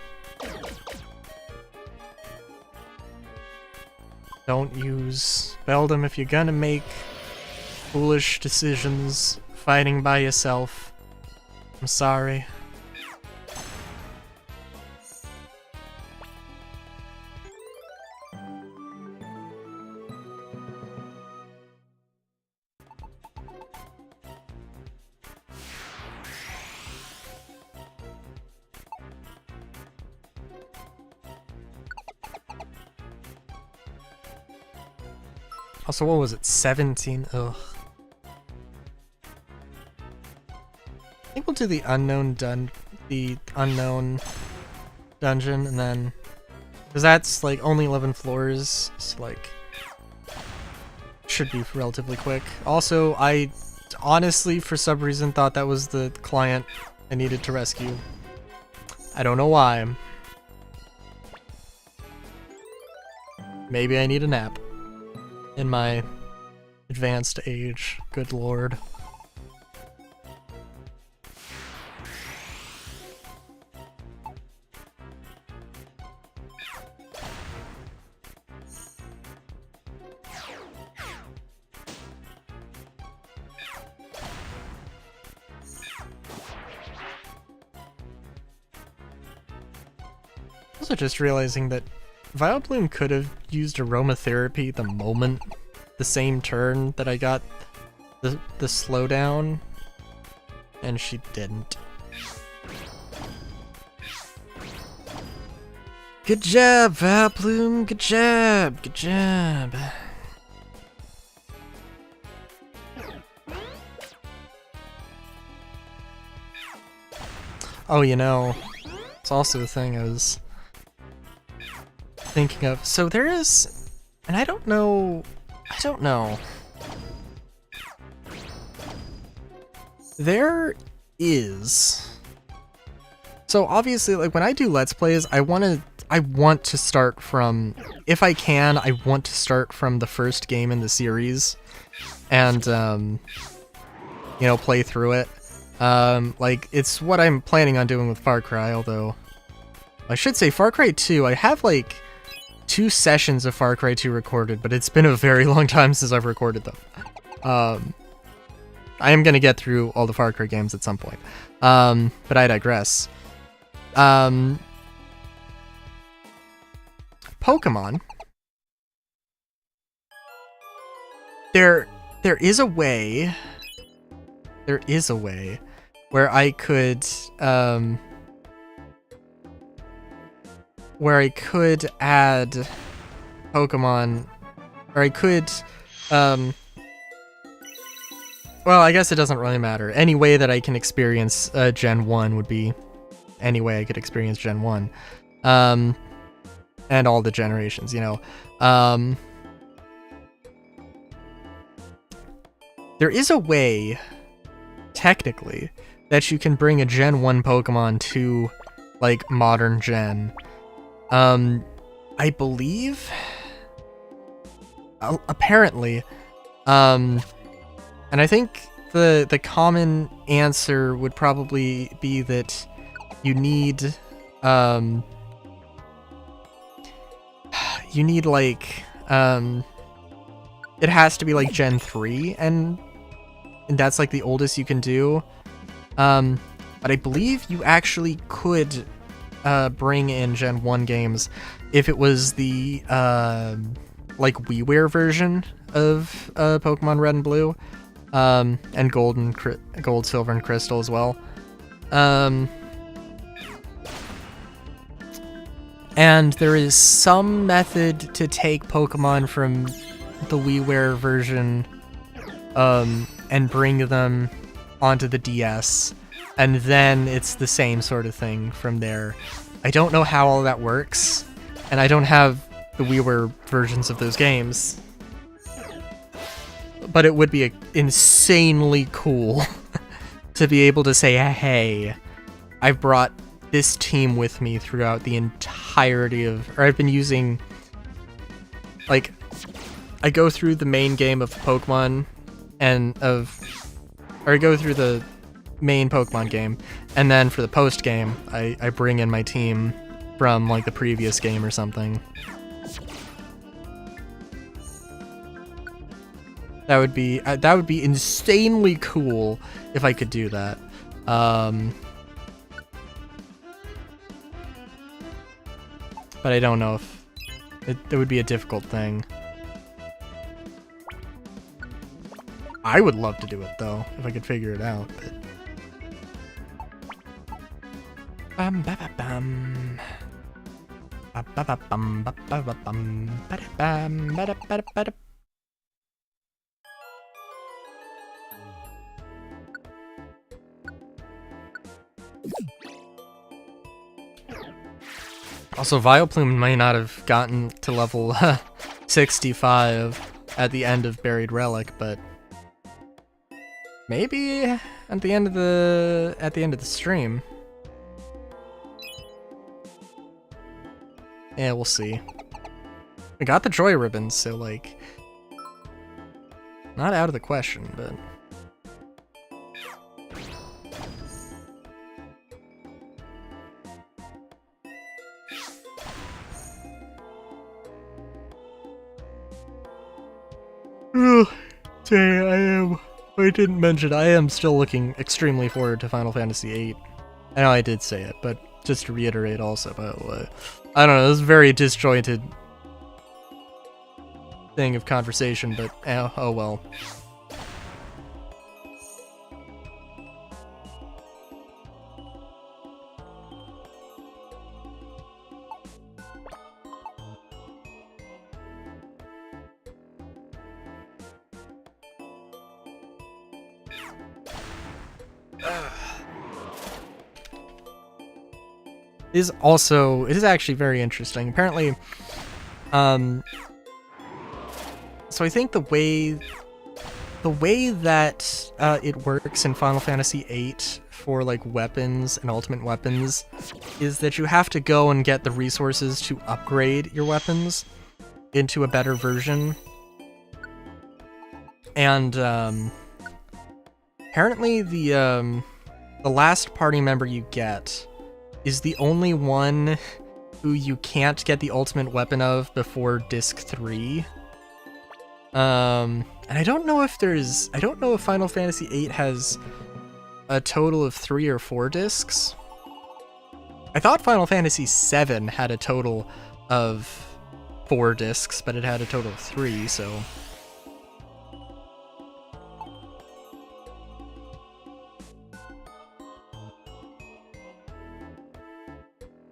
Don't use Beldum if you're gonna make foolish decisions fighting by yourself. I'm sorry. Also, what was it? 17? Ugh. I think we'll do the unknown dungeon, and then... Because that's, like, only 11 floors, so, like... Should be relatively quick. Also, I honestly, for some reason, thought that was the client I needed to rescue. I don't know why. Maybe I need a nap. In my advanced age, good lord. Also just realizing that Vileplume could have used aromatherapy the same turn that I got the slowdown, and she didn't. Good job, Vileplume, good job, good job. Oh, you know, it's also a thing I was thinking of. So there is, and I don't know. There is. So obviously, like, when I do Let's Plays, I want to start from, if I can, I want to start from the first game in the series and, you know, play through it. Like, it's what I'm planning on doing with Far Cry, although I should say Far Cry 2, I have, like, 2 sessions of Far Cry 2 recorded, but it's been a very long time since I've recorded them. I am gonna get through all the Far Cry games at some point. But I digress. Pokemon. There is a way where I could add Pokemon, or I could well, I guess it doesn't really matter. Any way that I can experience Gen 1 would be any way I could experience Gen 1. And all the generations, you know. There is a way, technically, that you can bring a Gen 1 Pokemon to, like, modern Gen. I believe... apparently. And I think the common answer would probably be that you need, like, it has to be, like, Gen 3, and that's, like, the oldest you can do. But I believe you actually could bring in Gen 1 games if it was the, like, WiiWare version of Pokemon Red and Blue. And Gold, Silver, and Crystal as well. And there is some method to take Pokemon from the WiiWare version, and bring them onto the DS. and then it's the same sort of thing from there. I don't know how all that works, and I don't have the WiiWare versions of those games. But it would be insanely cool to be able to say, hey, I've brought this team with me throughout the entirety of... Or I've been using... Like, I go through the main game of Pokemon, or I go through the main Pokemon game, and then for the post-game, I bring in my team from, like, the previous game or something. That would be insanely cool if I could do that. But I don't know if it would be a difficult thing. I would love to do it though, if I could figure it out. But... Bum ba ba bum. Ba ba ba bum ba ba ba bum ba da bum ba da ba da ba da. Also, Vileplume might not have gotten to level 65 at the end of Buried Relic, but maybe at the end of the stream. Yeah, we'll see. We got the Joy Ribbons, so like, not out of the question, but. I didn't mention, I am still looking extremely forward to Final Fantasy VIII. I know I did say it, but just to reiterate also, by the way. I don't know, this is a very disjointed thing of conversation, but oh well. It is actually very interesting. Apparently, so I think the way that it works in Final Fantasy VIII for like weapons and ultimate weapons is that you have to go and get the resources to upgrade your weapons into a better version. And apparently the last party member you get is the only one who you can't get the ultimate weapon of before Disc 3. And I don't know if Final Fantasy VIII has a total of 3 or 4 discs. I thought Final Fantasy VII had a total of 4 discs, but it had a total of 3, so...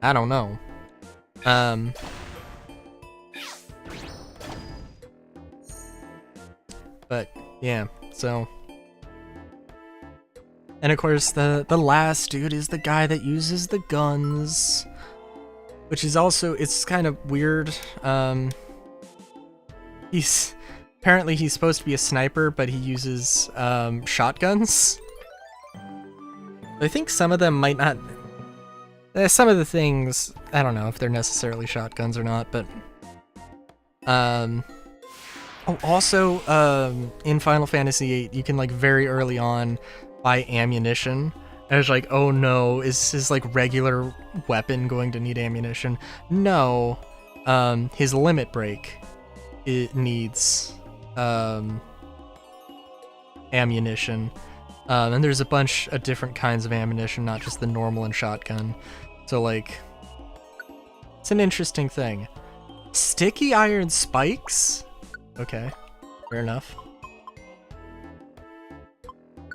I don't know. But yeah, so. And of course the last dude is the guy that uses the guns, which is also, it's kind of weird. Apparently he's supposed to be a sniper, but he uses shotguns. I think some of them might not. Some of the things, I don't know if they're necessarily shotguns or not, but... Oh, also, in Final Fantasy VIII, you can, like, very early on buy ammunition. And it's like, oh no, is his, like, regular weapon going to need ammunition? No. His limit break, it needs, ammunition. And there's a bunch of different kinds of ammunition, not just the normal and shotgun. So, like, it's an interesting thing. Sticky iron spikes? Okay, fair enough.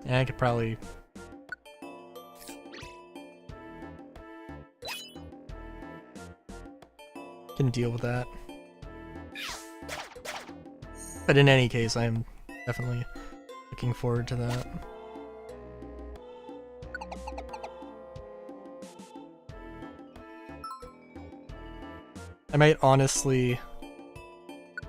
Yeah, I could probably... can deal with that. But in any case, I am definitely looking forward to that. I might honestly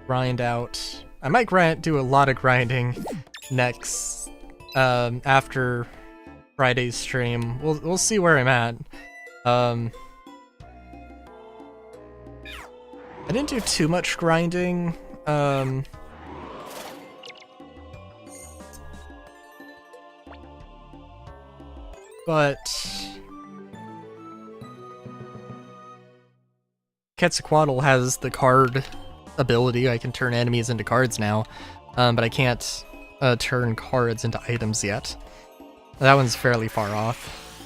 grind out. I might do a lot of grinding next after Friday's stream. We'll see where I'm at. I didn't do too much grinding. But Quetzalcoatl has the card ability. I can turn enemies into cards now, but I can't turn cards into items yet. That one's fairly far off.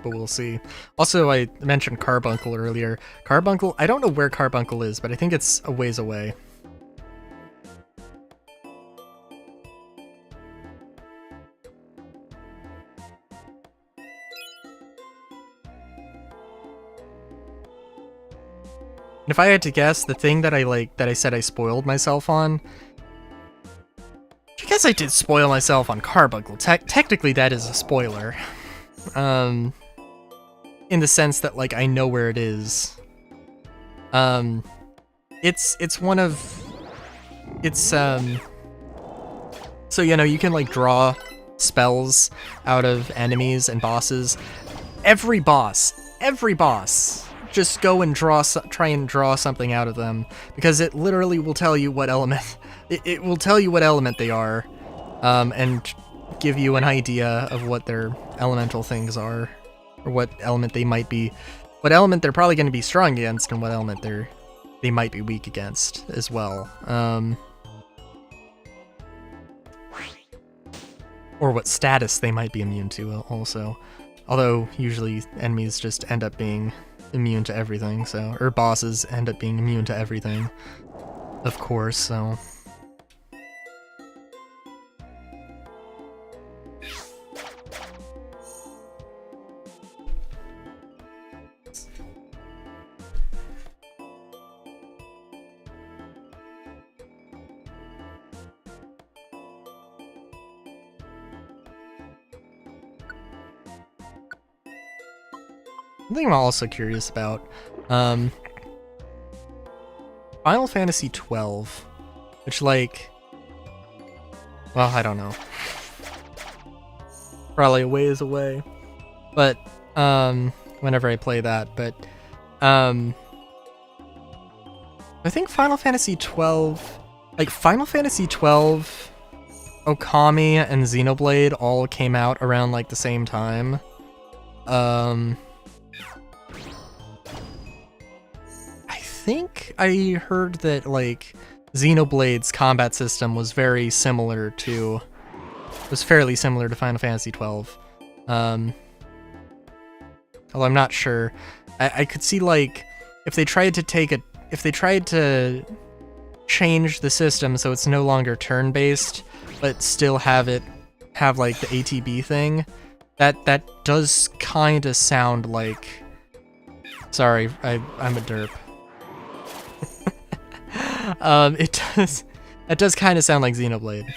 But we'll see. Also, I mentioned Carbuncle earlier. Carbuncle, I don't know where Carbuncle is, but I think it's a ways away. And if I had to guess, the thing that I said I spoiled myself on, I guess I did spoil myself on Carbuncle. Technically, that is a spoiler. In the sense that, like, I know where it is. It's one of... It's, so, you know, you can, like, draw spells out of enemies and bosses. Every boss, just go and try and draw something out of them, because it literally will tell you what element, it will tell you what element they are, and give you an idea of what their elemental things are, or what element they might be, what element they're probably going to be strong against, and what element they might be weak against as well. Or what status they might be immune to also. Although usually enemies just end up being immune to everything, so, or bosses end up being immune to everything, of course, so. Something I'm also curious about, Final Fantasy XII, which, like, well, I don't know, probably a ways away, but, whenever I play that, but, I think Final Fantasy XII, like, Final Fantasy XII, Okami, and Xenoblade all came out around, like, the same time. I think I heard that, like, Xenoblade's combat system was fairly similar to Final Fantasy XII. Although I'm not sure. I could see, like, if they tried to change the system so it's no longer turn-based, but still have like the ATB thing, that does kind of sound like, sorry, I'm a derp. It does kind of sound like Xenoblade.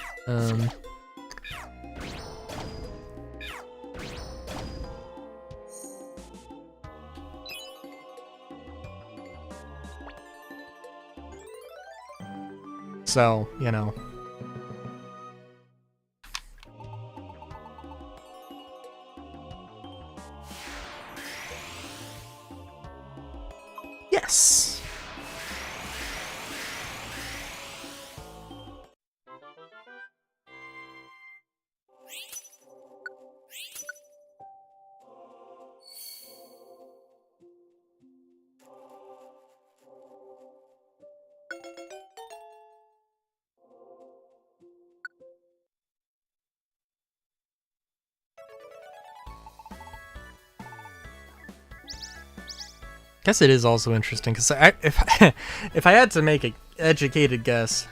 So, you know. Yes. Guess it is also interesting because if I had to make an educated guess,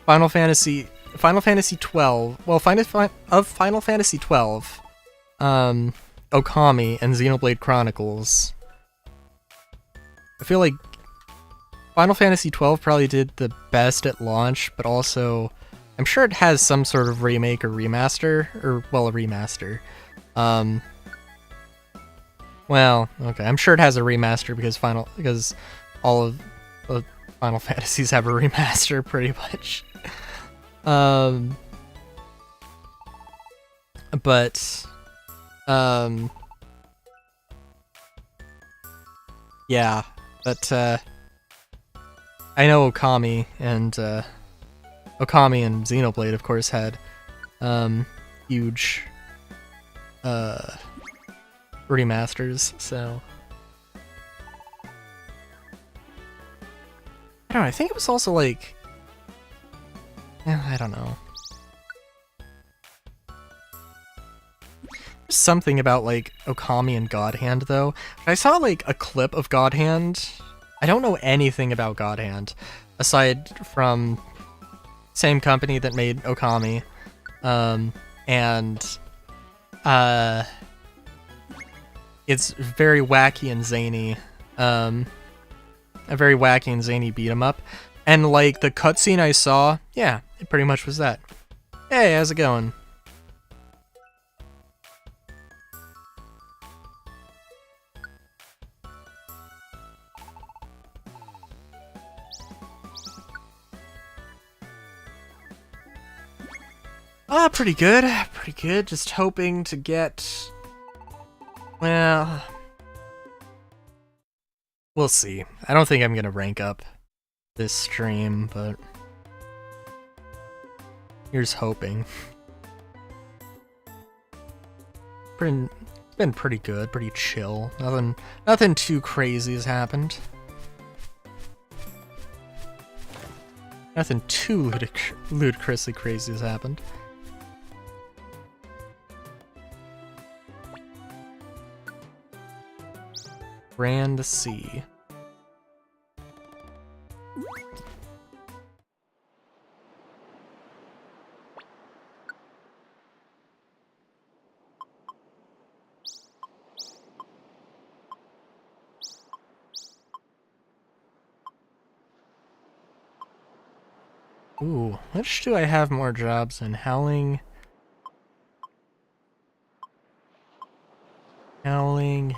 Final Fantasy XII, well, Final Fantasy XII, Okami, and Xenoblade Chronicles, I feel like Final Fantasy XII probably did the best at launch, but also I'm sure it has some sort of remake or remaster, or, well, a remaster, Well, okay, I'm sure it has a remaster because all of the Final Fantasies have a remaster pretty much. But yeah, but I know Okami and Xenoblade, of course, had huge remasters, so I don't know, I think it was also like, I don't know. There's something about like Okami and God Hand though. I saw like a clip of God Hand. I don't know anything about God Hand aside from same company that made Okami. And it's very wacky and zany. A very wacky and zany beat 'em up. And like the cutscene I saw, yeah, it pretty much was that. Hey, how's it going? Pretty good. Pretty good. Just hoping to get... Well... We'll see. I don't think I'm gonna rank up this stream, but... Here's hoping. It's been pretty good, pretty chill. Nothing too crazy has happened. Nothing too ludicrously crazy has happened. Grand C. Ooh, which do I have more jobs in? Howling. Howling.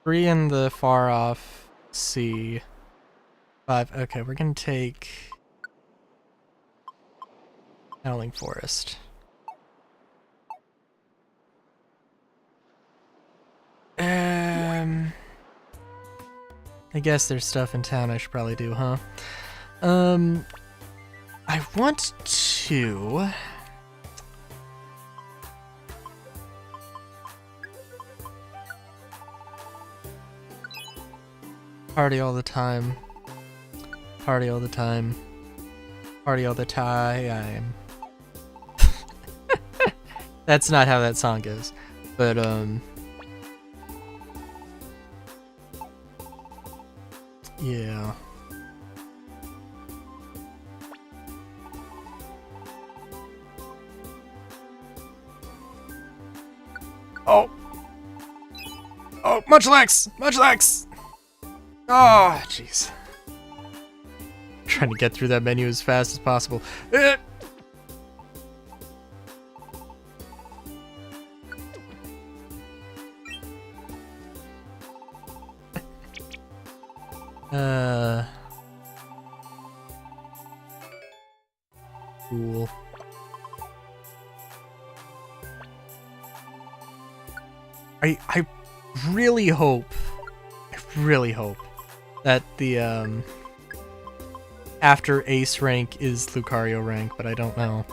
3 in the far off sea. 5. Okay, we're gonna take Howling Forest. I guess there's stuff in town I should probably do, huh? I want to... Party all the time. Party all the time. Party all the time. That's not how that song goes. But, yeah. Oh! Oh, Munchlax! Munchlax! Oh, jeez. Trying to get through that menu as fast as possible. Cool. I really hope that the after Ace rank is Lucario rank, but I don't know.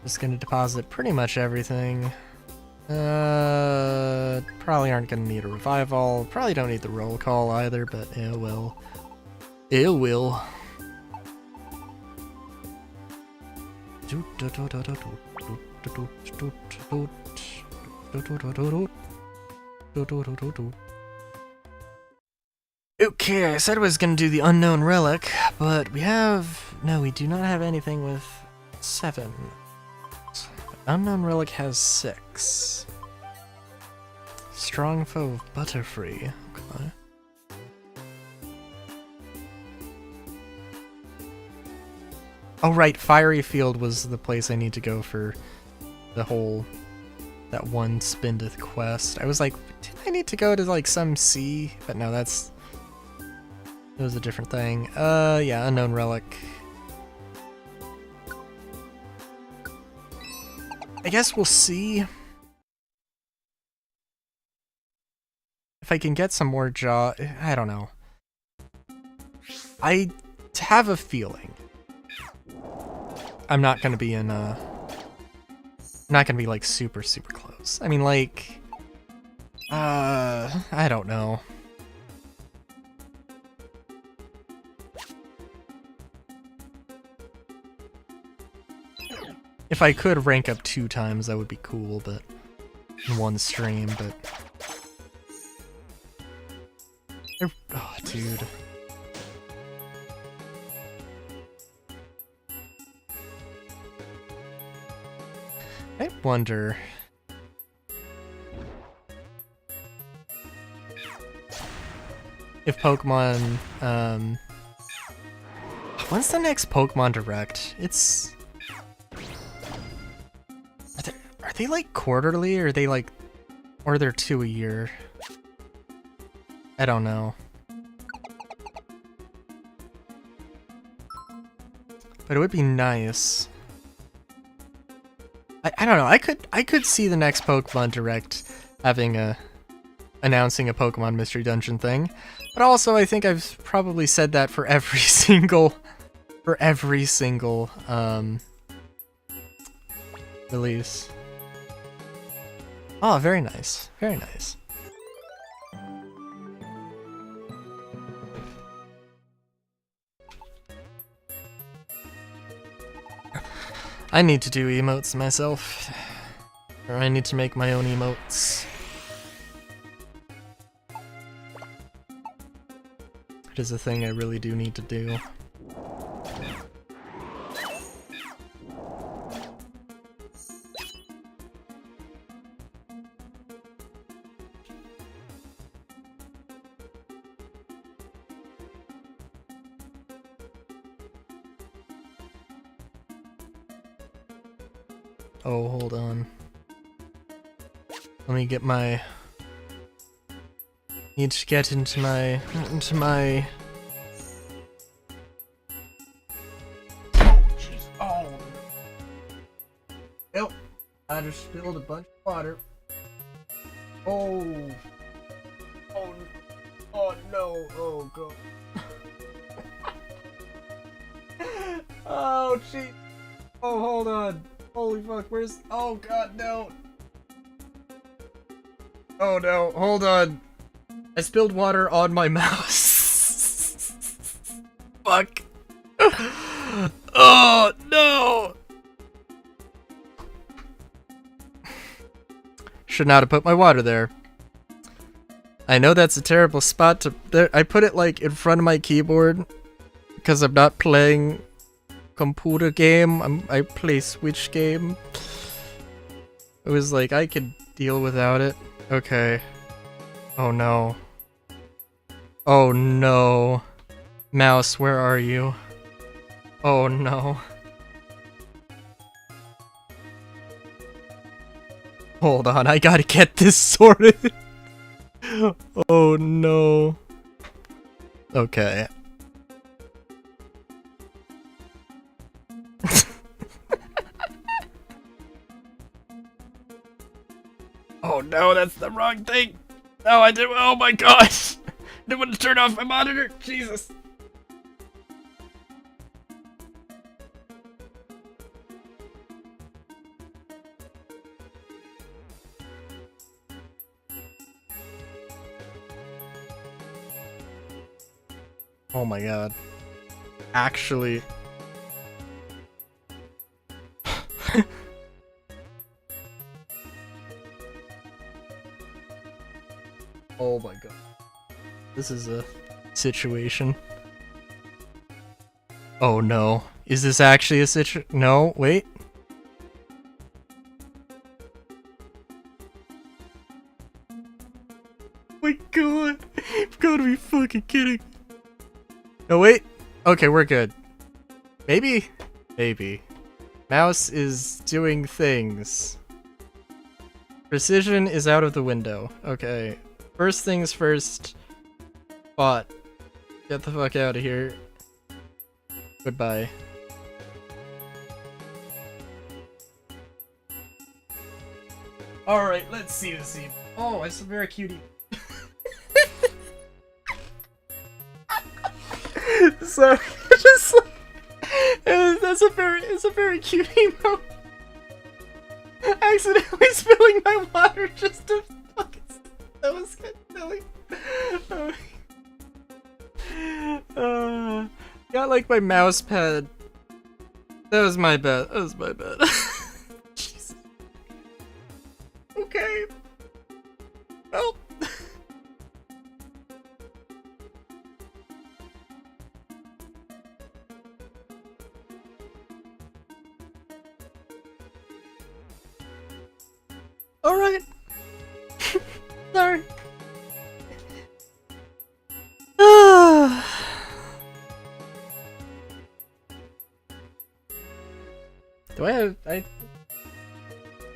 Just gonna deposit pretty much everything. Probably aren't gonna need a revival. Probably don't need the roll call either, but it will. It will. Okay, I said I was gonna do the unknown relic, but we have no, we do not have anything with 7. Unknown Relic has 6. Strong Foe of Butterfree. Okay. Oh right, Fiery Field was the place I need to go for the whole... that one Spindith quest. I was like, did I need to go to like some sea? But no, it was a different thing. Yeah, Unknown Relic. I guess we'll see if I can get some more jaw. I don't know. I have a feeling I'm not gonna be in not gonna be like super close. I mean, like, I don't know. If I could rank up 2 times, that would be cool, but in one stream, but... Oh, dude. I wonder... if Pokemon, when's the next Pokemon Direct? It's... Are they like quarterly, or are they like... or they're 2 a year? I don't know. But it would be nice. I don't know, I could see the next Pokemon Direct having announcing a Pokemon Mystery Dungeon thing. But also, I think I've probably said that for every single release. Oh, very nice. Very nice. I need to do emotes myself. Or I need to make my own emotes. It is a thing I really do need to do. Oh, hold on. Let me get my... Need to get into my... Oh, jeez. Oh. Yep. I just spilled a bunch of water. Oh. Oh. Oh, no. Oh, God. Oh, jeez. Oh, hold on. Holy fuck, where's... Oh god, no! Oh no, hold on. I spilled water on my mouse. Fuck. Oh no! Should not have put my water there. I know that's a terrible spot to... There, I put it like in front of my keyboard because I'm not playing computer game. I play Switch game. It was like I could deal without it. Okay. Oh no. Oh no. Mouse, where are you? Oh no. Hold on, I gotta get this sorted. Oh no. Okay. Oh no, that's the wrong thing. No, I did. Oh my gosh. I didn't want to turn off my monitor. Jesus. Oh my god. Actually. Oh my god. This is a situation. Oh no. Is this actually a situation? No, wait. My god. You've gotta be fucking kidding. No, wait. Okay, we're good. Maybe? Maybe. Mouse is doing things. Precision is out of the window. Okay. First things first. Bot. Get the fuck out of here. Goodbye. Alright, let's see this email. Oh, it's a very cutie. So, just like, it's a very cute emo. Accidentally spilling my water just to fucking. That was kind of silly. Got like my mouse pad. That was my bad. That was my bad. Jesus. Okay. Well. All right. Sorry. Do I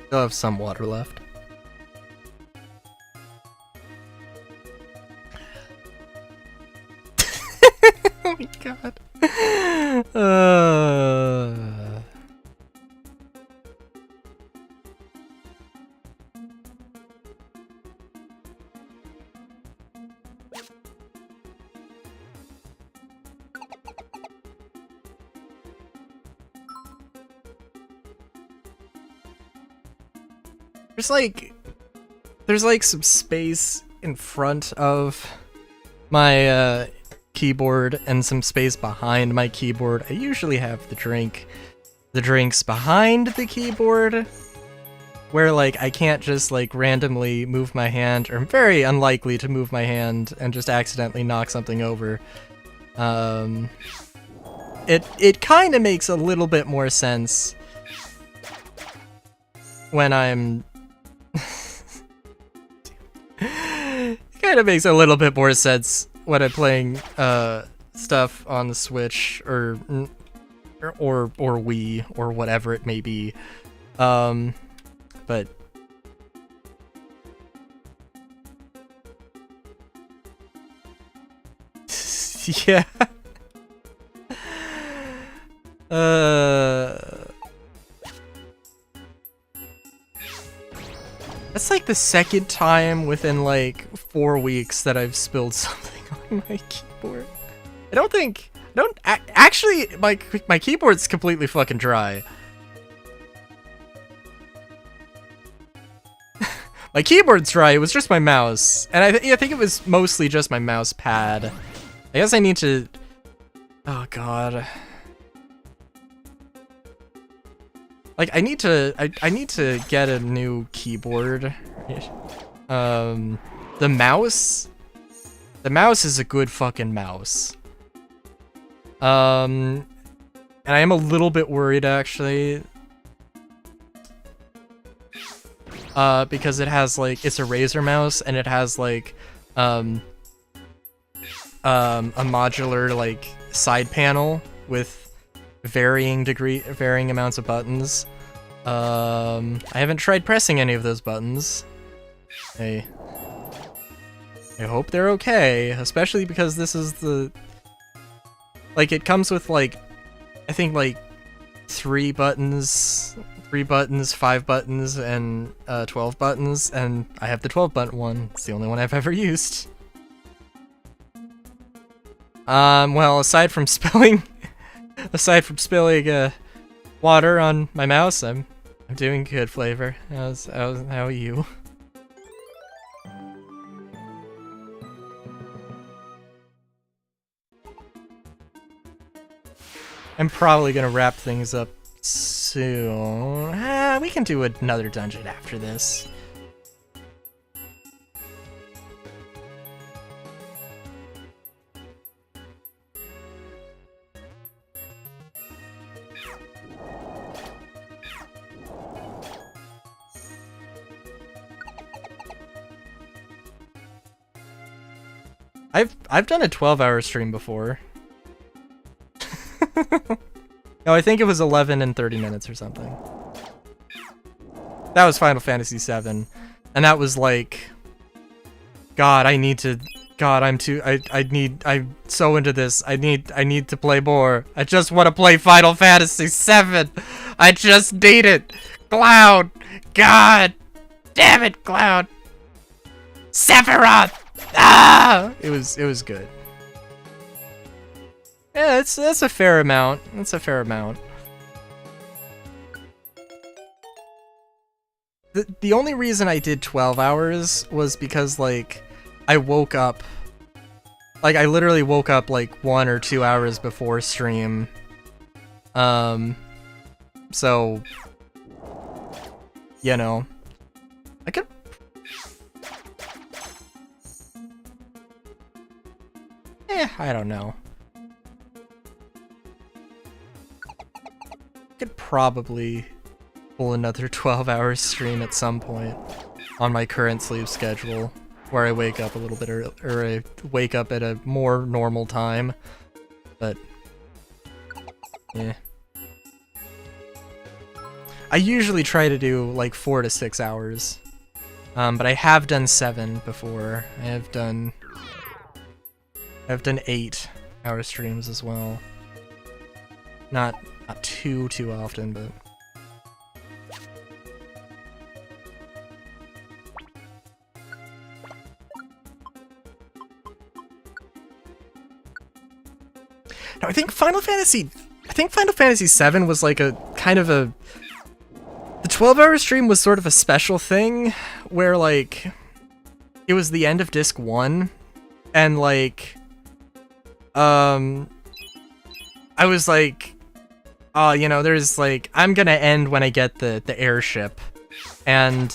still have some water left. Oh my god. There's like some space in front of my keyboard and some space behind my keyboard. I usually have the drinks behind the keyboard, where like I can't just like randomly move my hand, or I'm very unlikely to move my hand and just accidentally knock something over. It kind of makes a little bit more sense when I'm kind of makes a little bit more sense when I'm playing stuff on the Switch or Wii or whatever it may be. But yeah. That's like the second time within like 4 weeks that I've spilled something on my keyboard. Actually, my keyboard's completely fucking dry. My keyboard's dry, it was just my mouse. And I think it was mostly just my mouse pad. I guess I need to... Oh god. Like, I need to get a new keyboard. The mouse is a good fucking mouse. And I am a little bit worried, actually. Because it has, like, it's a Razer mouse, and it has, like, a modular, like, side panel with varying amounts of buttons. I haven't tried pressing any of those buttons. I hope they're okay, especially because this is the... Like, it comes with, like, I think, like, 3 buttons, 5 buttons, and 12 buttons, and I have the 12-button one. It's the only one I've ever used. Well, aside from spilling water on my mouse, I'm doing good, Flavor. How are you? I'm probably gonna wrap things up soon. We can do another dungeon after this. I've done a 12-hour stream before. No, I think it was 11 and 30 minutes or something. That was Final Fantasy VII, and that was like, God, I'm so into this. I need to play more. I just want to play Final Fantasy VII. I just need it. Cloud. God. Damn it, Cloud. Sephiroth. Ah! It was good. Yeah, that's a fair amount. That's a fair amount. The only reason I did 12 hours was because, like, I woke up. Like, I literally woke up, like, 1 or 2 hours before stream. So, you know, I could... I don't know. I could probably pull another 12-hour stream at some point on my current sleep schedule, where I wake up a little bit early, or I wake up at a more normal time, but yeah. I usually try to do like 4 to 6 hours, but I have done 7 before. I've done 8-hour streams as well. Not too often, but. No, I think Final Fantasy VII was like a kind of a. The 12-hour stream was sort of a special thing, where like it was the end of Disc 1, and like I was like, oh, you know, there's like, I'm gonna end when I get the airship, and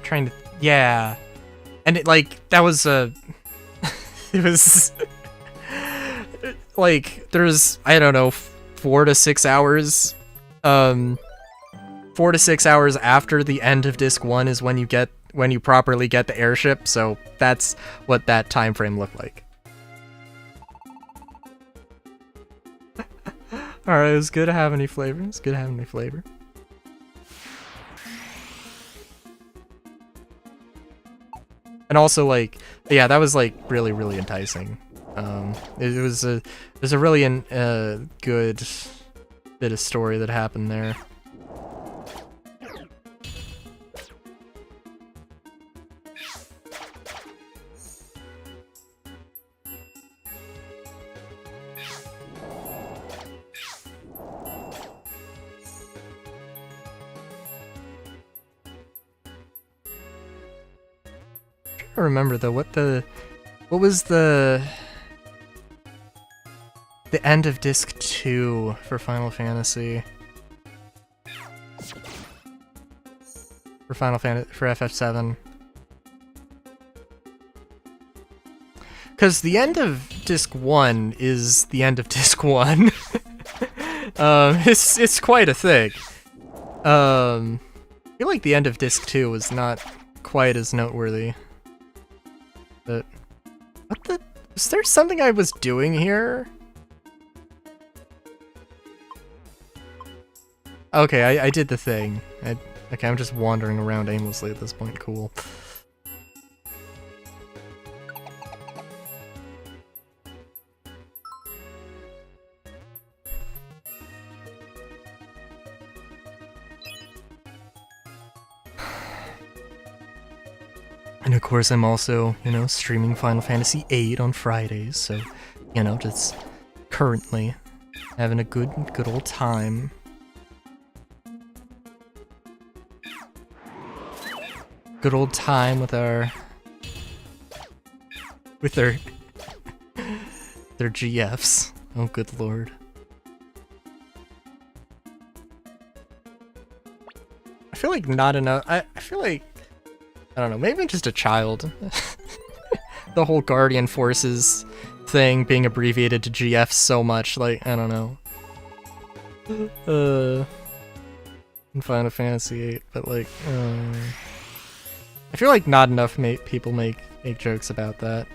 trying to, yeah, and it like that was a it was like there's, I don't know, 4 to 6 hours 4 to 6 hours after the end of Disc 1 is when you properly get the airship, so that's what that time frame looked like. Alright, it was good to have any flavor. It's good having any flavor. And also, like, yeah, that was like really, really enticing. It was a really good bit of story that happened there. I remember though what was the end of Disc 2 for Final Fantasy? For FF7. Because the end of Disc 1 is the end of Disc 1. It's quite a thing. I feel like the end of Disc 2 was not quite as noteworthy. But what the? Is there something I was doing here? Okay, I did the thing. Okay, I'm just wandering around aimlessly at this point. Cool. And of course, I'm also, you know, streaming Final Fantasy VIII on Fridays, so, you know, just currently having a good old time. Good old time with their GFs. Oh, good lord. I feel like not enough. I feel like, I don't know, maybe I'm just a child. The whole Guardian Forces thing being abbreviated to GF so much, like, I don't know. In Final Fantasy VIII, but like, I feel like not enough people make jokes about that.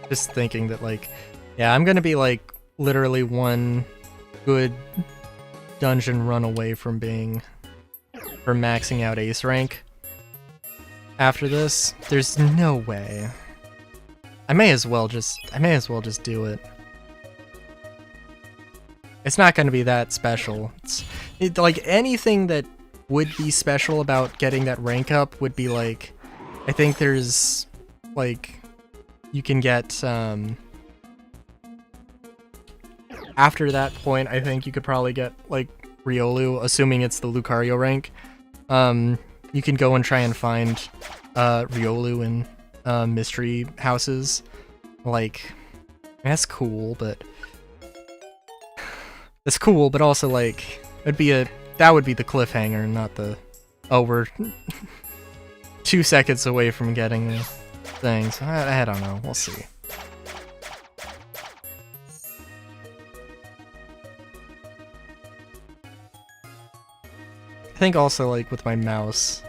Just thinking that, like, yeah, I'm gonna be, like, literally one good dungeon run away from maxing out ace rank. After this, there's no way. I may as well just do it. It's not gonna be that special. Like, anything that would be special about getting that rank up would be, like, I think there's, like, you can get, after that point, I think you could probably get, like, Riolu, assuming it's the Lucario rank. You can go and try and find, Riolu in, mystery houses. Like, that's cool, but... It's cool, but also, like, that would be the cliffhanger, not the, oh, we're 2 seconds away from getting the thing, so I don't know, we'll see. I think also, like, with my mouse,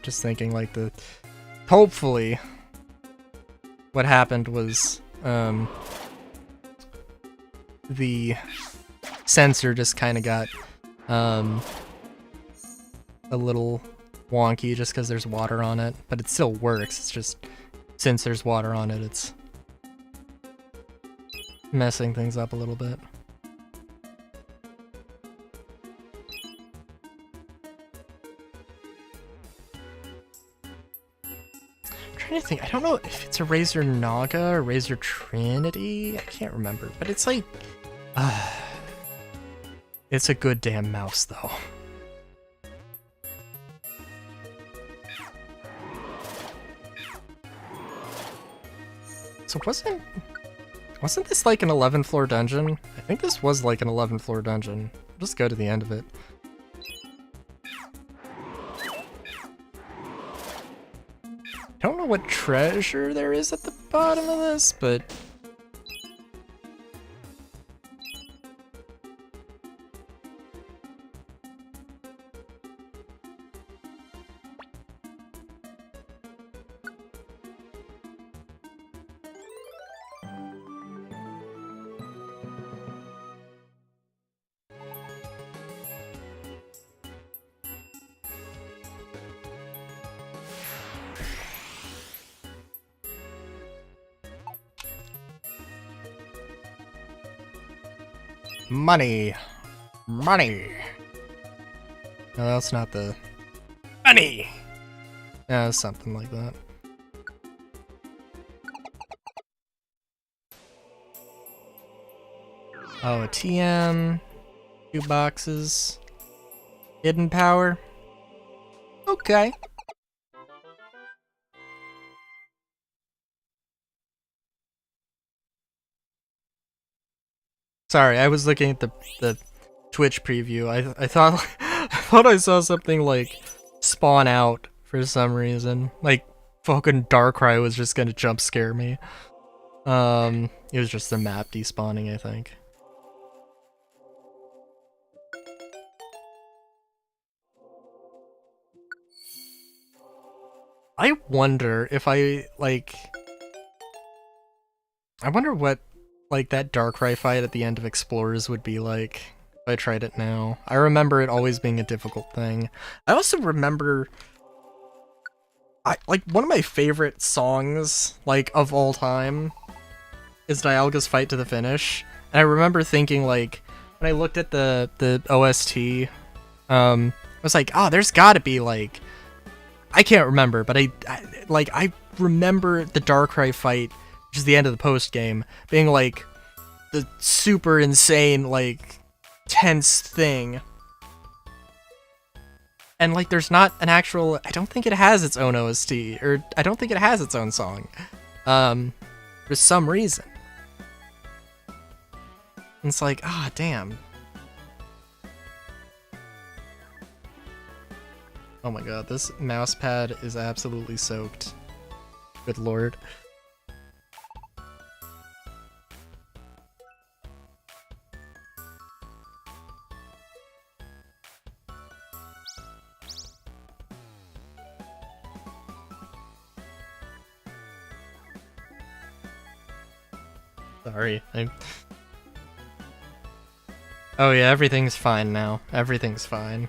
just thinking, like, hopefully, what happened was, the sensor just kind of got, a little wonky just because there's water on it, but it still works. It's just, since there's water on it, it's messing things up a little bit. I'm trying to think, I don't know if it's a Razor Naga or Razor Trinity, I can't remember, but it's like, it's a good damn mouse though. So wasn't this like an 11th floor dungeon? I think this was like an 11th floor dungeon. I'll just go to the end of it. I don't know what treasure there is at the bottom of this, but... Money! Money! No, that's not the... Money! Yeah, something like that. Oh, a TM, 2 boxes, hidden power. Okay. Sorry, I was looking at the Twitch preview. I thought I thought I saw something like spawn out for some reason, like fucking Darkrai was just gonna jump scare me. It was just the map despawning, I think. I wonder if I wonder what, like, that Darkrai fight at the end of Explorers would be like if I tried it now. I remember it always being a difficult thing. I also remember... one of my favorite songs, like, of all time is Dialga's Fight to the Finish. And I remember thinking, like, when I looked at the OST, I was like, oh, there's gotta be, like... I can't remember, but I remember the Darkrai fight, which is the end of the post-game, being, like, the super insane, like, tense thing. And, like, there's not an actual... I don't think it has its own OST, or I don't think it has its own song. For some reason. And it's like, ah, damn. Oh my god, this mouse pad is absolutely soaked. Good lord. Sorry, Oh yeah, everything's fine now. Everything's fine.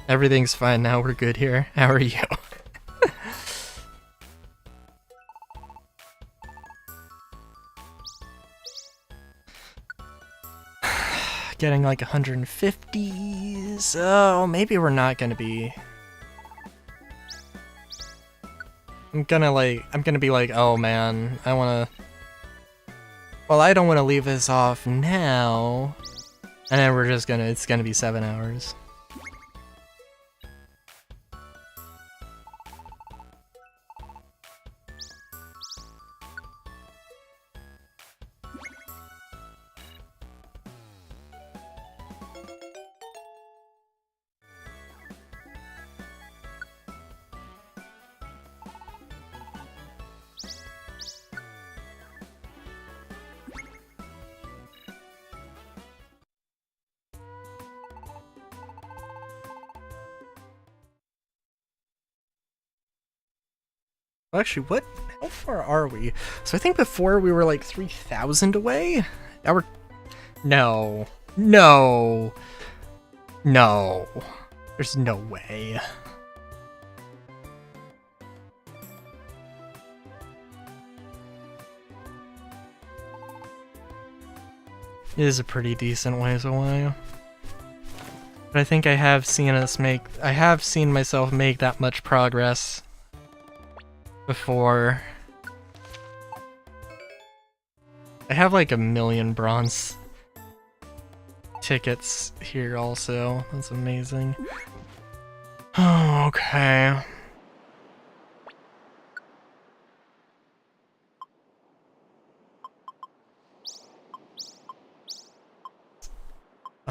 Everything's fine now, we're good here. How are you? Getting like 150s. Oh, maybe we're not gonna be... I'm gonna be like, oh man, I wanna... Well, I don't wanna leave this off now. And then we're just gonna, it's gonna be 7 hours. Actually, how far are we? So I think before we were like 3,000 away? Now we're... No. No. No. There's no way. It is a pretty decent ways away. But I think I have seen myself make that much progress before. I have like 1 million bronze tickets here also. That's amazing. Oh, okay.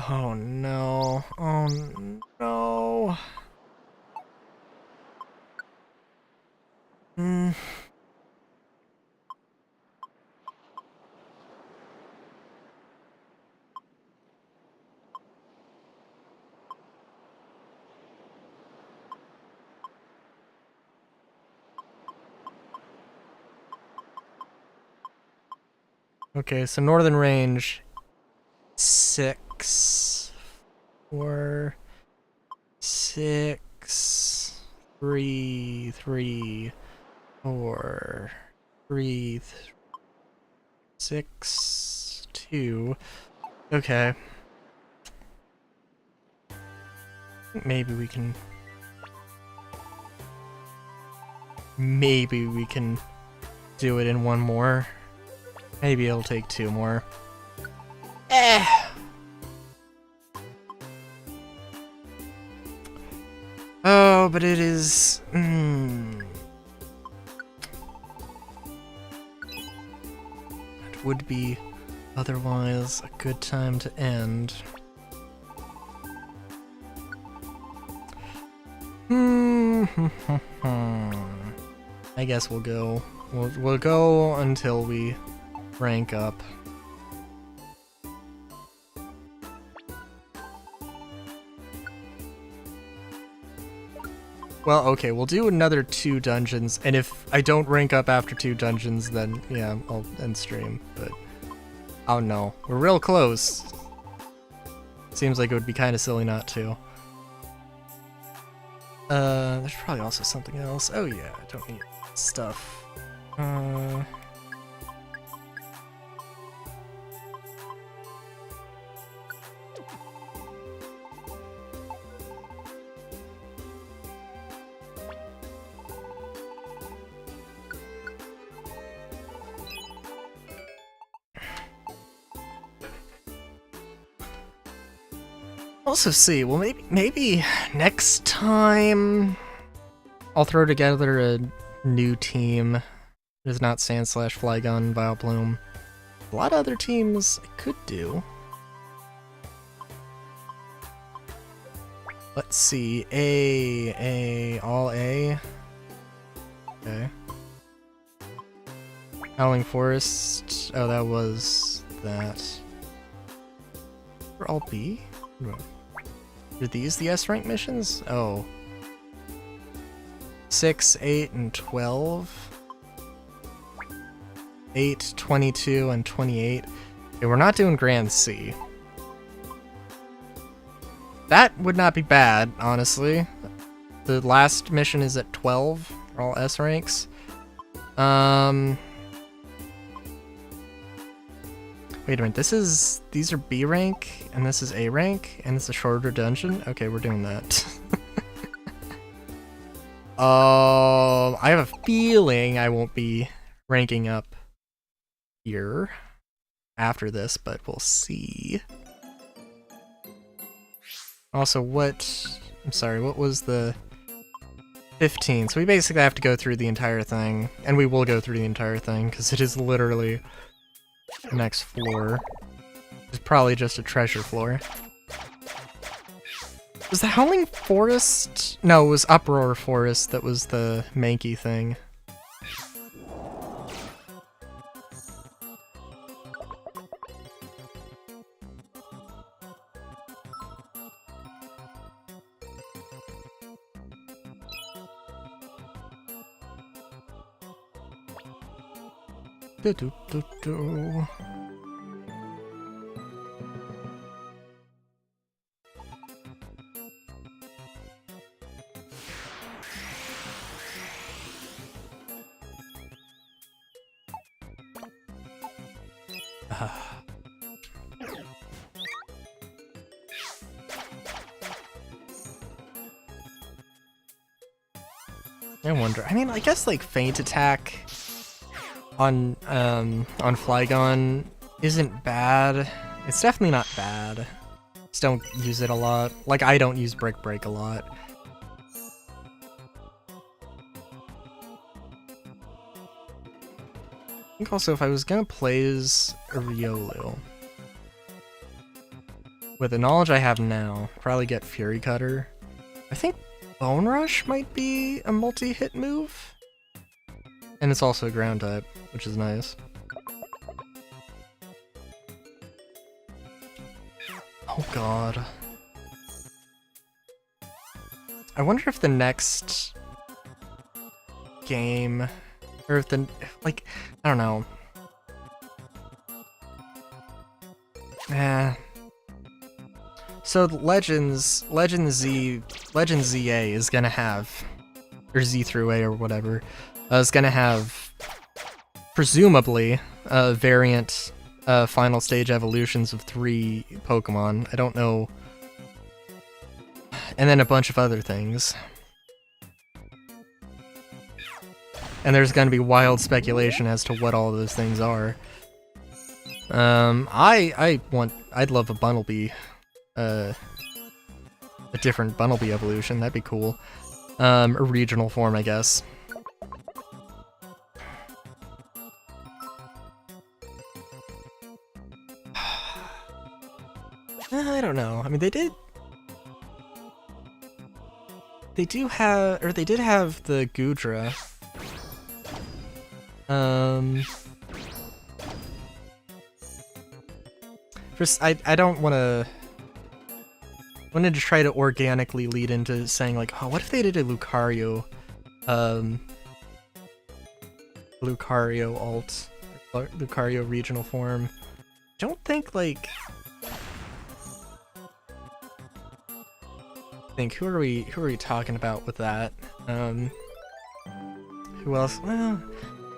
Oh no. Oh no. Okay, so Northern Range 6, 4, 6, 3, 3, 4, 3, 6, 2. Okay. Maybe we can do it in one more. Maybe it'll take 2 more. Oh, but it is... It would be otherwise a good time to end. I guess we'll go. We'll go until we rank up. Well, okay, we'll do another 2 dungeons, and if I don't rank up after 2 dungeons, then yeah, I'll end stream, but oh no, we're real close. Seems like it would be kind of silly not to. There's probably also something else. Oh yeah, I don't need stuff. Also see, well maybe next time I'll throw together a new team. It is not Sand/Flygon, Vileplume. A lot of other teams I could do. Let's see, all A. Okay. Howling Forest, oh that was that. Or all B? Are these the S-rank missions? Oh. 6, 8, and 12. 8, 22, and 28. Okay, we're not doing Grand C. That would not be bad, honestly. The last mission is at 12. They're all S ranks. Wait a minute, these are B rank, and this is A rank, and it's a shorter dungeon? Okay, we're doing that. I have a feeling I won't be ranking up here after this, but we'll see. Also, I'm sorry, what was the 15? So we basically have to go through the entire thing, and we will go through the entire thing, because it is literally the next floor. It's probably just a treasure floor. Was the Howling Forest? No, it was Uproar Forest that was the Mankey thing. Do-do-do-do. I wonder. I mean, I guess like Feint Attack on Flygon isn't bad. It's definitely not bad. Just don't use it a lot. Like I don't use Brick Break a lot. I think also if I was gonna play as a Riolu, with the knowledge I have now, probably get Fury Cutter. I think Bone Rush might be a multi-hit move. And it's also a ground type, which is nice. Oh god. I wonder if the next game, or if the, like, I don't know. So Legends ZA is gonna have, or Z through A or whatever, is gonna have, presumably, variant final stage evolutions of 3 Pokemon. I don't know. And then a bunch of other things. And there's gonna be wild speculation as to what all of those things are. I'd love a Bunnelby, a different Bunnelby evolution. That'd be cool. A regional form, I guess. I don't know. I mean, they did. they do have, or they did have the Goodra. First, I don't want to. Wanted to try to organically lead into saying like, oh, what if they did a Lucario, Lucario alt, or Lucario regional form? Don't think like. Who are we talking about with that? Who else? Well,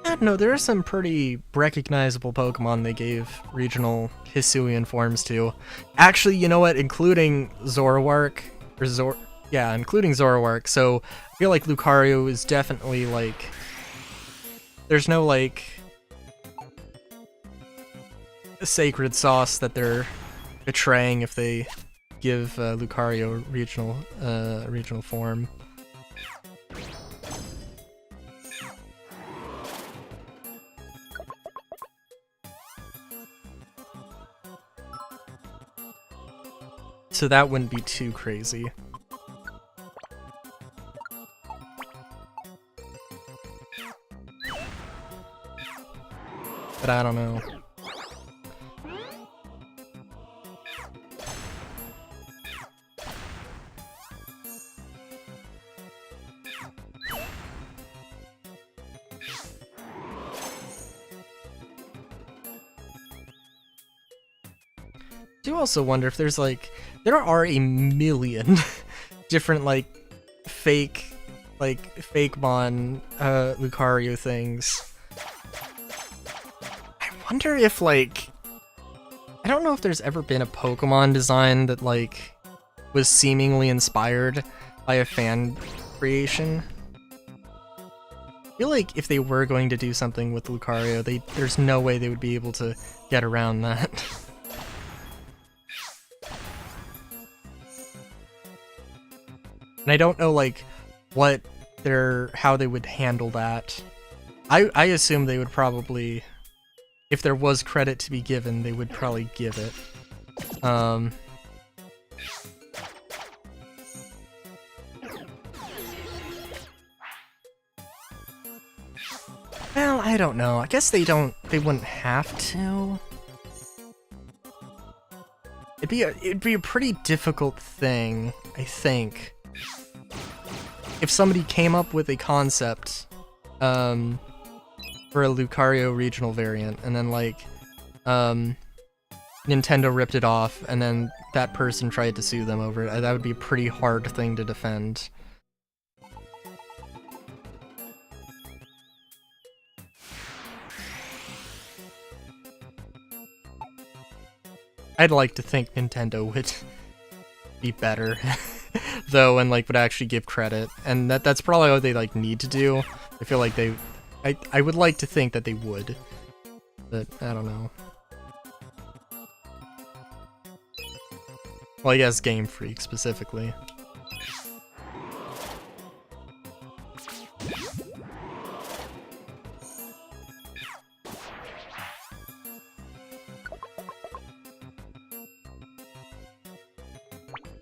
I don't know. There are some pretty recognizable Pokemon they gave regional Hisuian forms to. Actually, you know what? Including Zoroark, or including Zoroark. So I feel like Lucario is definitely like. There's no like sacred sauce that they're betraying if they give Lucario regional form. So that wouldn't be too crazy. But I don't know. I do also wonder if there's like, there are a million different like fake Mon Lucario things. I wonder if like, I don't know if there's ever been a Pokemon design that like was seemingly inspired by a fan creation. I feel like if they were going to do something with Lucario, there's no way they would be able to get around that. And I don't know like how they would handle that. I assume they would probably, if there was credit to be given, they would probably give it. Well, I don't know. I guess they wouldn't have to. It'd be a pretty difficult thing, I think, if somebody came up with a concept for a Lucario regional variant, and then like Nintendo ripped it off, and then that person tried to sue them over it. That would be a pretty hard thing to defend. I'd like to think Nintendo would be better, though, and like would actually give credit, and that's probably what they like need to do. I feel like I would like to think that they would, but I don't know. Well, I guess Game Freak specifically.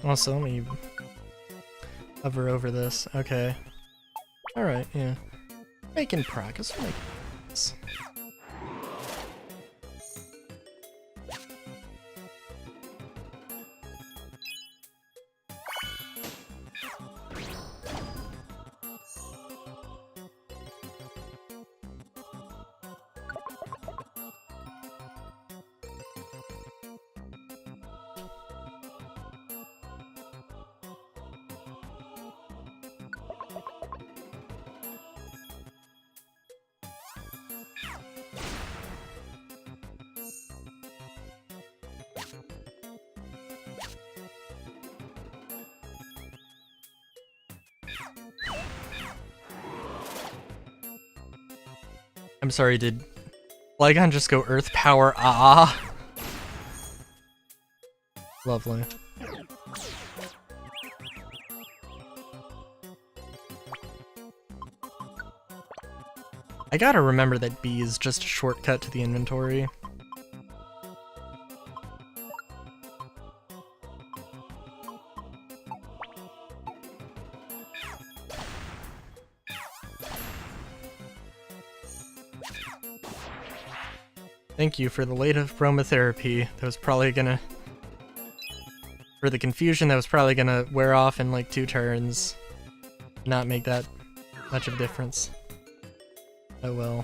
Also, let me hover over this. Okay. Alright, yeah. Making progress. I'm sorry, did Flygon just go Earth Power? Ah! Lovely. I gotta remember that B is just a shortcut to the inventory. Thank you for the late aromatherapy. That was probably gonna... For the confusion, that was probably gonna wear off in like 2 turns. Not make that much of a difference. Oh well.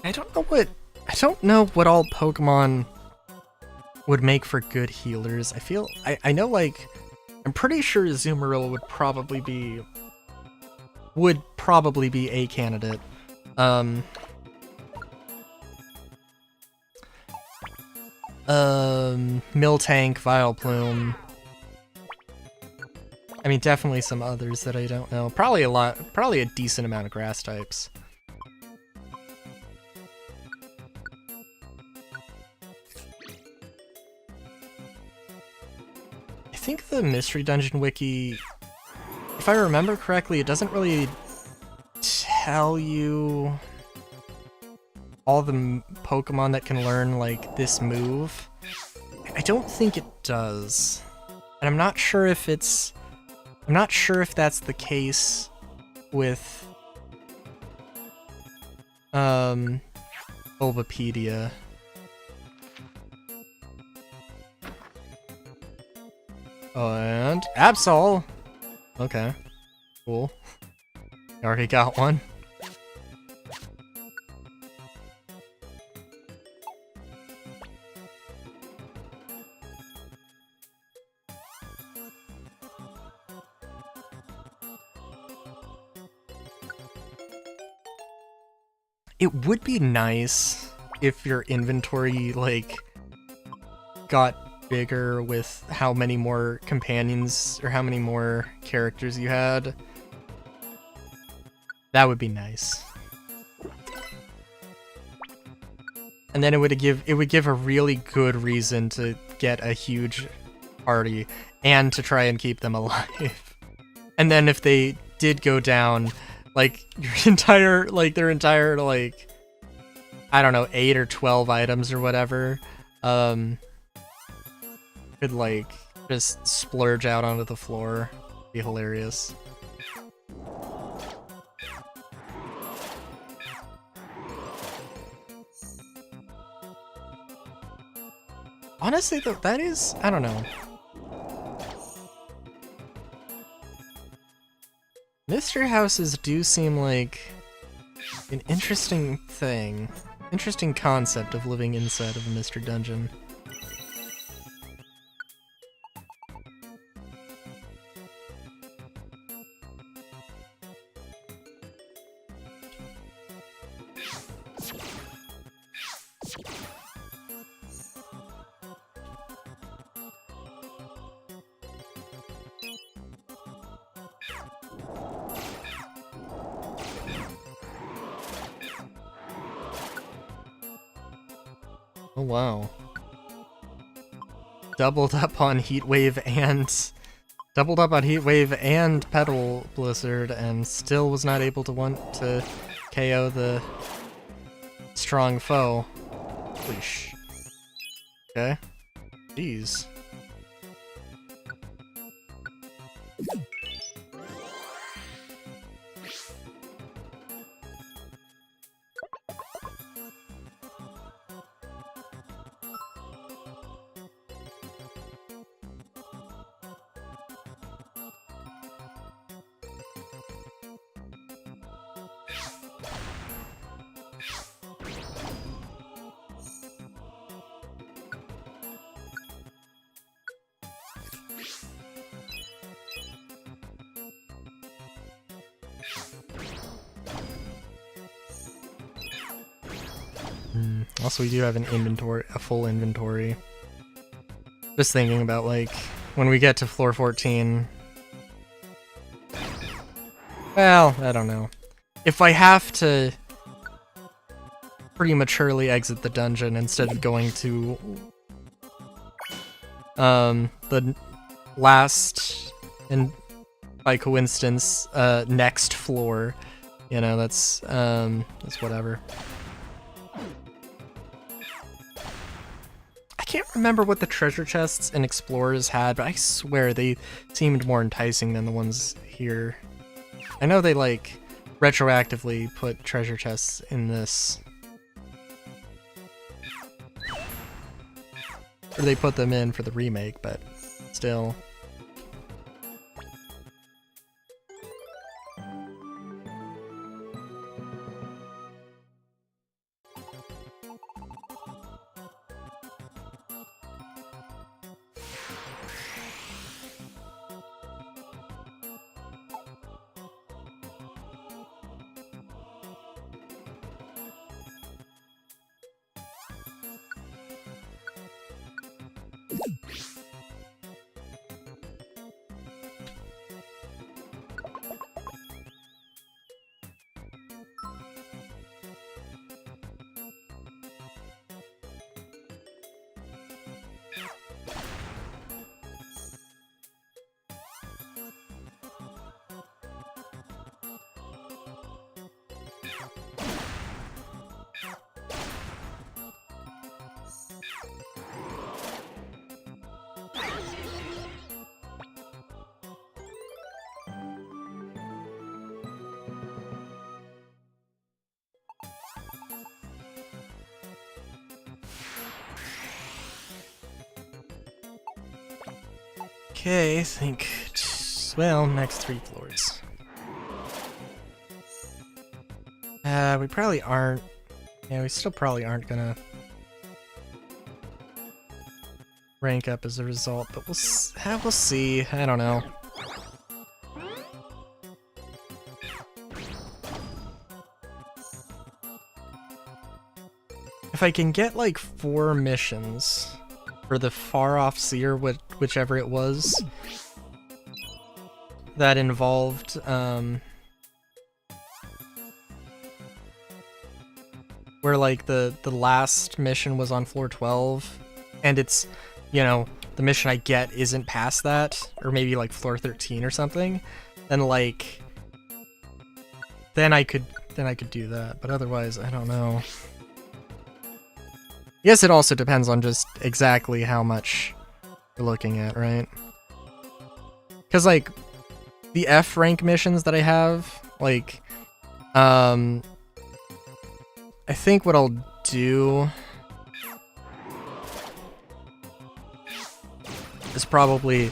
I don't know what all Pokemon would make for good healers. I know, like, I'm pretty sure Azumarill would probably be a candidate. Miltank, Vileplume. I mean, definitely some others that I don't know. Probably a decent amount of grass types. I think the Mystery Dungeon wiki, if I remember correctly, it doesn't really tell you all the Pokemon that can learn, like, this move. I don't think it does. And I'm not sure if that's the case with Bulbapedia. Oh, and Absol! Okay. Cool. I already got one. It would be nice if your inventory, like, got bigger with how many more companions or how many more characters you had. That would be nice. And then it would give a really good reason to get a huge party and to try and keep them alive. And then if they did go down, like, their entire, like, I don't know, 8 or 12 items or whatever, could, like, just splurge out onto the floor. Be hilarious. Honestly, though, that is, I don't know. Mystery houses do seem like an interesting thing. Interesting concept of living inside of a mystery dungeon. Oh wow. Doubled up on Heatwave and Petal Blizzard and still was not able to KO the strong foe. Holy sh... Okay. Jeez. Also, we do have an inventory, a full inventory. Just thinking about, like, when we get to floor 14. Well, I don't know. If I have to prematurely exit the dungeon instead of going to the last, and by coincidence, next floor, you know, that's whatever. I can't remember what the treasure chests and explorers had, but I swear they seemed more enticing than the ones here. I know they, like, retroactively put treasure chests in this. Or they put them in for the remake, but still. Okay, I think, well, next 3 floors. We probably aren't, yeah, we still probably aren't gonna rank up as a result, but we'll see, I don't know. If I can get like 4 missions for the Far Off Seer, whichever it was, that involved, where like the last mission was on floor 12, and it's, you know, the mission I get isn't past that, or maybe like floor 13 or something, then like, then I could do that, but otherwise, I don't know. I guess it also depends on just exactly how much you're looking at, right? Because, like, the F rank missions that I have, like, I think what I'll do is probably,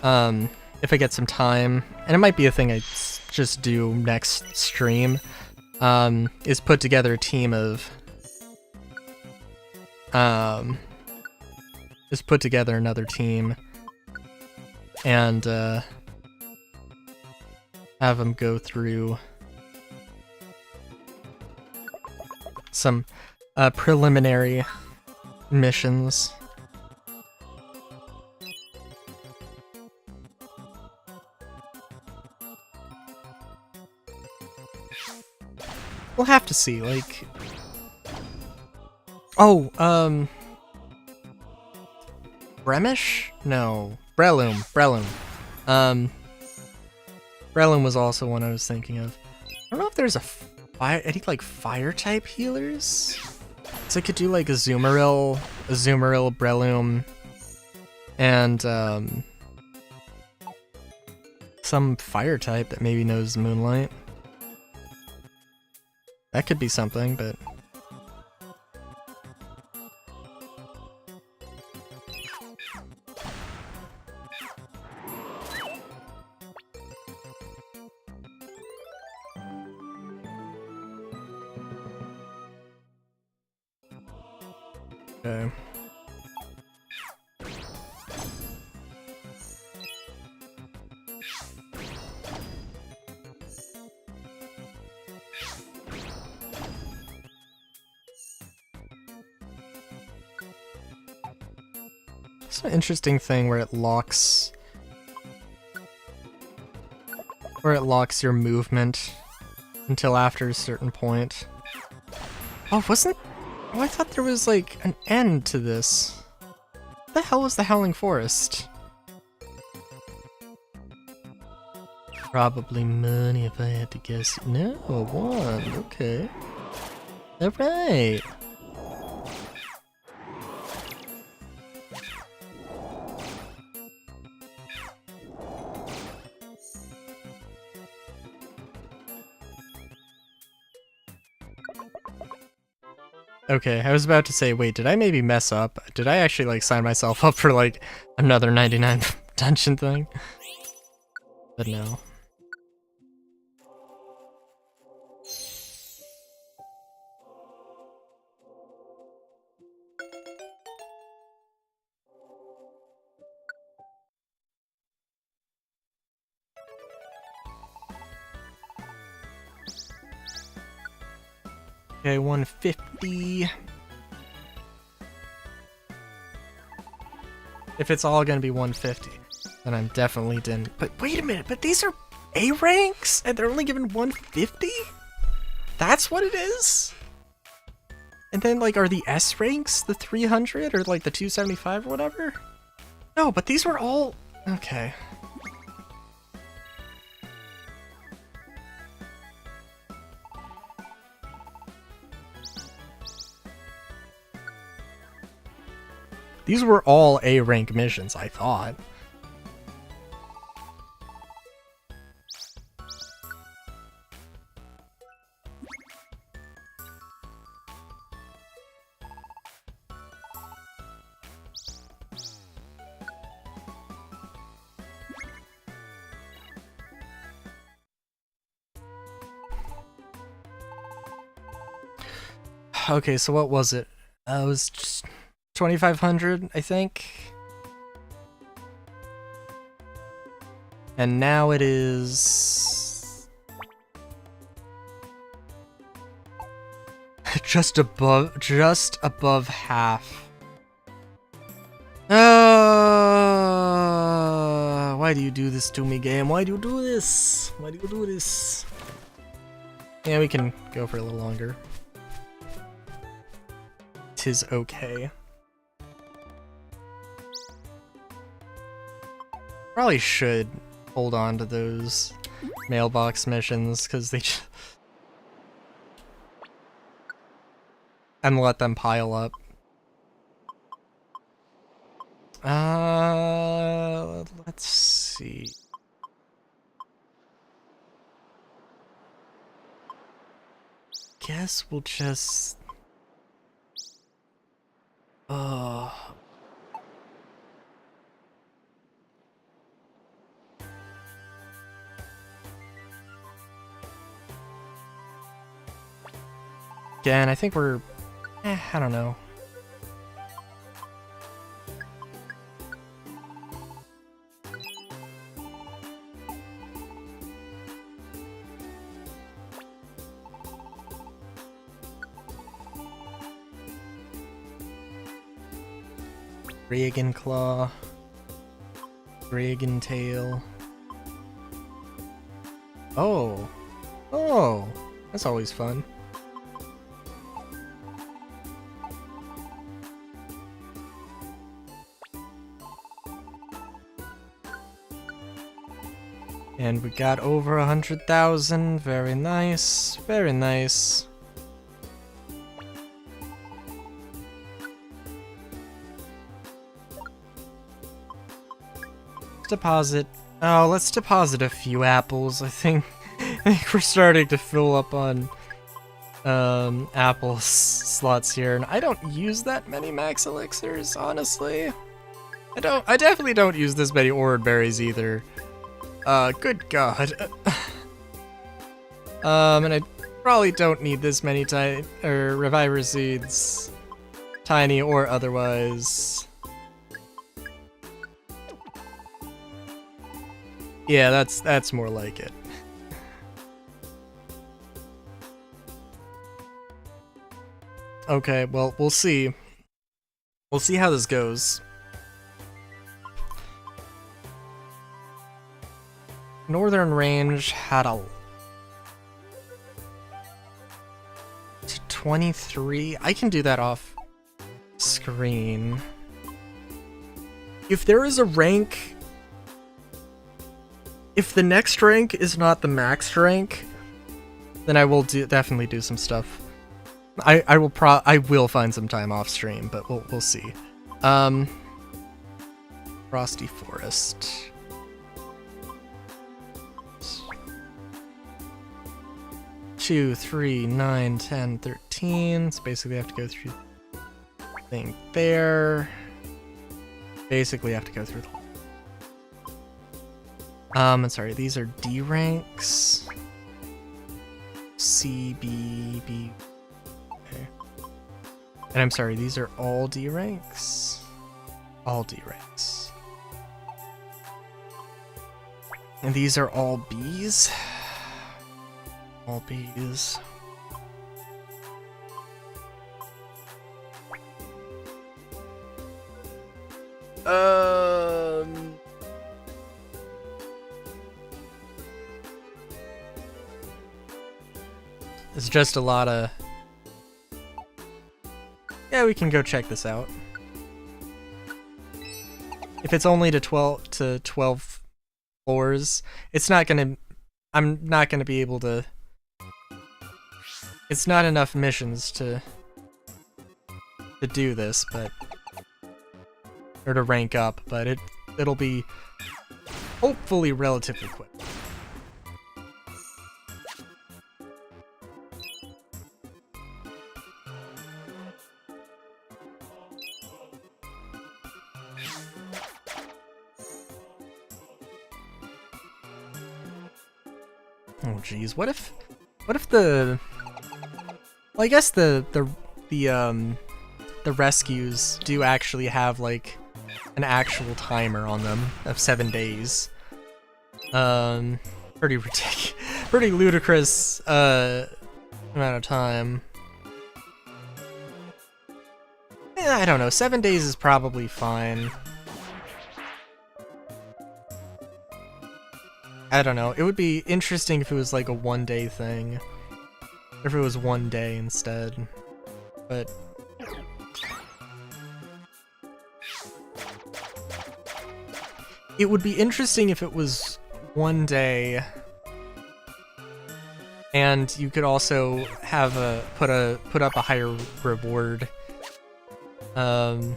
if I get some time, and it might be a thing I just do next stream, is put together a team of just put together another team and have them go through some preliminary missions. We'll have to see, like... Oh, Bremish? No, Breloom. Breloom was also one I was thinking of. I don't know if there's any like fire type healers. So I could do like a Azumarill, Breloom, and some fire type that maybe knows Moonlight. That could be something, but... Okay. It's an interesting thing where it locks your movement until after a certain point. Oh, I thought there was like an end to this. What the hell was the Howling Forest? Probably money if I had to guess. No, 1. Okay. Alright. Okay, I was about to say, wait, did I maybe mess up? Did I actually, like, sign myself up for, like, another 99 dungeon thing? But no. Okay, 150. If it's all gonna be 150, then I'm definitely didn't. But wait a minute, but these are A ranks? And they're only given 150? That's what it is? And then, like, are the S ranks the 300 or, like, the 275 or whatever? No, but these were all... Okay. These were all A rank missions, I thought. Okay, so what was it? It was just 2,500, I think. And now it is... just above half. Why do you do this to me, game? Why do you do this? Why do you do this? Yeah, we can go for a little longer. 'Tis okay. Probably should hold on to those mailbox missions, because they just... and let them pile up. Let's see. Guess we'll just... Again, I think we're... I don't know. Dragon Claw. Dragon Tail. Oh. Oh. That's always fun. And we got over 100,000. Very nice. Very nice. Deposit. Oh, let's deposit a few apples. I think we're starting to fill up on apple slots here, and I don't use that many max elixirs, honestly. I definitely don't use this many Oran berries either. Good god. And I probably don't need this many Reviver Seeds, tiny or otherwise. Yeah, that's more like it. Okay, well, we'll see. We'll see how this goes. Northern Range had a... to 23? I can do that off screen. If there is a rank... If the next rank is not the max rank, then I will definitely do some stuff. I will find some time off stream, but we'll see. Frosty Forest. 2, 3, 9, 10, 13. 14, so basically I have to go through the thing there. Basically I have to go through the whole. I'm sorry, these are D ranks. C, B, B. Okay. And I'm sorry, these are all D ranks? All D ranks. And these are all Bs? All Bs. It's just a lot of... Yeah, we can go check this out. If it's only to 12 floors, it's not gonna... I'm not gonna be able to... It's not enough missions to do this, but... Or to rank up, but it'll be hopefully relatively quick. Oh geez, what if the... Well, I guess the rescues do actually have like an actual timer on them of 7 days. Pretty ridiculous, pretty ludicrous amount of time. I don't know, 7 days is probably fine. I don't know, it would be interesting if it was like a 1 day thing. If it was 1 day instead. But... It would be interesting if it was 1 day and you could also have put up a higher reward. And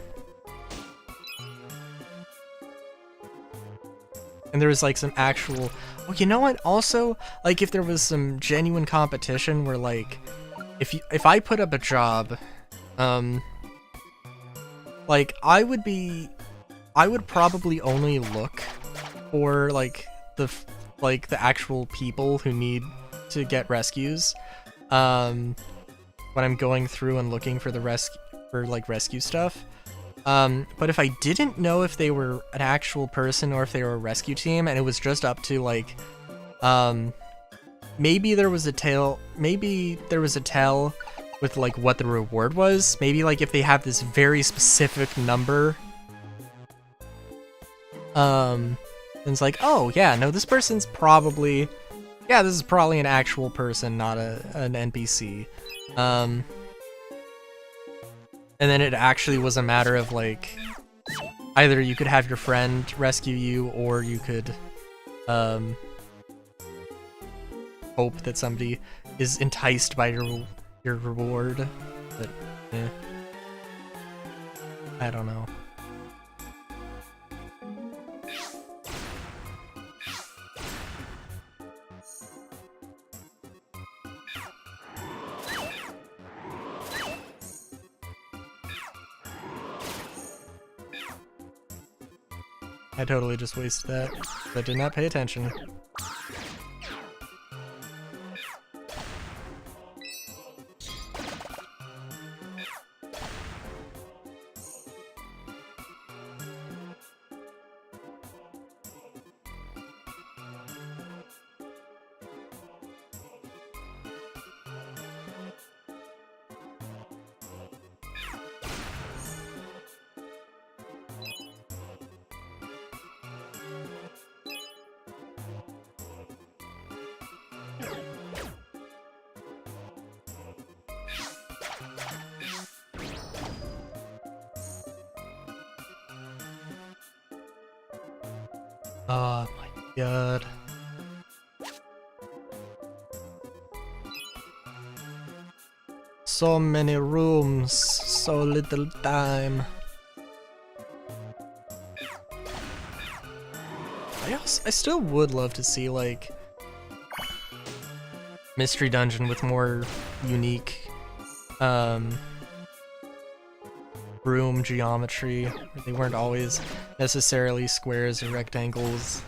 there was like some actual... Oh, you know what? Also, like if there was some genuine competition where like, if I put up a job, like I would probably only look for like the actual people who need to get rescues, when I'm going through and looking for the rescue stuff. But if I didn't know if they were an actual person or if they were a rescue team, and it was just up to like, maybe there was a tell with like what the reward was. Maybe like if they have this very specific number, and it's like, oh yeah, no, this person's probably, yeah, this is probably an actual person, not an NPC. And then it actually was a matter of like, either you could have your friend rescue you, or you could hope that somebody is enticed by your reward. But I don't know. I totally just wasted that, but did not pay attention. Oh my god. So many rooms, so little time. I still would love to see like Mystery Dungeon with more unique room geometry. They weren't always necessarily squares or rectangles.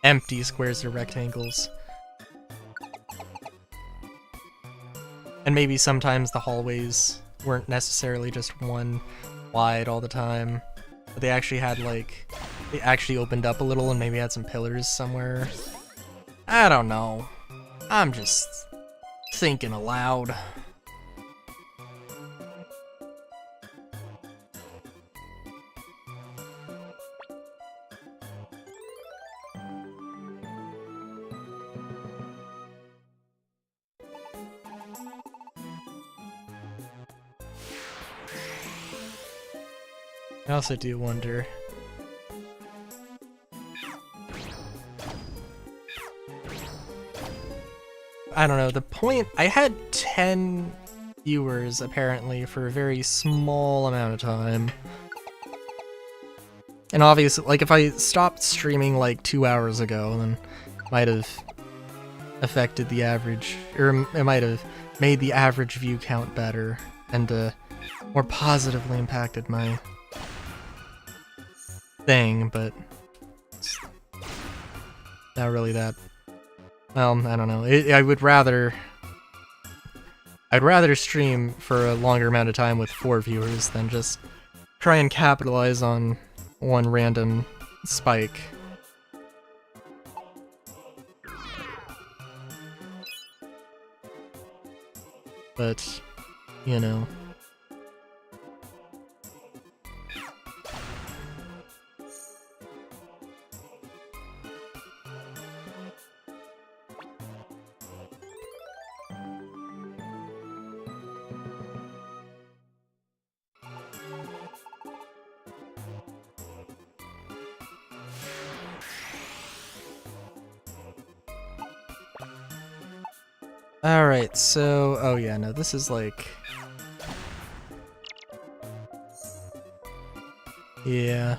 Empty squares or rectangles. And maybe sometimes the hallways weren't necessarily just one wide all the time. But they actually had like, they actually opened up a little and maybe had some pillars somewhere. I don't know. I'm just thinking aloud. I also do wonder. I don't know, the point, I had 10 viewers apparently for a very small amount of time. And obviously, like if I stopped streaming like 2 hours ago, then it might have affected the average, or it might have made the average view count better and more positively impacted my thing, but it's not really that. Well, I don't know. I'd rather stream for a longer amount of time with 4 viewers than just try and capitalize on one random spike. But, you know. Alright, so, oh yeah, no, this is like... Yeah.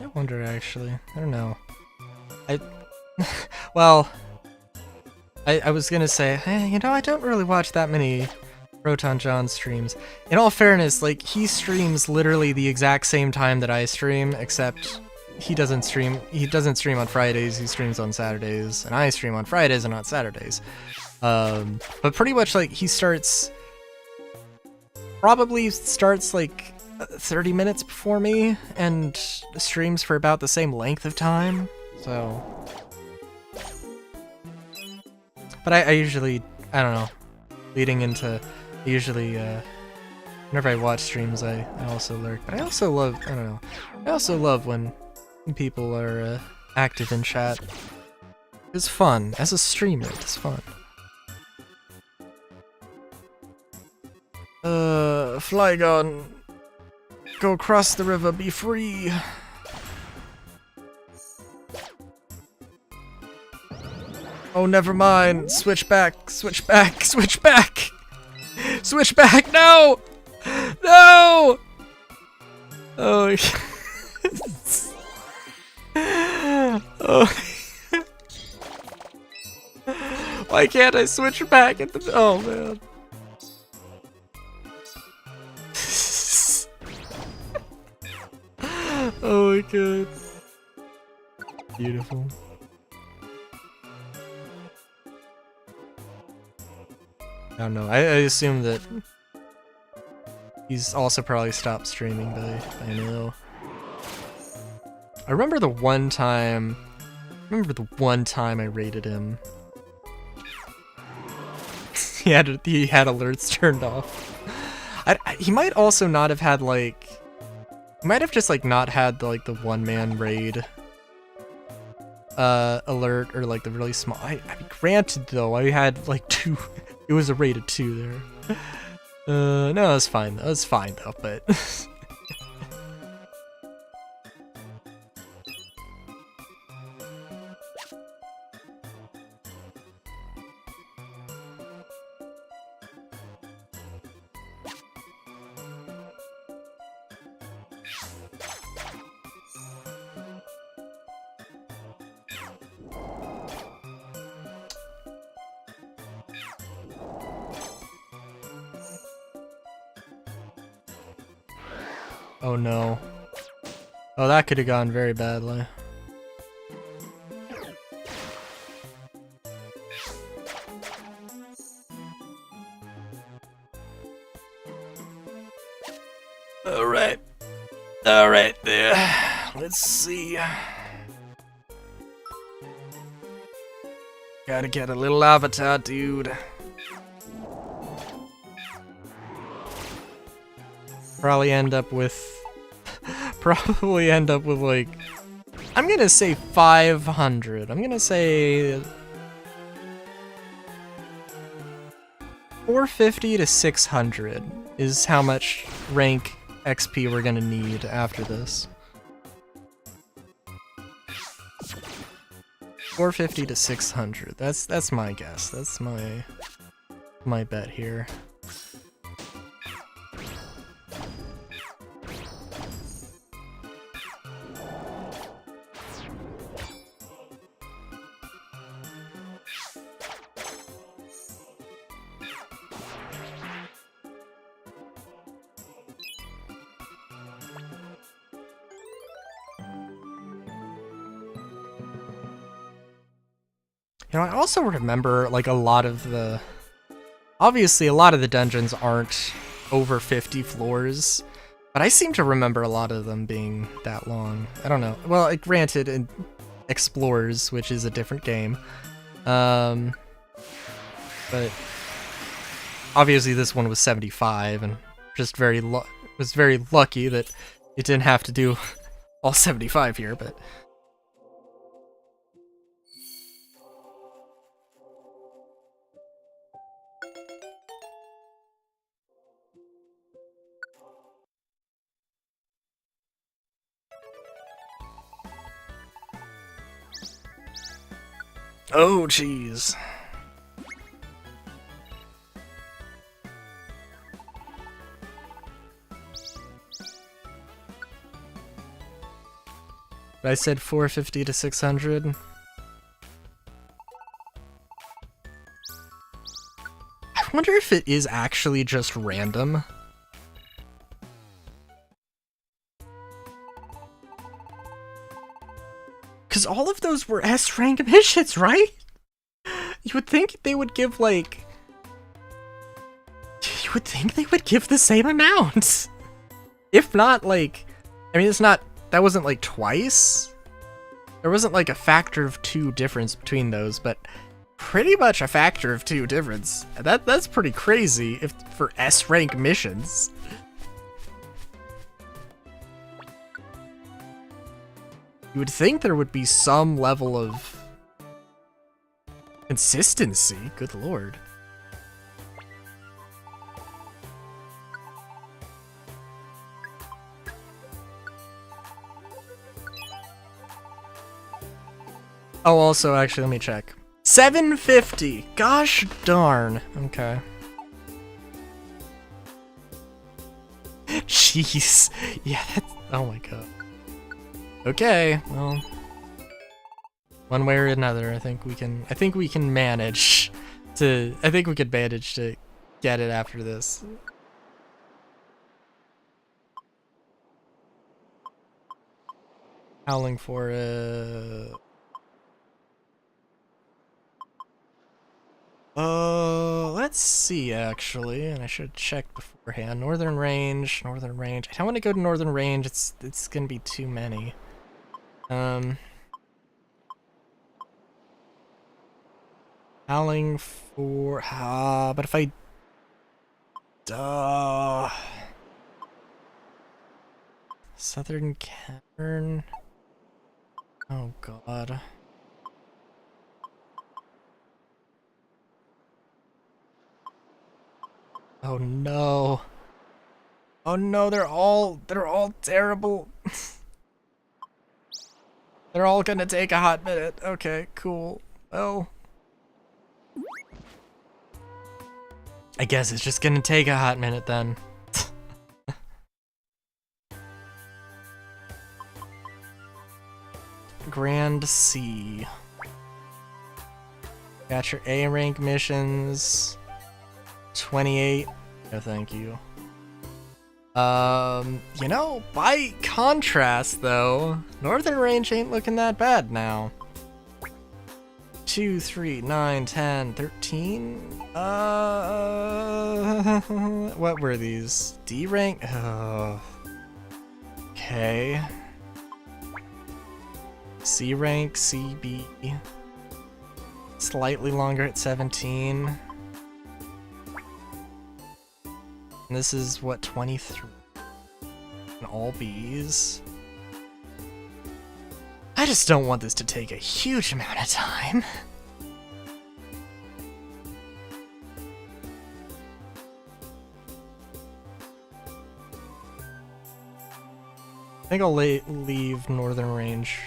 I wonder actually. I don't know. Well, I was gonna say, hey, you know, I don't really watch that many Proton John streams. In all fairness, like, he streams literally the exact same time that I stream, except he doesn't stream on Fridays, he streams on Saturdays, and I stream on Fridays and not Saturdays. But pretty much, like, he probably starts like 30 minutes before me, and streams for about the same length of time, so... But I usually, I don't know, leading into, usually, whenever I watch streams, I also lurk. But I also love, I don't know, I also love when people are active in chat. It's fun. As a streamer, it's fun. Flygon, go across the river, be free. Oh, never mind. Switch back, switch back, switch back! Switch back, no! No! Oh, oh. Why can't I switch back at the... Oh, man. Oh my god. Beautiful. I don't know. I assume that he's also probably stopped streaming by now. I remember the one time remember the one time I raided him. he had alerts turned off. He might also not have had like, he might have just like not had the, like the one-man raid alert, or like the really small. I mean, granted though, I had like 2. It was a raid of 2 there. No, it was fine. That was fine though, but. Oh no. Oh, that could have gone very badly. Alright. Alright there. Let's see. Gotta get a little avatar, dude. Probably end up with like, I'm gonna say 500. I'm gonna say 450 to 600 is how much rank XP we're gonna need after this. 450 to 600. That's my guess. That's my bet here. You know, I also remember, like, obviously a lot of the dungeons aren't over 50 floors, but I seem to remember a lot of them being that long. I don't know. Well, granted, in Explorers, which is a different game, but obviously this one was 75, and just was very lucky that it didn't have to do all 75 here, but... Oh, jeez. I said 450 to 600. I wonder if it is actually just random. Because all of those were S-rank missions, right? You would think they would give, like... You would think they would give the same amount. If not, like... I mean, it's not... That wasn't, like, twice? There wasn't, like, a factor of 2 difference between those, but... Pretty much a factor of 2 difference. That's pretty crazy for S-rank missions. You would think there would be some level of consistency. Good lord. Oh, also, actually, let me check. 750! Gosh darn. Okay. Jeez. Yeah, that's... Oh my god. Okay, well, one way or another, I think we can manage to get it after this. Howling for it. Let's see, actually, and I should check beforehand. Northern Range. I don't want to go to Northern Range, it's gonna be too many. Howling for... but if I... Southern Cavern... Oh god. Oh no. Oh no, they're all terrible. They're all gonna take a hot minute. Okay, cool. Well, I guess it's just gonna take a hot minute then. Grand C. Got your A rank missions. 28. No, thank you. You know, by contrast though, Northern Range ain't looking that bad now. 2, 3, 9, 10, 13? What were these? D rank? Okay. C rank, CB. Slightly longer at 17. And this is what, 23? And all Bs. I just don't want this to take a huge amount of time. I think I'll leave Northern Range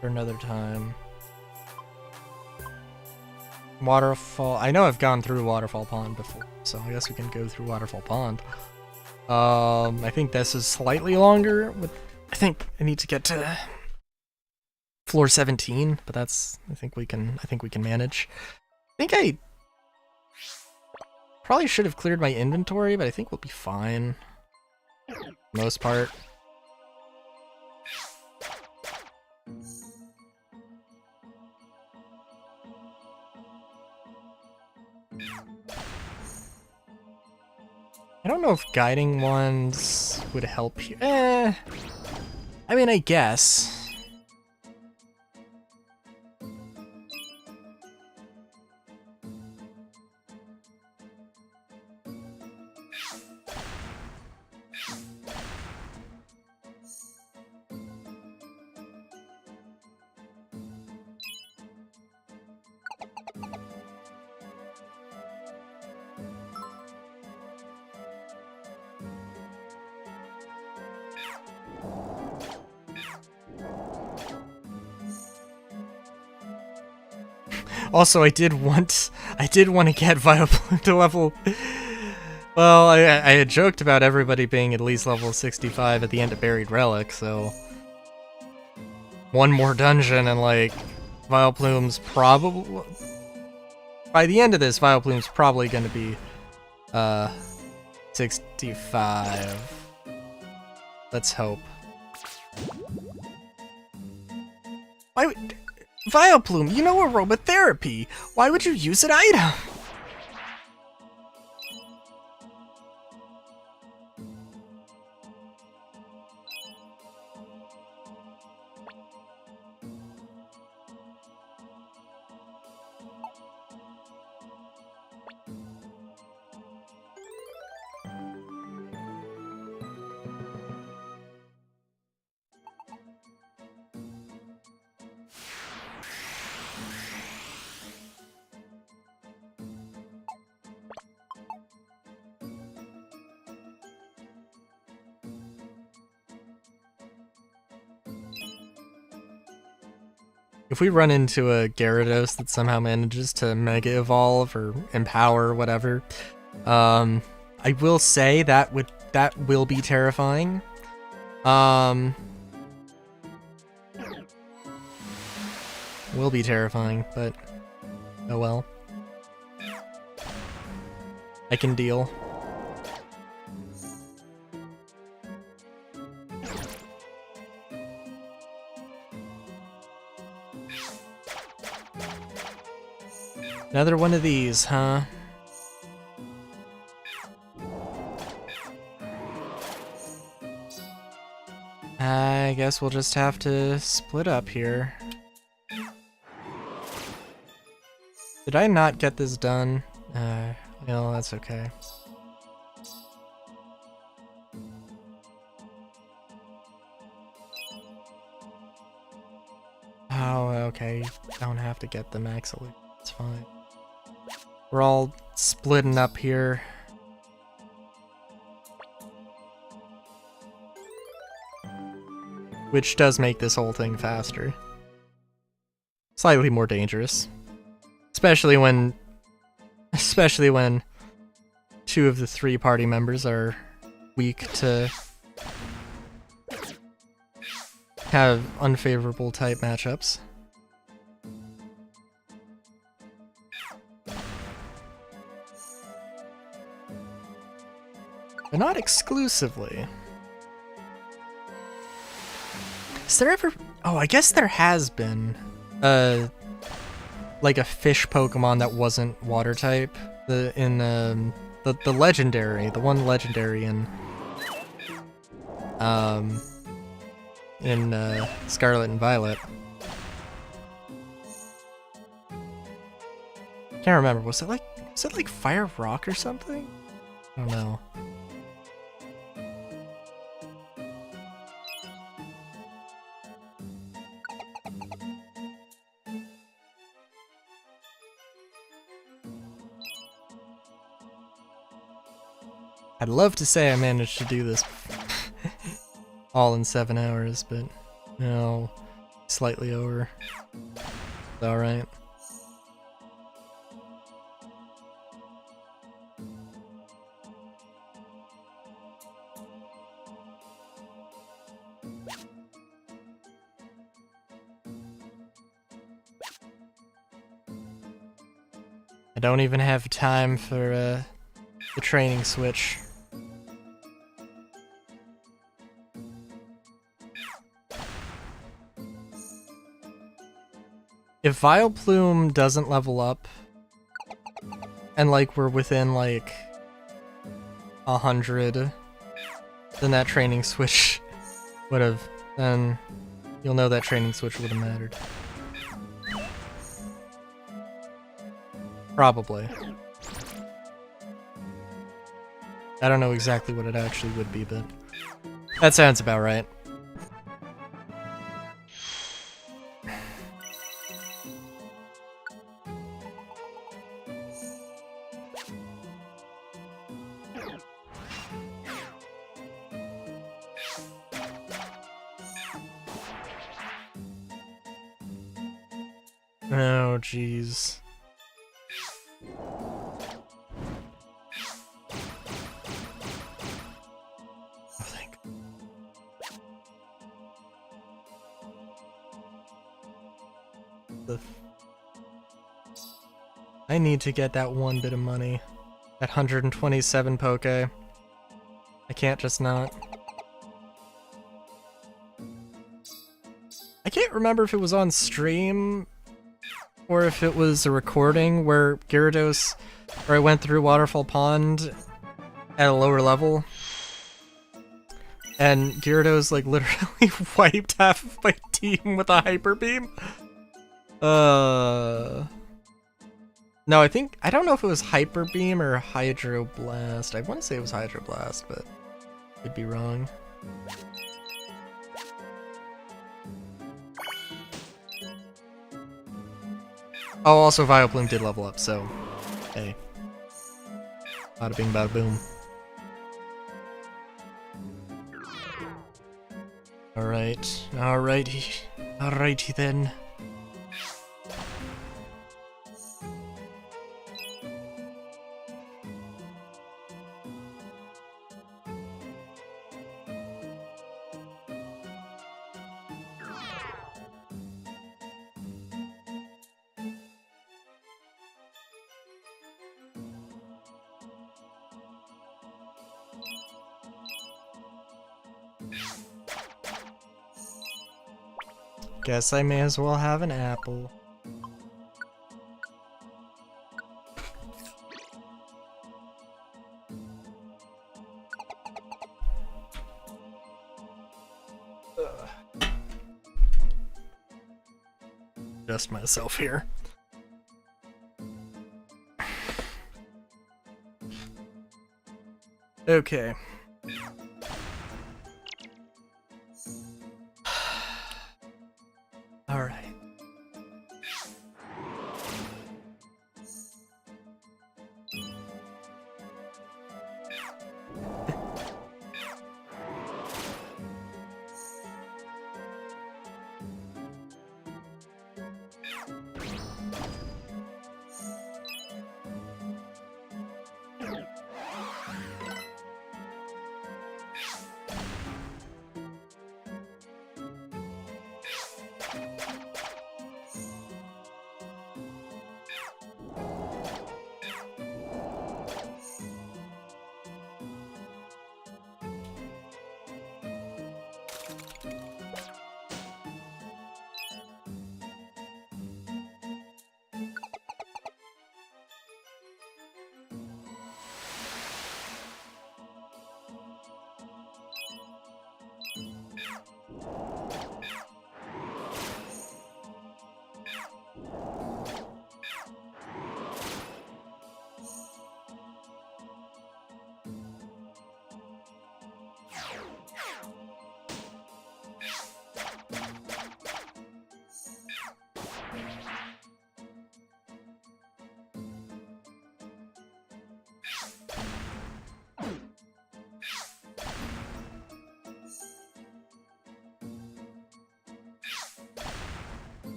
for another time. Waterfall. I know I've gone through Waterfall Pond before, so I guess we can go through Waterfall Pond. I think this is slightly longer. I think I need to get to floor 17, but that's I think we can manage. I think I probably should have cleared my inventory, but I think we'll be fine. For the most part. I don't know if guiding ones would help you. I mean, I guess. Also, I did want to get Vileplume to level. Well, I had joked about everybody being at least level 65 at the end of Buried Relic, so one more dungeon and like Vileplume's probably by the end of this, Vileplume's probably going to be 65. Let's hope. Why would Vileplume, you know aromatherapy. Why would you use an item? If we run into a Gyarados that somehow manages to Mega Evolve or Empower or whatever, I will say that will be terrifying. Will be terrifying, but oh well. I can deal. Another one of these, huh? I guess we'll just have to split up here. The Did I not get this done? No, that's okay. Oh, okay. Don't have to get the max elite. It's fine. We're all splitting up here. Which does make this whole thing faster. Slightly more dangerous. Especially when two of the three party members are weak to have unfavorable type matchups. But not exclusively. Is there ever... Oh, I guess there has been like a fish Pokemon that wasn't water type. The legendary, the one legendary in Scarlet and Violet. Can't remember. Was it like Fire Rock or something? I don't know. I'd love to say I managed to do this all in 7 hours, but no, slightly over. It's alright. I don't even have time for the training switch. If Vileplume doesn't level up, and like we're within like 100, then that training switch then you'll know that training switch would have mattered. Probably. I don't know exactly what it actually would be, but that sounds about right. Oh, jeez. I need to get that one bit of money. That 127 Poke. I can't just not. I can't remember if it was on stream or if it was a recording where Gyarados, where I went through Waterfall Pond at a lower level. And Gyarados like literally wiped half of my team with a Hyper Beam. No, I don't know if it was Hyper Beam or Hydro Blast. I want to say it was Hydro Blast, but could be wrong. Oh, also Vileplume did level up, so hey. Bada bing, bada boom. Alrighty then. Guess I may as well have an apple. Adjust myself here. Okay. All right.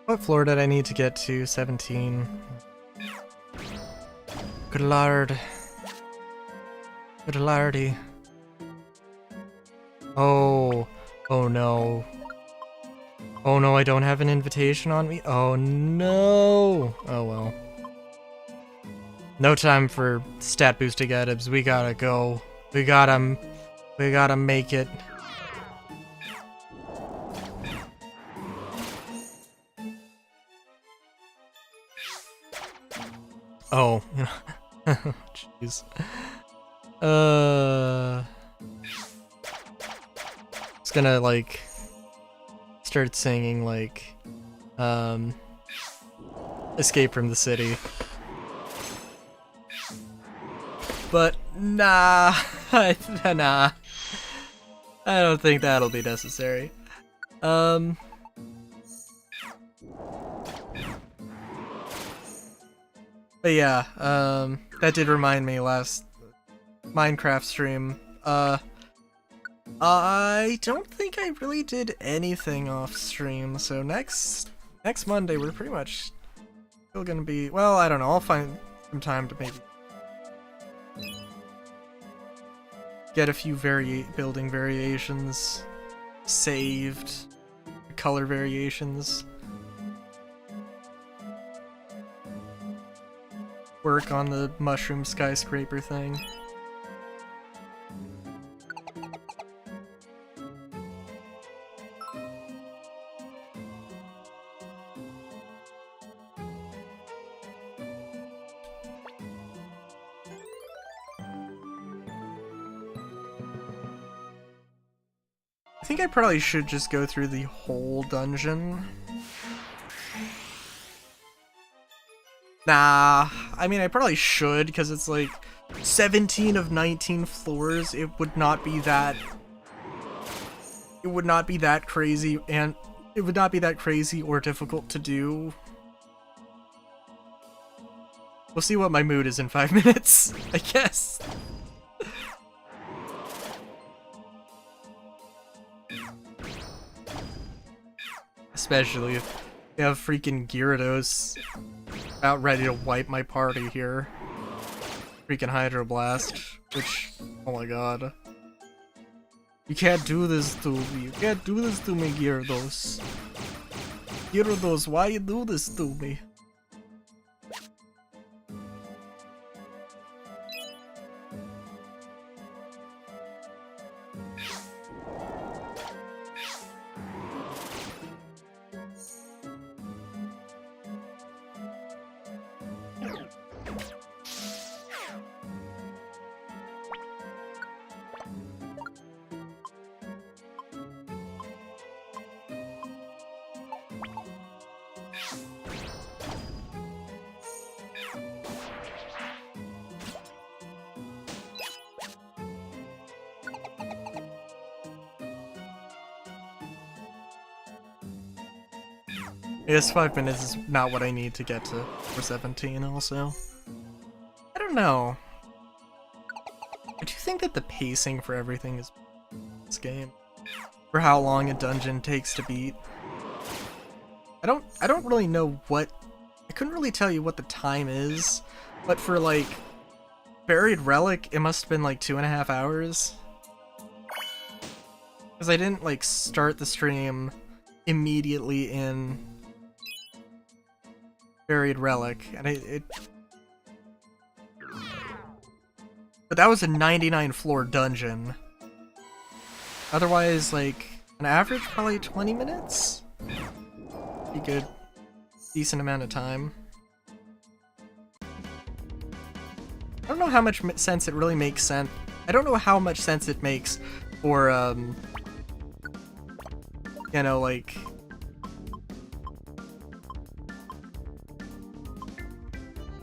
What floor did I need to get to? 17. Good lord. Good lordy. Oh. Oh no. Oh no, I don't have an invitation on me? Oh no. Oh well. No time for stat boosting items. We gotta go. We gotta make it. Oh, jeez. It's gonna like start singing like Escape from the City. But nah, nah. I don't think that'll be necessary. But yeah, that did remind me last Minecraft stream. I don't think I really did anything off stream, so next Monday we're pretty much still gonna be, well, I don't know, I'll find some time to maybe get a few building variations saved, color variations. Work on the mushroom skyscraper thing. I think I probably should just go through the whole dungeon. Nah, I mean I probably should because it's like 17 of 19 floors. It would not be that crazy, and it would not be that crazy or difficult to do. We'll see what my mood is in 5 minutes, I guess. Especially if you have freaking Gyarados about ready to wipe my party here. Freaking Hydroblast, which, oh my god. You can't do this to me. You can't do this to me, Gyarados. Gyarados, why you do this to me? I guess 5 minutes is not what I need to get to 417 also. I don't know. I do think that the pacing for everything is this game. For how long a dungeon takes to beat. I don't really know what... I couldn't really tell you what the time is, but for like Buried Relic, it must have been like 2.5 hours. Because I didn't like start the stream immediately in Buried Relic, and but that was a 99 floor dungeon. Otherwise, like, an average probably 20 minutes? Be good. Decent amount of time. I don't know how much sense it really makes sense. I don't know how much sense it makes for, you know, like...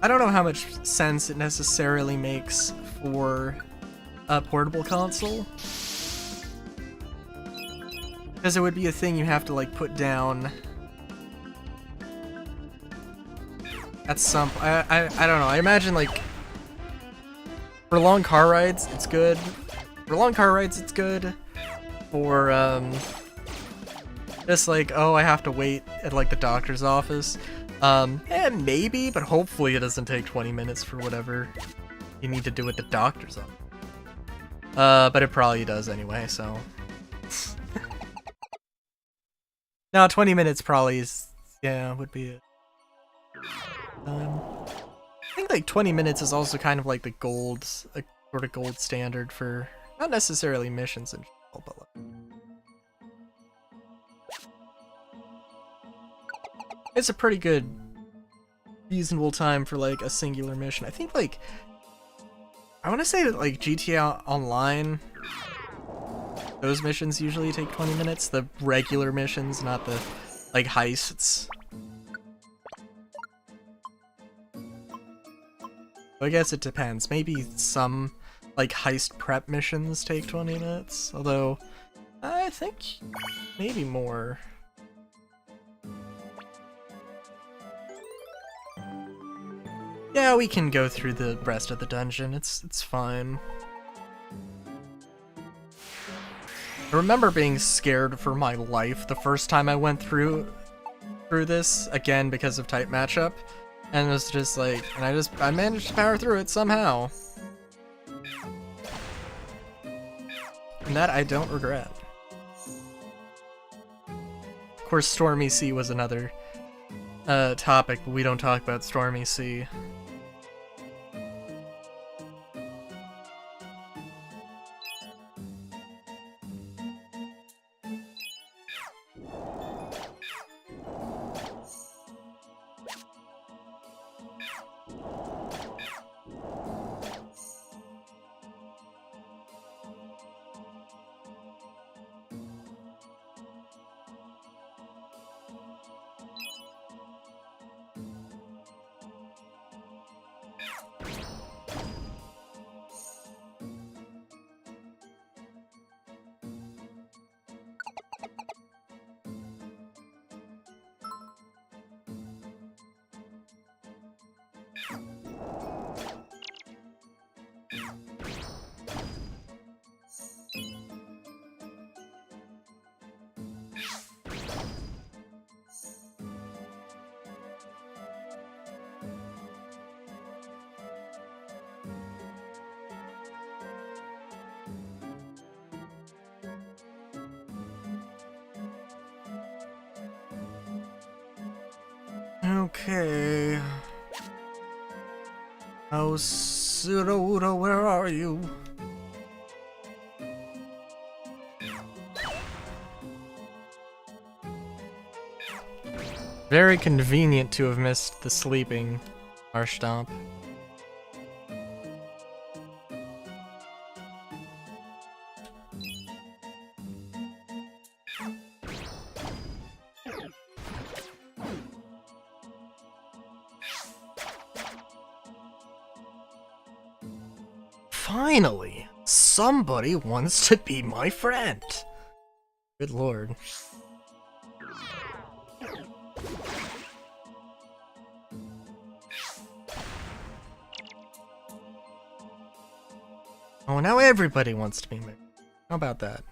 I don't know how much sense it necessarily makes for a portable console. Because it would be a thing you have to, like, put down at some... I don't know, I imagine, like, for long car rides, it's good. For long car rides, it's good. For, just like, oh, I have to wait at, like, the doctor's office. Maybe, but hopefully it doesn't take 20 minutes for whatever you need to do at the doctor's office. But it probably does anyway, so... No, 20 minutes probably is... yeah, would be it. I think like 20 minutes is also kind of like the gold, like, sort of gold standard for, not necessarily missions in general, but like... It's a pretty good, reasonable time for like a singular mission. I think like, I want to say that like GTA Online, those missions usually take 20 minutes, the regular missions, not the like heists. I guess it depends. Maybe some like heist prep missions take 20 minutes, although I think maybe more. Yeah, we can go through the rest of the dungeon. It's fine. I remember being scared for my life the first time I went through this, again because of type matchup, and it was just like, and I managed to power through it somehow. And that I don't regret. Of course, Stormy Sea was another topic, but we don't talk about Stormy Sea. Okay. Oh, Suda, where are you? Very convenient to have missed the sleeping Marshtomp. Finally, somebody wants to be my friend. Good lord. Oh, now everybody wants to be married. How about that?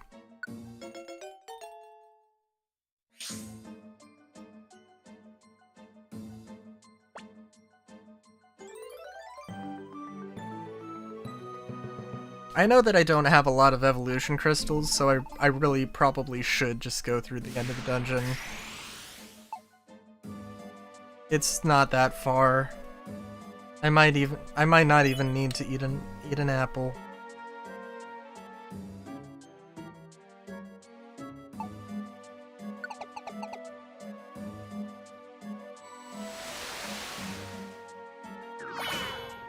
I know that I don't have a lot of evolution crystals, so I really probably should just go through the end of the dungeon. It's not that far. I might not even need to eat an apple.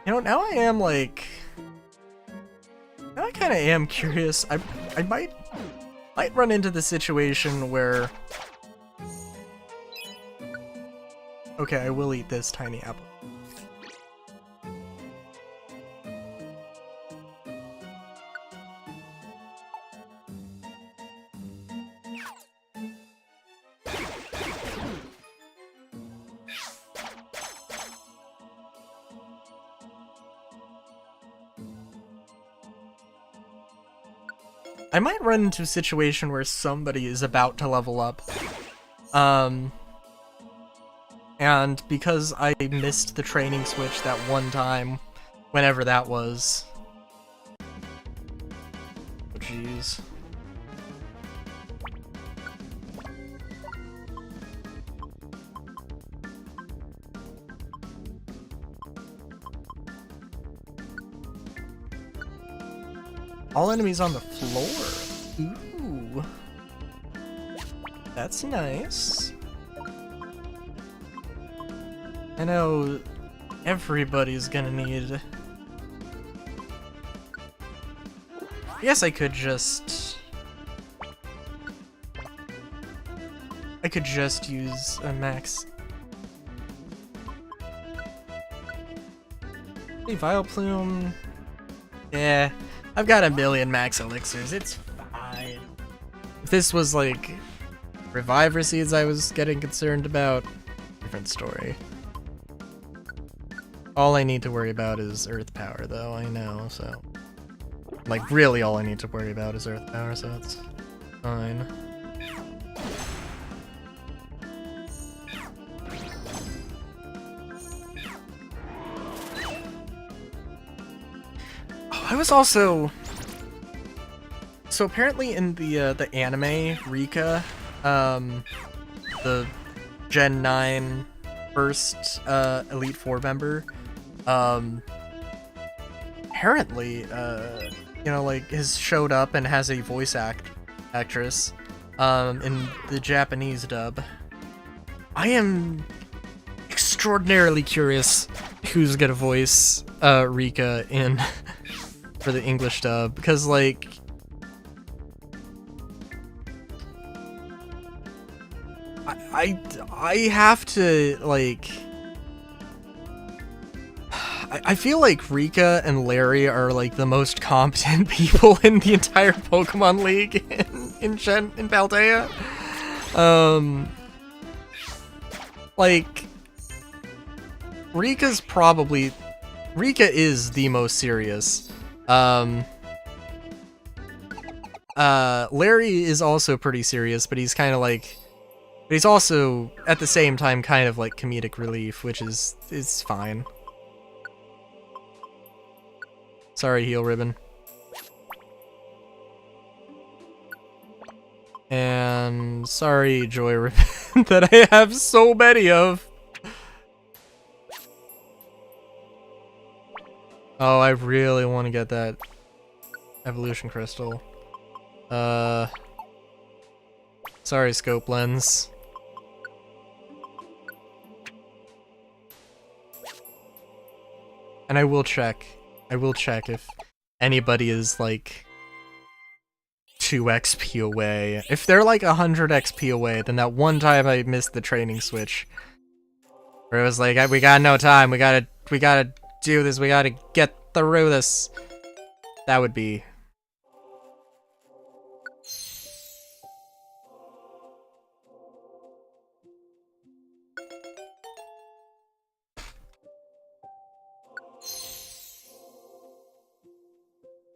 You know, now I am like, now I kind of am curious. I might run into the situation where, okay, I will eat this tiny apple. I might run into a situation where somebody is about to level up. And because I missed the training switch that one time, whenever that was. Oh, jeez. All enemies on the floor. Ooh. That's nice. I know everybody's gonna need... I guess I could just use a max... Hey, Vileplume... Yeah, I've got a million max elixirs, it's fine. If this was like Reviver Seeds I was getting concerned about, different story. All I need to worry about is Earth Power though, I know, so... Like, really all I need to worry about is Earth Power, so it's fine. I was also... So apparently in the anime, Rika, the Gen 9 first Elite Four member, apparently, you know, like, has showed up and has a voice actress, in the Japanese dub. I am extraordinarily curious who's gonna voice, Rika in... for the English dub, because like I have to like I feel like Rika and Larry are like the most competent people in the entire Pokemon League in Paldea. Like Rika is the most serious. Larry is also pretty serious, but he's kind of like, but he's also at the same time kind of like comedic relief, which is fine. Sorry, Heel Ribbon. And sorry, Joy Ribbon, that I have so many of. Oh, I really want to get that evolution crystal. Sorry, Scope Lens. And I will check if anybody is like 2 XP away. If they're like 100 XP away, then that one time I missed the training switch, where it was like, we got no time, we gotta do this, we gotta get through this. That would be...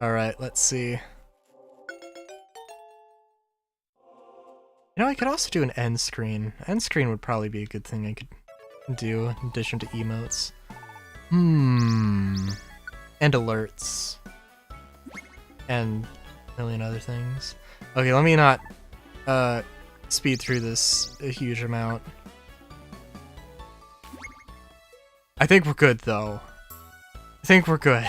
Alright, let's see. You know, I could also do an end screen. End screen would probably be a good thing I could do in addition to emotes. And alerts. And a million other things. Okay, let me not speed through this a huge amount. I think we're good though. I think we're good.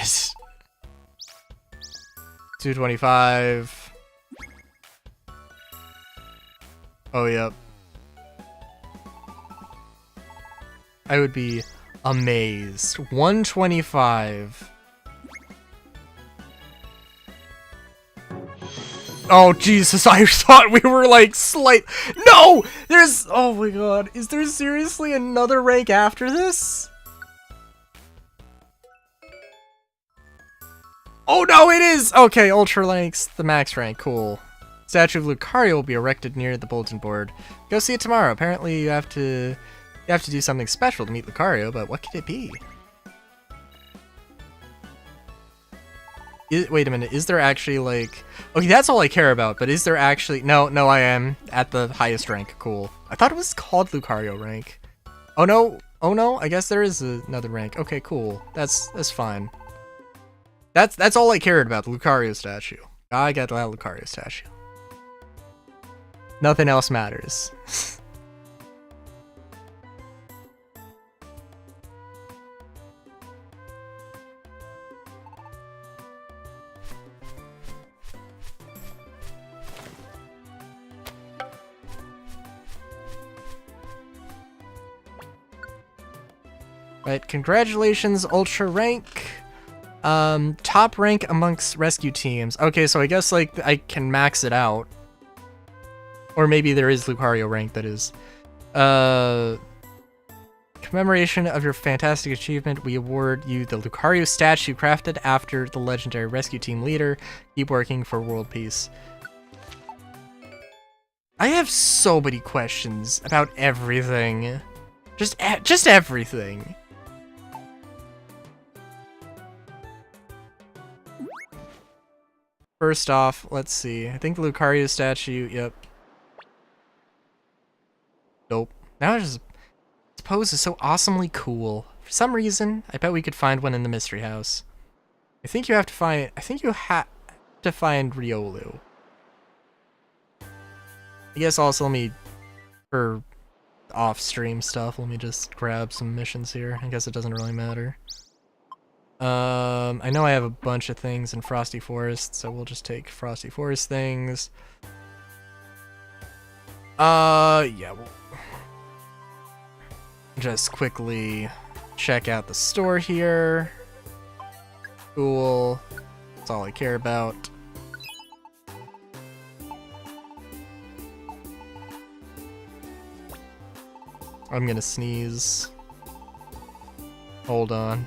225. Oh, yep. I would be amazed. 125. Oh, Jesus, I thought we were like No! There's... Oh my god. Is there seriously another rank after this? Oh no, it is! Okay, Ultra Rank's the max rank. Cool. Statue of Lucario will be erected near the bulletin board. Go see it tomorrow. Apparently you have to do something special to meet Lucario, but what could it be? Wait a minute, is there actually like... Okay, that's all I care about, but is there actually... No, I am at the highest rank. Cool. I thought it was called Lucario rank. Oh no, I guess there is another rank. Okay, cool. That's fine. That's all I cared about, the Lucario statue. I got that Lucario statue. Nothing else matters. Right, congratulations, Ultra Rank. Top rank amongst rescue teams. Okay, so I guess, like, I can max it out. Or maybe there is Lucario rank, that is. Commemoration of your fantastic achievement, we award you the Lucario statue crafted after the legendary rescue team leader. Keep working for world peace. I have so many questions about everything. Just everything. First off, let's see. I think the Lucario statue, yep. Nope. Now this pose is so awesomely cool. For some reason, I bet we could find one in the mystery house. I think you have to find Riolu. I guess also for off-stream stuff, let me just grab some missions here. I guess it doesn't really matter. I know I have a bunch of things in Frosty Forest, so we'll just take Frosty Forest things. Yeah, we'll just quickly check out the store here. Cool. That's all I care about. I'm gonna sneeze. Hold on.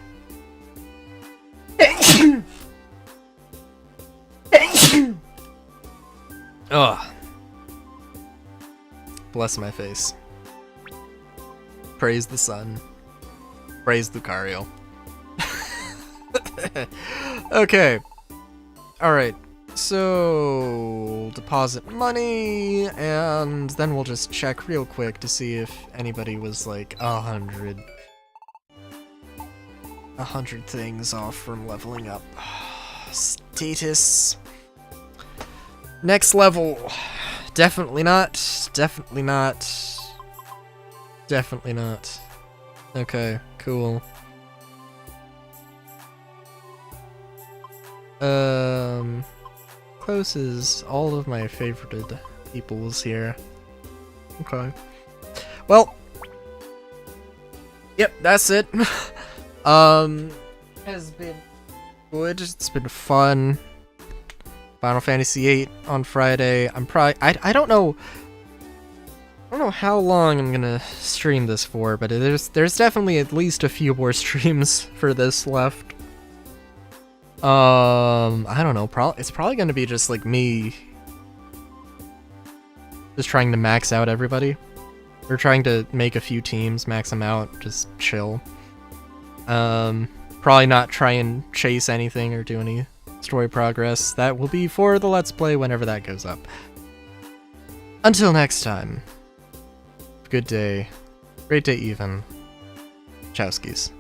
Ugh. Bless my face. Praise the sun. Praise Lucario. Okay. Alright. So, deposit money, and then we'll just check real quick to see if anybody was like 100 things off from leveling up. Status. Next level. Definitely not. Definitely not. Definitely not. Okay, cool. Closes all of my favorited peoples here. Okay. Well. Yep, that's it. Has been good. It's been fun. Final Fantasy VIII on Friday. I don't know how long I'm gonna stream this for, but there's definitely at least a few more streams for this left. I don't know. It's probably gonna be just like me, just trying to max out everybody. We're trying to make a few teams, max them out, just chill. Probably not try and chase anything or do any story progress. That will be for the Let's Play whenever that goes up. Until next time, good day, great day even, Chowskis.